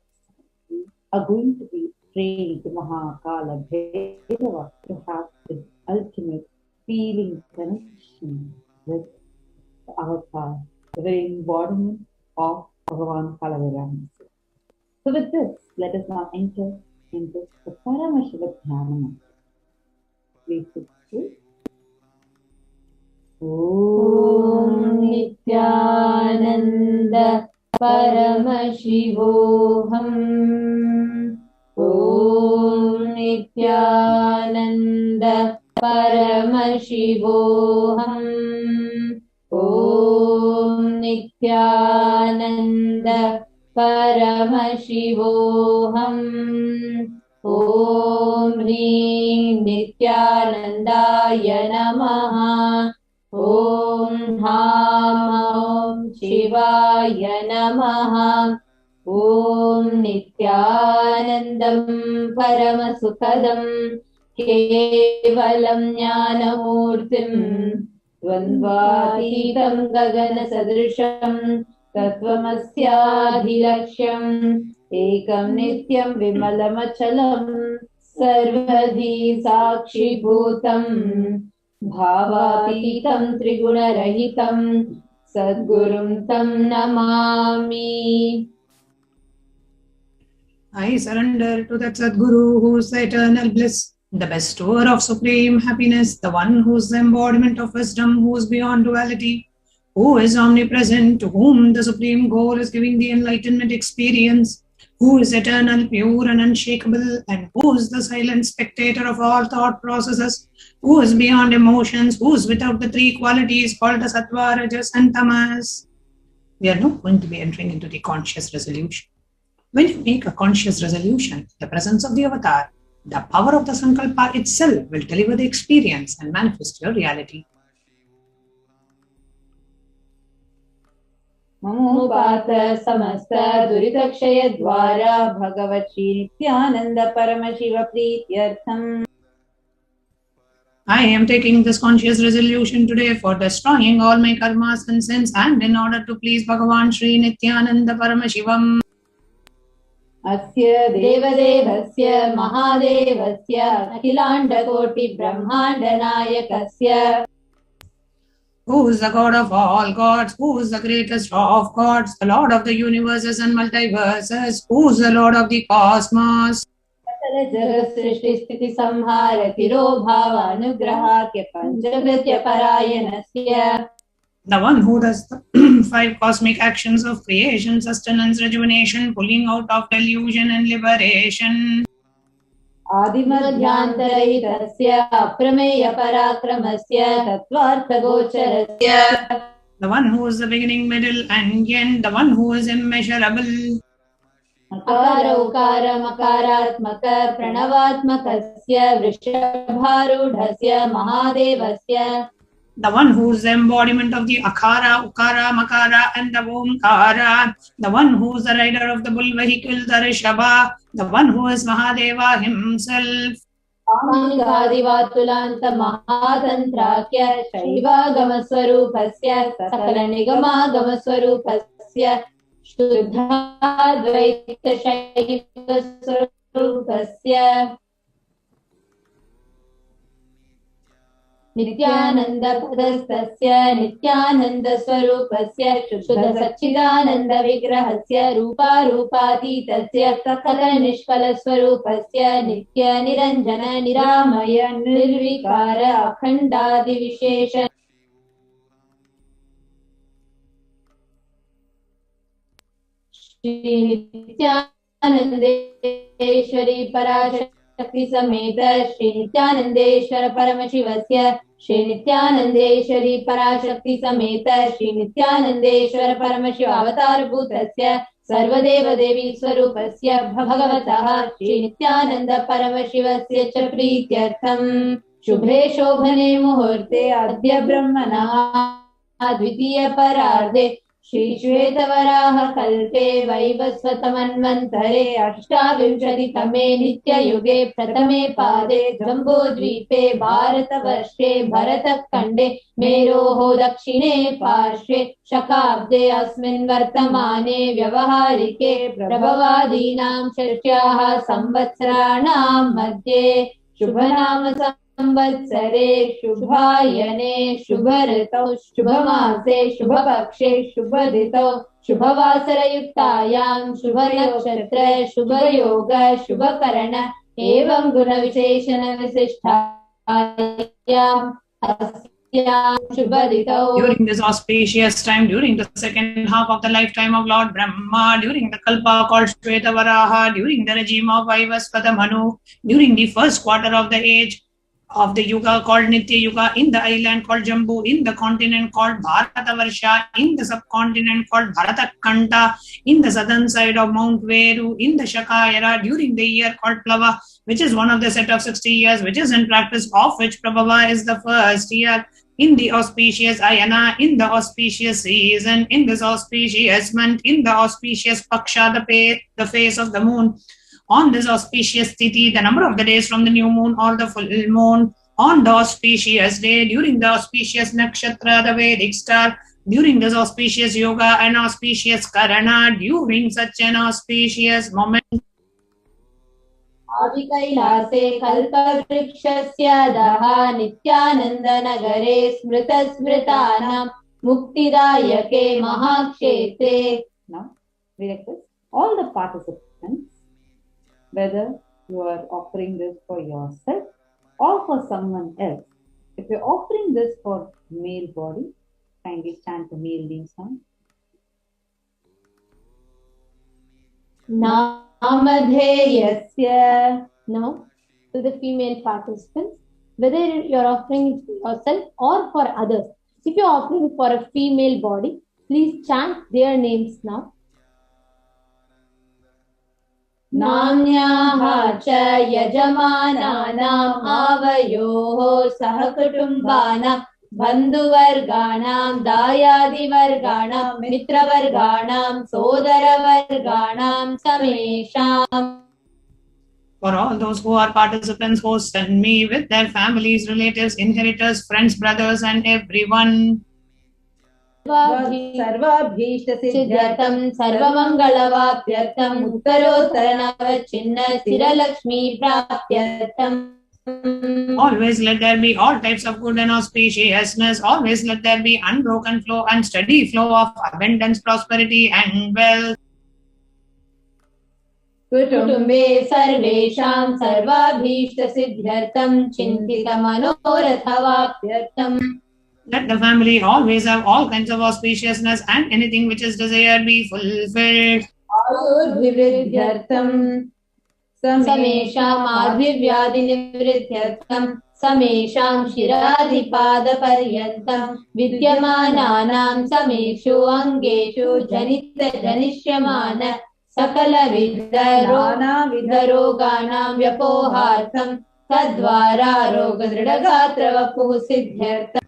We are going to be praying to Kalabhairava to have the ultimate feeling connection with the avatar, the very embodiment of Bhagavan Kalabhairava. So with this, let us now enter into the Paramashiva Dhyana. Please sit still. Om Nithyananda Paramashivoham. Om Nithyananda Paramashivoham. Om Nithyananda Paramashivoham. Om Hrim Nithyanandaya Namaha. Om Ham Shivaya Namaha. Om Nithyanandam Paramasukadam Kevalam Jnanamurtim Dvandvatītam Gagana Sadrisham Tatvamasyadhilaksham Ekam Nityam Vimalamachalam Sarvadhi Sakshibhutam Bhavatītam Triguna-rahitam Sadgurum Tam Namami. I surrender to that Sadguru who is the eternal bliss, the bestower of supreme happiness, the one who is the embodiment of wisdom, who is beyond duality, who is omnipresent, to whom the supreme goal is giving the enlightenment experience, who is eternal, pure and unshakable, and who is the silent spectator of all thought processes, who is beyond emotions, who is without the three qualities called the Sattva, Rajas and Tamas. We are not going to be entering into the conscious resolution. When you make a conscious resolution, the presence of the avatar, the power of the Sankalpa itself will deliver the experience and manifest your reality. Mamupata samasta duritakshaya dvara Bhagavat Shri Nithyananda Paramashiva Prityartham. I am taking this conscious resolution today for destroying all my karmas and sins and in order to please Bhagavan Shri Nithyananda Paramashivam. Asya Devadevasya Mahadevasya Akhilanda Koti Brahmanda Nayakasya. Who is the God of all gods? Who is the greatest of gods? The Lord of the universes and multiverses. Who is the Lord of the cosmos? Jagat Srishti Sthiti Samhara Tiro Bhava Anugrahakya Panchavatya Parayanasya. The one who does the 5 cosmic actions of creation, sustenance, rejuvenation, pulling out of delusion and liberation. Adimadhyantaraitasya Aprameya Parakramasya Tattvartha Gocharasya. The one who is the beginning, middle and end, the one who is immeasurable. Akara Ukara Makaratmaka Pranavatmakasya Vrishabharudhasya Mahadevasya. The one who is the embodiment of the Akara, Ukara, Makara and the Omkara. The one who is the rider of the bull vehicle, the Rishabha. The one who is Mahadeva himself. Angadivatulanta Mahadantrakya Shaivagama Swarupasya Sakala Nigama Gama Swarupasya Shuddhadvaita Shaiva Swarupasya Nithyananda Padastasya Nithyananda Swarupasya Shuddha Satchidananda Vigrahasya Rupa Rupatitasya Sakala Nishkala Swarupasya Nitya Niranjana Niramaya Nirvikara Akhandadi Vishesha Shri Nithyanandeshwari Parashakti Sameta Shri Nithyanandeshwara Paramashivasya Shri Nithyanandeshwari Parashakti Sameta Shri Nithyanandeshwara Paramashiva Avatar Bhutasya Sarvadeva Devi Swarupasya Bhagavataha Shri Nithyananda Paramashivasya Cha Prityartham शुभे शोभने मुहूर्ते अद्य ब्रह्मणः द्वितीयपरार्धे श्रीश्वेतवराह कल्पे वैवस्वतमन्वन्तरे अष्टाविंशतितमे नित्ययुगे प्रथमे पादे जम्बूद्वीपे भारतवर्षे भरतखण्डे मेरोः दक्षिणे पार्श्वे शकाब्दे अस्मिन् वर्तमाने व्यवहारिके प्रभवादीनां षष्ट्याः संवत्सराणां मध्ये शुभनाम संवत्सरे शुभायने शुभऋतौ शुभमासे शुभपक्षे शुभदितौ शुभवासरयुक्तायां शुभनक्षत्र शुभयोग शुभकरण एवं गुणविशेषण विशिष्टायाम् during this auspicious time, during the second half of the lifetime of Lord Brahma, during the Kalpa called Shvetavaraha, during the regime of Vaivasvata Manu, during the first quarter of the age of the Yuga called Nitya Yuga, in the island called Jambu, in the continent called Bharatavarsha, in the subcontinent called Bharatakanta, in the southern side of Mount Veru, in the Shaka era, during the year called Plava, which is one of the set of 60 years, which is in practice, of which Prabhava is the first year, in the auspicious Ayana, in the auspicious season, in this auspicious month, in the auspicious Paksha, the face of the moon, on this auspicious Tithi, the number of the days from the new moon or the full moon, on the auspicious day, during the auspicious Nakshatra, the Vedic star, during this auspicious Yoga and auspicious Karana, during such an auspicious moment. Kailase kalpavrikshyasya daha Nithyananda nagare smritasmritanam muktidayake mahakshetre. Now, we request all the participants, whether you are offering this for yourself or for someone else. If you're offering this for male body, kindly chant the male name sound. Namadheyasya. Now, to the female participants, whether you're offering it for yourself or for others. If you're offering for a female body, please chant their names now. Namnyaha cha yajamananam avayoho sahakutumbana bandhuvarganam dayadivarganam mitravarganam sodaravarganam samesham. For all those who are participants, hosts and me, with their families, relatives, inheritors, friends, brothers and everyone. सर्वाभीष्टसिद्ध्यर्थं सर्वमङ्गलवाप्यर्थं उत्तरोत्तरनवचिन्न स्थिरलक्ष्मी प्राप्त्यर्थम्. Always let there be all types of good and auspiciousness. Always let there be unbroken flow and steady flow of abundance, prosperity and wealth. कुटुम्बे सर्वेषां सर्वाभीष्टसिद्ध्यर्थं चिन्तितमनोरथवाप्यर्थम्. Let the family always have all kinds of auspiciousness and anything which is desired be fulfilled. आयुर्विवृद्ध्यर्थं समेषाम् आर्धिव्याधिनिवृद्ध्यर्थं समेषां शिराधिपादपर्यन्तं विद्यमानानां समेषु अङ्गेषु जनिष्यमान सकलविध नानाविधरोगाणां व्यपोहार्थं तद्वारा रोगदृढगात्रवपुः सिद्ध्यर्थम्.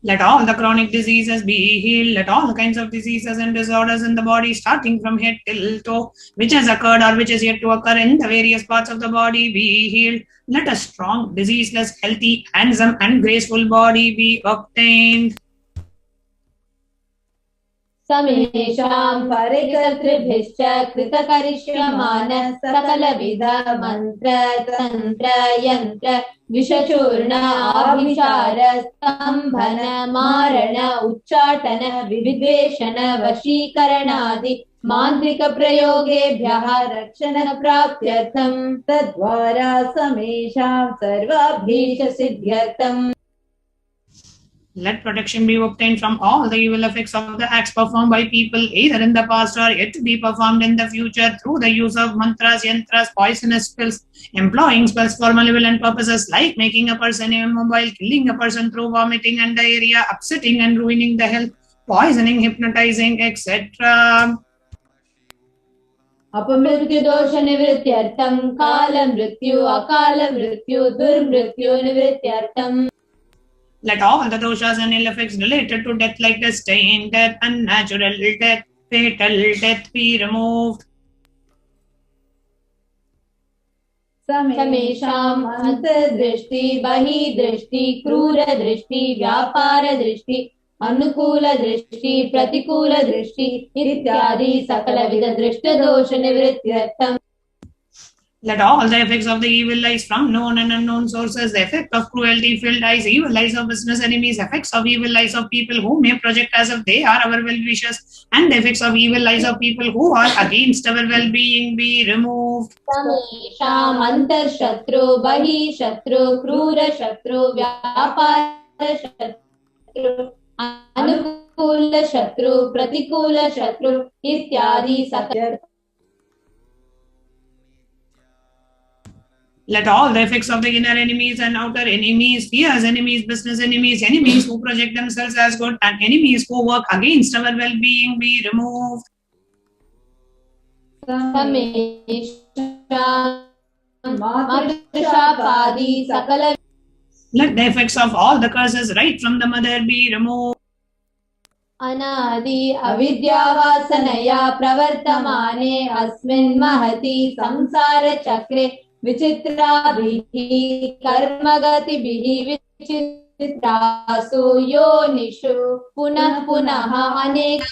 Let all the chronic diseases be healed. Let all the kinds of diseases and disorders in the body, starting from head till toe, which has occurred or which is yet to occur in the various parts of the body, be healed. Let a strong, diseaseless, healthy, handsome and graceful body be obtained. समेषां परिकर्तृभिश्च कृतकरिष्यमान सकलविध मन्त्र तन्त्र यन्त्र विषचूर्ण आभिचार स्तम्भन मारण उच्चाटन विद्वेषण वशीकरणादि मान्त्रिक प्रयोगेभ्यः रक्षण प्राप्त्यर्थं तद्वारा समेषां सर्वाभीष्टसिद्ध्यर्थम्. Let protection be obtained from all the evil effects of the acts performed by people either in the past or yet to be performed in the future through the use of mantras, yantras, poisonous spells, employing spells for malevolent purposes like making a person immobile, killing a person through vomiting and diarrhea, upsetting and ruining the health, poisoning, hypnotizing, etc. अपमृत्युदोषनिवृत्त्यर्थं कालमृत्यु अकालमृत्यु दुर्मृत्यु निवृत्त्यर्थं Let all the doshas and ill effects related to death like destined death, unnatural death, fatal death be removed. समेषाम् अन्तर्दृष्टि बहिर्दृष्टि क्रूरदृष्टि व्यापारदृष्टि अनुकूलदृष्टि प्रतिकूलदृष्टि इत्यादि सकलविध दृष्टदोषनिवृत्त्यर्थम्. Let all the effects of the evil eyes from known and unknown sources, the effect of cruelty-filled eyes, evil eyes of business enemies, effects of evil eyes of people who may project as if they are our well-wishers, and the effects of evil eyes of people who are against our well-being be removed. समेषाम् अन्तर्शत्रु बहिःशत्रु क्रूरशत्रु व्यापारशत्रु अनुकूलशत्रु प्रतिकूलशत्रु इत्यादि सकल. Let all the effects of the inner enemies and outer enemies, fears enemies, business enemies, enemies who project themselves as good, and enemies who work against our well-being be removed. Let the effects of all the curses right from the mother be removed. अनादि अविद्यावासनया प्रवर्तमाने अस्मिन् महति संसारचक्रे विचित्राभिः कर्मगतिभिः विचित्रासु योनिषु पुनः पुनः अनेक.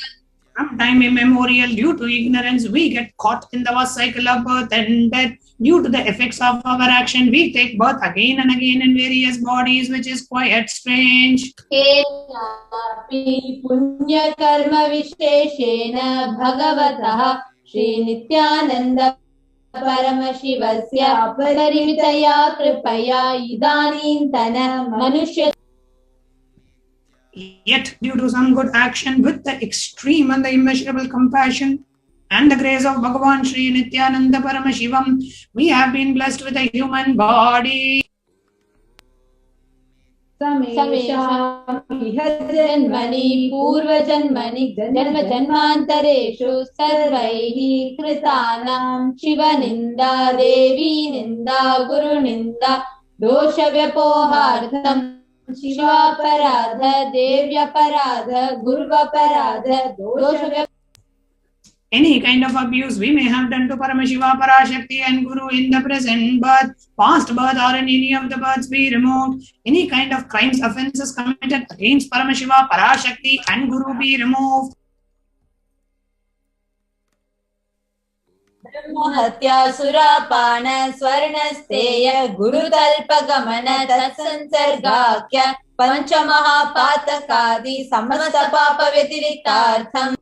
From time immemorial, due to ignorance, we get caught in the vast cycle of birth and death. Due to the effects of our action, we take birth again and again in various bodies, which is quite strange. पुण्य कर्म विशेषेण भगवतः श्री नित्यानंद परमशिवस्य अपरिमितया कृपया इदानीन्तन मनुष्य. Yet, due to some good action with the extreme and the immeasurable compassion and the grace of Bhagavan Sri Nithyananda Paramashivam, we have been blessed with a human body. जन्मनि पूर्वजन्मनि जन्म जन्मान्तरेषु सर्वैः कृतानां शिवनिन्दा देवी निन्दा गुरुनिन्दा दोषव्यपोहार्थं शिवापराध देव्यपराध गुरुवपराध दोषव्यपोहार्थं. Any kind of abuse we may have done to Paramashiva, Parashakti and Guru in the present birth, past birth or in any of the births be removed. Any kind of crimes, offences committed against Paramashiva, Parashakti and Guru be removed. ब्रह्महत्या सुरापान स्वर्णस्तेय गुरुतल्पगमन तत्संसर्गाख्य पंचमहापातकादि समस्त पाप व्यतिरिक्तार्थम्.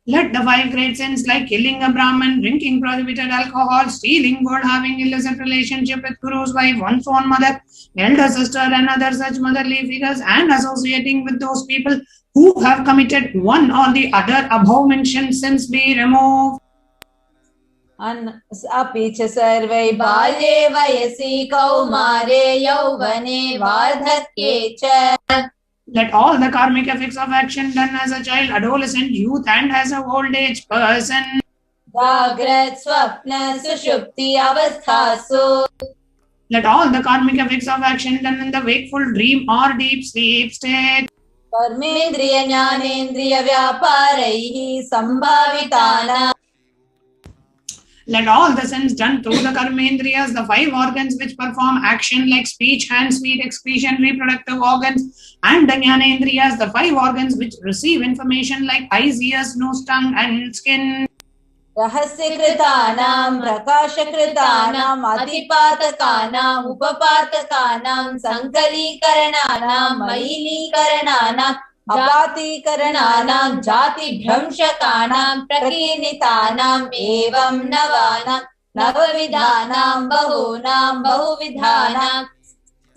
Let the 5 great sins like killing a Brahman, drinking prohibited alcohol, stealing gold, having illicit relationship with Guru's wife, one's own mother, elder sister and other such motherly figures, and associating with those people who have committed one or the other above mentioned sins be removed. अपि च सर्वै बाल्ये वयसि कौमारे यौवने वार्धक्ये च. Let all the karmic effects of action done as a child, adolescent, youth and as a old age person. जाग्रत स्वप्न सुषुप्ति अवस्थासु. Let all the karmic effects of action done in the wakeful dream or deep sleep state. कर्मेन्द्रिय ज्ञानेन्द्रिय व्यापारैः संभावितानां. Let all the sins done through the karmendriyas, the 5 organs which perform action like speech, hands, feet, excretion, reproductive organs, and the jnanendriyas, the 5 organs which receive information like eyes, ears, nose, tongue, and skin. रहस्यकृतानां प्रकाशकृतानां अतिपातकानां उपपातकानां संकलीकरणानां मयिलीकरणानां अपातीकरणानां जातिभ्रंशकानां प्रकीर्णितानां एवं नवानां नवविधानां बहूनां बहुविधानां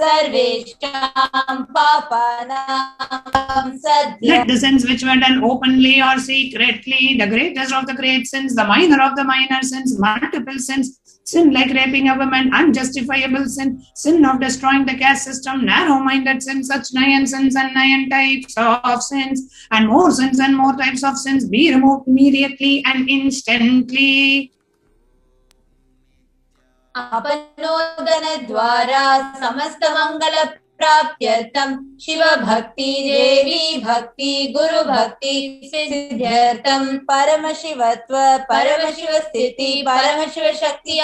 सर्वेषां पापानां सद्य. Let the sins which were done openly or secretly, the greatest of the great sins, the minor of the minor sins, multiple sins, sin like raping a woman, unjustifiable sin, sin of destroying the caste system, narrow-minded sin, such 9 sins and 9 types of sins, and more sins and more types of sins be removed immediately and instantly. अपनोदनद्वारा समस्तमङ्गलप्राप्त्यर्थं शिवभक्ति देवी भक्ति गुरुभक्ति सिद्ध्यर्थं परमशिवत्व परमशिवस्थिति परमशिवशक्ति.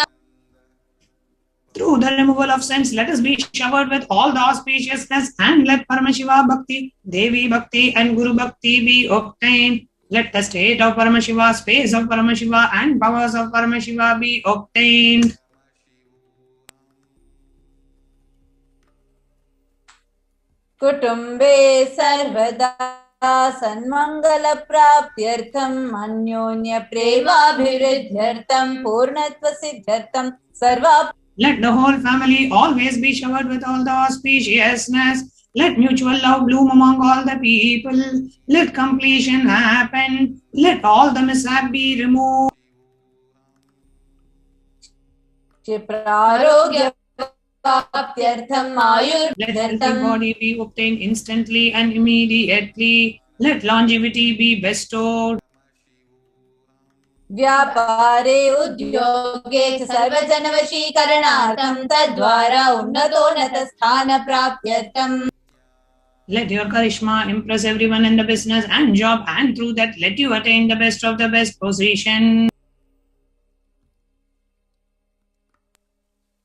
Through the removal of sins, let us be showered with all the auspiciousness, and let Paramashiva Bhakti, Devi Bhakti, and Guru Bhakti be obtained. Let the state of Paramashiva, space of Paramashiva, and powers of Paramashiva be obtained. कुटुम्बे सर्वदा सन्मङ्गलप्राप्त्यर्थम् अन्योन्यप्रेमाभिवृद्ध्यर्थं पूर्णत्वसिद्ध्यर्थं सर्वा. Let the whole family always be showered with all the auspiciousness. Let mutual love bloom among all the people. Let completion happen. Let all the mishap be removed. Let healthy body be obtained instantly and immediately. Let longevity be bestowed. व्यापारे उद्योगे च सर्वजनवशीकरणार्थं तद्वारा उन्नतोन्नतस्थानप्राप्त्यर्थं. Let your charisma impress everyone in the business and job, and through that let you attain the best of the best position.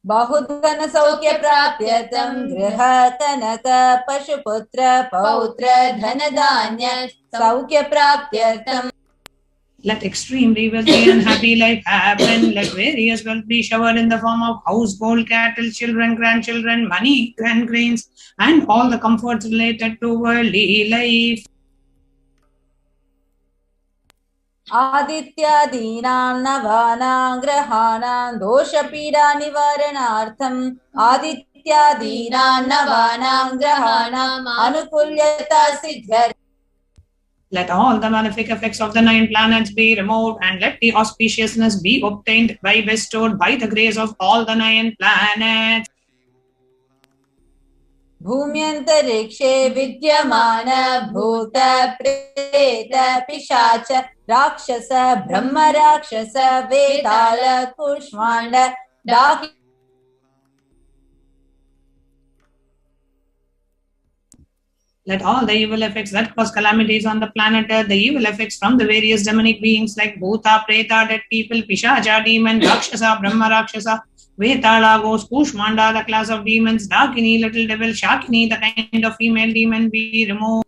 बहुधन सौख्य प्राप्त्यर्थं गृह कनक पशुपुत्र पौत्र धन धान्य सौख्य प्राप्त्यर्थं. Let extremely wealthy and happy life happen. Let various wealth be showered in the form of household, cattle, children, grandchildren, money, and grains, and all the comforts related to worldly life. आदित्यादीनां नवानां ग्रहाणां दोषपीडा निवारणार्थम् आदित्यादीनां नवानां ग्रहाणाम् अनुकूल्यता सिद्ध्यर्थम्. Let all the malefic effects of the 9 planets be removed, and let the auspiciousness be obtained by bestowed by the grace of all the 9 planets. भूम्यन्तरिक्षे विद्यमान भूत प्रेत पिशाच राक्षस ब्रह्म राक्षस वेताल कुष्माण्ड डाकि. Let all the evil effects that cause calamities on the planet Earth, the evil effects from the various demonic beings like Bhuta, Preta, dead people, Pishacha, demon, Rakshasa, Brahma, Rakshasa, Vetala, ghost, Kushmanda, the class of demons, Dakini, little devil, Shakini, the kind of female demon be removed.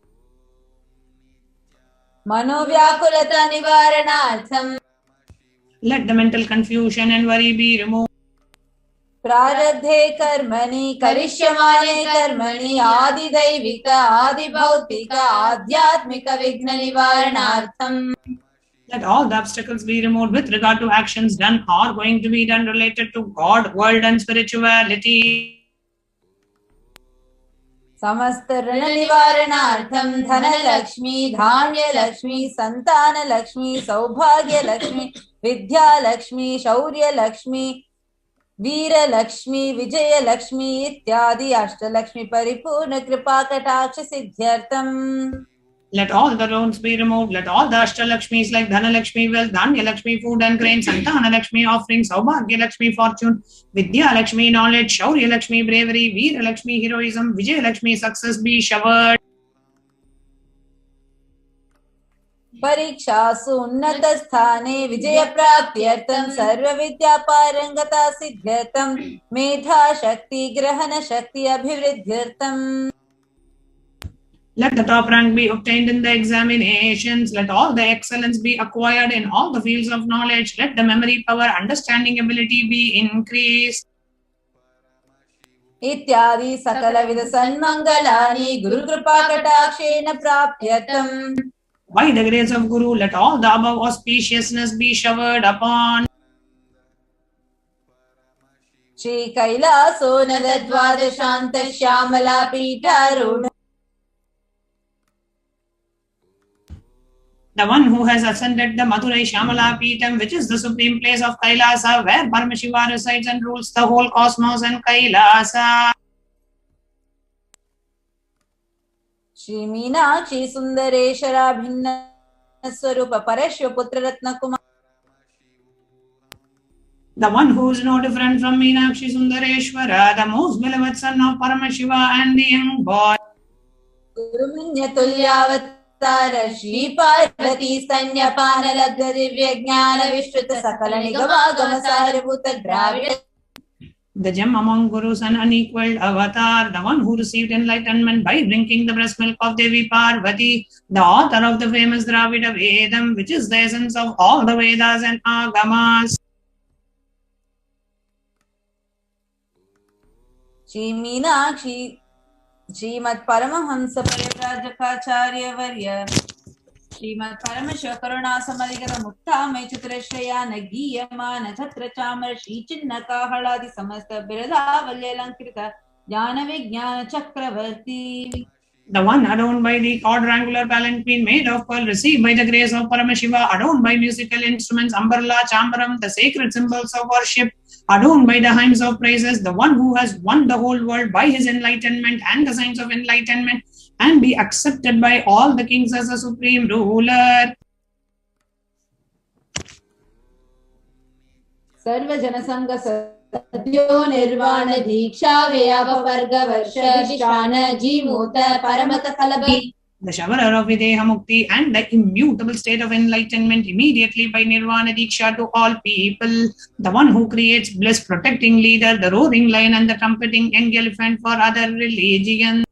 मनोव्याकुलता निवारणार्थं. Let the mental confusion and worry be removed. प्रारब्धे कर्मणि करिष्यमाणे कर्मणि आदिदैविक आदिभौतिक आध्यात्मिक विघ्न निवारणार्थं. Let all the obstacles be removed with regard to actions done or going to be done related to God, world, and spirituality. समस्त ऋण निवारणार्थं धनलक्ष्मी धान्यलक्ष्मी संतानलक्ष्मी सौभाग्यलक्ष्मी विद्यालक्ष्मी शौर्यलक्ष्मी वीरलक्ष्मी विजयलक्ष्मी इत्यादि अष्टलक्ष्मी परिपूर्ण कृपा कटाक्ष सिद्ध्यर्थम्. Let all the roads be removed. Let all the Ashtalakshmis like Dhanalakshmi, wealth, Dhanya-Lakshmi, food and grain, Santana-Lakshmi, offerings, Saubhagya-Lakshmi, fortune, Vidya-Lakshmi, knowledge, Shaurya-Lakshmi, bravery, Veera-Lakshmi, heroism, Vijaya-Lakshmi, success be showered. परीक्षासु उन्नतस्थाने विजयप्राप्त्यर्थं सर्वविद्यापारंगता सिद्ध्यर्थं मेधाशक्ति ग्रहणशक्ति अभिवृद्ध्यर्थं. Let the top rank be obtained in the examinations. Let all the excellence be acquired in all the fields of knowledge. Let the memory power, understanding ability be increased. इत्यादि सकलविध सन्मंगलानि Gurukripa कटाक्षेण प्राप्त्यर्थम्. By the grace of Guru, let all the above auspiciousness be showered upon. Shri कैलासो नदद्वादशान्त Shyamala पीठारूढ. The one who has ascended the Madurai Shyamala Peetam, which is the supreme place of Kailasa, where Paramashiva resides and rules the whole cosmos and Kailasa. Shri Meenakshi सुंदरेश्वरा भिन्न स्वरूप परश्व पुत्र रत्न Kumar. The one who is no different from Meenakshi Sundareshwara, the most beloved son of Paramashiva and the young boy. Gurumanyatulyavatara Shri Parvati Sanyapana Labdha Divya Jnana Vishruta Sakala Nigama Sarabhuta Dravida. The gem among gurus and unequaled avatar, the one who received enlightenment by drinking the breast milk of Devi Parvati, the author of the famous Dravida Vedam, which is the essence of all the Vedas and Agamas. Shri Meenakshi Srimad Paramahamsa Parivrajakaacharya Varya Srimad Paramashiva Karuna Samadhigata Mutta Maichatrashrayana Giyamana Chatra Chamar Shri Chinnaka Haladi Samasta Birada Valyalankrita Jnana Vijnana Chakravarti. The one adorned by the quadrangular palanquin made of pearl, received by the grace of Paramashiva, adorned by musical instruments, umbrella, chambaram, the sacred symbols of worship, adorned by the hymns of praises, the one who has won the whole world by his enlightenment and the signs of enlightenment, and be accepted by all the kings as a supreme ruler. Sarva Janasanga Sadhyo Nirvana Diksha Vyapavarga Varsha Vishwana Jimuta Paramata Kalabhairava. The showerer of Videha Mukti and the immutable state of enlightenment immediately by Nirvana Diksha to all people. The one who creates bliss, protecting leader, the roaring lion and the trumpeting young elephant for other religions.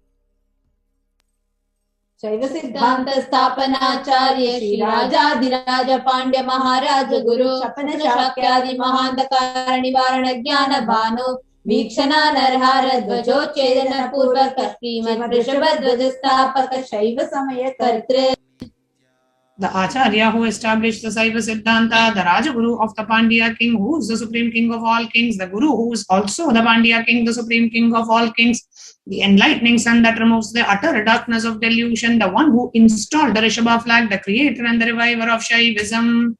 Shaiva Siddhanta Sthapanacharya Shri Rajadhiraja Pandya Maharaja Guru Shapana Shakyadi Mahandakara Nivarana Jnana Bhanu Vikshana Narhara Dvajo Chedana Purvaka Srimad Rishabhadvaja Sthapaka Shaiva Samaya Kartre. The Acharya who established the Saiva Siddhanta, the Rajaguru of the Pandya king, who is the supreme king of all kings, the Guru who is also the Pandya king, the supreme king of all kings, the enlightening sun that removes the utter darkness of delusion, the one who installed the Rishabha flag, the creator and the reviver of Shaivism.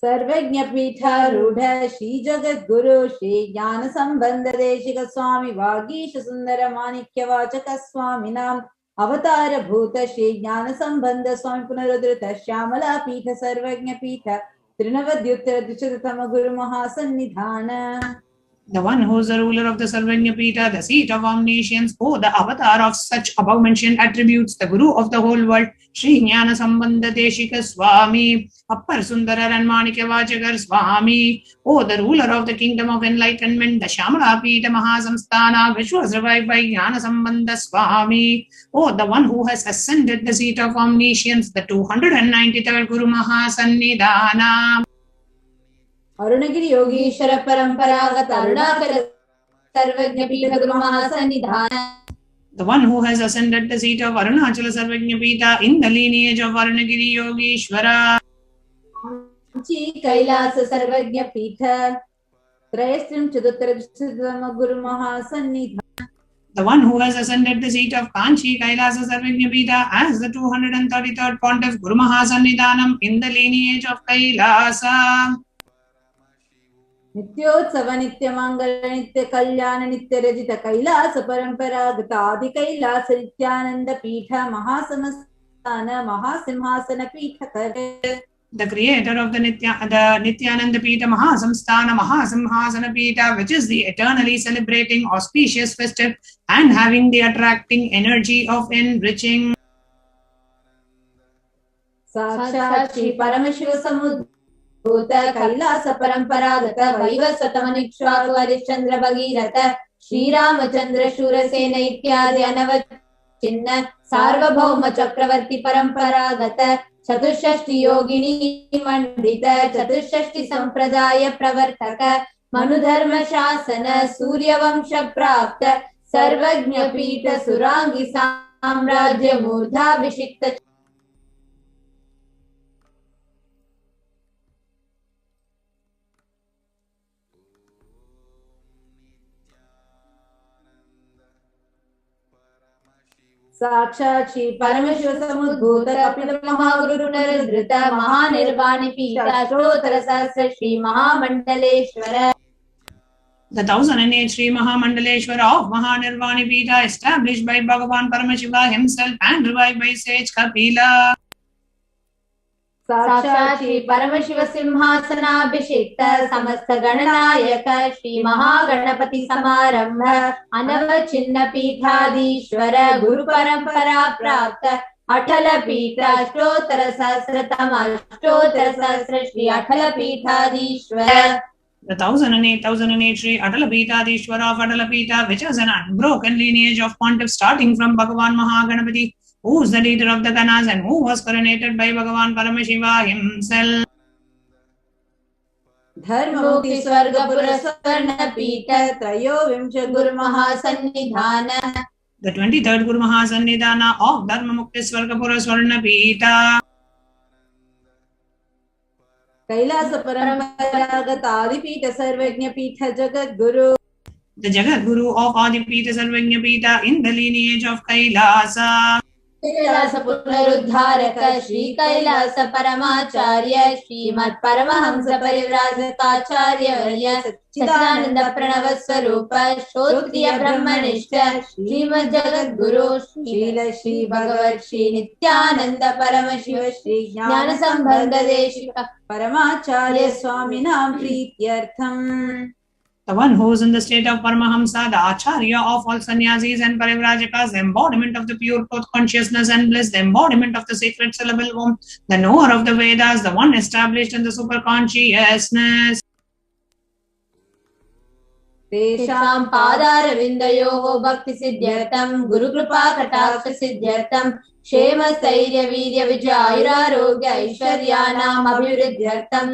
Sarvajna Pitha Rudha Shri Jagat Guru Shri Jnana Sambandha Deshika Swami Vagisha Sundara Manikya Vachaka Swami Nam Avatara Bhuta Shri Jnana Sambandha Swami Punarudrita Shyamala Pitha Sarvajna Pitha Trinavadyuttara Dushatatama Guru Mahasannidhana. The one who is the ruler of the Sarvajna Pita, the seat of omniscience, oh, the avatar of such above mentioned attributes, the Guru of the whole world, Shri Jnana Sambandha Deshika Swami, Appar Sundara and Manikya Vachakar Swami, oh, the ruler of the kingdom of enlightenment, the Shamala Pita Mahasamsthana, which was revived by Jnana Sambandha Swami, oh, the one who has ascended the seat of omniscience, the 293rd Guru Mahasannidhana. Arunagiri Yogeshwara Paramparagat Arunachala Sarvajna Pitha Guru Mahasannidhana. The one who has ascended the seat of Arunachala Sarvajna Pita in the lineage of Arunagiri Yogeshwara. Kailasa Sarvajna Pitha Trayastrim Chaduttara Guru Mahasannidhana. The one who has ascended the seat of Kanchi Kailasa Sarvajna Pita as the 233rd Pontiff Guru Mahasannidhanam in the lineage of Kailasa. Nityotsava Nityamangala Nitya Kalyana Nitya Rajita Kailasa Paramparagata Adi Kailasa Nityananda Pitha Mahasamastana Mahasimhasana Pitha Kare. The creator of the Nithyananda Pita Mahasamsthana Mahasimhasana Pita, which is the eternally celebrating, auspicious, festive, and having the attracting energy of enriching. Sakshat Shri Paramashiva Samudra Bhuta Kailasa Paramparagata Vaivasvatamanikshaku Harishchandra Bhagirata Shri Ramachandra Shurasena Ityadi Anavat Chinna Sarvabhauma Chakravarti Paramparagata Chatushashti Yogini Mandita Chatushashti Sampradaya Pravartaka Manudharma Shasana Surya Vamsha Prapta Sarvajna Pita Surangi Samrajya Murdha Vishikta. Sakshat Shri Paramashiva Samudbhuta Kapila Mahaguru Naradhrita Mahanirvani Pita Shrotra Sasra Shri Mahamandaleshwara. The 1008 Sri Mahamandaleshwara of Mahanirvani Pita, established by Bhagavan Paramashiva himself and revived by sage Kapila. साक्षात् श्री परमशिव सिंहासनाभिषिक्त समस्त गणनायक श्री महागणपति समारंभ अनवचिन्न पीठाधीश्वर गुरु परंपरा प्राप्त अटल पीठ अष्टोत्तर श्री अटल पीठाधीश्वर. The 1008 Sri Atalapitadishwara of Atalapita, which is an unbroken lineage of pontiffs starting from Bhagavan Mahaganapati, who is the leader of the Ganas and who was coronated by Bhagavan Paramashiva himself. धर्ममुक्ति Swargpur स्वर्ण पीठ त्रयोविंश गुरु महासन्निधान. The 23rd Guru Mahasannidhana of Dharma Mukti Swargapura Swarna Pita. Kailasa Paramparagat Adipita Sarvajna Pita Jagat Guru. The Jagat Guru of Adipita Sarvajna Pita in the lineage of Kailasa. Kailash पुनरुद्धारक Shri Kailash परमाचार्य श्रीमत् Paramhans परिव्राजकाचार्य वर्य सच्चिदानंद प्रणव स्वरूप श्रोत्रिय ब्रह्मनिष्ठ श्रीमद् जगत गुरु श्रील श्री भगवत श्री नित्यानंद परम शिव श्री ज्ञान संबंध Desika परमाचार्य स्वामिनां प्रीत्यर्थम. The one who is in the state of Paramahamsa, the Acharya of all sannyasis and Parivrajakas, the embodiment of the pure truth consciousness and bliss, the embodiment of the sacred syllable Om, the knower of the Vedas, the one established in the super consciousness. तेषां पादारविन्दयोः भक्ति सिद्ध्यर्थं गुरुकृपा कटाक्ष सिद्ध्यर्थं क्षेम स्थैर्य वीर्य विजय आयुरारोग्य ऐश्वर्याणाम् अभिवृद्ध्यर्थं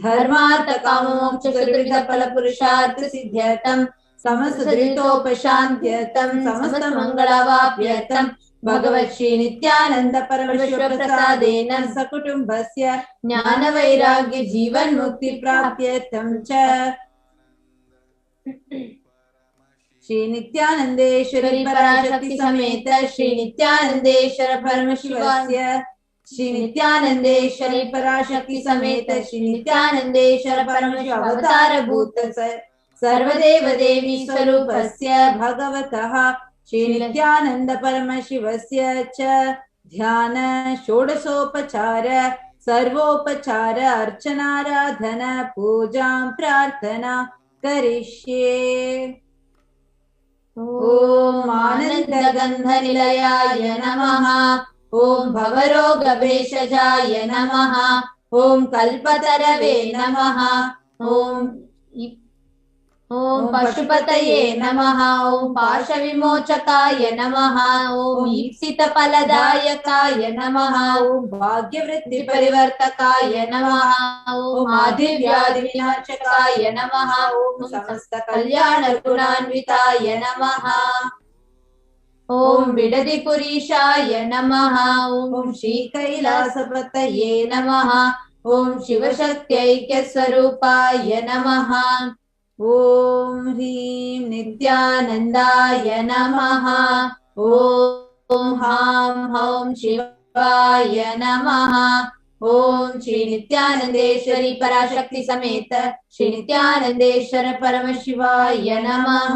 धर्मार्थ काम मोक्ष चतुर्विध फल पुरुषार्थ सिद्ध्यर्थं समस्त दुरितोपशान्त्यर्थं समस्त मंगलावाप्यर्थं भगवत् श्री नित्यानंद परमशिव प्रसादेन सकुटुम्बस्य ज्ञान वैराग्य जीवन मुक्ति प्राप्त्यर्थं च श्री नित्यानंदेश्वरी पराशक्ति समेत श्री नित्यानंदेश्वर परमशिवस्य श्री नित्यानंदेश्वरी पराशक्ति समेत श्री नित्यानंदेश्वर परमशिव अवतार भूत सर्वदेव देवी स्वरूपस्य भगवतः श्री नित्यानंद परमशिवस्य च ध्यान षोडशोपचार सर्वोपचार अर्चनाराधन पूजां प्रार्थना करिष्ये. ओम आनंद गंध निलयाय नमः. ओम भवरोग भेषजाय नमः. ओम कल्पतरवे नमः. ओम पशुपतये नमः. ओम पाशविमोचकाय नमः. ओम ईप्सित फलदायकाय नमः. ओम भाग्यवृद्धि परिवर्तकाय नमः. ओम आदिव्याधि विनाशकाय नमः. ओम समस्त कल्याण गुणान्विताय नमः. ओम बिडदि पुरीशाय नमः. ओम श्री कैलासपतये नमः. ओम शिवशक्त्यैक्य स्वरूपाय नमः. ओम ह्रीं नित्यानंदाय नमः. ओम हां हौं शिवाय नमः. ओम श्री नित्यानंदेश्वरी पराशक्ति समेत श्री नित्यानंदेश्वर परमशिवाय नमः.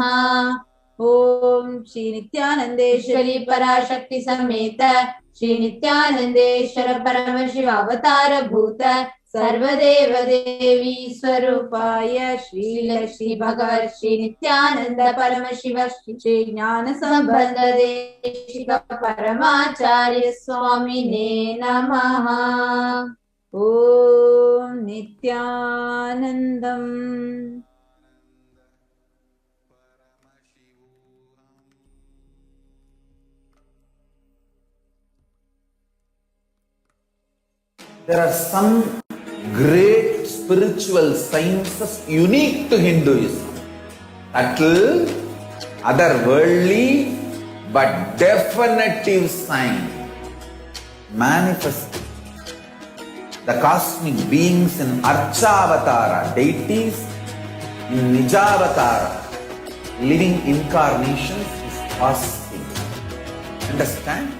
ओम श्री नित्यानंदेश्वरी पराशक्ति समेत श्री नित्यानंदेश्वर परमशिव अवतार भूत सर्वदेव देवी स्वरूपाय श्रील श्री भगवत श्री नित्यानंद परमशिव श्री ज्ञान संबंध देशिक परमाचार्य स्वामिने नमः. ओम Nityanandam. There are some great spiritual sciences unique to Hinduism. Subtle, otherworldly, but definitive sign manifesting the cosmic beings in Archavatara, deities in Nijavatara, living incarnations is possible. Understand?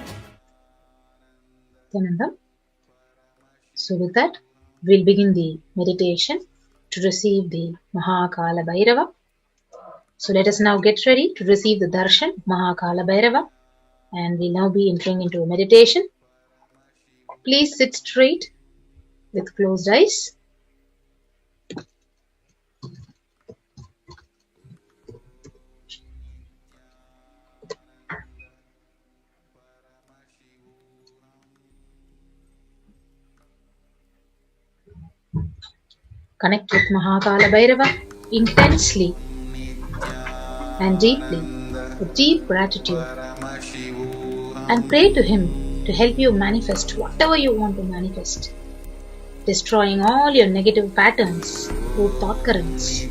Nithyananda. So with that, we'll begin the meditation to receive the Kalabhairava. So let us now get ready to receive the Darshan Kalabhairava, and we'll now be entering into a meditation. Please sit straight with closed eyes. Connect with Kalabhairava intensely and deeply with deep gratitude and pray to him to help you manifest whatever you want to manifest, destroying all your negative patterns through thought currents.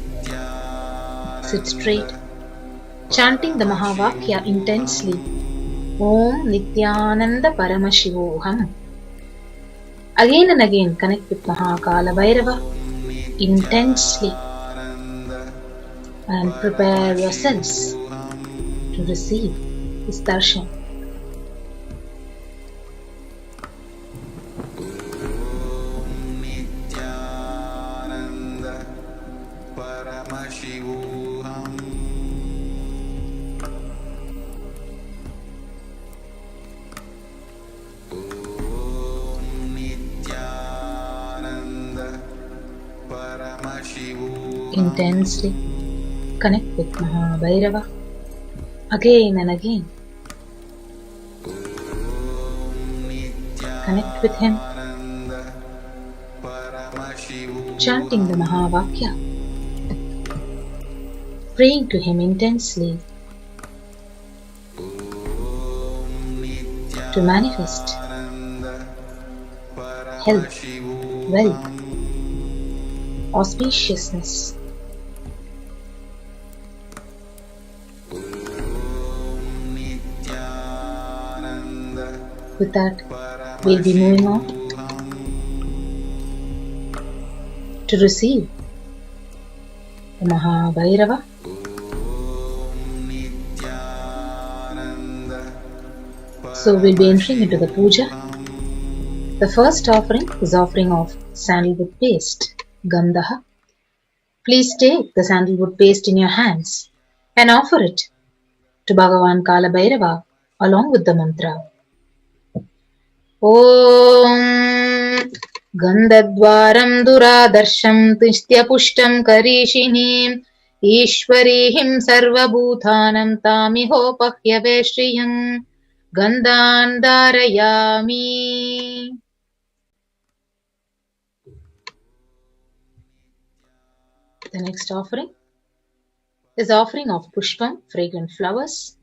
Sit straight, chanting the Mahavakya intensely. Om Nithyananda Paramashivoham. Again and again connect with Kalabhairava intensely and prepare yourselves to receive this darshan. Intensely connect with Bhairava again and again. Connect with him, chanting the Mahavakya, praying to him intensely to manifest health, wealth, auspiciousness. With that, we'll be moving on to receive the Mahabhairava. So we'll be entering into the puja. The first offering is offering of sandalwood paste, Gandhaha. Please take the sandalwood paste in your hands and offer it to Bhagavan Kalabhairava along with the mantra. Om Gandhadvaram Duradarsham Nithyapushtam Karishinim Ishwarihim Sarvabhuthanam Tamihopahyavestriyam Gandhan Dharayami. The next offering is offering of pushpam, fragrant flowers.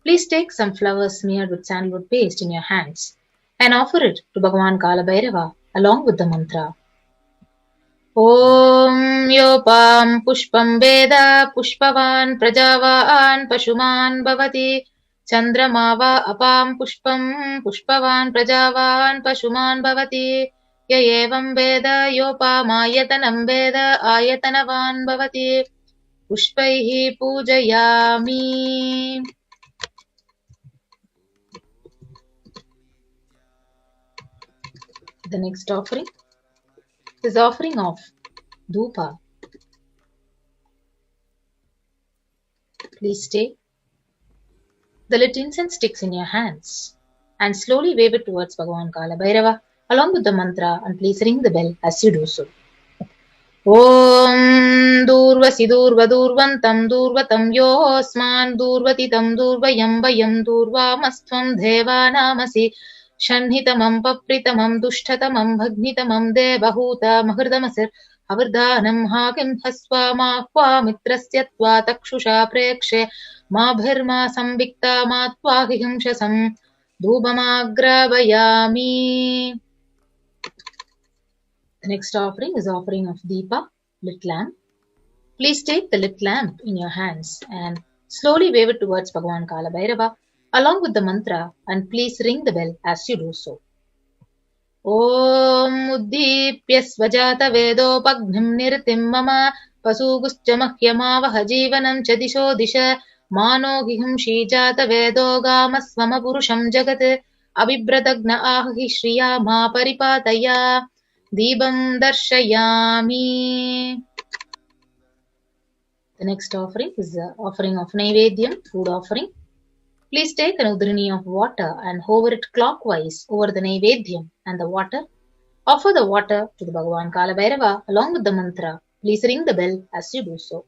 Please take some flowers smeared with sandalwood paste in your hands and offer it to Bhagavan Kalabhairava along with the mantra. Om Yopam Pushpam Veda Pushpavan Prajavan Pashuman Bhavati Chandramava Apam Pushpam Pushpavan Prajavan Pashuman Bhavati Yayevam Veda Yopam Ayatanam Veda Ayatanavan Bhavati Pushpaihi Pujayami. The next offering is offering of dhupa. Please take the lit incense sticks in your hands and slowly wave it towards Bhagavan Kalabhairava along with the mantra, and please ring the bell as you do so. Om Durvasi Durva Durvantam Durvatam Yosman Durvatitam Durvayam Vayam Durvamastvam Deva Namasi Shanhitamam Papritamam Dushtatamam Bhagnitamam Devahuta Mahridamasir Avardhanam Hakim Haswa Mahva Mitrasyatva Takshusha Prekshe Mabhirma Sambikta Matva Hihimshasam Dhubamagravayami. The next offering is offering of Deepa, lit lamp. Please take the lit lamp in your hands and slowly wave it towards Bhagavan Kalabhairava along with the mantra, and please ring the bell as you do so. Om Uddipya Svajata Vedopagnim Nirtim Mama Pasuguscha Mahyamavaha Jivanam Chadisho Disha Mano Gihim Shijata Vedogamasvama Purusham Jagat Abhibradagna Ahi Shriya Ma Paripataya Dibam Darshayami. The next offering is the offering of Naivedyam, food offering. Please take an udrini of water and hover it clockwise over the Naivedyam and the water Offer the water to the Bhagavan Kalabhairava along with the mantra. Please ring the bell as you do so.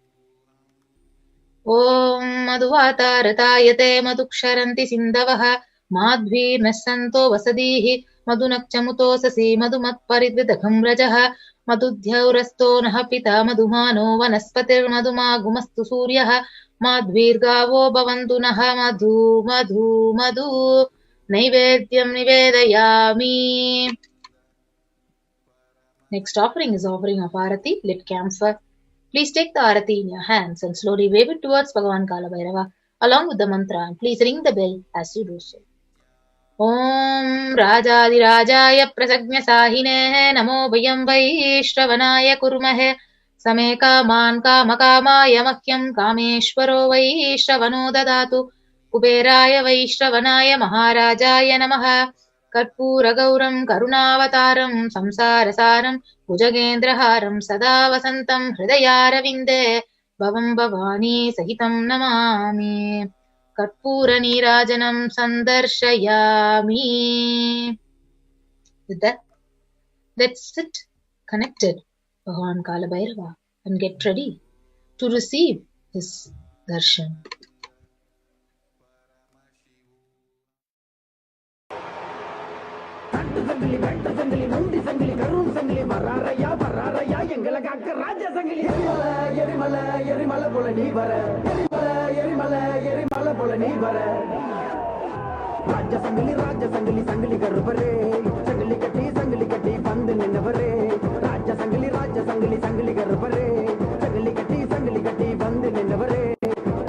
Om Madhuvata Ratayate Madhuksharanti Sindavaha Madhvi Nasanto Vasadihi Madhunakchamuto Sasi Madhumat Paridvidakam Rajaha Madhudhyaurasto Nahapita Madhumano Vanaspatir Madhuma Gumastu Suryaha Madhvirgavo Bhavantu Naha Madhu Madhu Madhu Naivedyam Nivedayami. Next offering is offering of Arati, lit camphor. Please take the Arati in your hands and slowly wave it towards Bhagavan Kalabhairava along with the mantra, and please ring the bell as you do so. Om Rajadirajaya Prasagnya Sahine Namo Bhayam Vaishravanaya Kurmahe Same Kaman Kamakamaya Mahyam Kameshwaro Vaishravano Dadatu Kuberaya Vaishravanaya Maharajaya Namaha Karpura Gauram Karunavataram Samsarasaram Bhujagendraharam Sada Vasantam Hridayaravinде Bhavam Bhavani Sahitam Namami Karpura Nirajanam Sandarshayami. With that, let's sit connected Bhagavan Kalabhairava and get ready to receive his darshan. சங்கிலி வெட்ட சங்கிலி நொண்டி சங்கிலி கரும் சங்கிலி வராரையா வராரையா எங்களை காக்க ராஜ சங்கிலி எரிமலை எரிமலை எரிமலை போல நீ வர எரிமலை எரிமலை எரிமலை போல நீ வர ராஜ சங்கிலி சங்கிலி கருப்பரே சங்கிலி கட்டி பந்து நின்னவரே ராஜ சங்கிலி சங்கிலி கருப்பரே சங்கிலி கட்டி பந்து நின்னவரே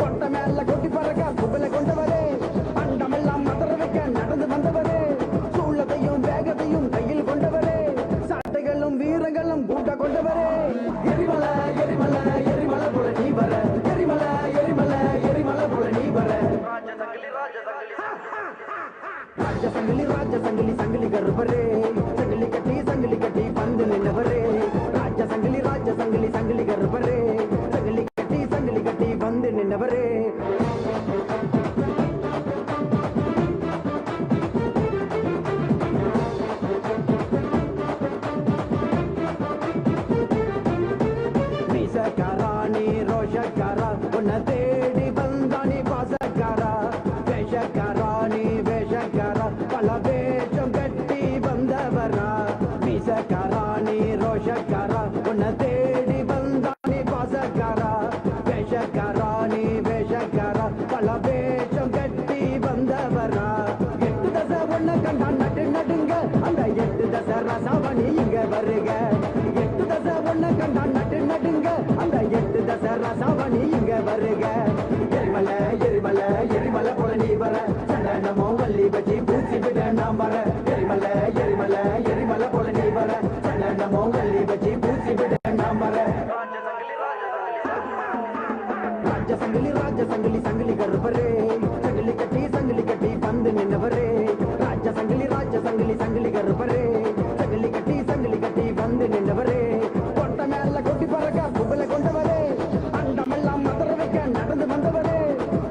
கொட்ட மேல கொட்டி பறக்க புகழ கொண்டவரே பண்டமெல்லாம் மதர வைக்க நடந்து வந்தவரே வேகத்தையும் கையில் கொண்டவரே சாட்டைகளும் வீரங்களும் கூட்ட கொண்டவரே எரிமலை எரிமலை எரிமலை போல நீ வர எரிமலை எரிமலை எரிமலை போல நீ வர ராஜ சங்கிலி கருப்பரே சங்கிலி கட்டி பந்து நின்னவரே ராஜ சங்கிலி சங்கிலி கருப்பரே சங்கிலி கட்டி பந்து நின்னவரே வருக 8 தசை ஒண்ண கண்டா நடுங்க அந்த 8 தசை ரசாவணி இங்க வருக எரிமலை எரிமலை எரிமலை போல நீ வர சந்தனமோ வள்ளி வச்சி பூச்சி விட நாம் வர எரிமலை எரிமலை எரிமலை போல நீ வர சந்தனமோ வள்ளி வச்சி பூச்சி விட நாம் வர ராஜ சங்கிலி சங்கிலி கருப்பரே சங்கிலி கட்டி பந்து நின்னவரே ராஜ சங்கிலி சங்கிலி கருப்பரே சங்கிலி கட்டி பந்து நின்றவரே கொட்ட மேல கொட்டி பறக்க புகழ கொண்டவரே அண்டமெல்லாம் மதர வைக்க நடந்து வந்தவரே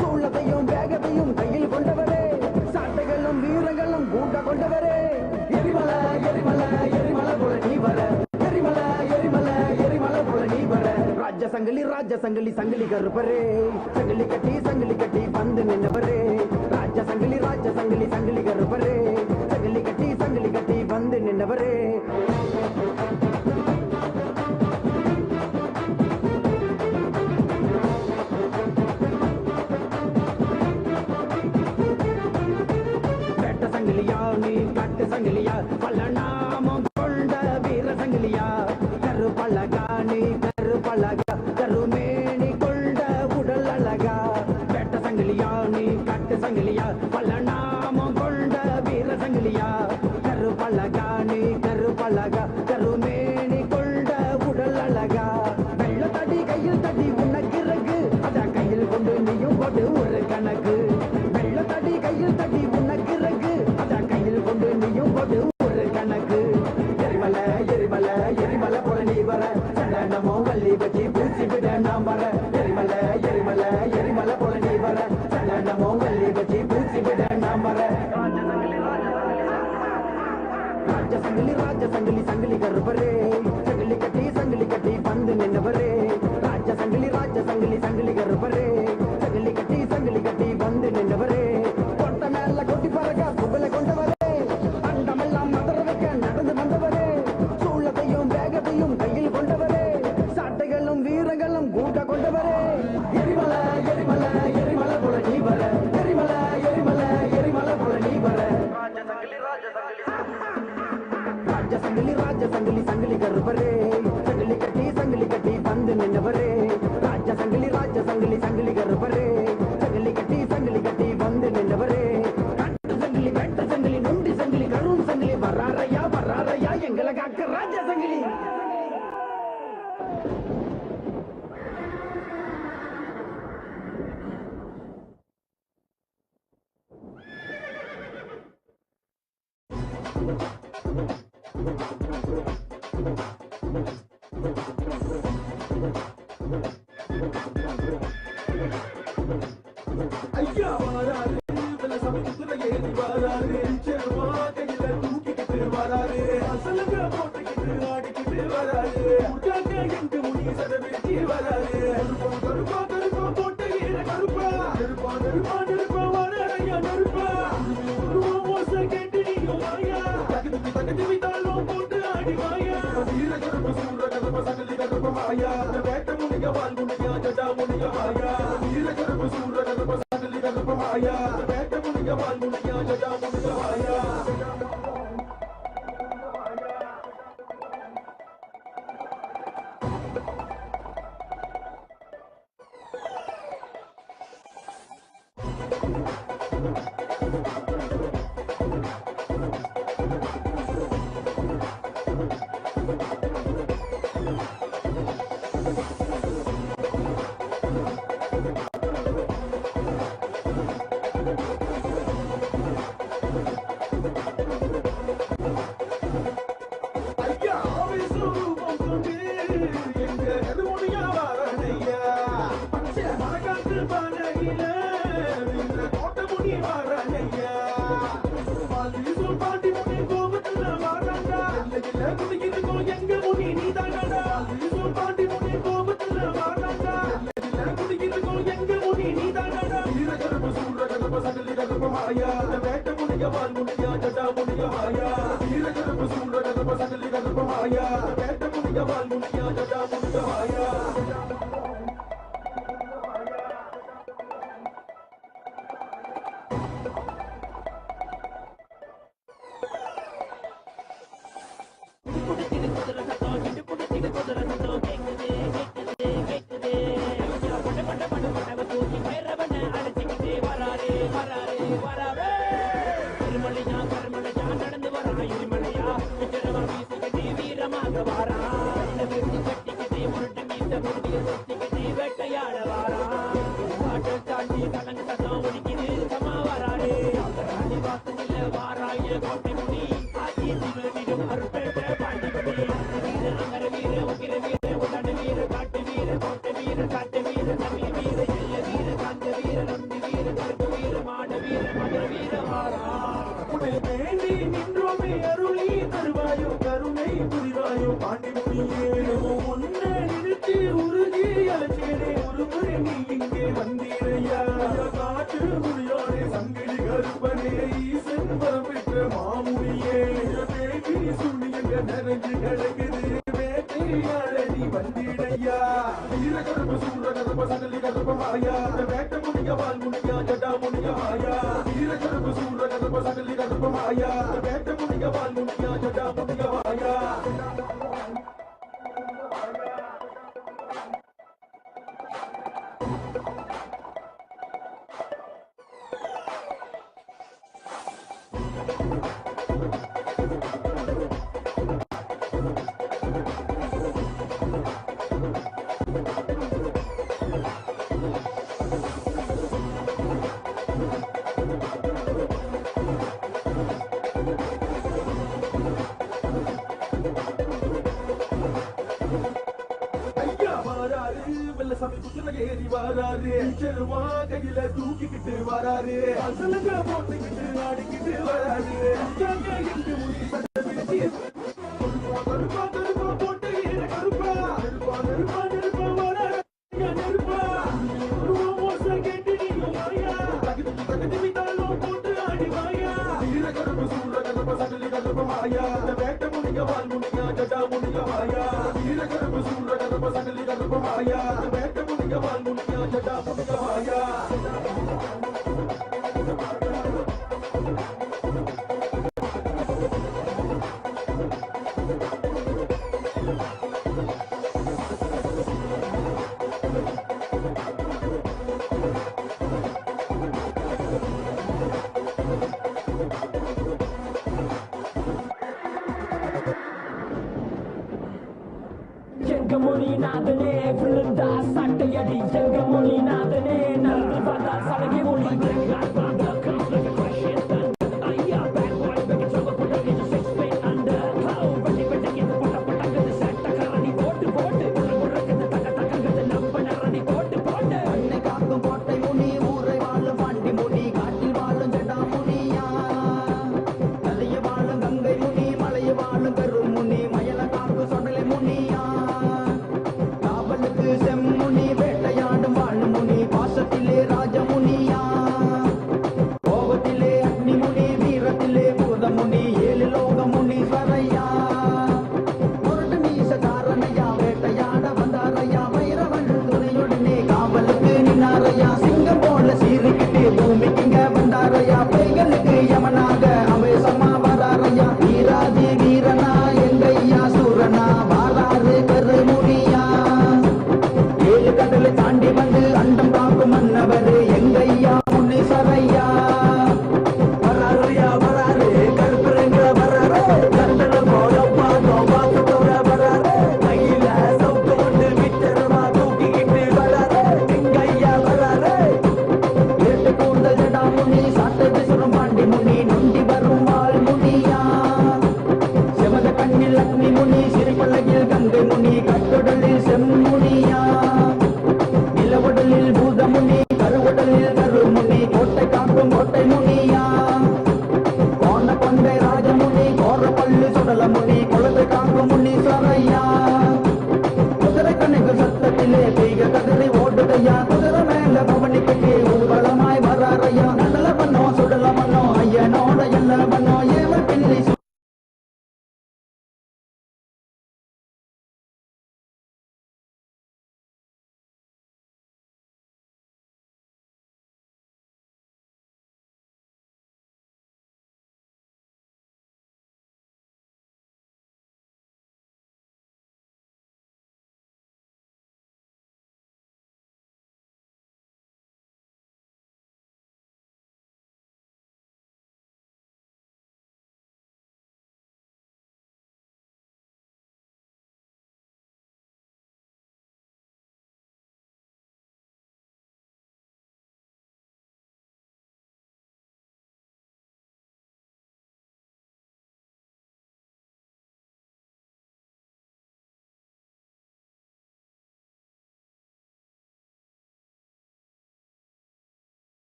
சூழத்தையும் வேகத்தையும் கையில் கொண்டவரே சாட்டைகளும் வீரங்களும் கூட்ட கொண்டவரே எரிமலை எரிமலை எரிமலை போல நீ வர எரிமலை எரிமலை எரிமலை போல நீ வர ராஜ சங்கிலி சங்கிலி கருப்பரே சங்கிலி கட்டி பந்து நின்றவரே ராஜ சங்கிலி சங்கிலி கருப்பரே சங்கிலி கட்டி பந்து நின்றவரே வெட்ட சங்கிலியா நீ கட்டு சங்கிலியா பல நாமம் கொண்ட வீர சங்கிலியா கருப்பழகா நீ கருப்பழகா கருமேனி கொண்ட உடல் அழகா வெட்ட சங்கிலியா நீ கட்டு சங்கிலியா பல நாமம் கொண்ட வீர சங்கிலியா கருப்பழகா நீ கருப்பழகா கருமேனி கொண்ட உடல் அழகா வெள்ள தடி கையில் தடி உனக்கு இருக்கு அத கையில் கொண்டு நீயும் போட்டு ஒரு கணக்கு வெள்ள தடி கையில் தடி உனக்கு இருக்கு அத கையில் கொண்டு நீயும் போட்டு ஒரு கணக்கு எரிமலை எரிமலை எரிமலை போல நீ வர சந்தனமோ வள்ளி வச்சி பூச்சி விட நாம் வர எரிமலை எரிமலை எரிமலை போல நீ வர சந்தனமோ வள்ளி வச்சி பூச்சி விட நாம் வர ராஜ சங்கிலி சங்கிலி கருப்பரே சங்கிலி கட்டி வந்து நின்னவரே ராஜ சங்கிலி சங்கிலி கருப்பரே சங்கிலி கட்டி வந்து நின்னவரே கொட்ட மேல கொட்டி பறக்க புகழ கொண்டவரே அண்டமெல்லாம் மதற வைக்க நடந்து வந்தவரே சூளத்தையும் வேகத்தையும் கையில் கொண்டவரே சாட்டைகளும் வீரங்களும் கூட்ட கொண்டவரே எரிமலை எரிமலை எரிமலை போல நீ வர எரிமலை எரிமலை எரிமலை போல நீ வர ராஜ சங்கிலி சங்கிலி கருப்பரே சங்கிலி கட்டி வந்து நின்னவரே ராஜ சங்கிலி சங்கிலி கருப்பரே சங்கிலி கட்டி வந்து நின்னவரே கட்டு சங்கிலி நொண்டி சங்கிலி கரும் சங்கிலி வராரையா எங்களை காக்க ராஜ சங்கிலி ஐயா வராரு வெள்ள சமத்துல ஏறி வராரு செருவா கையில தூக்கிக்கிட்டு வராரு அசலுங்க போட்டுக்கிட்டு ஆடிக்கிட்டு வராரு உட்காக்க எங்க முனி சதவிருத்தி வராரு கருப்பா போட்ட ஈர கருப்பா நெருப்பா வராரையா நெருப்பா மோச கேட்டு நீங்க வாயா தகுதி விதாலும் போட்டு ஆடி வாயா வீர கருப்பு சூர கருப்ப சகலி கருப்ப மாயா வேட்ட முனிக வால் முனியா ஜடா முனிக மாயா வீர கருப்பு சூர கருப்ப சகலி கருப்ப மாயா வேட்ட முனிக வால் முனியா ஜடா முனிக மாயா ஏறி வராரு செருவா கையில தூக்கிக்கிட்டு வராரு அசலுங்க போட்டுக்கிட்டு ஆடிக்கிட்டு வராரு எங்க முடி சட்டை முனிகமாயா வேட்ட முனிக வால் முனியா ஜடா முனிகமாயா வீர கருப்பு சூர கருப்பு சகலி கருப்பு மாயா வேட்ட முனிக வால் முனியா ஜடா முனிகமாயா மொழிநாதனே விழுந்தா சட்டையடி எங்க மொழிநாதனே நடந்து வந்தா சலகி மொழி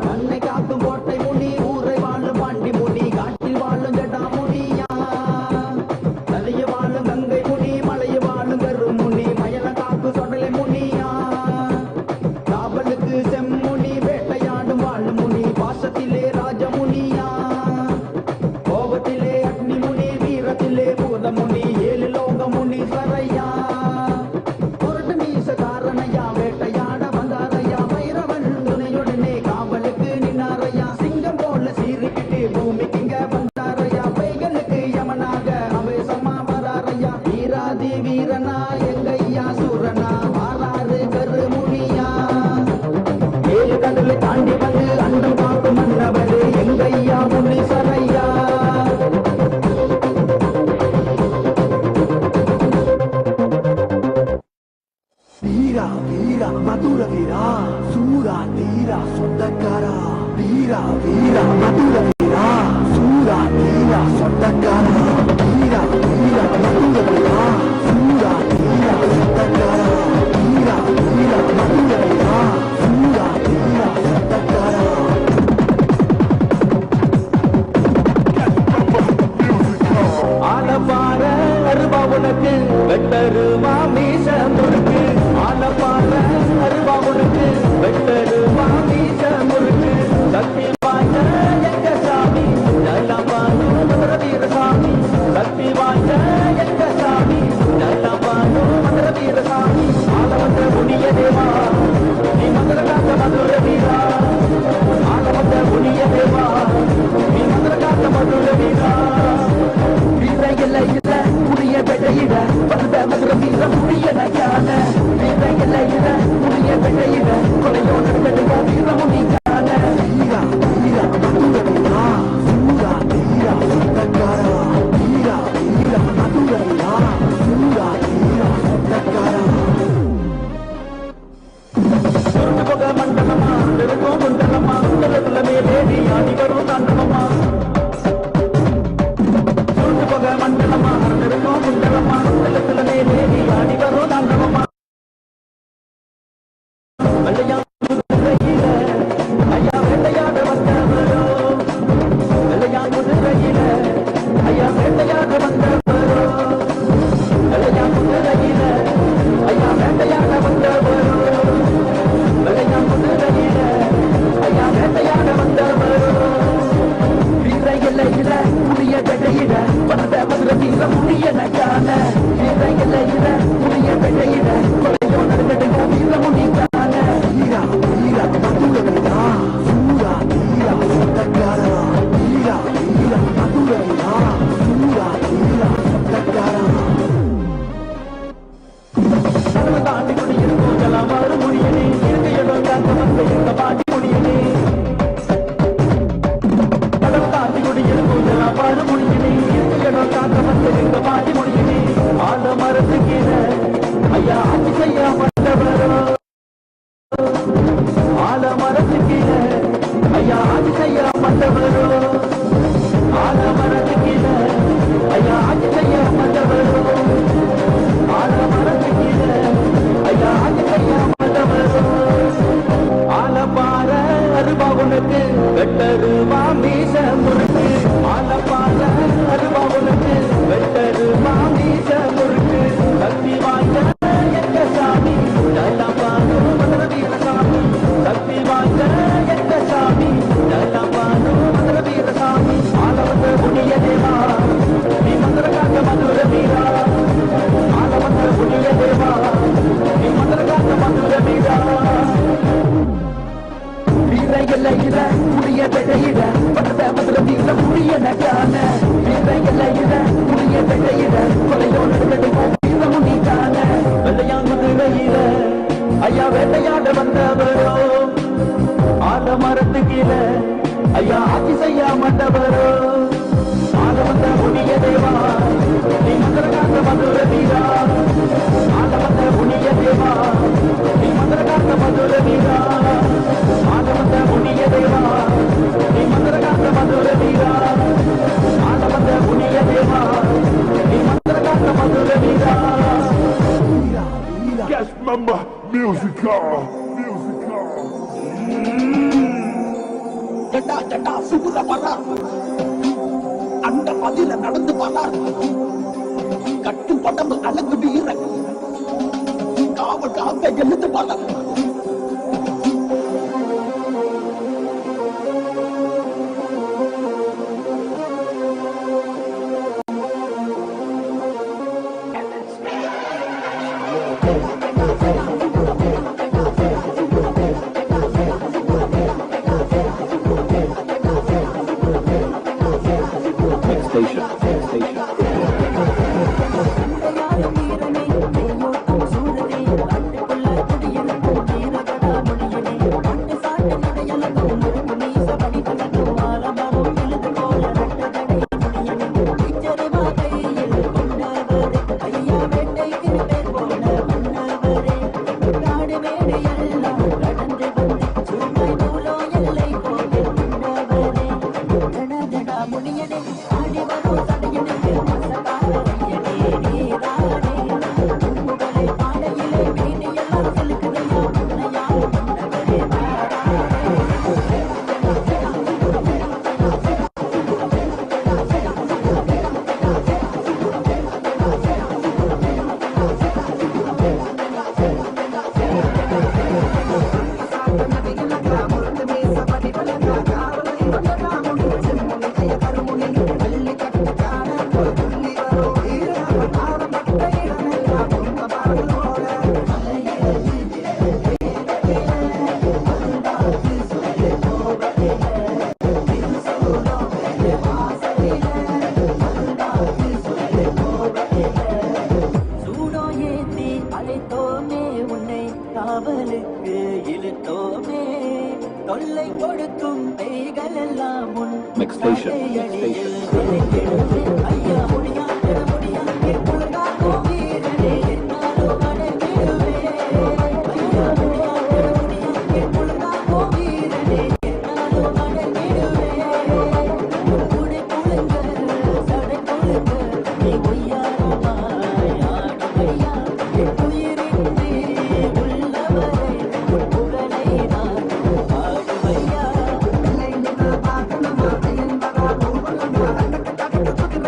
மண்ணை காக்கும் கோட்டை முனி ஊரை வாழும் பாண்டி முனி காட்டில் வாழும் ஜடா முனியா நதிய வாழும் கங்கை முனி மலைய வாழும் கரு முனி மயல காக்கும் சொடலை முனியா காவலுக்கு செம்முனி வேட்டையாடும் வாழும் முனி பாசத்திலே ராஜமுனியா கோபத்திலே அக்னி முனி வீரத்திலே பூத முனி ஏழு லோக முனி சரையா பொருட்டு மீச காரணையா வேட்டையாட வந்தாரையா பைரவன் துணை வந்தவரோ ஆலமரத்து கீழே ஐயா ஆட்சி செய்ய வந்தவரோ ஆலமரத்து கீழே ஐயா ஆட்சி செய்ய வந்தவரோ ஆலப்பாற அருவா உனக்கு வெட்டருவா மீச முறுக்கு ஆலப்பாற அருவா உனக்கு வெட்டருவா மீச முறுக்கு சக்தி வாய்ந்த எங்க சாமி ஜலபானு மதுர வீரசாமி சக்தி வாய்ந்த எங்க சாமி ஜலபானு மதுர வீரசாமி ஆலவந்த புண்ணிய தேவா நீ மதுர காக்க மதுர வீரா ஆலவந்த புண்ணிய தேவா நீ மதுர காக்க மதுர வீரா வீர எல்லையில புளிய வெடையிட பட்ட மதுர வீர புளிய நகான வீர எல்லையில புளிய வெடையிட கொலையோடு வெடைக்கும் வீர முனிக்கான வெள்ளையாங்குதிரையில ஐயா வேட்டையாட வந்தவரோ ஆலமரத்து கீழே ஐயா ஆட்சி செய்ய மாட்டவரோ ஆலவந்த புண்ணிய தேவா நீ மதுர காக்க மதுர வீரா ஆலவந்த புண்ணிய தேவா நீ மதுர காக்க மதுர வீரா ஆலவந்த புண்ணிய தேவா நீ மதுர காக்க மதுர வீரா ஆலவந்த புண்ணிய தேவா நீ மதுர காக்க மதுர வீரா. Guest member musical. ஜட்டா ஜட்டா சுகுல பரா அந்த பதில நடந்து பரா கட்டும் படம்பு அழகு வீர காவல் காக்க எழுந்து பரா Thank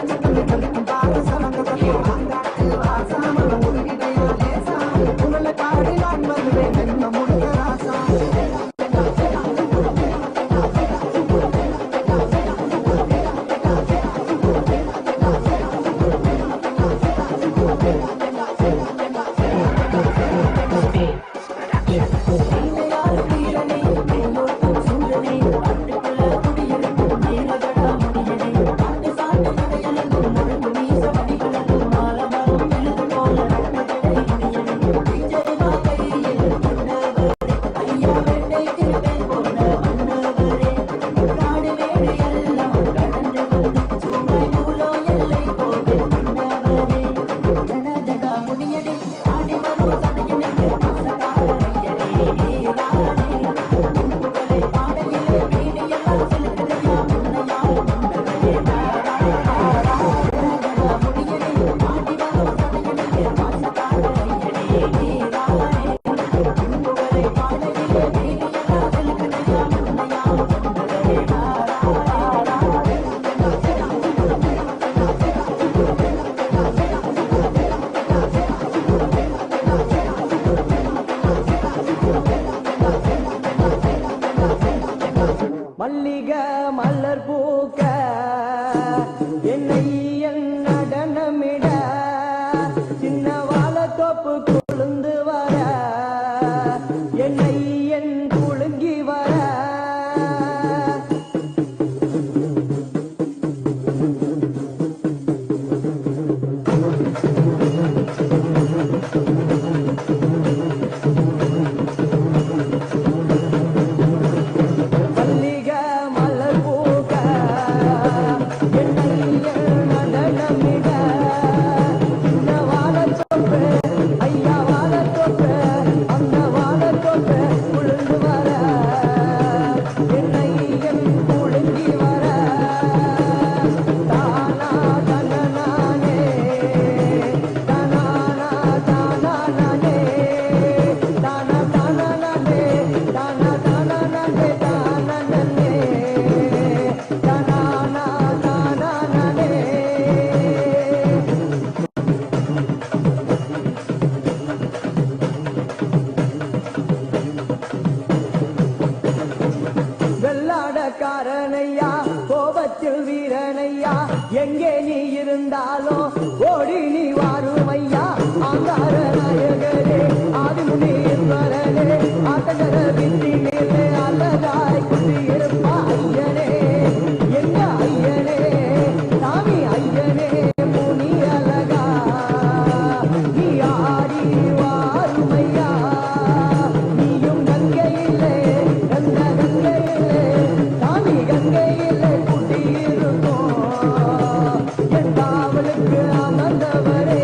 you. மலர் பூக்க என்னை என் நடனமிட சின்ன வாழத்தோப்பு குழுந்து வர என்னை என் குலுங்கி வர வெள்ளாடக்காரனையா கோபத்தில் வீரனையா எங்கே நீ இருந்தாலும் ஓடி நீ வாருமையா ஆங்கார நாயகரே ஆதிமுனீஸ்வரனே ஆத்தகர வித்தினே அல்லதாய் குடியிருப்பா ஐயனே எங்க ஐயனே சாமி ஐயனே முனி அழகா நீ ஆடி வாருமையா நீயும் கங்கையிலே கந்த கங்கையிலே சாமி கங்கையிலே குடியிருக்கும் என் காவலுக்கு அமர்ந்தவரே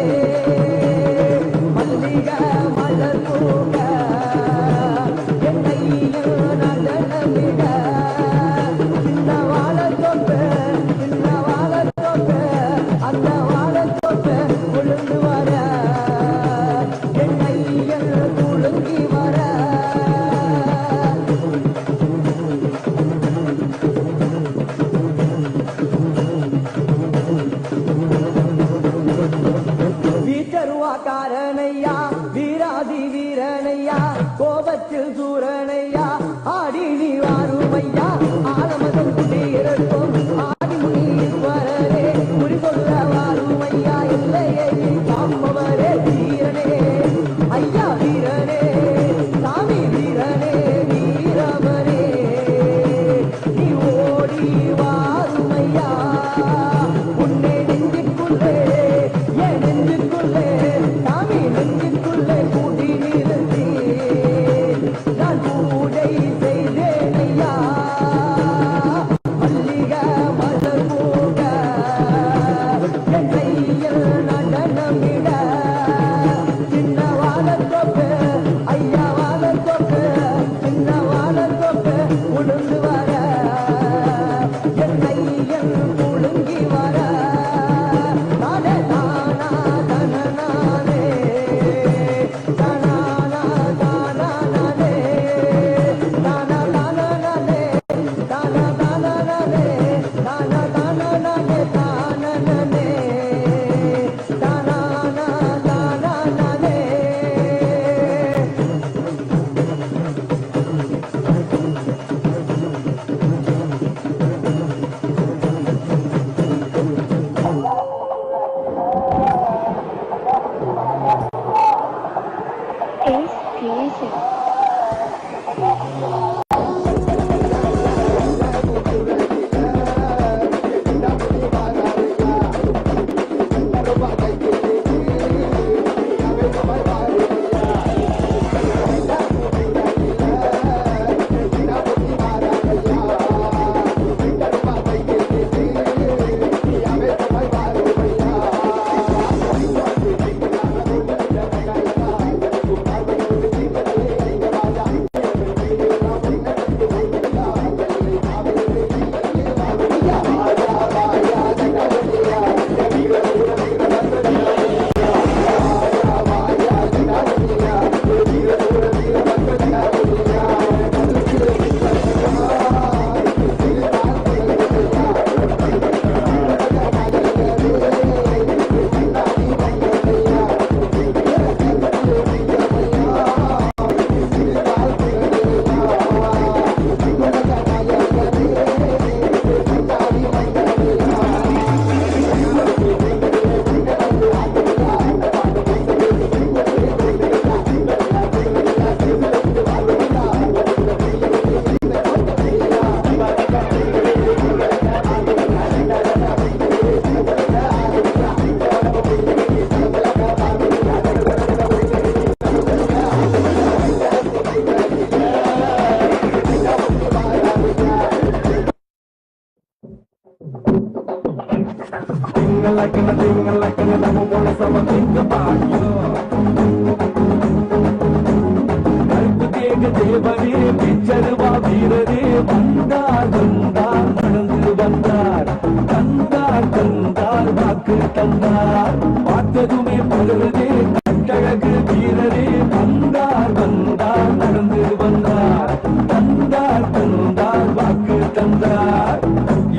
தேவரே பிச்சருவா வீரரே வந்தார் வந்தார் நடந்து வந்தார் தந்தார் தந்தார் வாக்கு தந்தார் பார்த்ததுமே பகருதே கட்டழகு வீரரே வந்தார் வந்தார் நடந்து வந்தார் தந்தார் தந்தார் வாக்கு தந்தார்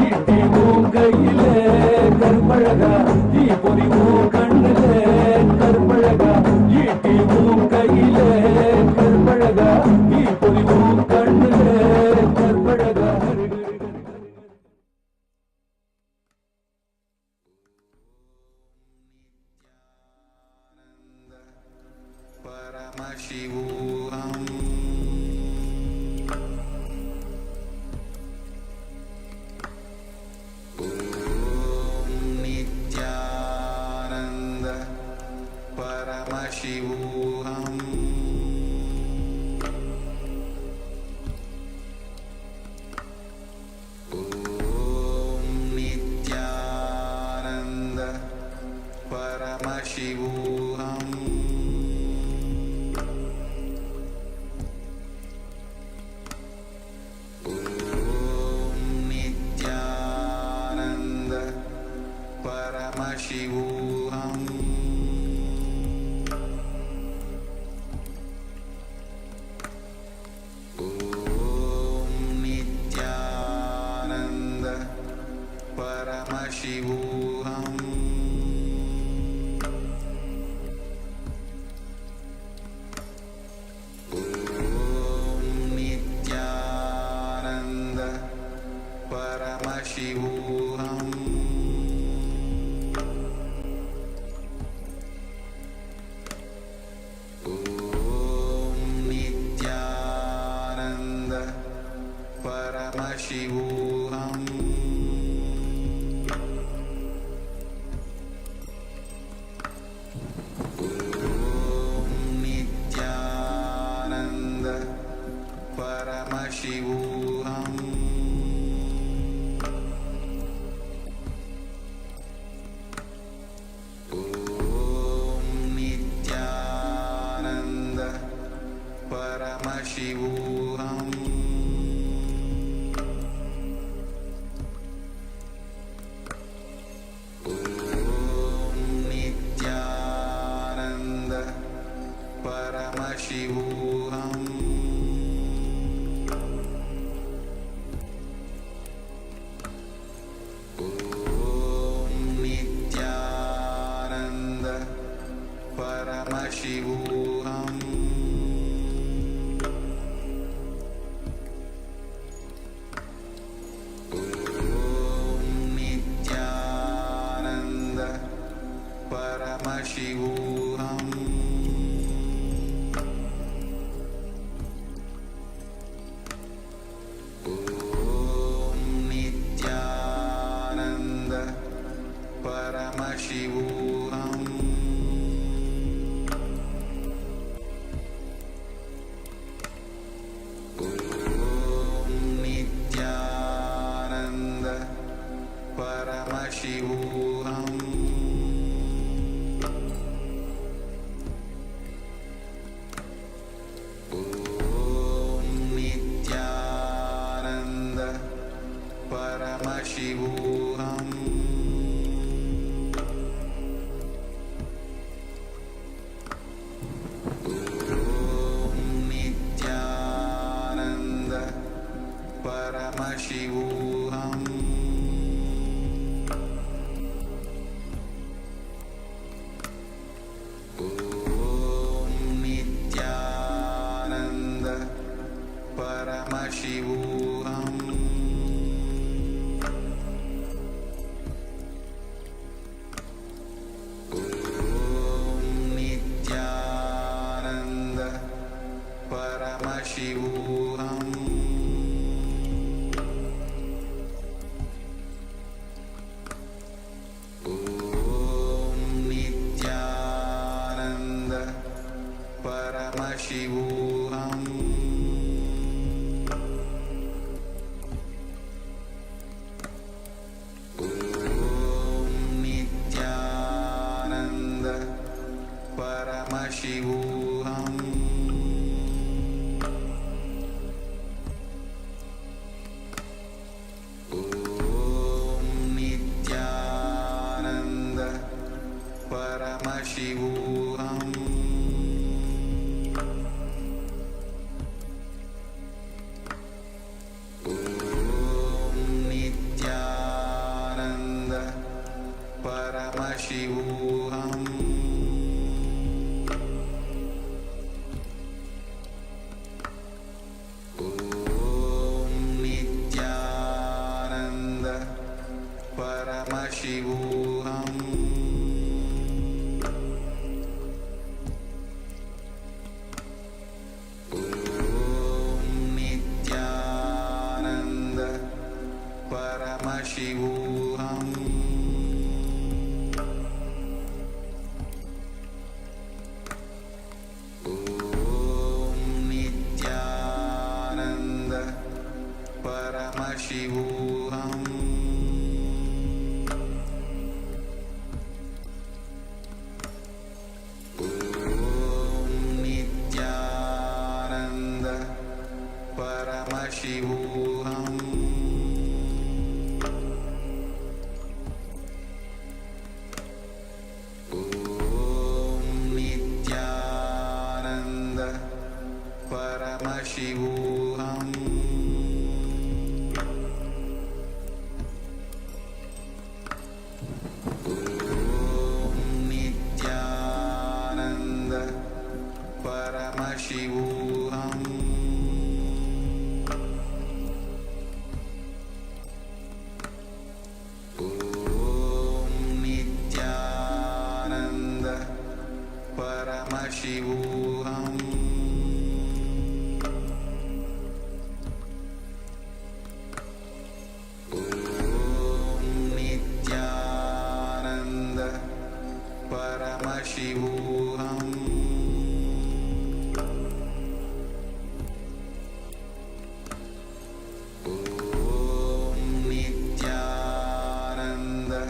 ஈட்டி உன் கையிலே கற்பழகா ஈ பொறி உன் கண்ணிலே கற்பழகா ஈட்டி உன் கையிலே கற்பழகா ஈ பொறி உன் கண்ணிலே கற்பழகா परमशिवोऽहम् ॐ नित्यानन्द परमशिवोऽहम् ॐ नित्यानन्द परमशिवोऽहम् नित्यानन्द परमशिवोऽहम् ॐ नित्यानन्द परमशिवोऽहम् ॐ नित्यानन्द परमशिवोऽहम् ॐ नित्यानन्द परमशिवोऽहम् ॐ नित्यानन्द परमशिवोऽहम् ॐ नित्यानन्द परमशिवोऽहम् ॐ नित्यानन्द परमशिवोऽहम् ॐ नित्यानन्द परमशिवोऽहम् ॐ नित्यानन्द परमशिवोऽहम् ॐ नित्यानन्द परमशिवोऽहम् ॐ नित्यानन्द परमशिवोऽहम् ॐ नित्यानन्द परमशिवोऽहम् ॐ नित्यानन्द परमशिवोऽहम् ॐ नित्यानन्द परमशिवोऽहम् ॐ Paramashivoham. Om Nithyananda Paramashivoham. Om Nithyananda Paramashivoham. Om Nithyananda Paramashivoham. Om Nithyananda Paramashivoham. Om Nithyananda Paramashivoham. Om Nithyananda Paramashivoham. Om Nithyananda Paramashivoham. Om Nithyananda Paramashivoham. Om Nithyananda Paramashivoham. Om Nithyananda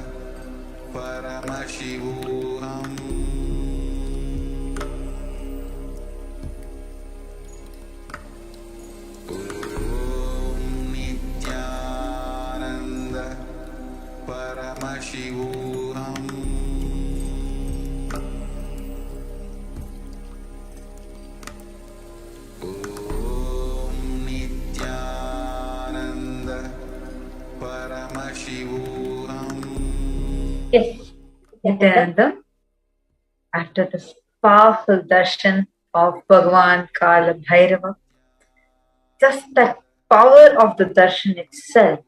Paramashivoham. Om Nithyananda Paramashivoham. Om Nithyananda Paramashivoham. Yes, Nithyananda, after this powerful darshan of Bhagavan Kalabhairava, just that power of the darshan itself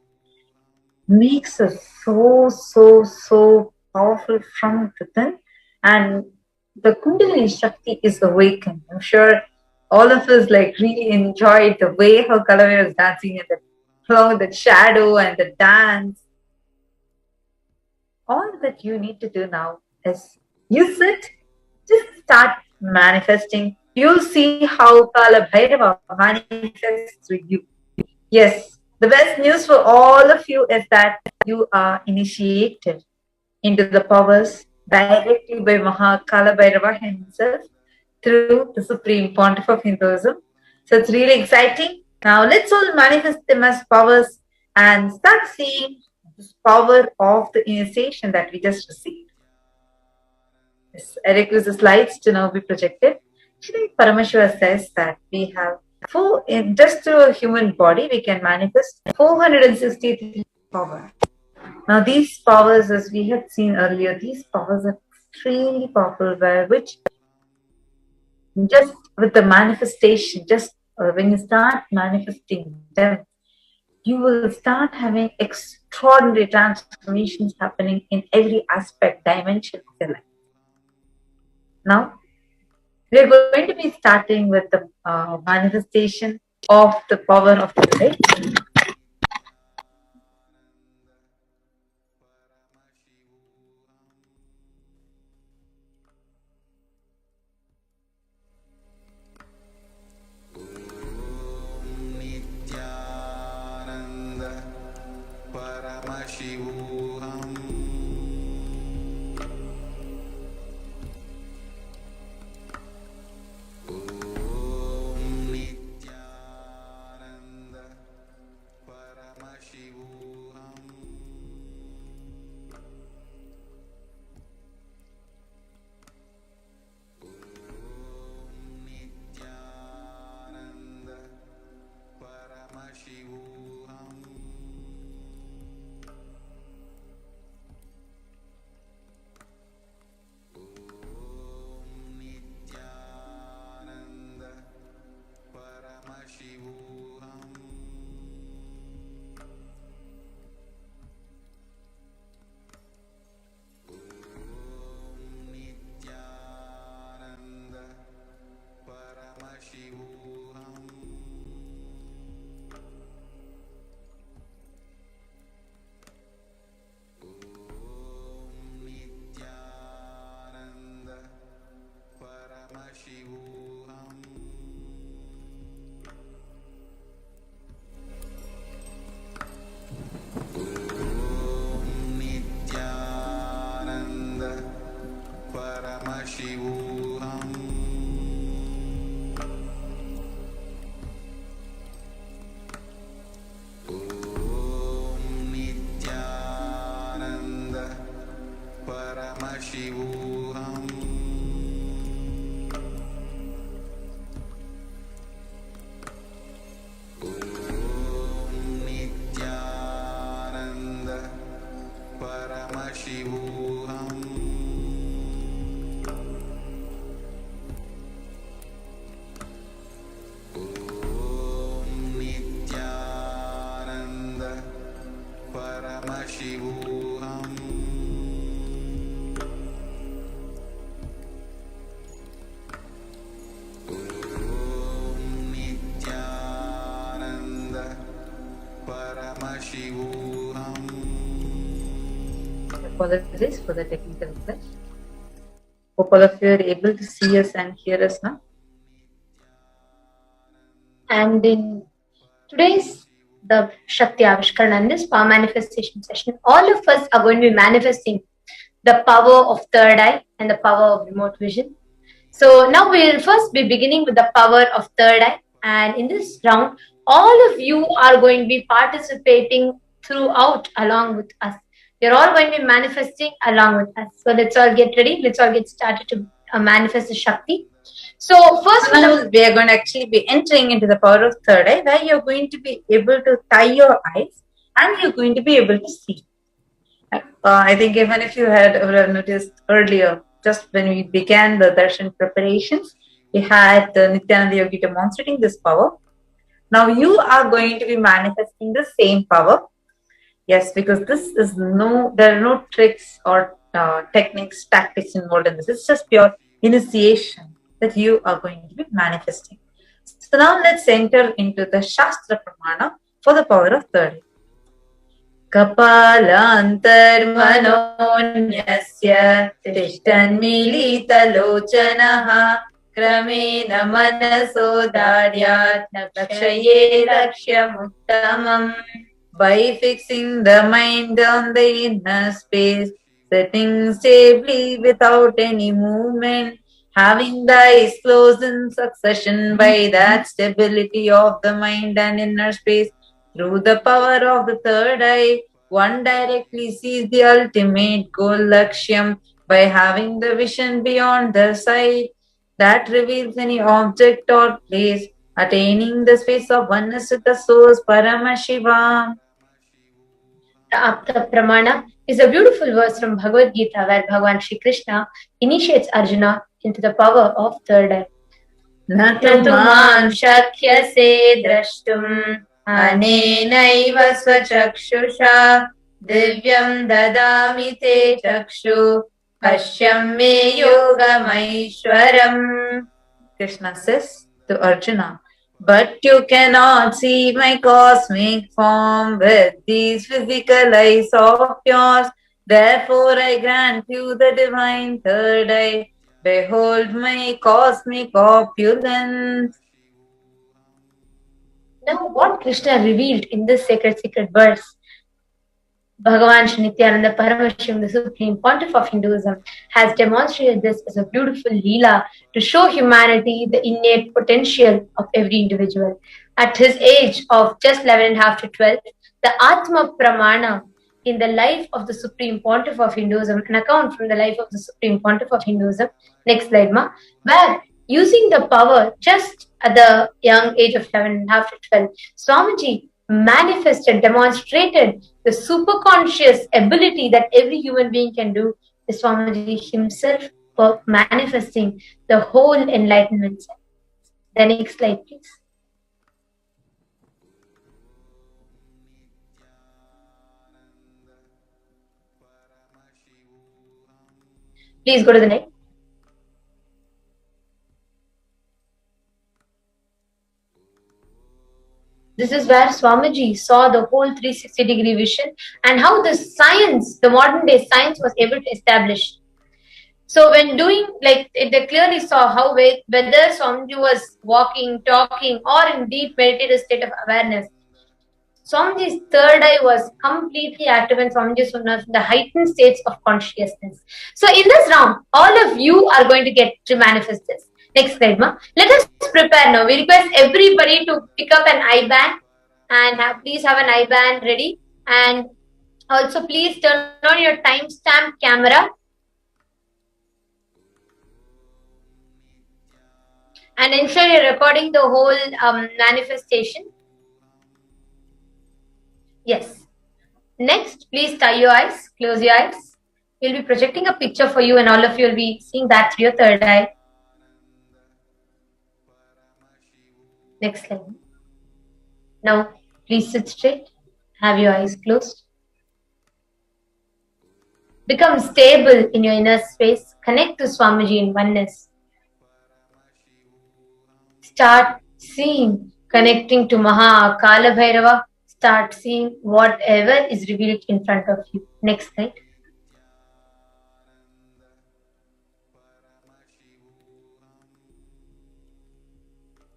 makes us so powerful from within, and the Kundalini Shakti is awakened. I'm sure all of us really enjoyed the way how Kalabhairava was dancing and along with the shadow and the dance. All that you need to do now is you sit, just start manifesting. You'll see how Kalabhairava manifests through you. Yes, the best news for all of you is that you are initiated into the powers directly by Kalabhairava himself through the Supreme Pontiff of Hinduism. So it's really exciting. Now let's all manifest them as powers and start seeing this power of the initiation that we just received. Yes, I request the slides to now be projected. Shri Parameshwar says that we have just through a human body, we can manifest 463 power. Now these powers, as we had seen earlier, these powers are extremely powerful, which just with the manifestation, when you start manifesting them, you will start having extraordinary transformations happening in every aspect, dimension of your life. Now, we are going to be starting with the manifestation of the power of the light. Nithyananda Paramashivoham. Om Nithyananda Paramashivoham. Nithyananda Paramashivoham Om Nithyananda Paramashivoham Nithyananda Paramashivoham. Apologies for the technical glitch. Hope all of you are able to see us and hear us now. And in today's the Shakti Avishkarana and this power manifestation session, all of us are going to be manifesting the power of third eye and the power of remote vision. So now we will first be beginning with the power of third eye, and in this round, all of you are going to be participating throughout along with us. You're all going to be manifesting along with us. So let's all get ready. Let's all get started to manifest the Shakti. So first, now we are going to actually be entering into the power of third eye, where you're going to be able to tie your eyes and you're going to be able to see. I think even if you had noticed earlier, just when we began the Darshan preparations, we had Nithyananda Yogi demonstrating this power. Now you are going to be manifesting the same power. Yes, because this is there are no tricks or techniques, tactics involved in this. It's just pure initiation that you are going to be manifesting. So now let's enter into the Shastra Pramana for the power of third eye. Kapalantarmanonyasya tishtanmilitalochanaha kramena manasodaryat lakshaye lakshyamuttamam. By fixing the mind on the inner space, sitting stably without any movement, having the eyes closed in succession, by that stability of the mind and inner space, through the power of the third eye, one directly sees the ultimate goal, Lakshyam, by having the vision beyond the sight that reveals any object or place, attaining the space of oneness with the source, Paramashiva. The Apta Pramana is a beautiful verse from Bhagavad Gita where Bhagavan Shri Krishna initiates Arjuna into the power of third eye. Natumam shakyase drashtum anenaiva svachakshusha divyam dadami te chakshu pashyam me yogamaishwaram. Krishna says to Arjuna, but you cannot see my cosmic form with these physical eyes of yours. Therefore I grant you the divine third eye. Behold my cosmic opulence. Now what Krishna revealed in this sacred verse, Bhagavan Shri Nithyananda Paramashivam, the Supreme Pontiff of Hinduism, has demonstrated this as a beautiful Leela to show humanity the innate potential of every individual. At his age of just 11.5 to 12, the Atma Pramana in the life of the Supreme Pontiff of Hinduism, an account from the life of the Supreme Pontiff of Hinduism, next slide ma, where using the power just at the young age of 11.5 to 12, Swamiji manifested, demonstrated the superconscious ability that every human being can do. The Swamiji himself for manifesting the whole enlightenment. The next slide, please. Please go to the next. This is where Swamiji saw the whole 360-degree vision and how the science, the modern day science, was able to establish. So when doing, like, they clearly saw how whether Swamiji was walking, talking, or in deep meditative state of awareness, Swamiji's third eye was completely active and Swamiji was in the heightened states of consciousness. So in this round, all of you are going to get to manifest this. Next slide, ma. Let us prepare now. We request everybody to pick up an eye band and please have an eye band ready. And also please turn on your timestamp camera. And ensure you're recording the whole manifestation. Yes. Next, please tie your eyes, close your eyes. We'll be projecting a picture for you and all of you will be seeing that through your third eye. Next slide. Now, please sit straight. Have your eyes closed. Become stable in your inner space. Connect to Swamiji in oneness. Start seeing, connecting to Maha Kalabhairava. Start seeing whatever is revealed in front of you. Next slide.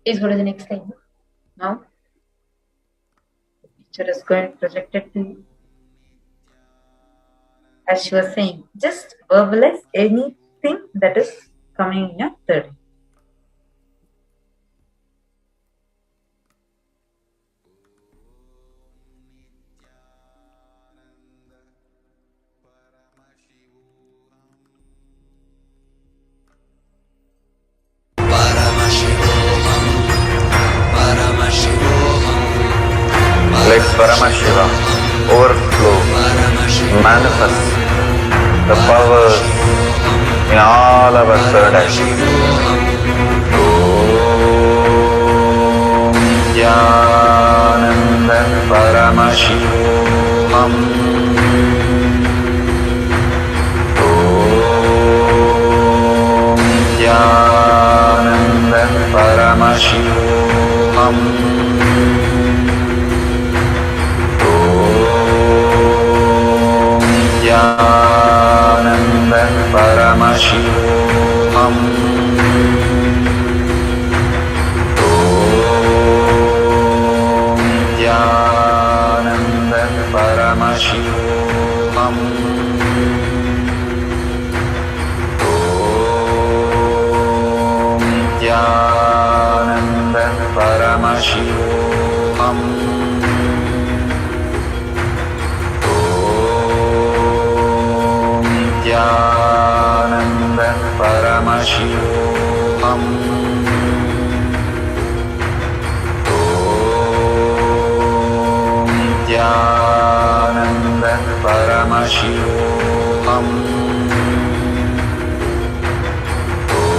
Please go to the next slide. Now, the picture is going projected to you. As she was saying, just verbalize anything that is coming in your third eye. Let Paramashiva overflow, manifest the powers in all our third eye. Om Jnananda Paramashivam. Om Jnananda Paramashivam. Jnananda Paramashivam. Om Jnananda Paramashivam. Om Jnananda Paramashivam. Nithyananda Paramashivam. Om Nithyananda Paramashivam. Om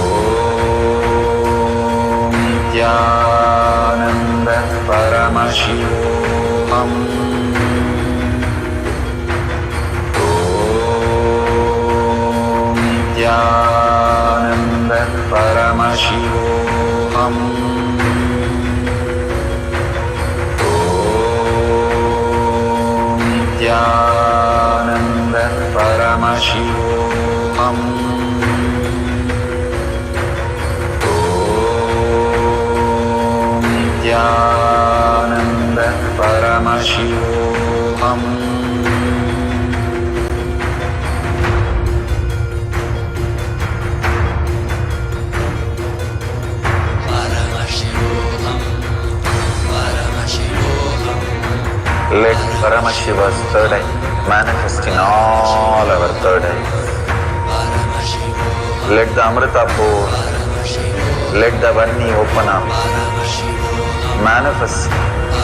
Nithyananda Paramashivam. Nithyananda Paramashivam. Om Nithyananda Paramashivam. Om Nithyananda Paramashivam. Let Paramashiva's third eye manifest in all our third eyes. Let the Amrita pour, let the Varni open up, manifest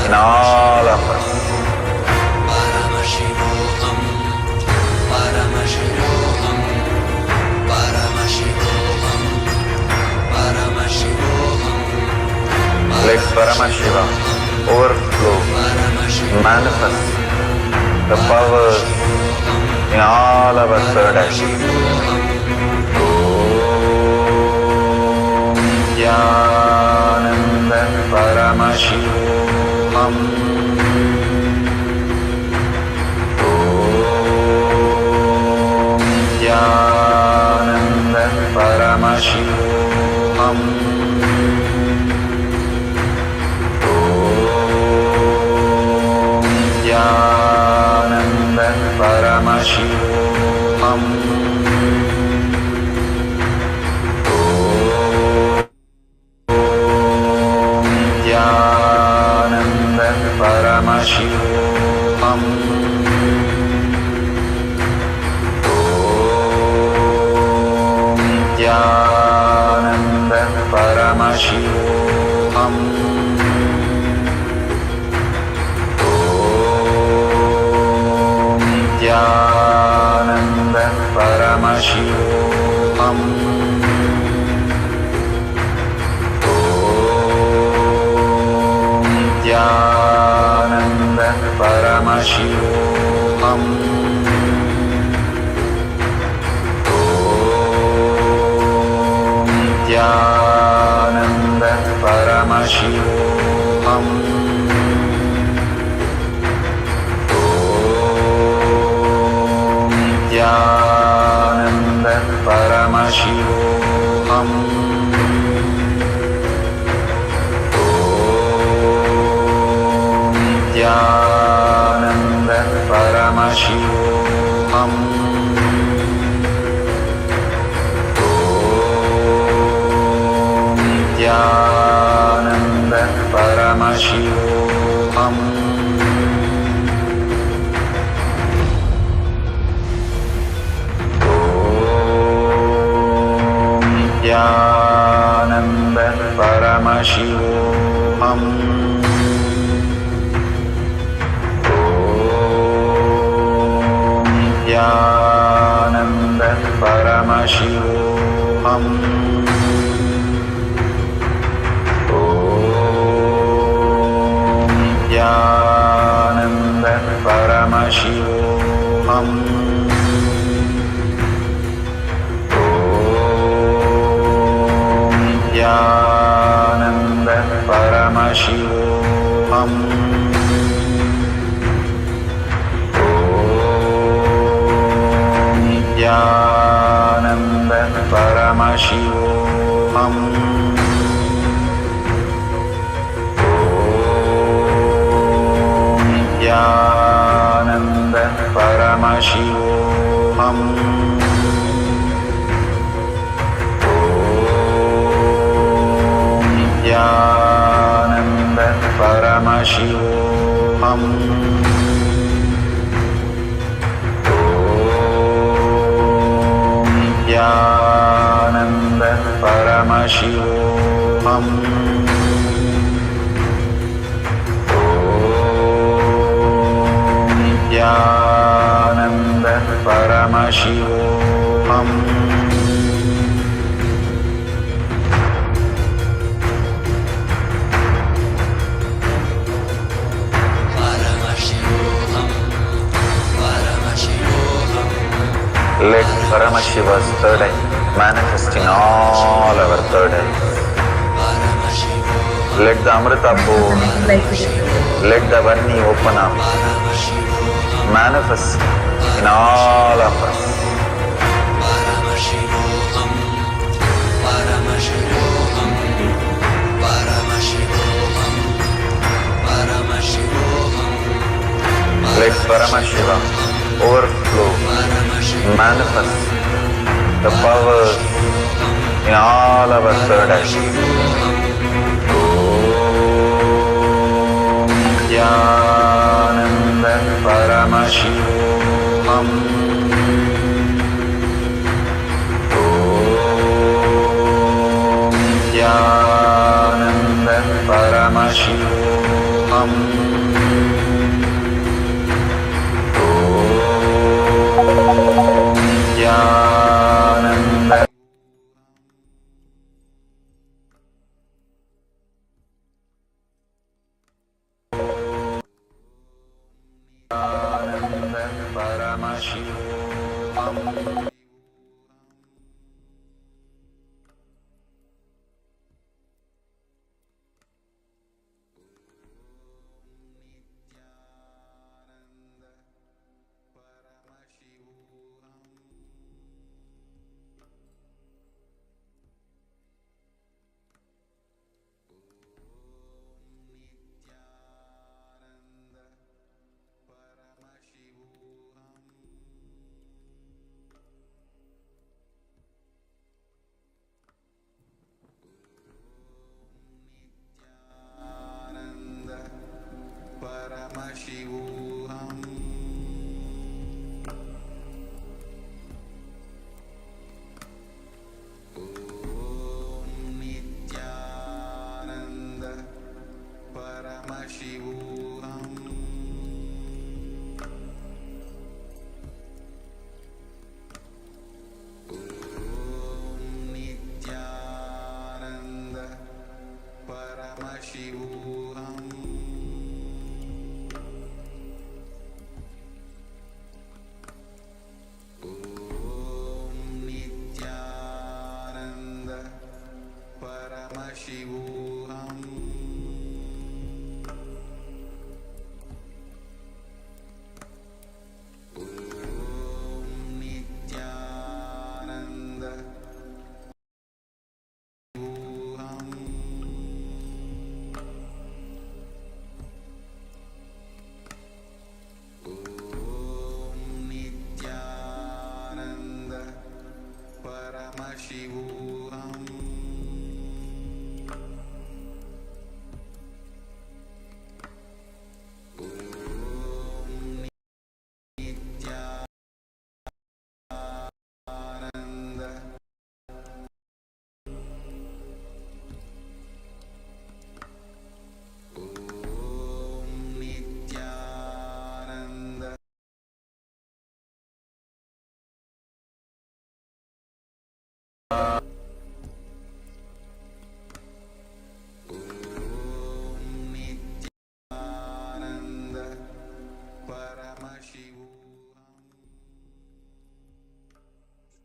in all of us. Let Paramashiva overflow, manifest the powers in all our third eye. Om Nithyananda Paramashivam. Om Nithyananda Paramashivam. Nithyananda Paramashivam. Om Nithyananda Paramashivam. Om Nithyananda Paramashivam. Paramashivoham. Om Nithyananda Paramashivoham. Om Nithyananda Paramashivoham. Nithyananda Paramashivoham. Om Nithyananda Paramashivoham. Om Nithyananda Paramashivoham. Nithyananda Paramashivoham. Om Nithyananda Paramashivoham. Om Nithyananda Paramashivoham. Nithyananda Paramashivoham. Om Nithyananda Paramashivoham. Om Nithyananda Paramashivoham. Nithyananda Paramashivoham. Om Nithyananda Paramashivoham. Om Nithyananda Paramashivoham. Let Paramashiva's third eye manifest in all our third eyes. Let the Amrita pour, let the Varni open up, manifest in all of us. Let Paramashiva overflow, manifest the powers in all our third eyes. Om Nithyananda Paramashivoham. Om Nithyananda Paramashivoham. Nithyananda Paramashivoham. Nithyananda. Paramashivoham. Paramashivoham. Paramashivoham.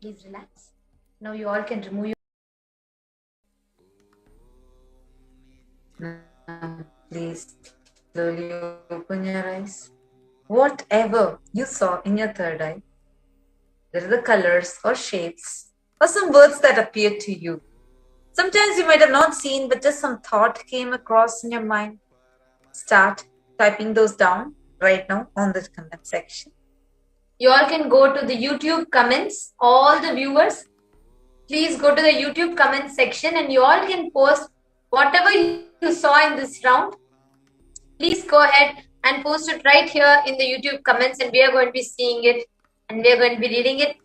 Please relax. Now you all can remove your. Now, please slowly open your eyes. Whatever you saw in your third eye, there are the colors or shapes or some words that appeared to you. Sometimes you might have not seen, but just some thought came across in your mind. Start typing those down right now on the comment section. You all can go to the YouTube comments. All the viewers, please go to the YouTube comment section and you all can post whatever you saw in this round. Please go ahead and post it right here in the YouTube comments and we are going to be seeing it and we are going to be reading it.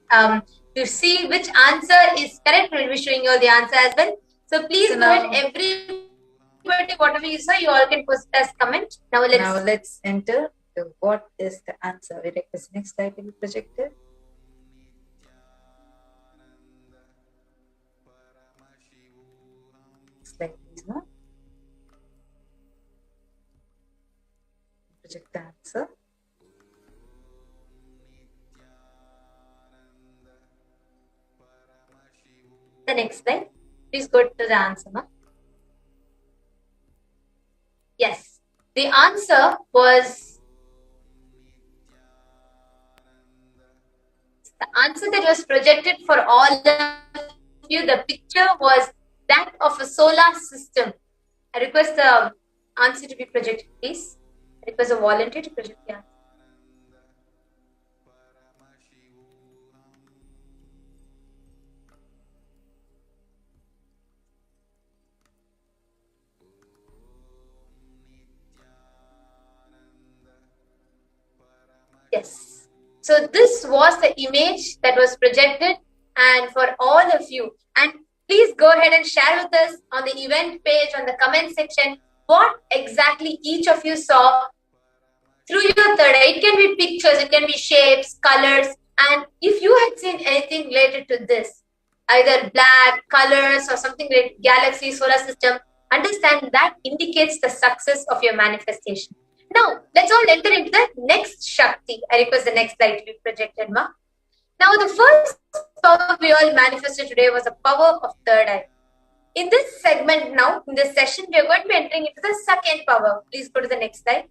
To see which answer is correct, we'll be showing you all the answer as well. So please go ahead, everybody, whatever you saw, you all can post it as comment. Now let's enter what is the answer. We request next slide to be projected. Slide please, no? Project the answer. The next slide. Please go to the answer, ma. Yes. The answer was the answer that was projected for all of you. The picture was that of a solar system. I request the answer to be projected, please. I request a volunteer to project the answer. Yes. So this was the image that was projected and for all of you. And please go ahead and share with us on the event page, on the comment section, what exactly each of you saw through your third eye. It can be pictures, it can be shapes, colors. And if you had seen anything related to this, either black, colors or something related, galaxy, solar system, understand that indicates the success of your manifestation. Now, let's all enter into the next Shakti. I request the next slide to be projected, ma. Now, the first power we all manifested today was the power of third eye. In this segment now, in this session, we are going to be entering into the second power. Please go to the next slide.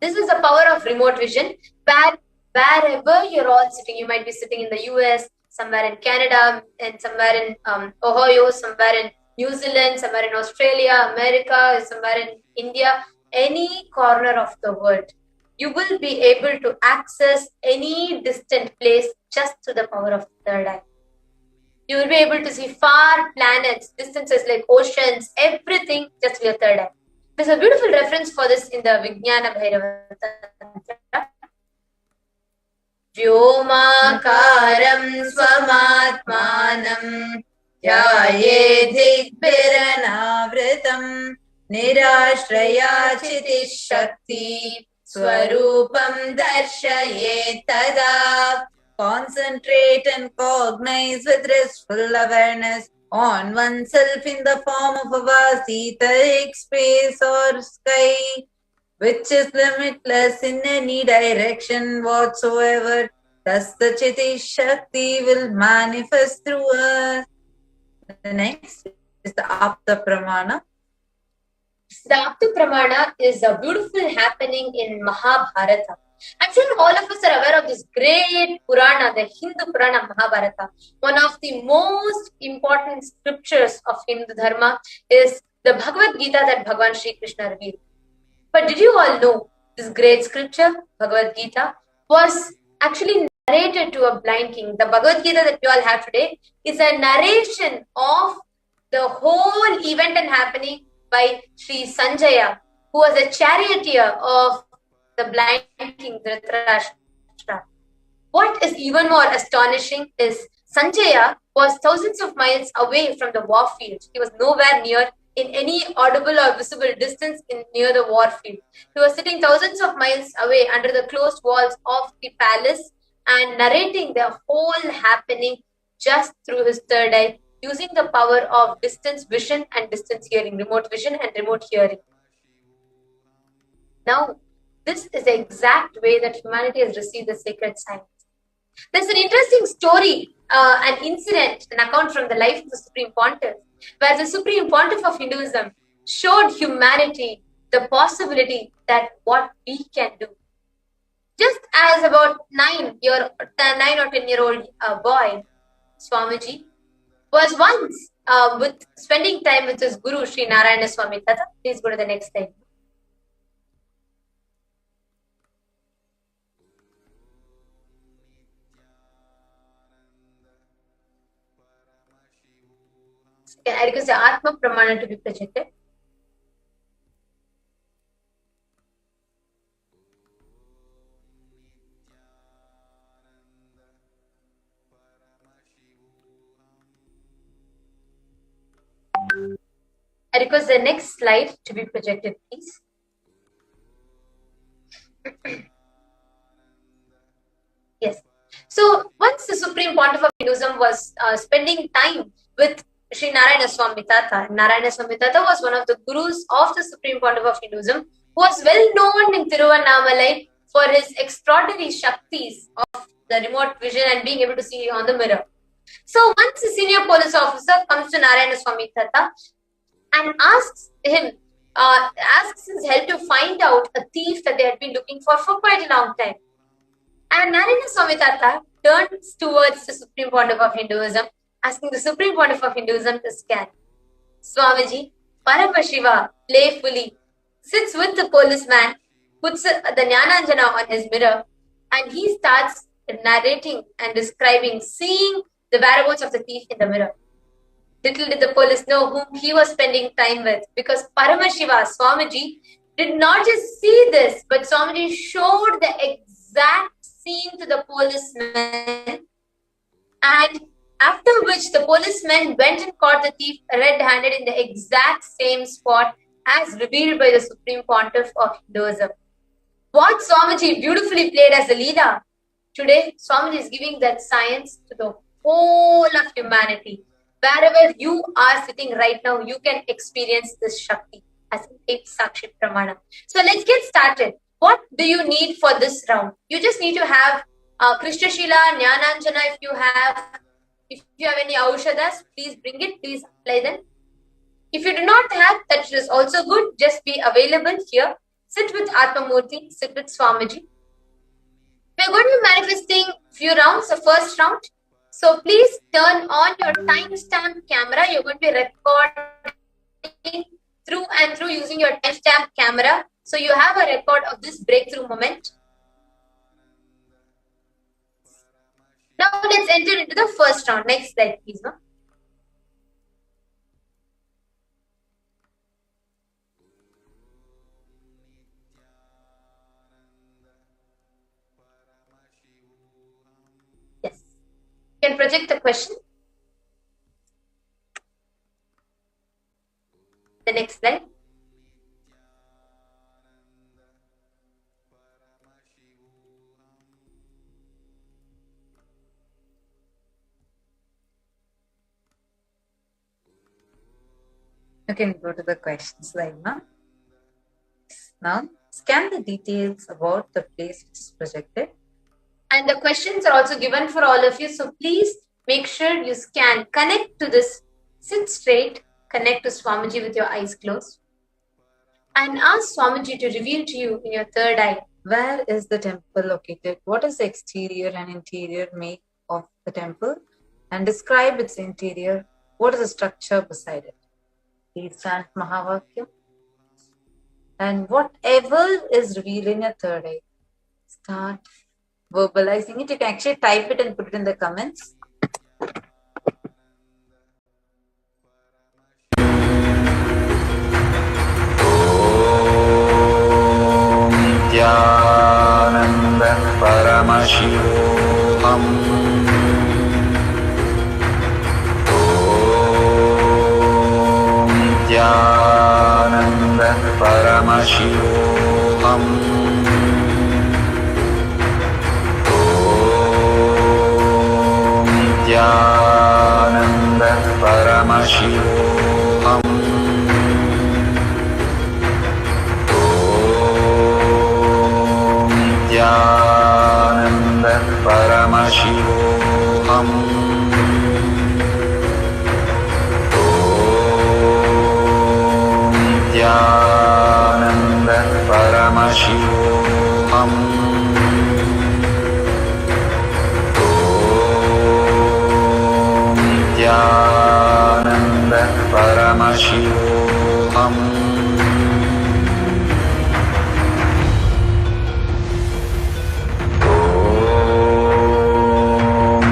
This is the power of remote vision, where wherever you're all sitting, you might be sitting in the US, somewhere in Canada, and somewhere in Ohio, somewhere in New Zealand, somewhere in Australia, America, somewhere in India, any corner of the world. You will be able to access any distant place just through the power of the third eye. You will be able to see far planets, distances like oceans, everything just with your third eye. There's a beautiful reference for this in the Kalabhairava Tantra. Vyomakaram swamatmanam Dhyaye-dhikbiranavritam Nirashraya-chiti shakti Swarupam darshaye tada. Concentrate and cognize with restful awareness on oneself in the form of a vast etheric space or sky, which is limitless in any direction whatsoever. Thus the Chiti Shakti will manifest through us. The next is the Apta Pramana. The Apta Pramana is a beautiful happening in Mahabharata. I'm sure all of us are aware of this great Purana, the Hindu Purana Mahabharata. One of the most important scriptures of Hindu Dharma is the Bhagavad Gita that Bhagavan Sri Krishna revealed. But did you all know this great scripture, Bhagavad Gita, was actually narrated to a blind king? The Bhagavad Gita that you all have today is a narration of the whole event and happening by Sri Sanjaya, who was a charioteer of the blind king Dhritarashtra. What is even more astonishing is Sanjaya was thousands of miles away from the war field. He was nowhere near in any audible or visible distance near the war field. He was sitting thousands of miles away under the closed walls of the palace and narrating the whole happening just through his third eye, using the power of distance vision and distance hearing, remote vision and remote hearing. Now, this is the exact way that humanity has received the sacred science. There's an interesting story, an incident, an account from the life of the Supreme Pontiff, where the Supreme Pontiff of Hinduism showed humanity the possibility that what we can do. Just as about 9 or 10-year-old boy, Swamiji, was once with spending time with his guru, Sri Narayana Swami Tata. Please go to the next slide. I request the Atma Pramana to be projected. I request the next slide to be projected, please. Yes. So once the Supreme Pontiff of Hinduism was spending time with Sri Narayana Swami Tata. Narayana Swami Tata was one of the gurus of the Supreme Pontiff of Hinduism, who was well known in Tiruvannamalai for his extraordinary shaktis of the remote vision and being able to see on the mirror. So once a senior police officer comes to Narayana Swami Tata and asks his help to find out a thief that they had been looking for quite a long time. And Narayana Swami Tata turns towards the Supreme Pontiff of Hinduism, asking the Supreme Pontiff of Hinduism to scan. Swamiji, Paramashiva playfully sits with the policeman, puts the Jnananjana on his mirror, and he starts narrating and describing, seeing the whereabouts of the thief in the mirror. Little did the police know whom he was spending time with, because Paramashiva, Swamiji, did not just see this, but Swamiji showed the exact scene to the policeman, and after which the policeman went and caught the thief red-handed in the exact same spot as revealed by the Supreme Pontiff of Hinduism. What Swamiji beautifully played as a Leela. Today, Swamiji is giving that science to the whole of humanity. Wherever you are sitting right now, you can experience this Shakti as a Sakshi Pramana. So let's get started. What do you need for this round? You just need to have Krishna Shila, Jnananjana if you have any Aushadas, please bring it, please apply them. If you do not have, that is also good. Just be available here. Sit with Atma Murti, sit with Swamiji. We are going to be manifesting few rounds, the first round. So please turn on your timestamp camera. You're going to be recording through and through using your timestamp camera. So you have a record of this breakthrough moment. Now let's enter into the first round. Next slide, please. No? Yes. You can project the question. The next slide. You can go to the question slide now. Now, scan the details about the place which is projected. And the questions are also given for all of you. So please make sure you scan. Connect to this. Sit straight. Connect to Swamiji with your eyes closed. And ask Swamiji to reveal to you in your third eye, where is the temple located? What is the exterior and interior make of the temple? And describe its interior. What is the structure beside it? Please chant Mahavakya. And whatever is revealed in your third eye, start verbalizing it. You can actually type it and put it in the comments. Nithyananda Paramashivoham. Nithyananda Paramashivoham. Nithyananda Paramashivoham. Nithyananda Paramashivoham. Nithyananda Paramashivoham. Nithyananda Paramashivoham.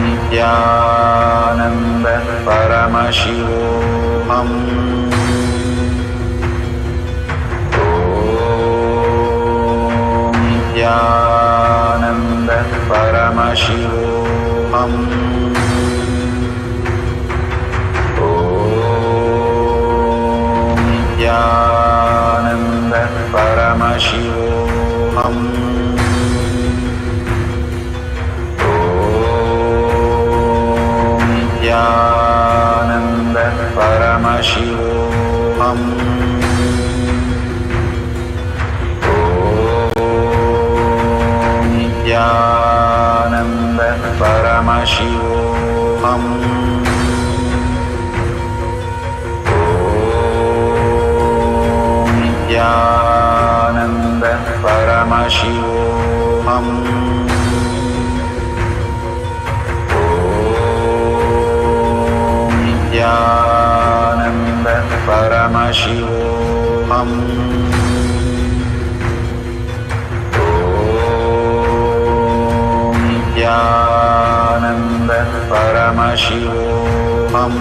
Nithyananda Paramashivoham. Nithyananda Paramashivoham. Nithyananda Paramashivoham. Nithyananda Paramashivoham. Nithyananda Paramashivoham. Nithyananda Paramashivoham. Nithyananda Paramashivoham. Nithyananda Paramashivoham.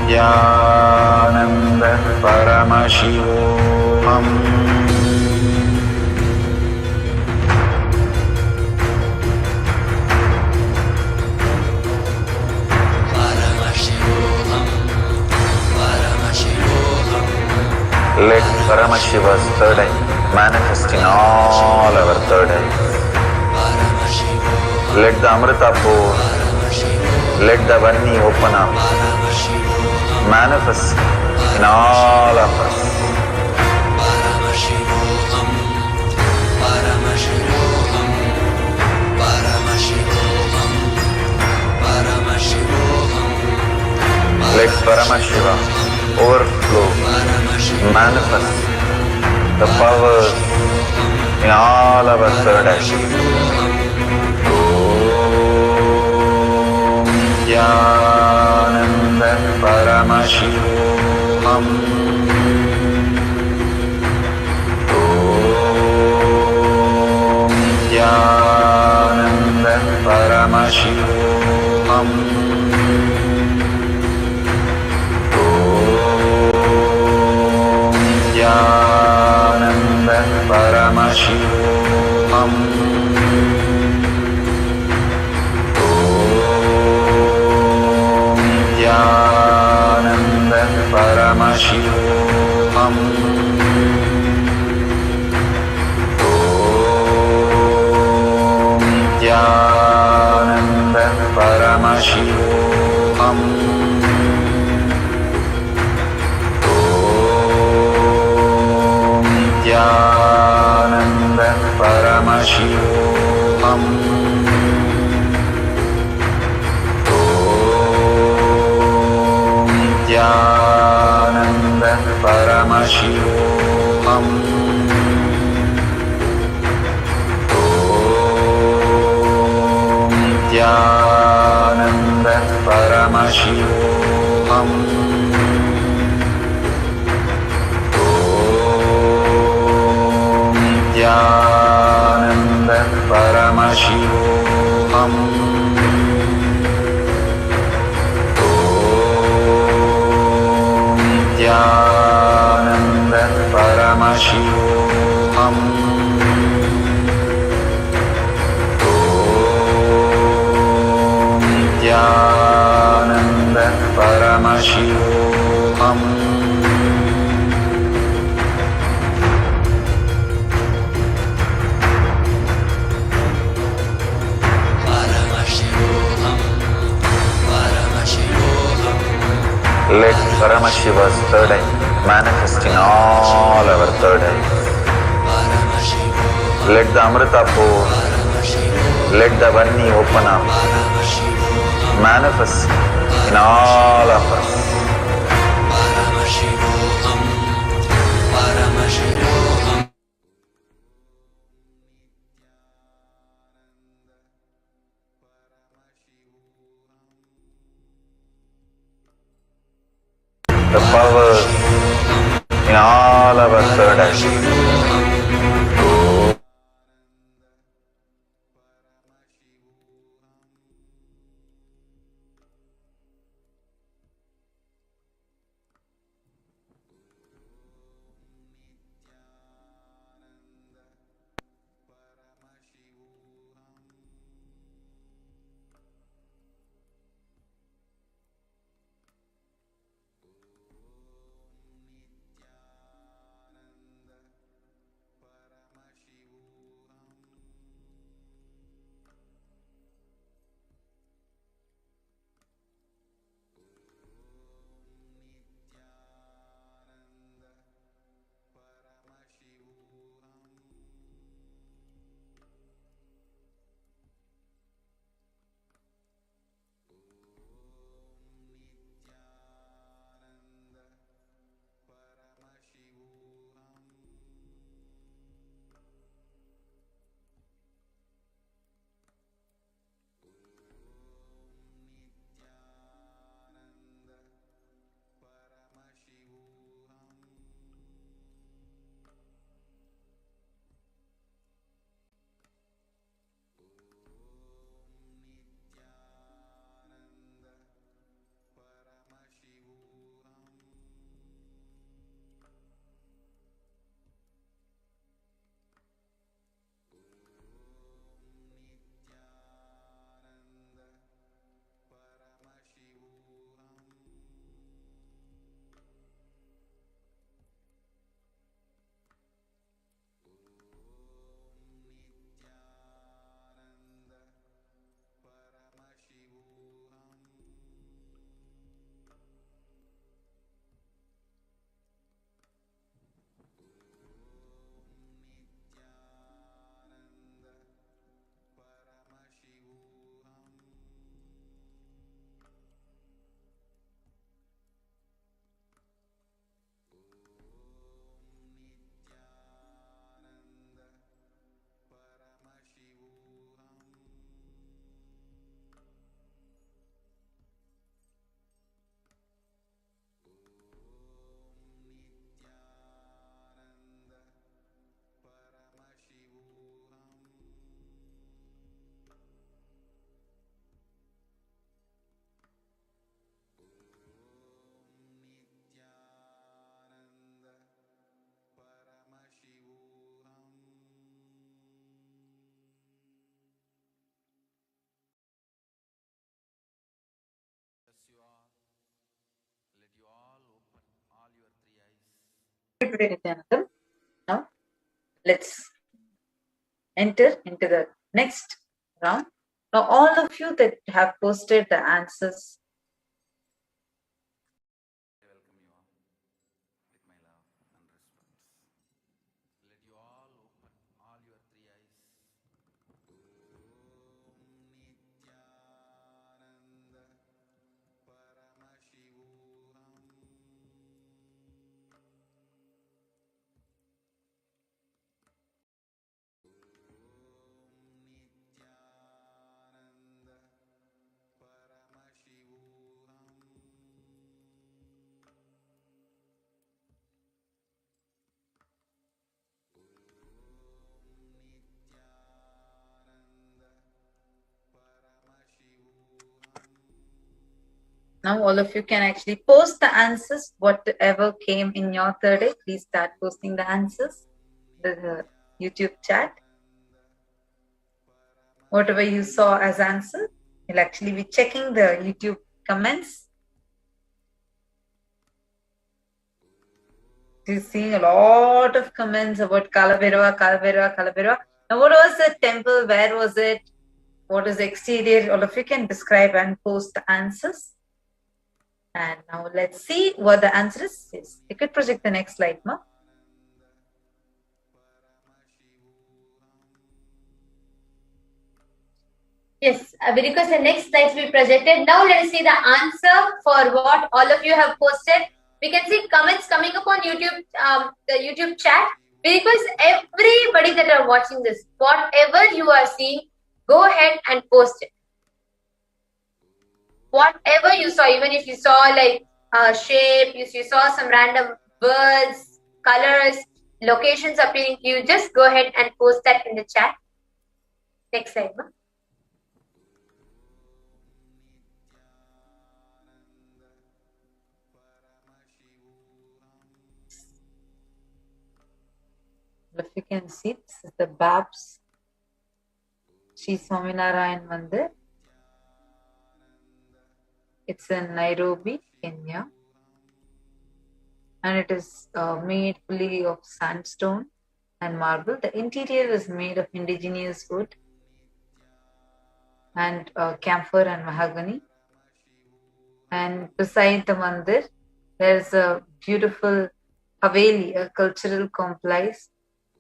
Nithyananda Paramashivoham. Let Paramashiva's third eye manifest in all our third eyes. Let the Amrita pour, let the Vanni open up, manifest in all of us. Let Paramashiva overflow, manifest the powers in all our third eye. Nithyananda Paramashivoham. Nithyananda Paramashivoham. Nithyananda Paramashivoham. Nithyananda Paramashivoham. Nithyananda Paramashivoham. Nithyananda Paramashivoham. Nithyananda Paramashivoham. Nithyananda Paramashivoham. Om Nithyananda Paramashivoham. Om Nithyananda Paramashivoham. Nithyananda Paramashivoham. Let Paramashiva's third eye manifest in all our third eyes. Let the Amrita pour, let the Varni open up, manifest in all of us. The powers in all our third eyes. Today, Nithyananda. Now, let's enter into the next round. Now, all of you that have posted the answers. Now all of you can actually post the answers, whatever came in your third eye. Please start posting the answers in the YouTube chat. Whatever you saw as answer, you'll actually be checking the YouTube comments. You're seeing a lot of comments about Kalabhairava, Kalabhairava, Kalabhairava. Now what was the temple? Where was it? What is the exterior? All of you can describe and post the answers. And now let's see what the answer is. Yes. You could project the next slide, Ma. Yes, we request the next slides be projected. Now let us see the answer for what all of you have posted. We can see comments coming up on YouTube, the YouTube chat. We request everybody that are watching this, whatever you are seeing, go ahead and post it. Whatever you saw, even if you saw like shape, if you saw some random words, colors, locations appearing to you, just go ahead and post that in the chat. Next slide, Ma. If you can see, this is the Babs Sri Swaminarayan Mandir. It's in Nairobi, Kenya. And it is made fully of sandstone and marble. The interior is made of indigenous wood and camphor and mahogany. And beside the mandir, there is a beautiful haveli, a cultural complex.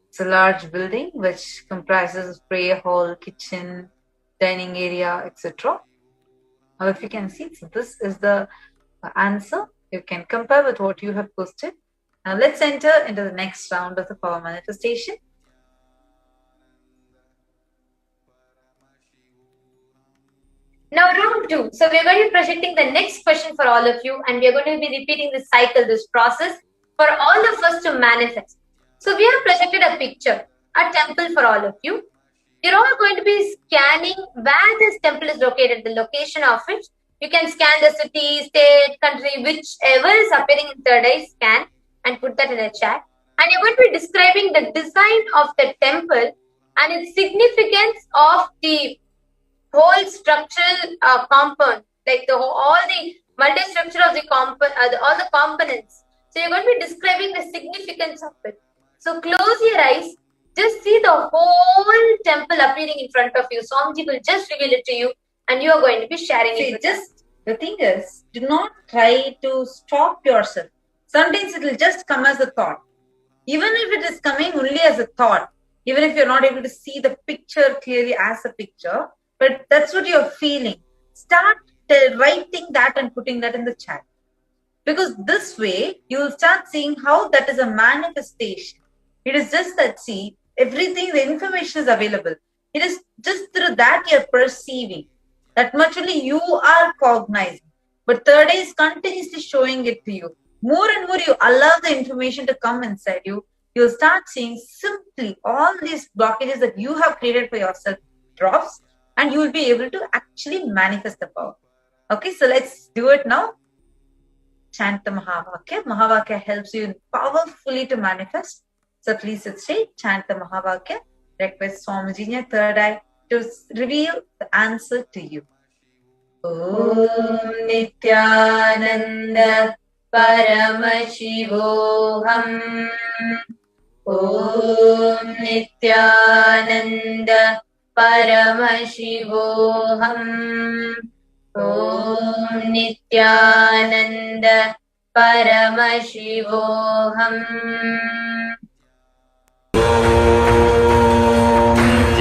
It's a large building which comprises prayer hall, kitchen, dining area, etc. Now, if you can see, so this is the answer. You can compare with what you have posted. Now, let's enter into the next round of the power manifestation. Now, round 2. So, we are going to be projecting the next question for all of you, and we are going to be repeating this cycle, this process for all of us to manifest. So, we have projected a picture, a temple for all of you. You're all going to be scanning where this temple is located, the location of it. You can scan the city, state, country, whichever is appearing in third eye, scan and put that in a chat. And you're going to be describing the design of the temple and its significance of the whole structural compound, like all the multi-structure of the compound, all the components. So you're going to be describing the significance of it. So close your eyes. Just see the whole temple appearing in front of you. Swamiji will just reveal it to you and you are going to be sharing it with us. The thing is, do not try to stop yourself. Sometimes it will just come as a thought. Even if it is coming only as a thought, even if you're not able to see the picture clearly as a picture, but that's what you're feeling. Start writing that and putting that in the chat. Because this way, you will start seeing how that is a manifestation. It is just that, see, everything, the information is available. It is just through that you're perceiving. That much only you are cognizing. But third eye is continuously showing it to you. More and more you allow the information to come inside you. You'll start seeing simply all these blockages that you have created for yourself drops. And you will be able to actually manifest the power. Okay, so let's do it now. Chant the Mahavakya. Mahavakya helps you powerfully to manifest. So please sit straight, chant the Mahavakya. Request Swamiji in your third eye to reveal the answer to you. Om Nithyananda Paramashivoham. Om Nithyananda Paramashivoham. Om Nithyananda Paramashivoham.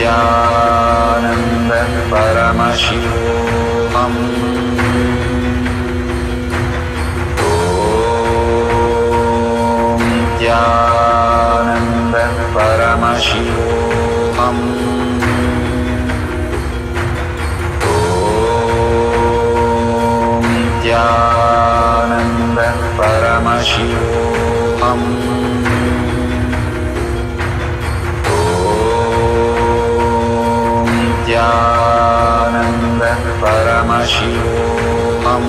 Nithyananda Paramashivoham. Om Nithyananda Paramashivoham. Om Nithyananda Paramashivoham. Nithyananda Paramashivoham.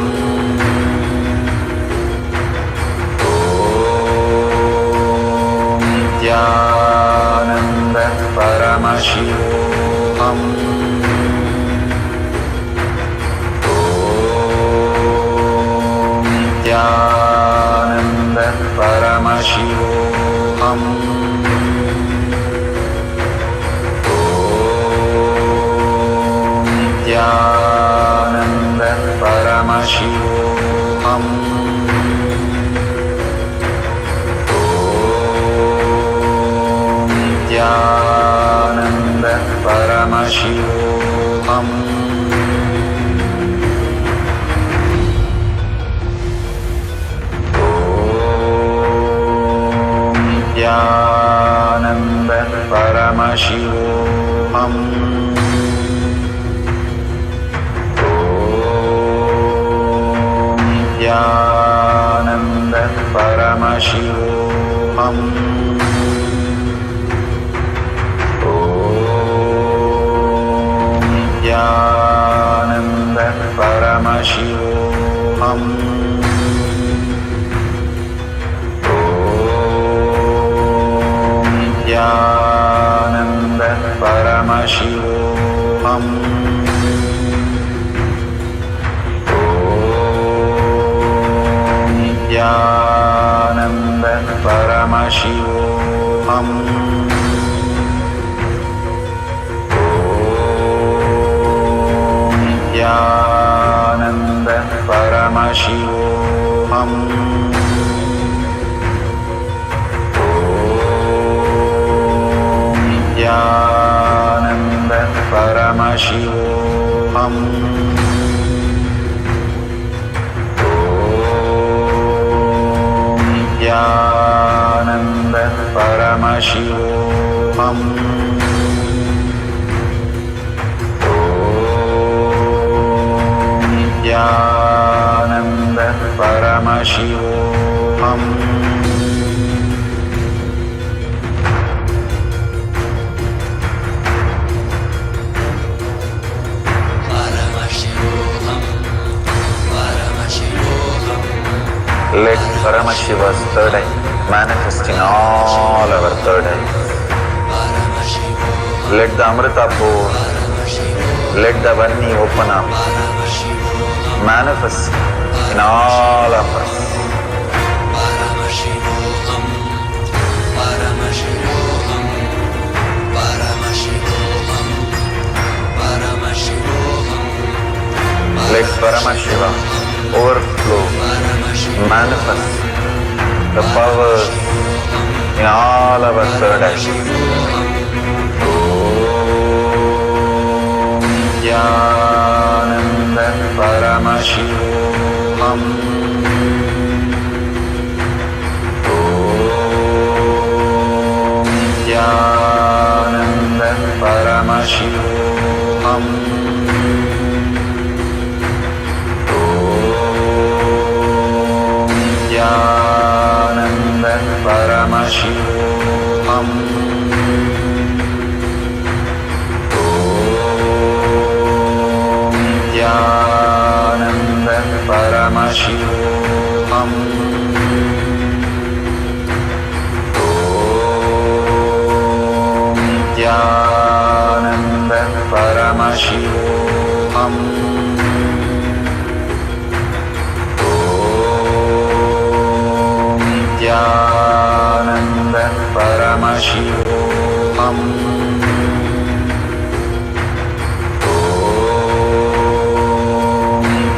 Nityananda Paramashivoham. Om Nityananda Paramashivoham. Om Nityananda Paramashivoham. Nityananda Paramashivoham. Om Nityananda Paramashivoham. Om Nityananda Paramashivoham. Nityananda Paramashivoham. Om Nityananda Paramashivoham. Om Nityananda Paramashivoham. Nityananda Paramashivoham. Om Nityananda Paramashivoham. Om Nityananda Paramashivoham. Nityananda Paramashivoham. Let Paramashiva's third eye manifest in all our third eyes. Let the Amrita pour, let the Vanni open up, manifest in all of us. Let Paramashiva overflow, manifest the powers in all our third eyes. Om Nityananda Paramashivoham. Om Nityananda Paramashivoham. Om Nityananda Paramashivoham. Om Nityananda Paramashivoham. Om Nityananda Paramashivoham. Om Nityananda Paramashivoham. Om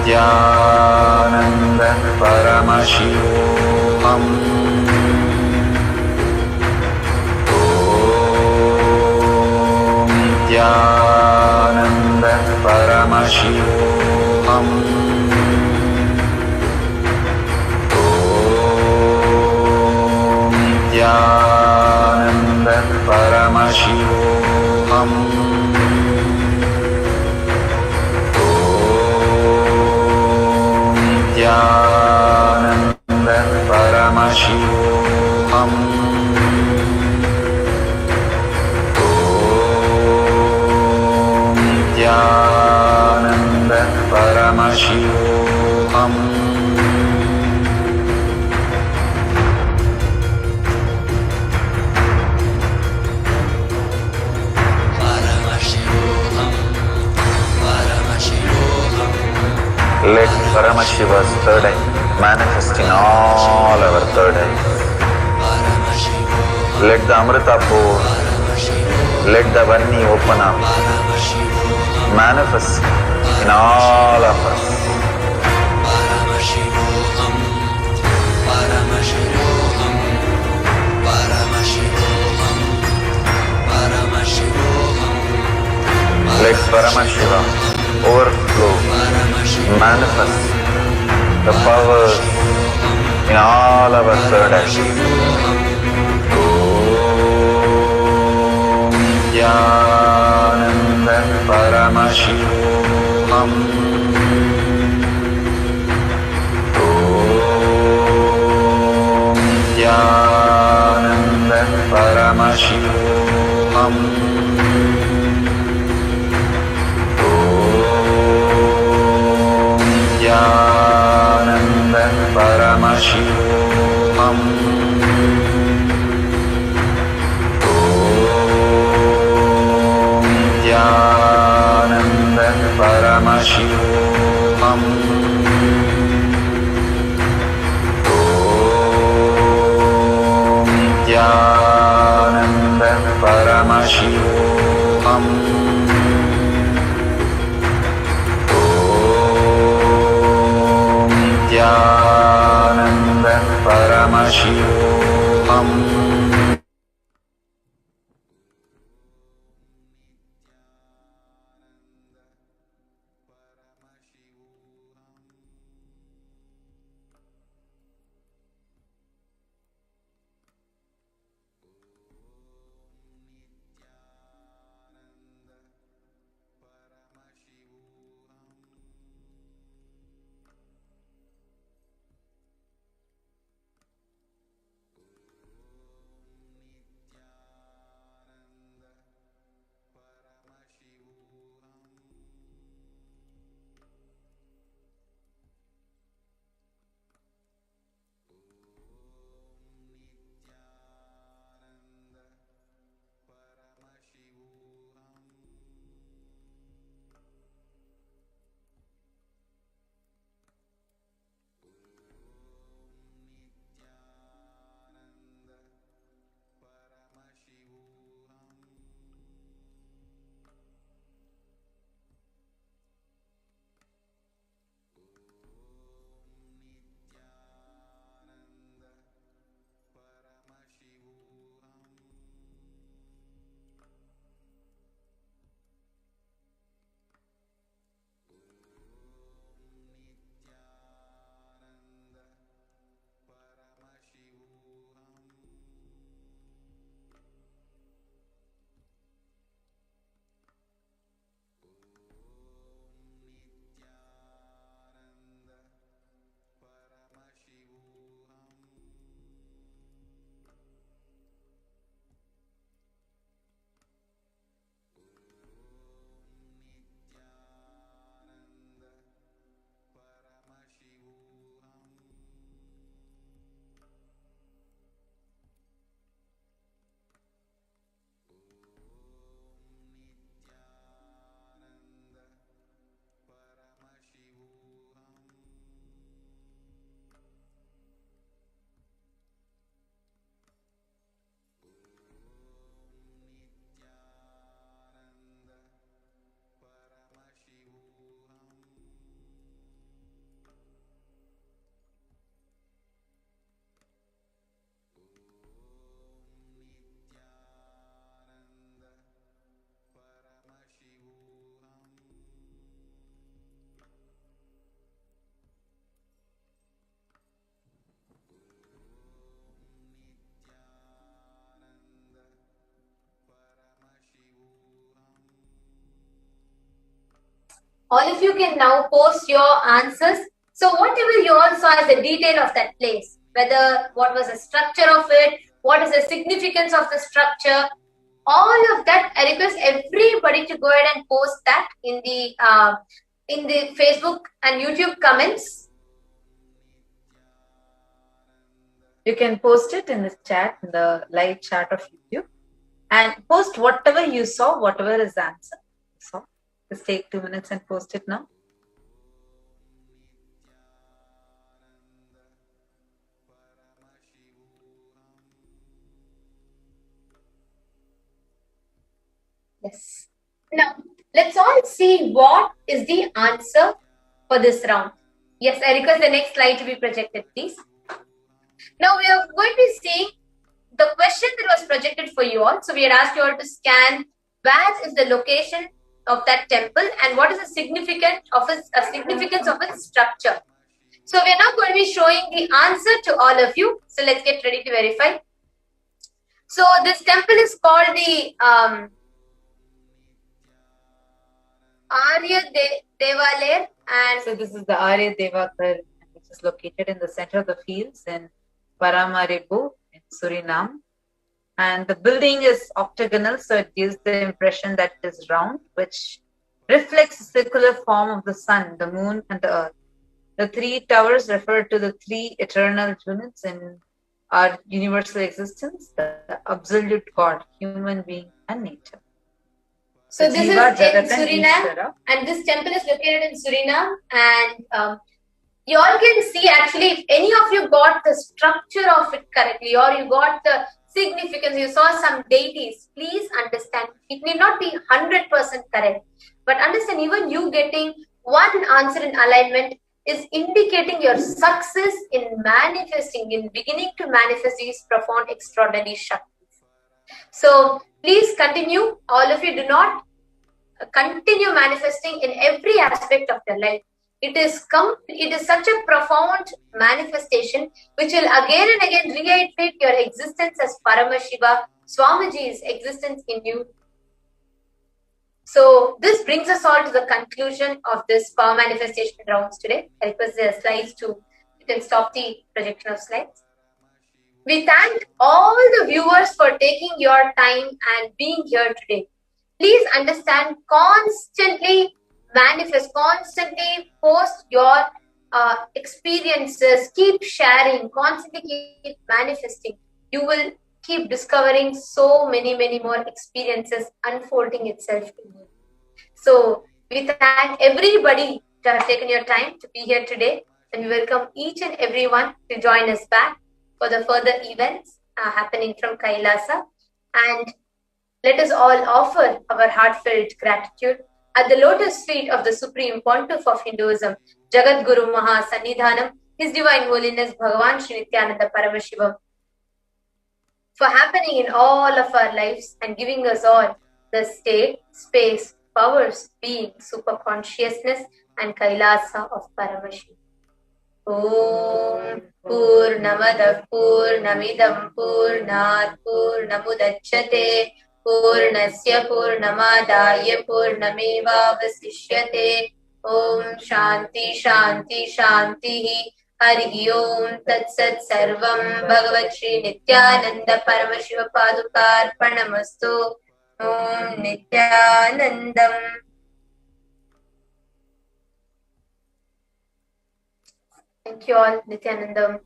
Nityananda Paramashivoham. Om Nityananda Paramashivoham. Om Nityananda Paramashivoham. Om Nityananda Paramashivoham. Om Nityananda Paramashivoham. Let Paramashiva's third eye manifest in all our third eyes. Let the Amrita pour, let the Vanni open up, manifest in all of us. Let Paramashiva overflow, manifest the powers in all our third eyes. Om Jnananda Paramashivam. Om Jnananda Paramashivam. Jnananda Paramashivam. Om Jnananda Paramashivam. Om Jnananda Paramashivam. Nithyananda Paramashivam. All of you can now post your answers. So whatever you all saw as the detail of that place, whether what was the structure of it, what is the significance of the structure, all of that, I request everybody to go ahead and post that in the Facebook and YouTube comments. You can post it in the chat, in the live chat of YouTube, and post whatever you saw, whatever is the answer. So just take 2 minutes and post it now. Yes. Now, let's all see what is the answer for this round. Yes, I request the next slide to be projected, please. Now, we are going to be seeing the question that was projected for you all. So, we had asked you all to scan where is the location of that temple and what is the significance of its structure. So, we are now going to be showing the answer to all of you. So, let's get ready to verify. So, this temple is called the Arya Devalayar, and So this is the Arya Devakar, which is located in the center of the fields in Paramaribo in Suriname. And the building is octagonal, so it gives the impression that it is round, which reflects the circular form of the sun, the moon, and the earth. The three towers refer to the three eternal units in our universal existence, the absolute God, human being, and nature. So this is in Suriname, and this temple is located in Suriname, and you all can see actually if any of you got the structure of it correctly or you got the significance, you saw some deities, please understand it may not be 100% correct, but understand even you getting one answer in alignment is indicating your success in manifesting, in beginning to manifest these profound extraordinary shaktis. So please continue, all of you do not continue manifesting in every aspect of your life. It is such a profound manifestation which will again and again reiterate your existence as Paramashiva, Swamiji's existence in you. So this brings us all to the conclusion of this power manifestation rounds today. I request the slides you can stop the projection of slides. We thank all the viewers for taking your time and being here today. Please understand, constantly manifest, constantly post your experiences, keep sharing, constantly keep manifesting. You will keep discovering so many more experiences unfolding itself in you. So we thank everybody to have taken your time to be here today, and we welcome each and everyone to join us back for the further events happening from Kailasa. And let us all offer our heartfelt gratitude at the lotus feet of the Supreme Pontiff of Hinduism, Jagat Guru Maha Sannidhanam, His Divine Holiness Bhagavan Sri Nithyananda Parameshivam, for happening in all of our lives and giving us all the state, space, powers, being, super consciousness, and Kailasa of Parameshivam. Om Purnamadav Purnamidam Purnat Purnamudachyate Purnasya Purnamadaya Purnameva Vasishyate. Om Shanti Shanti Shanti Hari Om Tat Sat Sarvam Bhagavat Shri Nithyananda Paramashiva Padukarpanamastu. Om Nithyanandam. Thank you all, Nithyanandam.